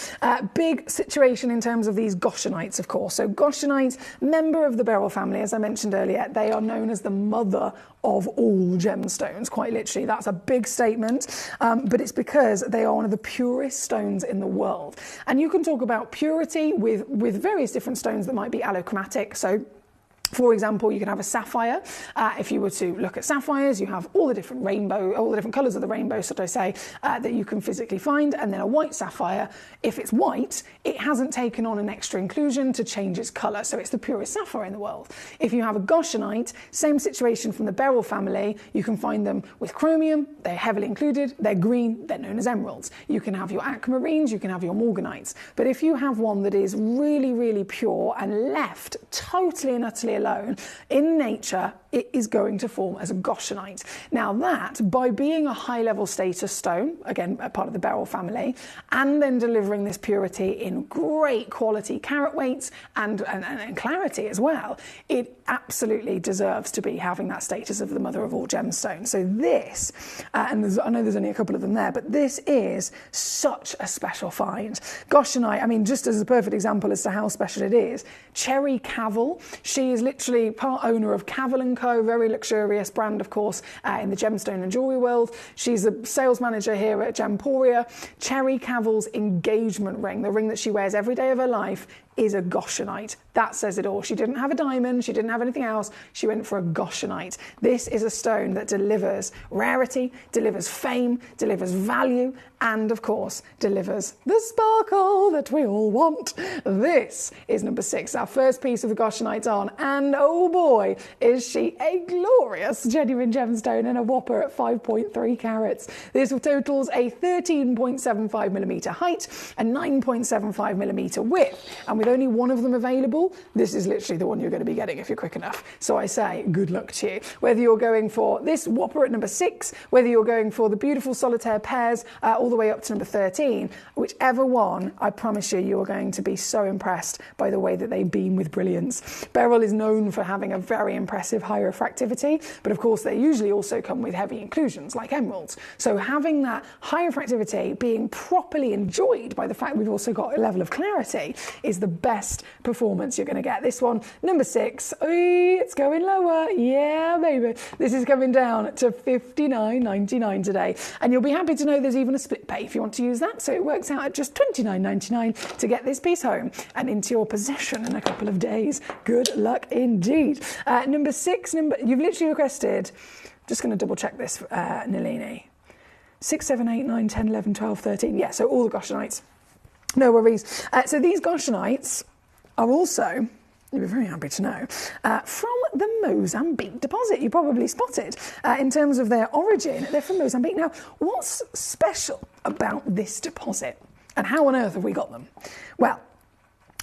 Big situation in terms of these Goshenite, of course. So Goshenite, member of the beryl family, as I mentioned earlier, they are known as the mother of all gemstones, quite literally. That's a big statement, but it's because they are one of the purest stones in the world. And you can talk about purity with various different stones that might be allochromatic. So for example, you can have a sapphire. If you were to look at sapphires, you have all the different colours of the rainbow, so to say, that you can physically find. And then a white sapphire, if it's white, it hasn't taken on an extra inclusion to change its colour. So it's the purest sapphire in the world. If you have a Goshenite, same situation from the beryl family, you can find them with chromium. They're heavily included. They're green. They're known as emeralds. You can have your aquamarines. You can have your morganites. But if you have one that is really, really pure and left totally and utterly alone in nature, it is going to form as a Goshenite. Now that, by being a high-level status stone, again, a part of the beryl family, and then delivering this purity in great quality carat weights and clarity as well, it absolutely deserves to be having that status of the mother of all gemstones. So this, and I know there's only a couple of them there, but this is such a special find. Goshenite, I mean, just as a perfect example as to how special it is, Cherry Cavil, she is literally part owner of Cavil & Co, very luxurious brand, of course, in the gemstone and jewellery world. She's a sales manager here at Gemporia. Cherry Cavil's engagement ring, the ring that she wears every day of her life, is a Goshenite. That says it all. She didn't have a diamond, she didn't have anything else, she went for a Goshenite. This is a stone that delivers rarity, delivers fame, delivers value, and of course, delivers the sparkle that we all want. This is number 6, our first piece of the Goshenites on, and oh boy, is she a glorious genuine gemstone and a whopper at 5.3 carats. This totals a 13.75mm height and 9.75mm width, and with only one of them available, this is literally the one you're going to be getting if you're quick enough. So I say, good luck to you. Whether you're going for this whopper at number 6, whether you're going for the beautiful solitaire pairs all the way up to number 13, whichever one, I promise you are going to be so impressed by the way that they beam with brilliance. Beryl is known for having a very impressive high refractivity, but of course they usually also come with heavy inclusions like emeralds. So having that high refractivity being properly enjoyed by the fact we've also got a level of clarity is the best performance you're going to get. This one, number 6, it's going lower. Yeah, baby. This is coming down to $59.99 today. And you'll be happy to know there's even a split pay if you want to use that. So it works out at just $29.99 to get this piece home and into your possession in a couple of days. Good luck indeed. Number 6, you've literally requested, just going to double check this, Nalini. 6, 7, 8, 9, 10, 11, 12, 13. Yeah, so all the Goshenites. No worries. So these Goshenites are also, you'll be very happy to know, from the Mozambique deposit. You probably spotted in terms of their origin, they're from Mozambique. Now, what's special about this deposit and how on earth have we got them? Well,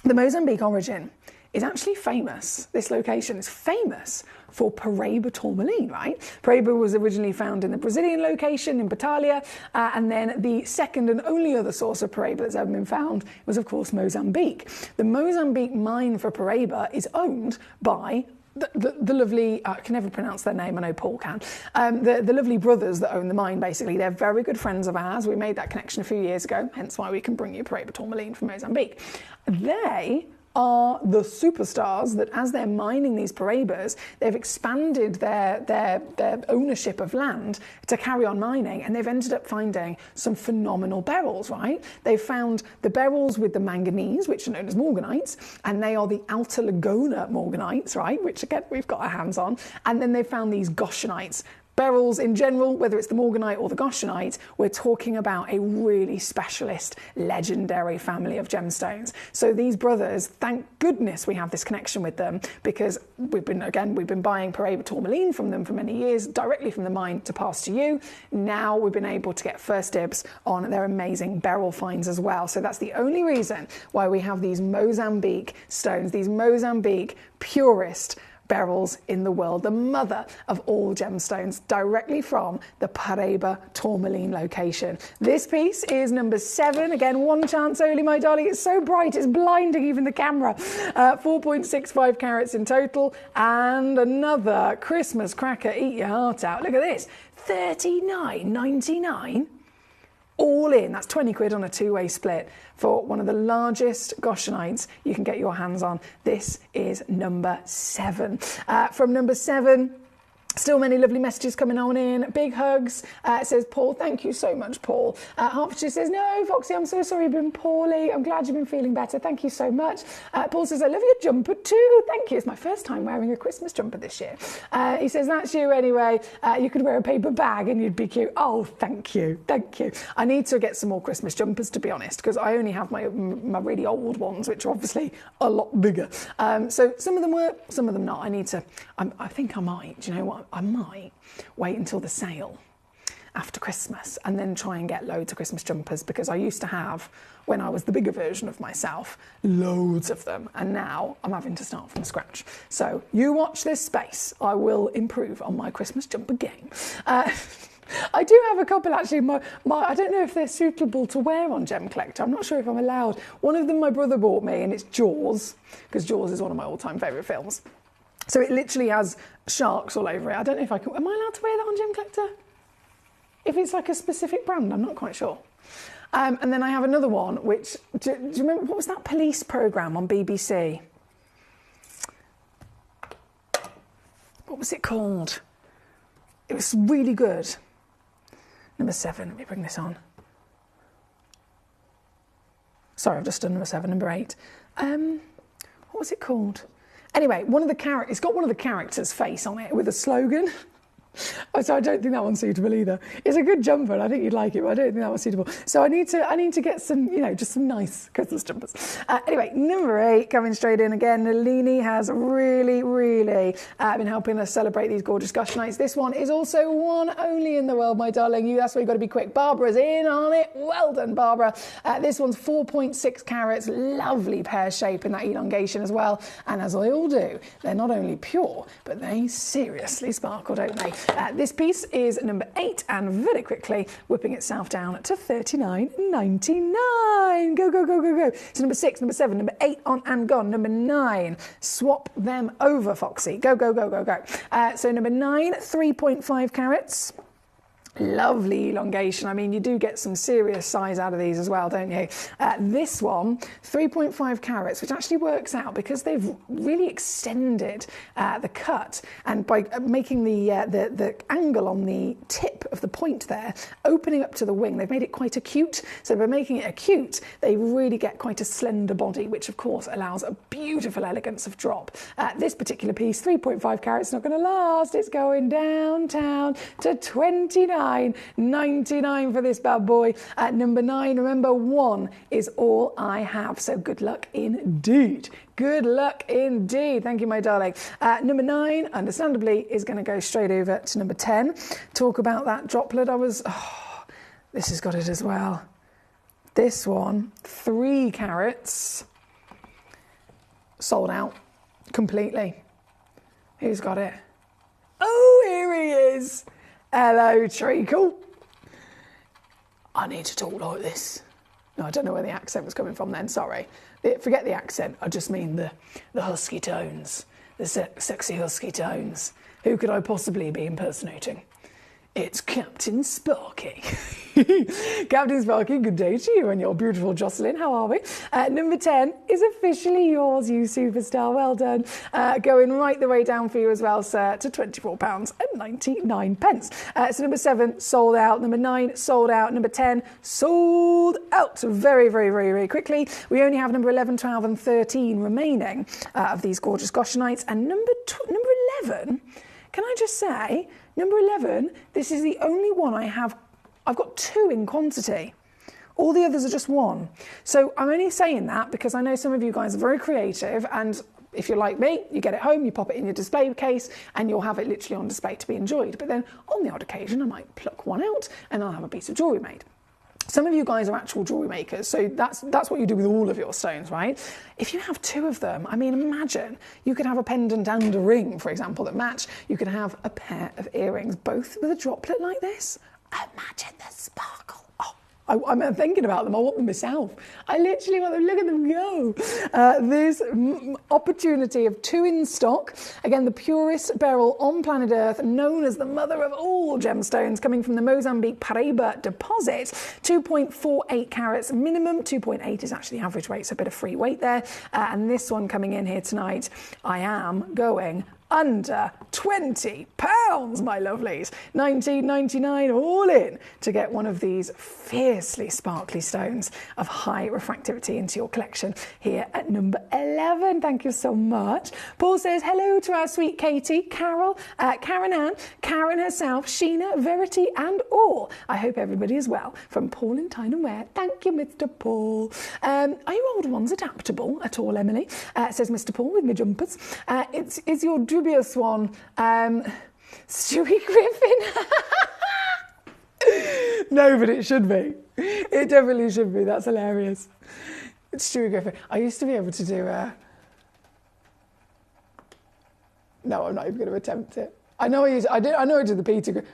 the Mozambique origin is actually famous. This location is famous for Paraíba tourmaline, right? Paraíba was originally found in the Brazilian location in Batalha, and then the second and only other source of Paraíba that's ever been found was, of course, Mozambique. The Mozambique mine for Paraíba is owned by the lovely, I can never pronounce their name, I know Paul can, the lovely brothers that own the mine, basically. They're very good friends of ours. We made that connection a few years ago, hence why we can bring you Paraiba tourmaline from Mozambique. They are the superstars that, as they're mining these Paraibas, they've expanded their ownership of land to carry on mining, and they've ended up finding some phenomenal beryls, right? They've found the beryls with the manganese, which are known as morganites, and they are the Alta Lagona morganites, right? Which again, we've got our hands on. And then they found these goshenite beryls in general, whether it's the morganite or the goshenite. We're talking about a really specialist, legendary family of gemstones. So these brothers, thank goodness we have this connection with them, because we've been buying Paraiba tourmaline from them for many years, directly from the mine to pass to you. Now we've been able to get first dibs on their amazing beryl finds as well. So that's the only reason why we have these Mozambique stones, these Mozambique purest beryls in the world, the mother of all gemstones, directly from the Paraiba tourmaline location. This piece is number 7. Again, one chance only, my darling. It's so bright, it's blinding even the camera. 4.65 carats in total, and another Christmas cracker. Eat your heart out. Look at this, $39.99. All in, that's 20 quid on a two-way split for one of the largest goshenites you can get your hands on. This is number 7. From number 7, still many lovely messages coming on in. Big hugs. It says, Paul, thank you so much, Paul. Hertfordshire says, no, Foxy, I'm so sorry you've been poorly. I'm glad you've been feeling better. Thank you so much. Paul says, I love your jumper too. Thank you. It's my first time wearing a Christmas jumper this year. He says, that's you anyway. You could wear a paper bag and you'd be cute. Oh, thank you. Thank you. I need to get some more Christmas jumpers, to be honest, because I only have my really old ones, which are obviously a lot bigger. So some of them work, some of them not. I think I might. Do you know what? I might wait until the sale after Christmas and then try and get loads of Christmas jumpers, because I used to have, when I was the bigger version of myself, loads of them, and now I'm having to start from scratch. So you watch this space. I will improve on my Christmas jumper game. I do have a couple actually. I don't know if they're suitable to wear on Gemcollector. I'm not sure if I'm allowed. One of them my brother bought me, and it's Jaws, because Jaws is one of my all-time favourite films. So it literally has sharks all over it. I don't know if I can... Am I allowed to wear that on Gemcollector? If it's like a specific brand, I'm not quite sure. And then I have another one, which... Do you remember, what was that police programme on BBC? What was it called? It was really good. Number 7, let me bring this on. Sorry, I've just done number 7, number 8. What was it called? Anyway, it's got one of the characters' face on it with a slogan. So I don't think that one's suitable either. It's a good jumper, and I think you'd like it, but I don't think that one's suitable. So I need to get some, just some nice Christmas jumpers. Anyway, number 8, coming straight in again. Nalini has really, really been helping us celebrate these gorgeous goshenites. This one is also one only in the world, my darling. That's why you've got to be quick. Barbara's in on it. Well done, Barbara. This one's 4.6 carats. Lovely pear shape in that elongation as well. And as they all do, they're not only pure, but they seriously sparkle, don't they? This piece is number 8, and very quickly whipping itself down to $39.99. Go, go, go, go, go. So number 6, number 7, number 8 on and gone. Number 9, swap them over, Foxy. Go, go, go, go, go. So number 9, 3.5 carats. Lovely elongation. I mean, you do get some serious size out of these as well, don't you? This one, 3.5 carats, which actually works out because they've really extended the cut, and by making the angle on the tip of the point there, opening up to the wing, they've made it quite acute. So by making it acute, they really get quite a slender body, which of course allows a beautiful elegance of drop. This particular piece, 3.5 carats, not going to last. It's going downtown to $29.99 for this bad boy. At number 9, remember, 1 is all I have. So good luck indeed. Good luck indeed. Thank you, my darling. Number 9, understandably, is going to go straight over to number 10. Talk about that droplet. This has got it as well. This one, 3 carats. Sold out completely. Who's got it? Oh, here he is. Hello, Treacle. I need to talk like this. No, I don't know where the accent was coming from then, sorry. Forget the accent, I just mean the husky tones. the sexy husky tones. Who could I possibly be impersonating? It's Captain Sparky. Captain Sparky, good day to you and your beautiful Jocelyn. How are we? Number 10 is officially yours, you superstar. Well done. Going right the way down for you as well, sir, to £24.99. So number 7, sold out. Number 9, sold out. Number 10, sold out very, very, very, very quickly. We only have number 11, 12 and 13 remaining of these gorgeous Goshenites. And number 11, can I just say, number 11, this is the only one I've got 2 in quantity. All the others are just 1. So I'm only saying that because I know some of you guys are very creative, and if you're like me, you get it home, you pop it in your display case, and you'll have it literally on display to be enjoyed. But then on the odd occasion, I might pluck one out and I'll have a piece of jewellery made. Some of you guys are actual jewellery makers, so that's what you do with all of your stones, right? If you have 2 of them, I mean, imagine you could have a pendant and a ring, for example, that match. You could have a pair of earrings, both with a droplet like this. Imagine the sparkle. Oh, I'm thinking about them. I want them myself. I literally want them. Look at them go. This opportunity of 2 in stock. Again, the purest beryl on planet Earth, known as the mother of all gemstones, coming from the Mozambique Paraiba deposit. 2.48 carats minimum. 2.8 is actually the average weight, so a bit of free weight there. And this one coming in here tonight, I am going under £20, my lovelies. $19.99 all in to get one of these fiercely sparkly stones of high refractivity into your collection here at number 11. Thank you so much. Paul says hello to our sweet Katie, Carol, Karen Ann, Karen herself, Sheena, Verity and all. I hope everybody is well. From Paul in Tyne and Wear. Thank you, Mr. Paul. Are your old ones adaptable at all, Emily? Says Mr. Paul with me jumpers. Is your dubious one Stewie Griffin? No, but it should be. It definitely should be. That's hilarious. It's Stewie Griffin. I used to be able to do No, I'm not even going to attempt it. I know I did the Peter Griffin.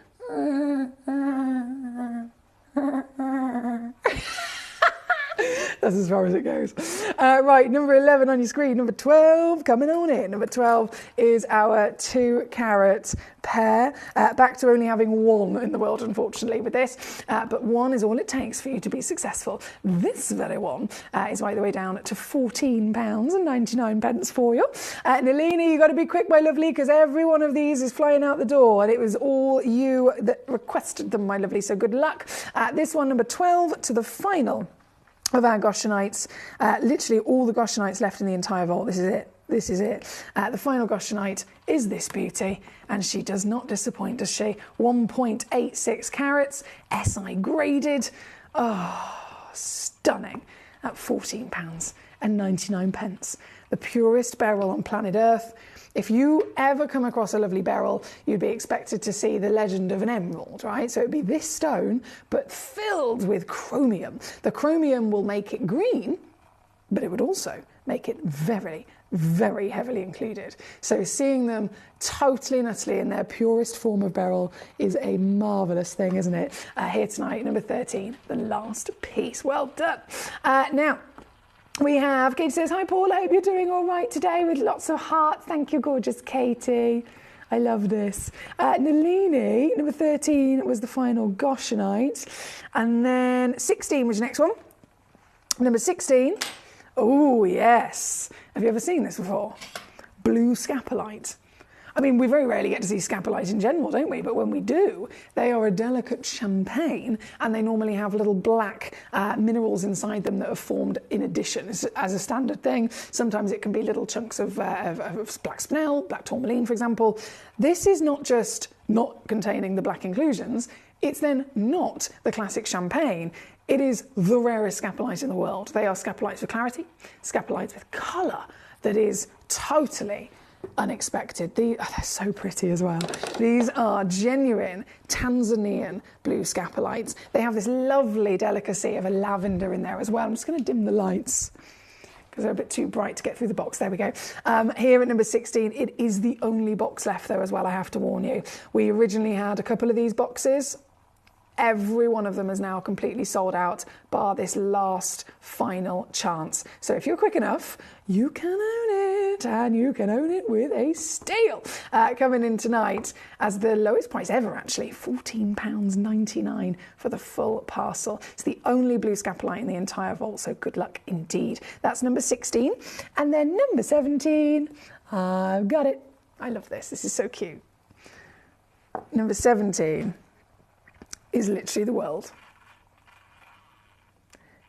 That's as far as it goes. Right, number 11 on your screen. Number 12 coming on in. Number 12 is our 2 carat pair. Back to only having 1 in the world, unfortunately, with this. But 1 is all it takes for you to be successful. This very one is right the way down to £14.99 for you. Nalini, you've got to be quick, my lovely, because every one of these is flying out the door, and it was all you that requested them, my lovely. So good luck. This one, number 12, to the final of our Goshenites. Literally all the Goshenites left in the entire vault. This is it. This is it. The final Goshenite is this beauty, and she does not disappoint, does she? 1.86 carats, SI graded. Oh, stunning. At £14.99. The purest beryl on planet Earth. If you ever come across a lovely beryl, you'd be expected to see the legend of an emerald, right? So it'd be this stone, but filled with chromium. The chromium will make it green, but it would also make it very, very heavily included. So seeing them totally and utterly in their purest form of beryl is a marvellous thing, isn't it? Here tonight, number 13, the last piece. Well done. Now, we have, Katie says, hi Paul, I hope you're doing all right today, with lots of hearts. Thank you, gorgeous Katie. I love this. Nalini, number 13 was the final Goshenite. And then 16 was your next one. Number 16, oh yes. Have you ever seen this before? Blue scapolite. I mean, we very rarely get to see scapolite in general, don't we? But when we do, they are a delicate champagne, and they normally have little black minerals inside them that are formed in addition as a standard thing. Sometimes it can be little chunks of black spinel, black tourmaline, for example. This is not just not containing the black inclusions, it's then not the classic champagne. It is the rarest scapolite in the world. They are scapolites with clarity, scapolites with colour that is totally unexpected. They're so pretty as well. These are genuine Tanzanian blue scapolites. They have this lovely delicacy of a lavender in there as well. I'm just going to dim the lights because they're a bit too bright to get through the box. There we go. Here at number 16, it is the only box left though as well, I have to warn you. We originally had a couple of these boxes. Every one of them is now completely sold out, bar this last final chance. So if you're quick enough, you can own it, and you can own it with a steal. Coming in tonight as the lowest price ever, actually, £14.99 for the full parcel. It's the only blue scapolite in the entire vault, so good luck indeed. That's number 16. And then number 17, I've got it. I love this. This is so cute. Number 17 is literally the world.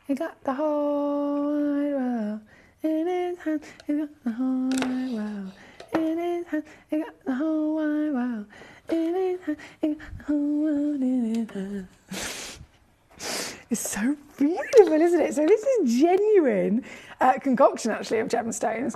He got the whole wide world in his hand. He got the whole wide world in his hand. He got the whole wide world in his hand. He got the whole world in his hand. It's so beautiful, isn't it? So this is genuine concoction, actually, of gemstones,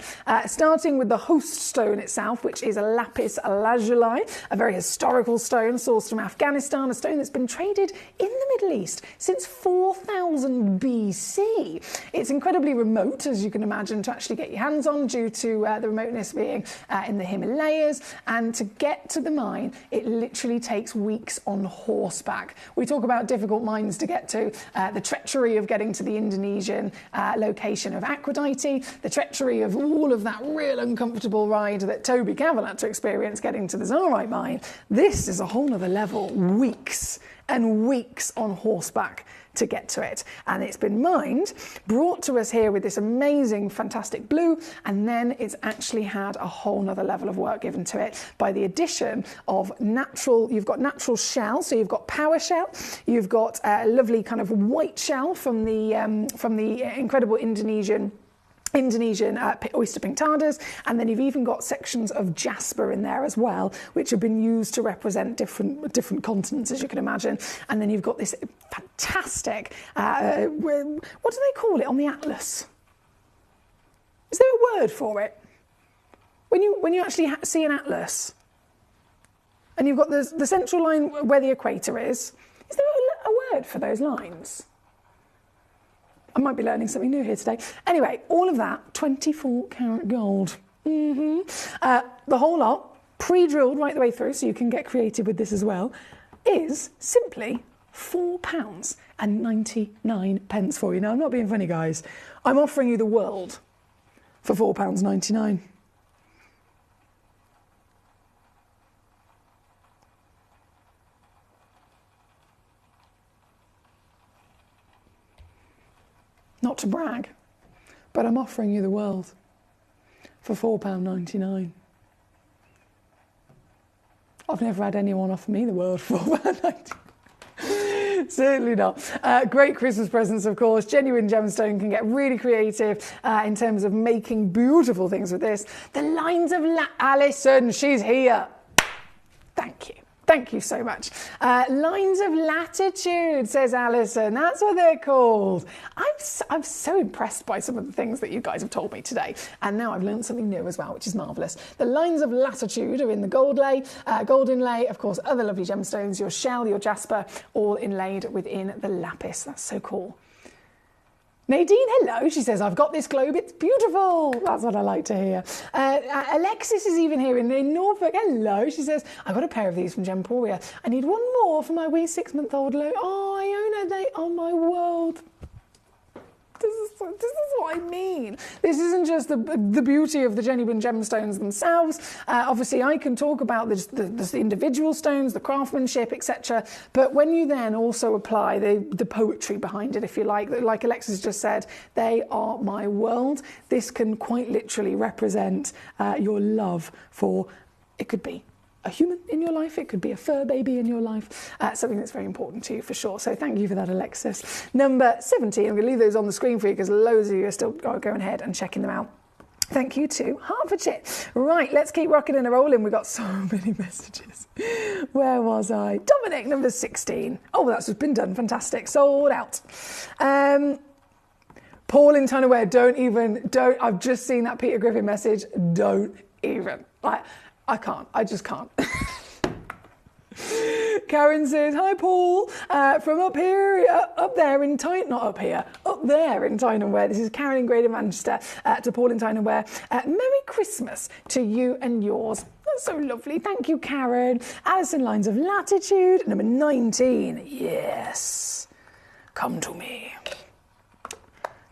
starting with the host stone itself, which is a lapis lazuli, a very historical stone sourced from Afghanistan, a stone that's been traded in the Middle East since 4000 BC. It's incredibly remote, as you can imagine, to actually get your hands on due to the remoteness being in the Himalayas, and to get to the mine, it literally takes weeks on horseback. We talk about difficult mines to get to, the treachery of getting to the Indonesian location of Aphrodite, the treachery of all of that real uncomfortable ride that Toby Cavill had to experience getting to the Zarite mine. This is a whole other level. Weeks and weeks on horseback to get to it. And it's been mined, brought to us here with this amazing, fantastic blue, and then it's actually had a whole nother level of work given to it by the addition of natural, you've got natural shell, so you've got power shell, you've got a lovely kind of white shell from the incredible Indonesian oyster pintadas, and then you've even got sections of jasper in there as well, which have been used to represent different continents, as you can imagine. And then you've got this fantastic, what do they call it on the atlas? Is there a word for it? When you actually see an atlas, and you've got the central line where the equator is there a word for those lines? I might be learning something new here today. Anyway, all of that, 24 karat gold. The whole lot, pre-drilled right the way through, so you can get creative with this as well, is simply £4.99 for you. Now, I'm not being funny, guys. I'm offering you the world for £4.99. Not to brag, but I'm offering you the world for £4.99. I've never had anyone offer me the world for £4.99. Certainly not. Great Christmas presents, of course. Genuine gemstone can get really creative in terms of making beautiful things with this. The lines of Alison, she's here. Thank you. Thank you so much. Lines of latitude, says Alison. That's what they're called. I'm so impressed by some of the things that you guys have told me today. And now I've learned something new as well, which is marvellous. The lines of latitude are in the gold inlay, of course, other lovely gemstones, your shell, your jasper, all inlaid within the lapis. That's so cool. Nadine, hello. She says, I've got this globe. It's beautiful. That's what I like to hear. Alexis is even here in Norfolk. Hello. She says, I got a pair of these from Gemporia. I need one more for my wee 6-month-old Lo. Oh, Iona, they are my world. This is what I mean. This isn't just the beauty of the genuine gemstones themselves. Obviously, I can talk about the individual stones, the craftsmanship, etc. But when you then also apply the poetry behind it, if you like Alexis just said, they are my world. This can quite literally represent your love for, it could be a human in your life, it could be a fur baby in your life, something that's very important to you for sure. So thank you for that, Alexis. Number 17, I'm going to leave those on the screen for you because loads of you are still going ahead and checking them out. Thank you to Hertfordshire. Right, let's keep rocking and rolling. We've got so many messages. Where was I? Dominic, number 16. Oh, that's just been done. Fantastic. Sold out. Paul in Tunaware, don't. I've just seen that Peter Griffin message. Don't even. I can't. I just can't. Karen says, hi, Paul, from up there in Tyne-and-Wear. This is Karen in Greater Manchester, to Paul in Tyne-and-Wear. Merry Christmas to you and yours. That's so lovely. Thank you, Karen. Alison, lines of latitude. Number 19. Yes. Come to me.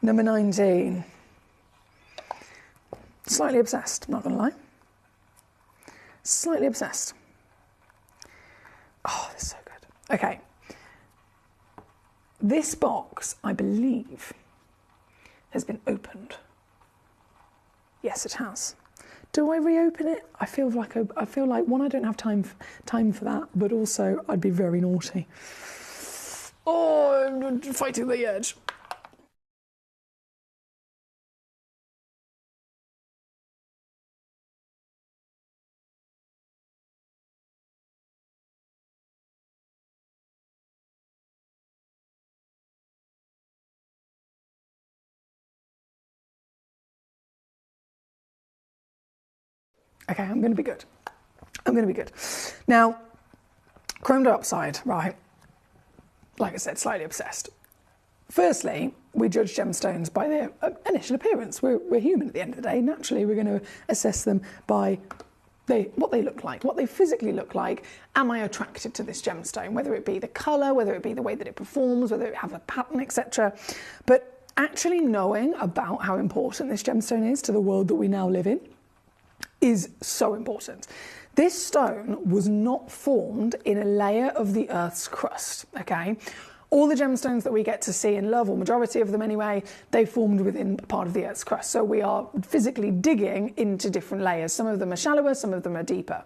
Number 19. Slightly obsessed, not going to lie. Slightly obsessed. Oh, this is so good. Okay. This box, I believe, has been opened. Yes, it has. Do I reopen it? I feel like one, I don't have time for that, but also I'd be very naughty. Oh, I'm fighting the edge. Okay, I'm going to be good. I'm going to be good. Now, chrome dioxide, right? Like I said, slightly obsessed. Firstly, we judge gemstones by their initial appearance. We're human at the end of the day. Naturally, we're going to assess them by what they look like, what they physically look like. Am I attracted to this gemstone? Whether it be the colour, whether it be the way that it performs, whether it have a pattern, etc. But actually knowing about how important this gemstone is to the world that we now live in is so important. This stone was not formed in a layer of the Earth's crust, okay? All the gemstones that we get to see and love, or majority of them anyway, they formed within part of the Earth's crust. So we are physically digging into different layers. Some of them are shallower, some of them are deeper.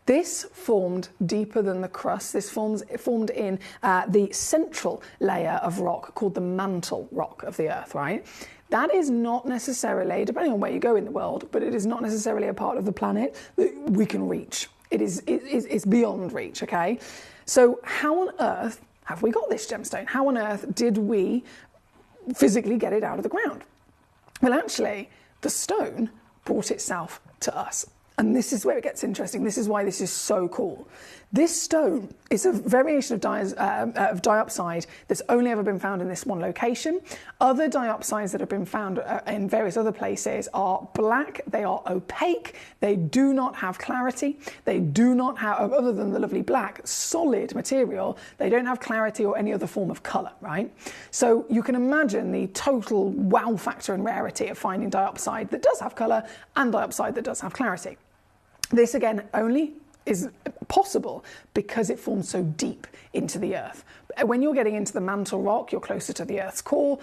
This formed deeper than the crust. This formed in the central layer of rock called the mantle rock of the Earth, right? That is not necessarily, depending on where you go in the world, but it is not necessarily a part of the planet that we can reach. It's beyond reach, okay? So how on earth have we got this gemstone? How on earth did we physically get it out of the ground? Well, actually, the stone brought itself to us. And this is where it gets interesting. This is why this is so cool. This stone is a variation of diopside that's only ever been found in this one location. Other diopsides that have been found in various other places are black, they are opaque, they do not have clarity, they do not have, other than the lovely black, solid material, they don't have clarity or any other form of colour, right? So you can imagine the total wow factor and rarity of finding diopside that does have colour and diopside that does have clarity. This again only is possible because it forms so deep into the earth. When you're getting into the mantle rock, you're closer to the earth's core.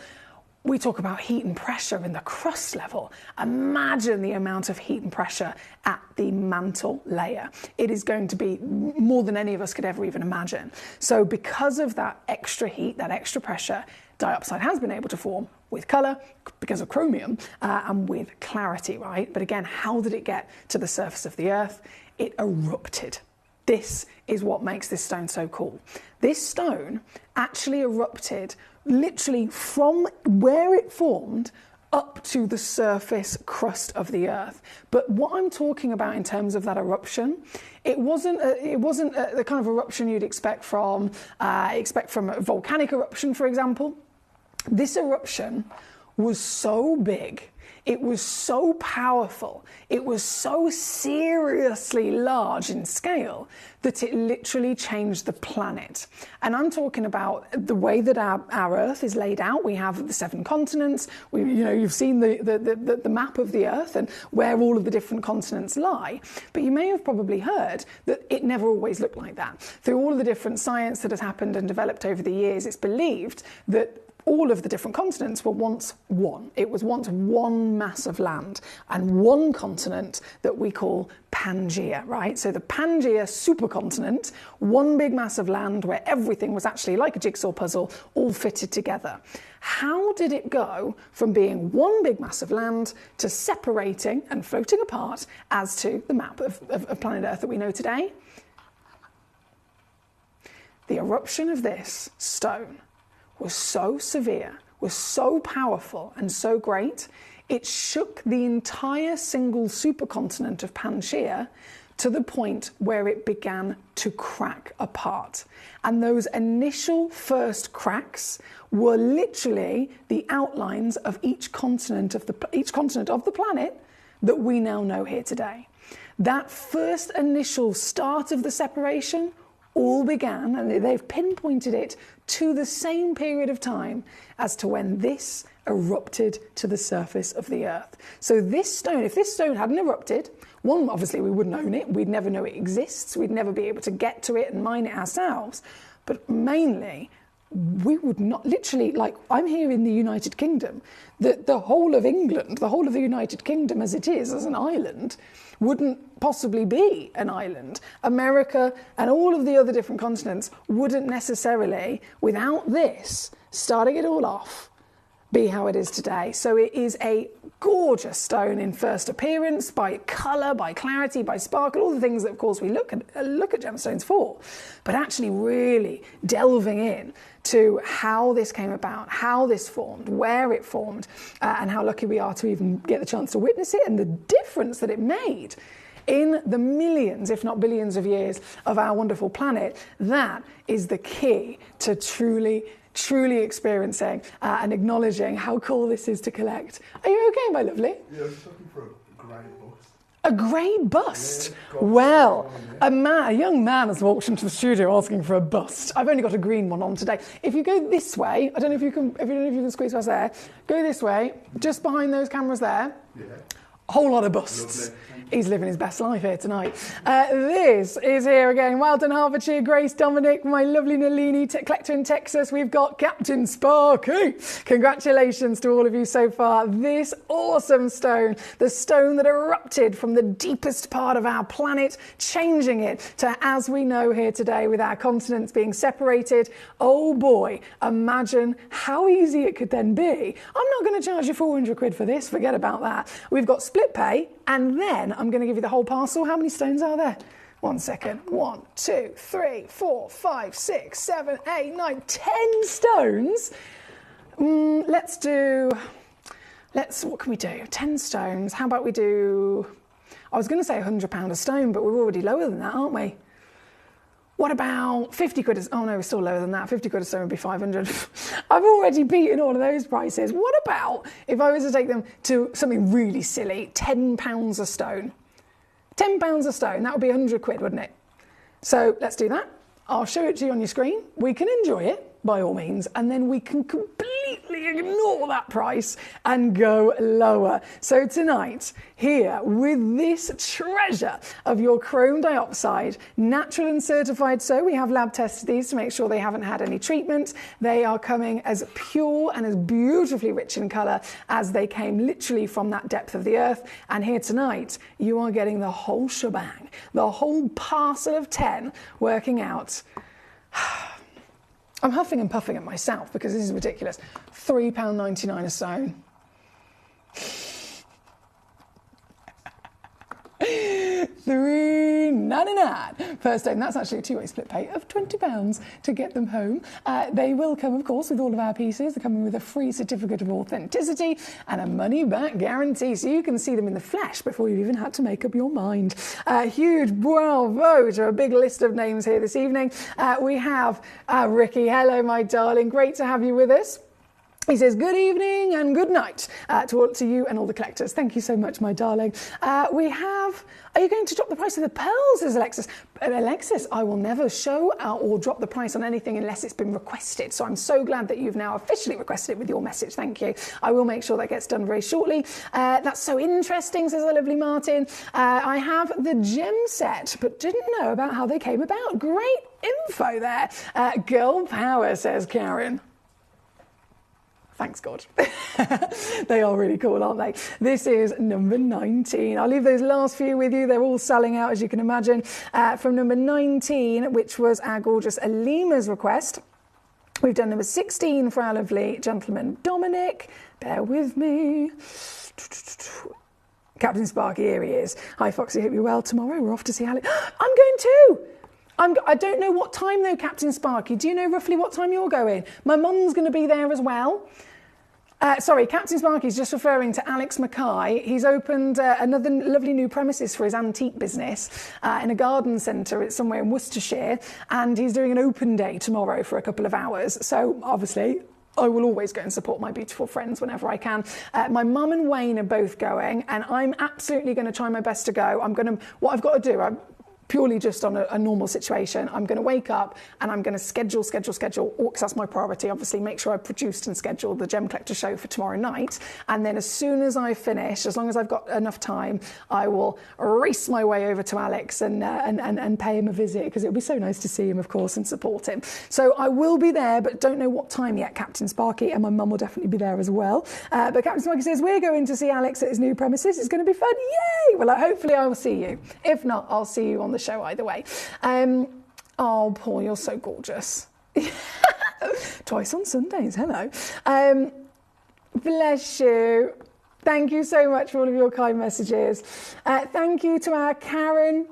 We talk about heat and pressure in the crust level. Imagine the amount of heat and pressure at the mantle layer. It is going to be more than any of us could ever even imagine. So because of that extra heat, that extra pressure, diopside has been able to form with colour, because of chromium, and with clarity, right? But again, how did it get to the surface of the earth? It erupted. This is what makes this stone so cool. This stone actually erupted literally from where it formed up to the surface crust of the earth. But what I'm talking about in terms of that eruption, it wasn't the kind of eruption you'd expect from a volcanic eruption, for example. This eruption was so big, it was so powerful, it was so seriously large in scale that it literally changed the planet. And I'm talking about the way that our Earth is laid out. We have the 7 continents. You've seen the map of the Earth and where all of the different continents lie. But you may have probably heard that it never always looked like that. Through all of the different science that has happened and developed over the years, it's believed that all of the different continents were once one. It was once one mass of land and one continent that we call Pangaea, right? So the Pangaea supercontinent, one big mass of land where everything was actually like a jigsaw puzzle, all fitted together. How did it go from being one big mass of land to separating and floating apart as to the map of planet Earth that we know today? The eruption of this stone was so severe, was so powerful and so great, it shook the entire single supercontinent of Pangaea to the point where it began to crack apart. And those initial first cracks were literally the outlines of each continent of the planet that we now know here today. that first initial start of the separation all began, and they've pinpointed it to the same period of time as to when this erupted to the surface of the earth. So this stone, if this stone hadn't erupted, one, obviously we wouldn't own it, we'd never know it exists, we'd never be able to get to it and mine it ourselves, but mainly we would not, literally, like I'm here in the United Kingdom, the whole of England, the whole of the United Kingdom as it is, as an island, wouldn't possibly be an island. America and all of the other different continents wouldn't necessarily, without this, starting it all off, be how it is today. So it is a gorgeous stone in first appearance, by colour, by clarity, by sparkle, all the things that of course we look at gemstones for, but actually really delving in to how this came about, how this formed, where it formed, and how lucky we are to even get the chance to witness it, and the difference that it made in the millions, if not billions of years of our wonderful planet. That is the key to truly experiencing and acknowledging how cool this is to collect. Are you okay, my lovely? Yeah, I was looking for a grey bust. A grey bust? Well, a young man has walked into the studio asking for a bust. I've only got a green one on today. If you go this way, I don't know if you can squeeze past there. Go this way, just behind those cameras there. Yeah. A whole lot of busts. Lovely. He's living his best life here tonight. This is here again. Well done, Hertfordshire. Grace, Dominic, my lovely Nalini, collector in Texas. We've got Captain Sparky. Congratulations to all of you so far. This awesome stone, the stone that erupted from the deepest part of our planet, changing it to as we know here today with our continents being separated. Oh boy, imagine how easy it could then be. I'm not going to charge you 400 quid for this. Forget about that. We've got split pay, and then I'm going to give you the whole parcel. How many stones are there? 1 second. 1, 2, 3, 4, 5, 6, 7, 8, 9, 10 stones. What can we do? 10 stones. How about we do, I was going to say £100 a stone, but we're already lower than that, aren't we? What about 50 quid? Oh no, we're still lower than that. 50 quid a stone would be 500. I've already beaten all of those prices. What about if I was to take them to something really silly, £10 a stone? £10 a stone, that would be 100 quid, wouldn't it? So let's do that. I'll show it to you on your screen. We can enjoy it by all means, and then we can completely ignore that price and go lower. So tonight, here with this treasure of your chrome dioxide, natural and certified, so we have lab tested these to make sure they haven't had any treatment. They are coming as pure and as beautifully rich in colour as they came literally from that depth of the earth. And here tonight, you are getting the whole shebang, the whole parcel of 10 working out. I'm huffing and puffing at myself because this is ridiculous. £3.99 a stone. £3.99 per stone. That's actually a two-way split pay of £20 to get them home. They will come, of course, with all of our pieces. They're coming with a free certificate of authenticity and a money-back guarantee, so you can see them in the flesh before you've even had to make up your mind. Huge bravo to a big list of names here this evening. We have Ricky. Hello, my darling. Great to have you with us. He says, good evening and good night to you and all the collectors. Thank you so much, my darling. We have, are you going to drop the price of the pearls, says Alexis? Alexis, I will never show or drop the price on anything unless it's been requested. So I'm so glad that you've now officially requested it with your message. Thank you. I will make sure that gets done very shortly. That's so interesting, says the lovely Martin. I have the gem set, but didn't know about how they came about. Great info there. Girl power, says Karen. Thanks God. They are really cool, aren't they? This is number 19. I'll leave those last few with you. They're all selling out, as you can imagine. From number 19, which was our gorgeous Alima's request. We've done number 16 for our lovely gentleman Dominic. Bear with me. Captain Sparky, here he is. Hi, Foxy. Hope you're well. Tomorrow we're off to see Alex. I'm going too. I don't know what time though, Captain Sparky. Do you know roughly what time you're going? My mum's going to be there as well. Sorry, Captain Sparky's just referring to Alex Mackay. He's opened another lovely new premises for his antique business in a garden centre. It's somewhere in Worcestershire, and he's doing an open day tomorrow for a couple of hours. So obviously, I will always go and support my beautiful friends whenever I can. My mum and Wayne are both going, and I'm absolutely going to try my best to go. What I've got to do, purely just on a normal situation, I'm going to wake up and I'm going to schedule, because that's my priority, obviously, make sure I've produced and scheduled the Gemcollector show for tomorrow night. And then as soon as I finish, as long as I've got enough time, I will race my way over to Alex and pay him a visit, because it'll be so nice to see him, of course, and support him. So I will be there, but don't know what time yet, Captain Sparky, and my mum will definitely be there as well. But Captain Sparky says, we're going to see Alex at his new premises. It's going to be fun. Yay! Well, hopefully I will see you. If not, I'll see you on the show either way. Oh, Paul, you're so gorgeous. Twice on Sundays, hello. Bless you. Thank you so much for all of your kind messages. Thank you to our Karen.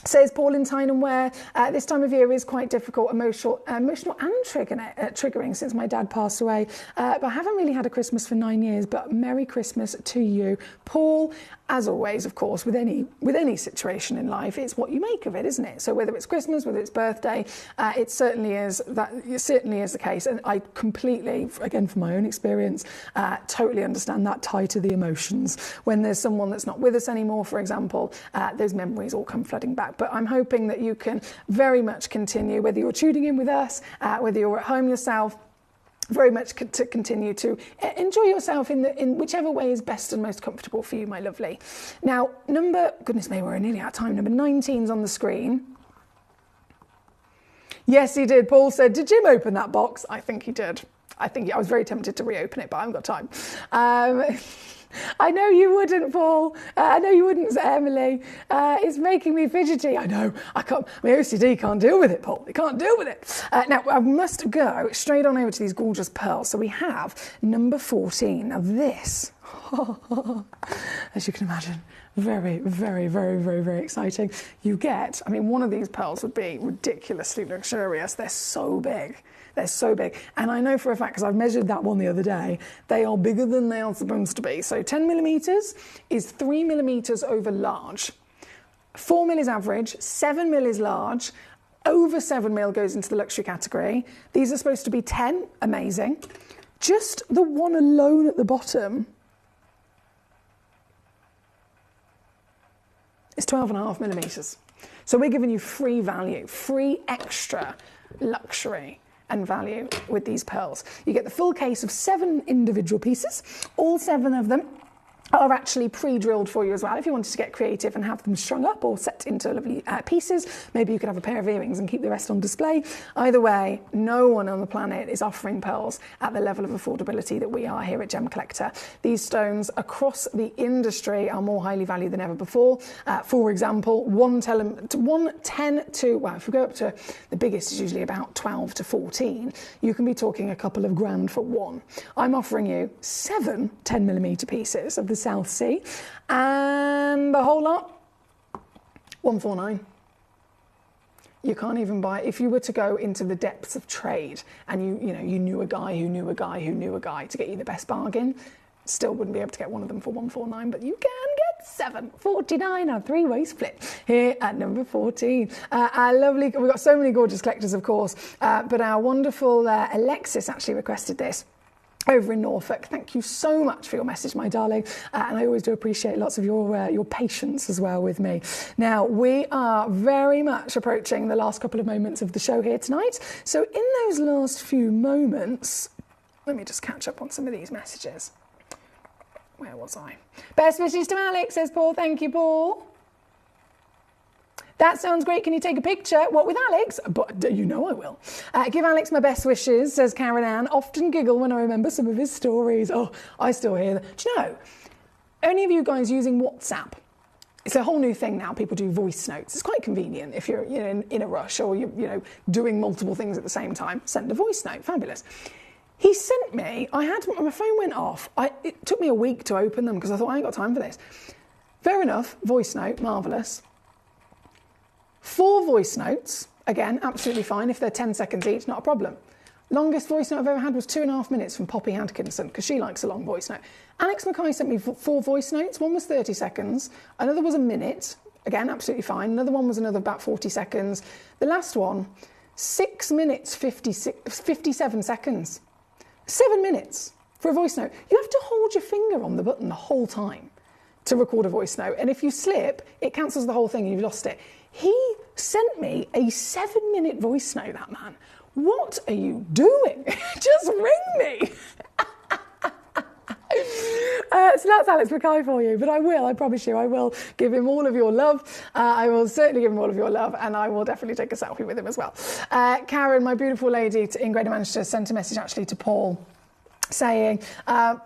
Says Paul in Tyne and Wear, this time of year is quite difficult, emotional and triggering since my dad passed away. But I haven't really had a Christmas for 9 years, but Merry Christmas to you. Paul, as always, of course, with any situation in life, it's what you make of it, isn't it? So whether it's Christmas, whether it's birthday, it certainly is the case. And I completely, again, from my own experience, totally understand that tie to the emotions. When there's someone that's not with us anymore, for example, those memories all come flooding back. But I'm hoping that you can very much continue, whether you're tuning in with us, whether you're at home yourself, very much to continue to enjoy yourself in whichever way is best and most comfortable for you, my lovely. Now, goodness me, we're nearly out of time. Number 19's on the screen. Yes, he did. Paul said, did Jim open that box? I think he did. I was very tempted to reopen it, but I haven't got time. I know you wouldn't, Paul. I know you wouldn't, Emily. It's making me fidgety. I know. My OCD can't deal with it, Paul. It can't deal with it. Now, I must go straight on over to these gorgeous pearls. So we have number 14. Now this, as you can imagine, very, very, very, very, very exciting. You get, one of these pearls would be ridiculously luxurious. They're so big. They're so big. And I know for a fact, because I've measured that one the other day, they are bigger than they are supposed to be. So 10 millimetres is 3 millimetres over large. 4 mil is average, 7 mil is large, over 7 mil goes into the luxury category. These are supposed to be 10, amazing. Just the one alone at the bottom is 12.5 millimetres. So we're giving you free value, free extra luxury and value with these pearls. You get the full case of 7 individual pieces. All 7 of them are actually pre-drilled for you as well. If you wanted to get creative and have them strung up or set into lovely pieces, maybe you could have a pair of earrings and keep the rest on display. Either way, no one on the planet is offering pearls at the level of affordability that we are here at Gemcollector. These stones across the industry are more highly valued than ever before. For example, if we go up to the biggest is usually about 12 to 14, you can be talking a couple of grand for one. I'm offering you 7 10mm pieces of the South Sea, and the whole lot, 149. You can't even buy, if you were to go into the depths of trade and you knew a guy who knew a guy who knew a guy to get you the best bargain, still wouldn't be able to get one of them for 149, but you can get 749 on 3-way split here at number 14. Our lovely, we've got so many gorgeous collectors, of course, but our wonderful Alexis actually requested this over in Norfolk. Thank you so much for your message, my darling, and I always do appreciate lots of your patience as well with me. Now, we are very much approaching the last couple of moments of the show here tonight, so in those last few moments, let me just catch up on some of these messages. Where was I? Best wishes to Alex, says Paul. Thank you, Paul. That sounds great. Can you take a picture? What, with Alex? But you know I will. Give Alex my best wishes, says Karen Ann. Often giggle when I remember some of his stories. Oh, I still hear them. Do you know, any of you guys using WhatsApp? It's a whole new thing now. People do voice notes. It's quite convenient if you're in a rush or you're doing multiple things at the same time. Send a voice note. Fabulous. He sent me, my phone went off. It took me a week to open them because I thought, I ain't got time for this. Fair enough, voice note, marvellous. 4 voice notes, again, absolutely fine. If they're 10 seconds each, not a problem. Longest voice note I've ever had was 2.5 minutes from Poppy Hankinson, because she likes a long voice note. Alex Mackay sent me 4 voice notes. One was 30 seconds. Another was a minute. Again, absolutely fine. Another one was about 40 seconds. The last one, 6 minutes, 57 seconds. 7 minutes for a voice note. You have to hold your finger on the button the whole time to record a voice note. And if you slip, it cancels the whole thing and you've lost it. He sent me a 7-minute voice note, that man. What are you doing? Just ring me. So that's Alex Mackay for you, but I promise you, I will give him all of your love. I will certainly give him all of your love, and I will definitely take a selfie with him as well. Karen, my beautiful lady in Greater Manchester, sent a message actually to Paul saying,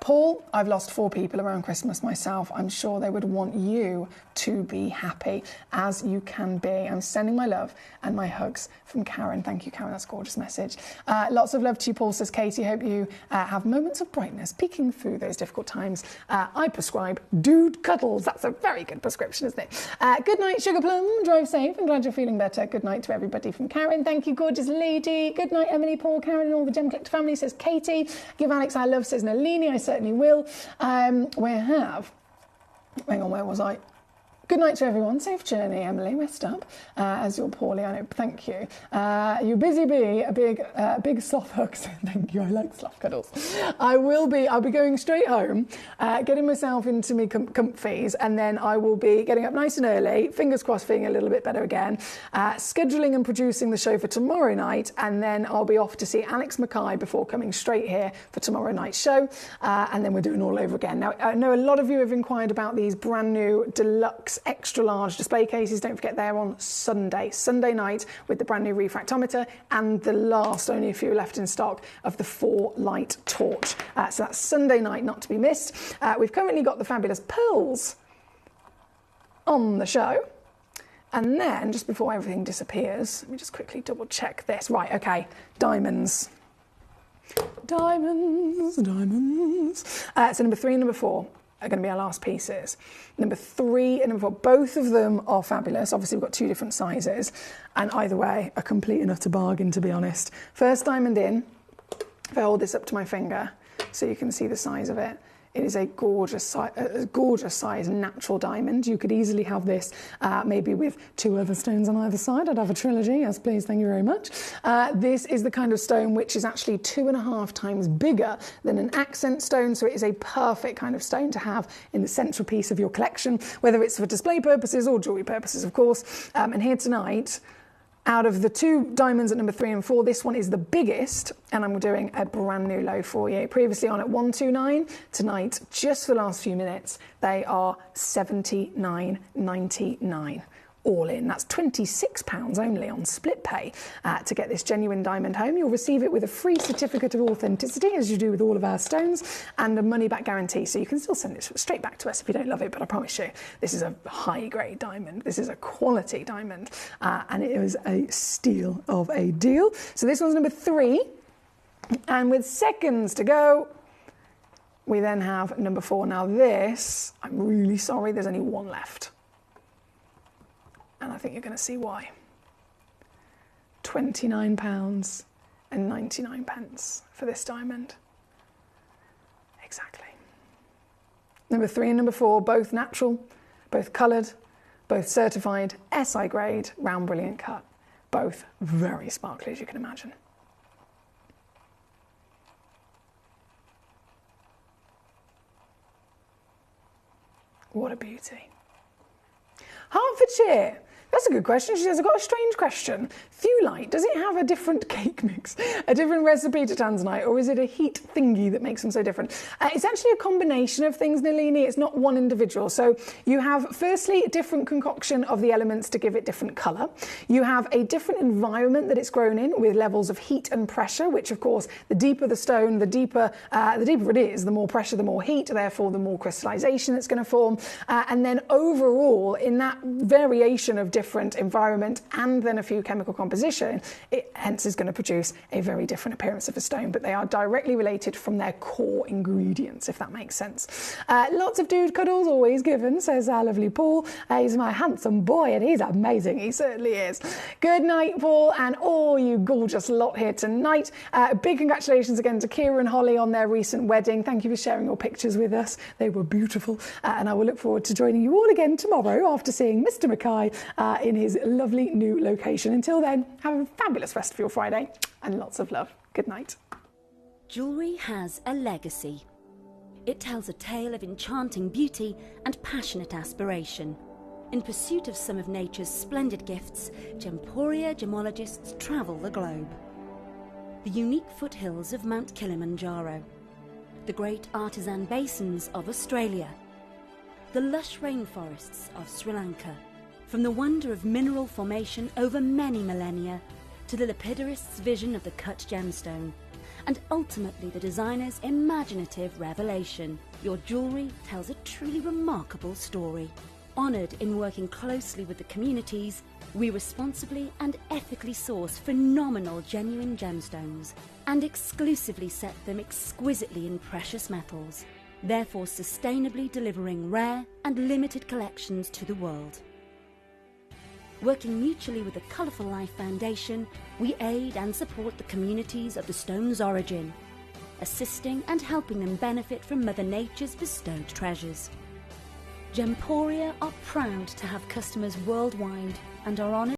Paul, I've lost 4 people around Christmas myself. I'm sure they would want you to be happy as you can be. I'm sending my love and my hugs from Karen. Thank you, Karen. That's a gorgeous message. Lots of love to you, Paul, says Katie. Hope you have moments of brightness peeking through those difficult times. I prescribe dude cuddles. That's a very good prescription, isn't it? Good night, Sugar Plum. Drive safe. I'm glad you're feeling better. Good night to everybody from Karen. Thank you, gorgeous lady. Good night, Emily, Paul, Karen, and all the Gemcollector family, says Katie. Give Alex our love, says Nalini. I certainly will. We have... Hang on, where was I? Good night to everyone. Safe journey, Emily. Rest up. As you're poorly, I know. Thank you. You busy bee. A big sloth hugs. Thank you. I like sloth cuddles. I'll be going straight home, getting myself into me comfies, and then I will be getting up nice and early. Fingers crossed, feeling a little bit better again. Scheduling and producing the show for tomorrow night, and then I'll be off to see Alex Mackay before coming straight here for tomorrow night's show, and then we're doing all over again. Now, I know a lot of you have inquired about these brand new deluxe extra large display cases. Don't forget they're on Sunday night with the brand new refractometer and the last, only a few left in stock, of the 4-light torch. So that's Sunday night, not to be missed. We've currently got the fabulous pearls on the show. And then, just before everything disappears, let me just quickly double check this. Right, okay, diamonds. Diamonds. So number 3 and number 4 are going to be our last pieces. Number 3 and number 4, both of them are fabulous. Obviously, we've got 2 different sizes, and either way, a complete and utter bargain, to be honest. First diamond in, if I hold this up to my finger so you can see the size of it, it is a gorgeous size natural diamond. You could easily have this maybe with 2 other stones on either side. I'd have a trilogy. Yes, please. Thank you very much. This is the kind of stone which is actually 2.5 times bigger than an accent stone. So it is a perfect kind of stone to have in the central piece of your collection, whether it's for display purposes or jewellery purposes, of course. And here tonight, out of the 2 diamonds at number 3 and 4, this one is the biggest, and I'm doing a brand new low for you. Previously on at 129, tonight, just for the last few minutes, they are $79.99. All in. That's £26 only on split pay to get this genuine diamond home. You'll receive it with a free certificate of authenticity, as you do with all of our stones, and a money-back guarantee. So you can still send it straight back to us if you don't love it, but I promise you, this is a high-grade diamond. This is a quality diamond, and it is a steal of a deal. So this one's number 3, and with seconds to go, we then have number 4. Now this, I'm really sorry, there's only 1 left. And I think you're going to see why. £29.99 for this diamond. Exactly. Number 3 and number 4, both natural, both coloured, both certified, SI grade, round brilliant cut. Both very sparkly, as you can imagine. What a beauty. Hertfordshire. That's a good question. She says, I've got a strange question. Thewlite, does it have a different cake mix, a different recipe to tanzanite, or is it a heat thingy that makes them so different? It's actually a combination of things, Nalini. It's not one individual. So you have, firstly, a different concoction of the elements to give it different colour. You have a different environment that it's grown in with levels of heat and pressure, which, of course, the deeper the stone, the deeper it is, the more pressure, the more heat, therefore the more crystallisation that's going to form. And then overall, in that variation of different environment and then a few chemical composition, it hence is going to produce a very different appearance of a stone, but they are directly related from their core ingredients, if that makes sense. Lots of dude cuddles always given, says our lovely Paul. He's my handsome boy and he's amazing, he certainly is. Good night, Paul, and all you gorgeous lot here tonight. Big congratulations again to Kira and Holly on their recent wedding. Thank you for sharing your pictures with us. They were beautiful, and I will look forward to joining you all again tomorrow after seeing Mr. Mackay in his lovely new location. Until then, have a fabulous rest of your Friday and lots of love. Good night. Jewellery has a legacy. It tells a tale of enchanting beauty and passionate aspiration. In pursuit of some of nature's splendid gifts, Gemporia gemologists travel the globe. The unique foothills of Mount Kilimanjaro, the great artisan basins of Australia, the lush rainforests of Sri Lanka, from the wonder of mineral formation over many millennia to the lapidarists' vision of the cut gemstone, and ultimately the designer's imaginative revelation. Your jewellery tells a truly remarkable story. Honoured in working closely with the communities, we responsibly and ethically source phenomenal genuine gemstones and exclusively set them exquisitely in precious metals, therefore sustainably delivering rare and limited collections to the world. Working mutually with the Colourful Life Foundation, we aid and support the communities of the stone's origin, assisting and helping them benefit from Mother Nature's bestowed treasures. Gemporia are proud to have customers worldwide and are honoured